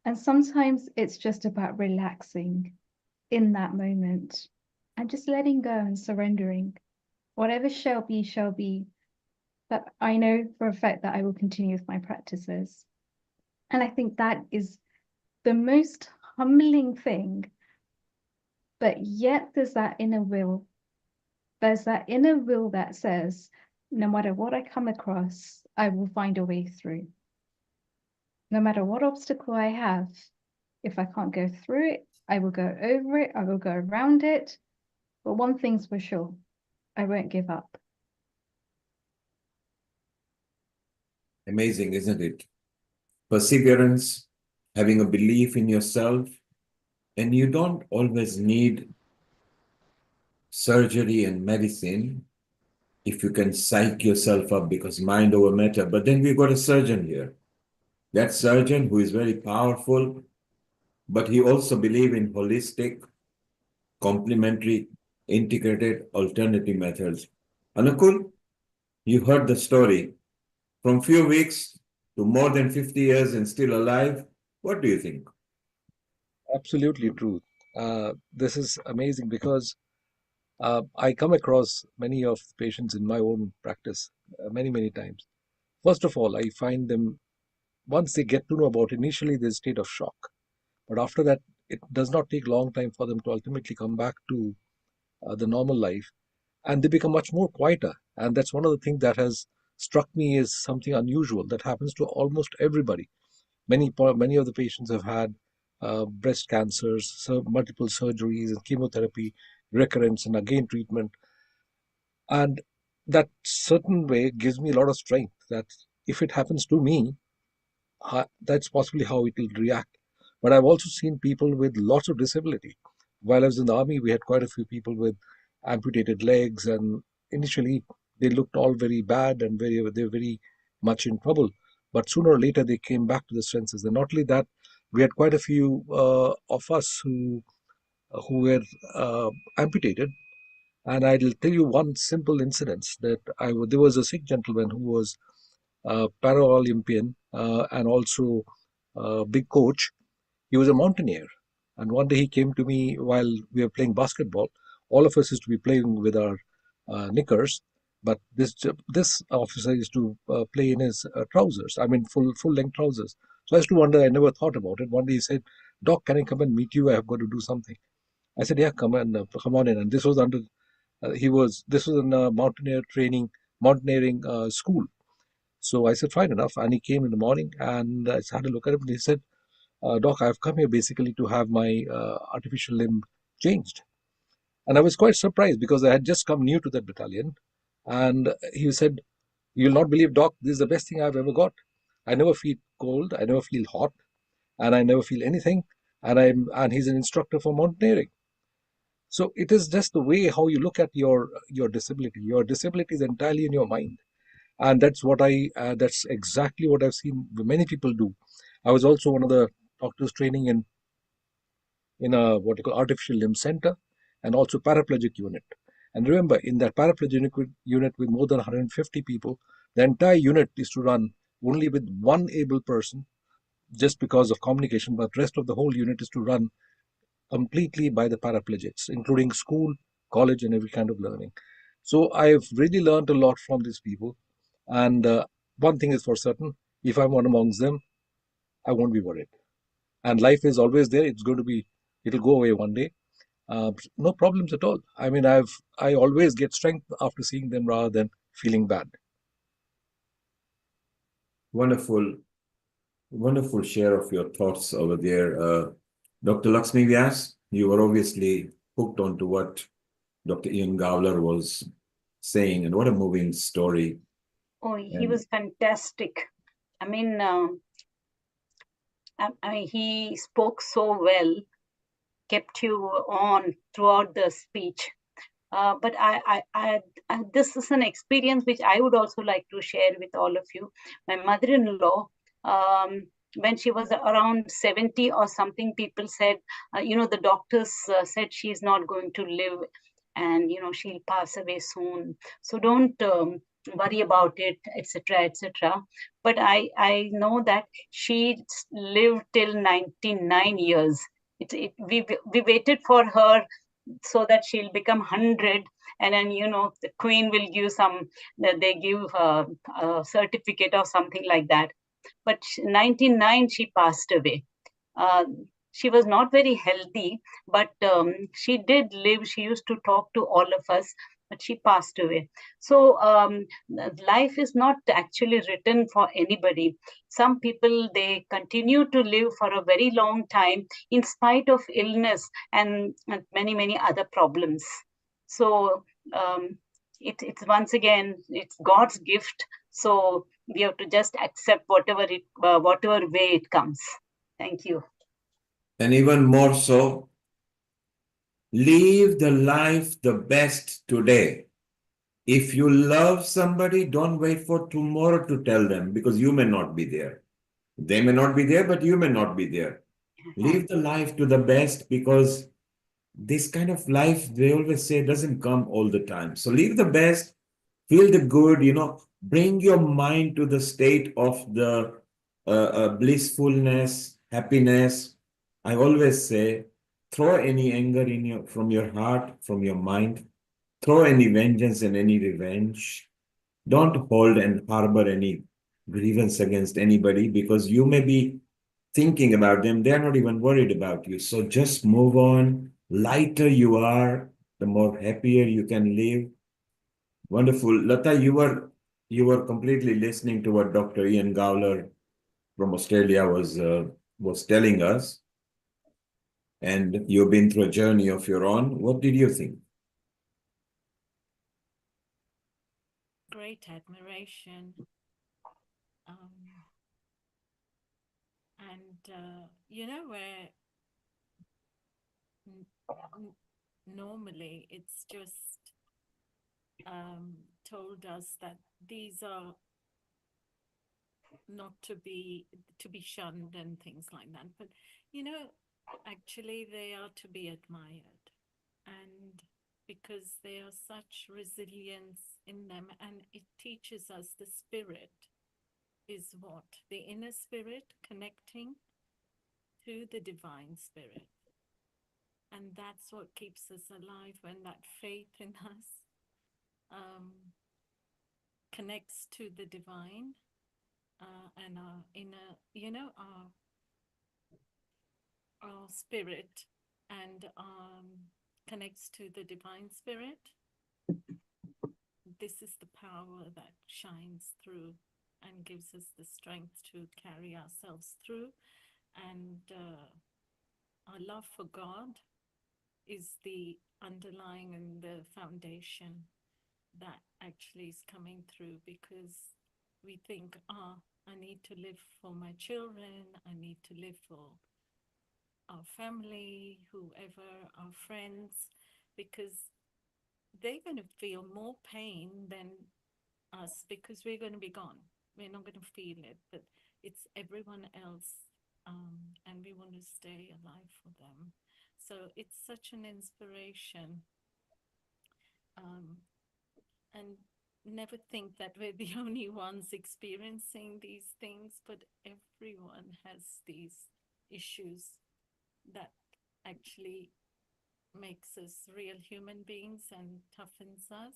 And sometimes it's just about relaxing in that moment and just letting go and surrendering. Whatever shall be. But I know for a fact that I will continue with my practices. And I think that is the most humbling thing. But yet there's that inner will. There's that inner will that says, no matter what I come across, I will find a way through. No matter what obstacle I have, if I can't go through it, I will go over it, I will go around it. But one thing's for sure, I won't give up. Amazing, isn't it? Perseverance, having a belief in yourself, and you don't always need surgery and medicine if you can psych yourself up, because mind over matter. But then we've got a surgeon here. That surgeon who is very powerful, but he also believes in holistic, complementary, integrated, alternative methods. Anukul, you heard the story. From few weeks to more than 50 years and still alive. What do you think? Absolutely true. This is amazing because I come across many of patients in my own practice many times. First of all, I find them, once they get to know about it, initially there's a state of shock. But after that, it does not take long time for them to ultimately come back to the normal life, and they become much more quieter. And that's one of the things that has struck me as something unusual that happens to almost everybody. Many of the patients have had breast cancers, multiple surgeries and chemotherapy, recurrence and again treatment. And that certain way gives me a lot of strength that if it happens to me, that's possibly how it will react. But I've also seen people with lots of disability. While I was in the army, we had quite a few people with amputated legs, and initially they looked all very bad and they were very much in trouble. But sooner or later they came back to the senses. And not only that, we had quite a few of us who were amputated. And I'll tell you one simple incident that there was a Sikh gentleman who was Paralympian and also a big coach. He was a mountaineer. And one day he came to me while we were playing basketball. All of us used to be playing with our knickers, but this officer used to play in his trousers. I mean, full length trousers. So I used to wonder. I never thought about it. One day he said, "Doc, can I come and meet you? I have got to do something." I said, "Yeah, come on in." And this was under this was in a mountaineering school. So I said, fine enough. And he came in the morning and I had a look at him and he said, Doc, I've come here basically to have my artificial limb changed. And I was quite surprised because I had just come new to that battalion. And he said, you'll not believe, Doc, this is the best thing I've ever got. I never feel cold, I never feel hot, and I never feel anything. And he's an instructor for mountaineering. So it is just the way how you look at your disability. Your disability is entirely in your mind. And that's exactly what I've seen many people do. I was also one of the doctors training in a what you call artificial limb center and also paraplegic unit. And remember, in that paraplegic unit with more than 150 people, the entire unit is to run only with one able person just because of communication, but the rest of the whole unit is to run completely by the paraplegics, including school, college, and every kind of learning. So I've really learned a lot from these people. And one thing is for certain, if I'm one amongst them, I won't be worried. And life is always there. It'll go away one day. No problems at all. I mean, I always get strength after seeing them rather than feeling bad. Wonderful, wonderful share of your thoughts over there. Dr. Lakshmi Vyas, you were obviously hooked onto what Dr. Ian Gowler was saying, and what a moving story. Oh, he was fantastic. I mean, he spoke so well, kept you on throughout the speech. But this is an experience which I would also like to share with all of you. My mother-in-law, when she was around 70 or something, people said, the doctors said she's not going to live and, she'll pass away soon. So don't worry about it, etc., etc. But I know that she lived till 99 years. We waited for her so that she'll become 100, and then the queen will give they give a certificate or something like that. But 99 she passed away. She was not very healthy, but she did live. She used to talk to all of us, but she passed away. So life is not actually written for anybody. Some people, they continue to live for a very long time in spite of illness and many other problems. So it's once again, it's God's gift. So we have to just accept whatever way it comes. Thank you. And even more so, live the life the best today. If you love somebody, don't wait for tomorrow to tell them, because you may not be there. They may not be there, but you may not be there. Live the life to the best, because this kind of life, they always say, doesn't come all the time. So live the best, feel the good, bring your mind to the state of the blissfulness, happiness. I always say, throw any anger from your heart, from your mind, throw any vengeance and any revenge. Don't hold and harbor any grievance against anybody, because you may be thinking about them. They're not even worried about you. So just move on. Lighter you are, the more happier you can live. Wonderful. Lata, you were completely listening to what Dr. Ian Gowler from Australia was telling us. And you've been through a journey of your own. What did you think? Great admiration. You know, where normally it's just told us that these are not to be shunned and things like that, but you know, actually they are to be admired, and because they are such resilience in them, and it teaches us the spirit is what the inner spirit connecting to the divine spirit, and that's what keeps us alive, when that faith in us connects to the divine, and our inner, you know, our spirit, and connects to the divine spirit. This is the power that shines through and gives us the strength to carry ourselves through. And our love for God is the underlying and the foundation that actually is coming through, because we think, I need to live for my children, I need to live for our family, whoever, our friends, because they're going to feel more pain than us, because we're going to be gone. We're not going to feel it, but it's everyone else, and we want to stay alive for them. So it's such an inspiration, and never think that we're the only ones experiencing these things, but everyone has these issues that actually makes us real human beings and toughens us.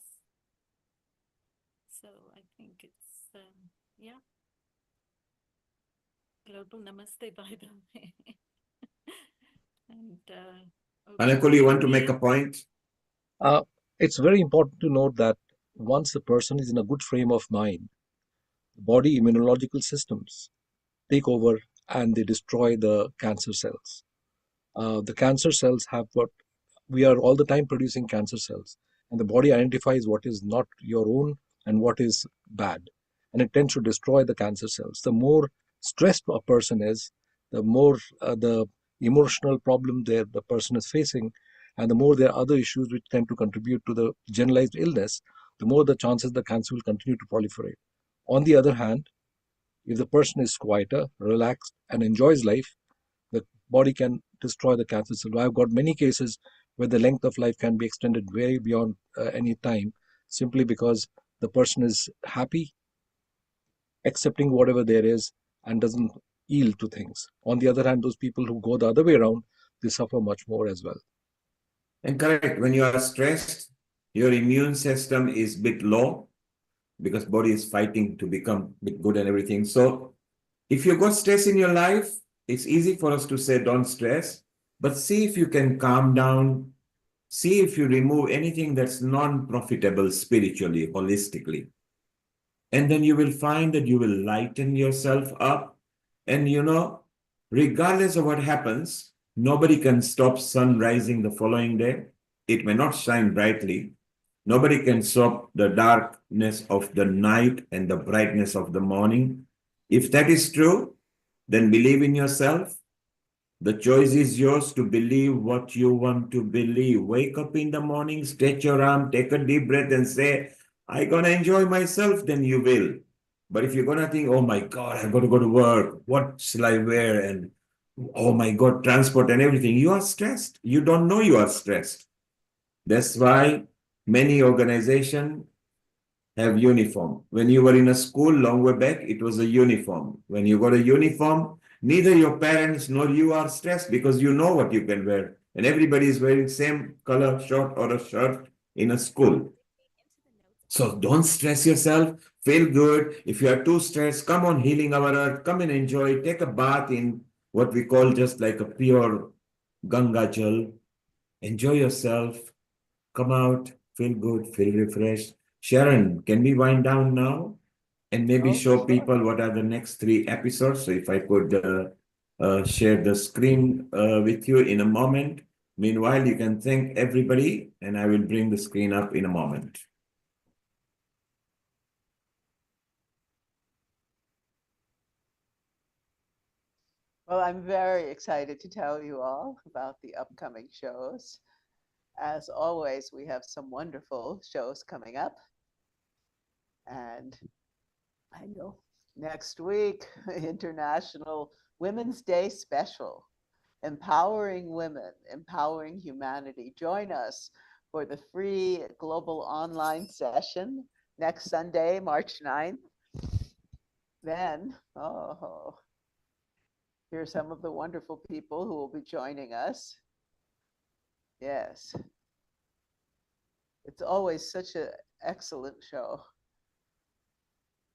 So I think it's, yeah. Global namaste, by the way. And Anakul, you want to make a point? It's very important to note that once the person is in a good frame of mind, body immunological systems take over and they destroy the cancer cells. The cancer cells have what we are all the time producing cancer cells, and the body identifies what is not your own and what is bad, and it tends to destroy the cancer cells. The more stressed a person is, the more the emotional problem the person is facing, and the more there are other issues which tend to contribute to the generalized illness, the more the chances the cancer will continue to proliferate. On the other hand, if the person is quieter, relaxed, and enjoys life, the body can destroy the cancer cell. I've got many cases where the length of life can be extended way beyond any time, simply because the person is happy, accepting whatever there is, and doesn't yield to things. On the other hand, those people who go the other way around, they suffer much more as well. And correct, when you are stressed, your immune system is a bit low, because body is fighting to become a bit good and everything. So if you got stress in your life, it's easy for us to say don't stress, but see if you can calm down. See if you remove anything that's non-profitable spiritually, holistically. And then you will find that you will lighten yourself up. And you know, regardless of what happens, nobody can stop sun rising the following day. It may not shine brightly. Nobody can stop the darkness of the night and the brightness of the morning. If that is true, then believe in yourself. The choice is yours to believe what you want to believe. Wake up in the morning, stretch your arm, take a deep breath and say, I'm going to enjoy myself, then you will. But if you're going to think, oh my God, I've got to go to work. What shall I wear? And oh my God, transport and everything. You are stressed. You don't know you are stressed. That's why many organizations have uniform. When you were in a school long way back, it was a uniform. When you got a uniform, neither your parents nor you are stressed, because you know what you can wear. And everybody is wearing same color shirt or a shirt in a school. So don't stress yourself, feel good. If you are too stressed, come on Healing Our Earth, come and enjoy, take a bath in what we call just like a pure Ganga Jal. Enjoy yourself, come out, feel good, feel refreshed. Sharon, can we wind down now? And maybe show people what are the next 3 episodes. So if I could share the screen with you in a moment. Meanwhile, you can thank everybody, and I will bring the screen up in a moment. Well, I'm very excited to tell you all about the upcoming shows. As always, we have some wonderful shows coming up. And I know next week, International Women's Day Special, Empowering Women, Empowering Humanity. Join us for the free global online session next Sunday, March 9th. Then, here are some of the wonderful people who will be joining us. Yes. It's always such an excellent show.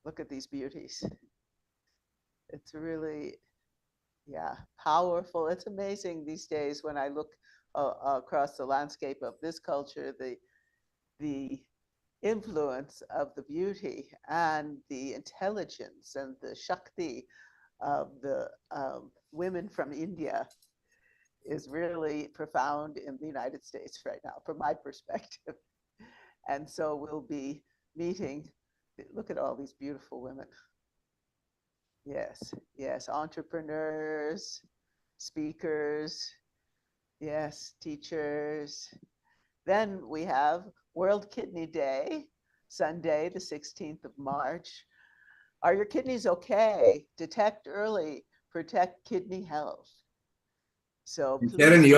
Look at these beauties. It's really, yeah, powerful. It's amazing these days when I look across the landscape of this culture, the influence of the beauty and the intelligence and the Shakti of the women from India is really profound in the United States right now, from my perspective. And so we'll be meeting, look at all these beautiful women. Yes, yes, entrepreneurs, speakers, yes, teachers. Then we have World Kidney Day, Sunday, the 16th of March. Are your kidneys okay? Detect early, protect kidney health. So Sharon, please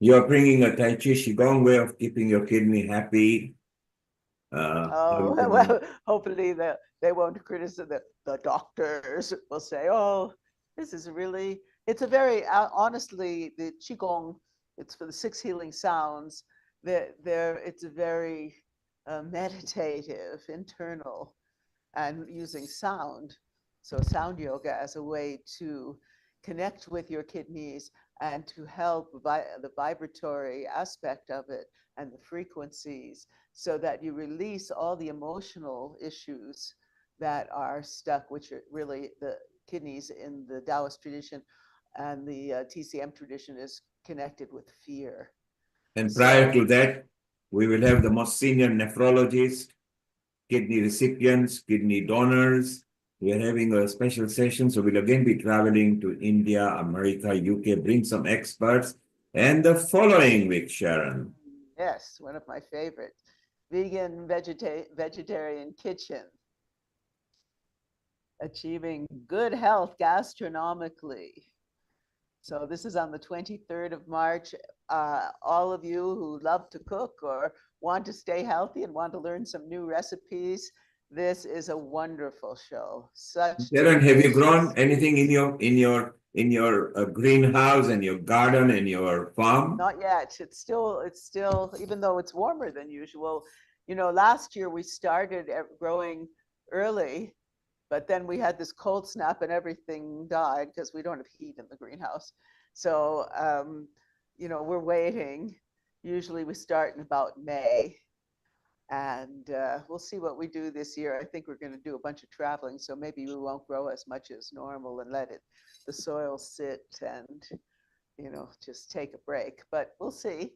you are bringing a Tai Chi Qigong way of keeping your kidney happy. Well, hopefully they won't criticize the doctors will say, oh, this is really, it's a very, honestly, the Qigong, it's for the 6 healing sounds. It's a very meditative, internal, and using sound. So sound yoga as a way to connect with your kidneys and to help the vibratory aspect of it and the frequencies so that you release all the emotional issues that are stuck, which are really the kidneys in the Taoist tradition and the TCM tradition is connected with fear. And prior to that, we will have the most senior nephrologists, kidney recipients, kidney donors. We are having a special session. So we'll again be traveling to India, America, UK, bring some experts. And the following week, Sharon. Yes, one of my favorites. Vegan, vegetarian kitchen. Achieving good health gastronomically. So this is on the 23rd of March. All of you who love to cook or want to stay healthy and want to learn some new recipes, this is a wonderful show. Sharon, have you grown anything in your greenhouse and your garden and your farm? Not yet. It's still, even though it's warmer than usual. You know, last year we started growing early, but then we had this cold snap and everything died because we don't have heat in the greenhouse. So, you know, we're waiting. Usually we start in about May. And we'll see what we do this year. I think we're going to do a bunch of traveling, so maybe we won't grow as much as normal and let the soil sit and, you know, just take a break. But we'll see.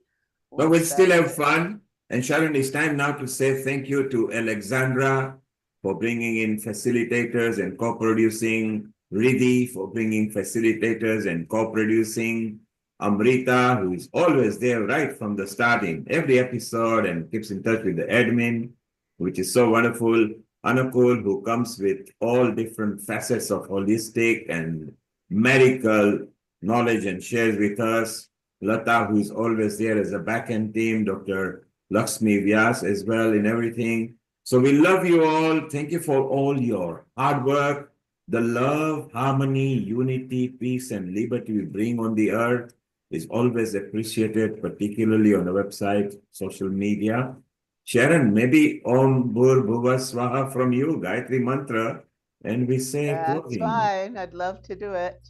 But we'll still have fun. And Sharon, it's time now to say thank you to Alexandra for bringing in facilitators and co-producing, Riddhi for bringing facilitators and co-producing, Amrita, who is always there right from the starting, every episode and keeps in touch with the admin, which is so wonderful. Anukul, who comes with all different facets of holistic and medical knowledge and shares with us. Lata, who is always there as a back-end team, Dr. Lakshmi Vyas as well in everything. So we love you all. Thank you for all your hard work, the love, harmony, unity, peace, and liberty we bring on the earth. is always appreciated, particularly on the website, social media. Sharon, maybe Om Bhur Bhuva Swaha from you, Gayatri Mantra, and we say That's closing. fine. I'd love to do it.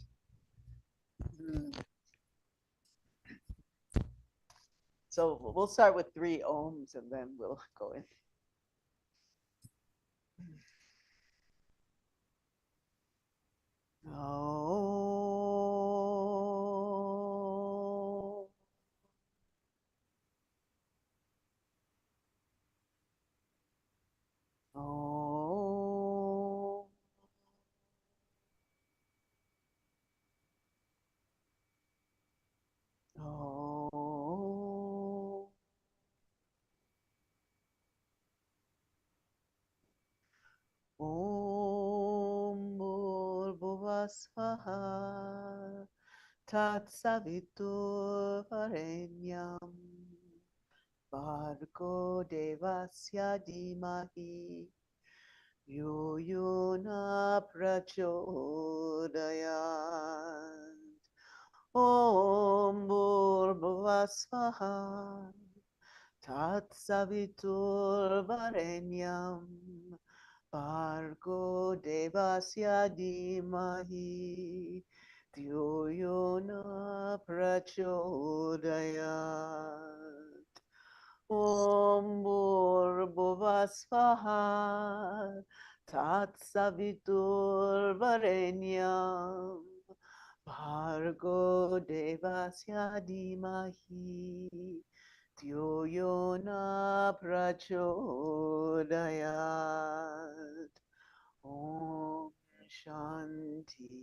So we'll start with 3 ohms and then we'll go in. Oh. Oh. Oh. Om Bhurbhuva Swaha Tatsavitur Varenyam Bhargo Devasya Dhimahi Yo Yona Prachodayat Om Bhurbhuva Swaha Tatsavitur Varenyam Bhargo Devasya Dhimahi Dhiyo Yona Prachodayat Om Bhurbhuva Swaha Tatsavitur Varenyam Bhargo Devasya Dhimahi Dhiyo Yona Prachodayat Om Shanti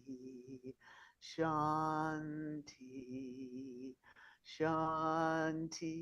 Shanti Shanti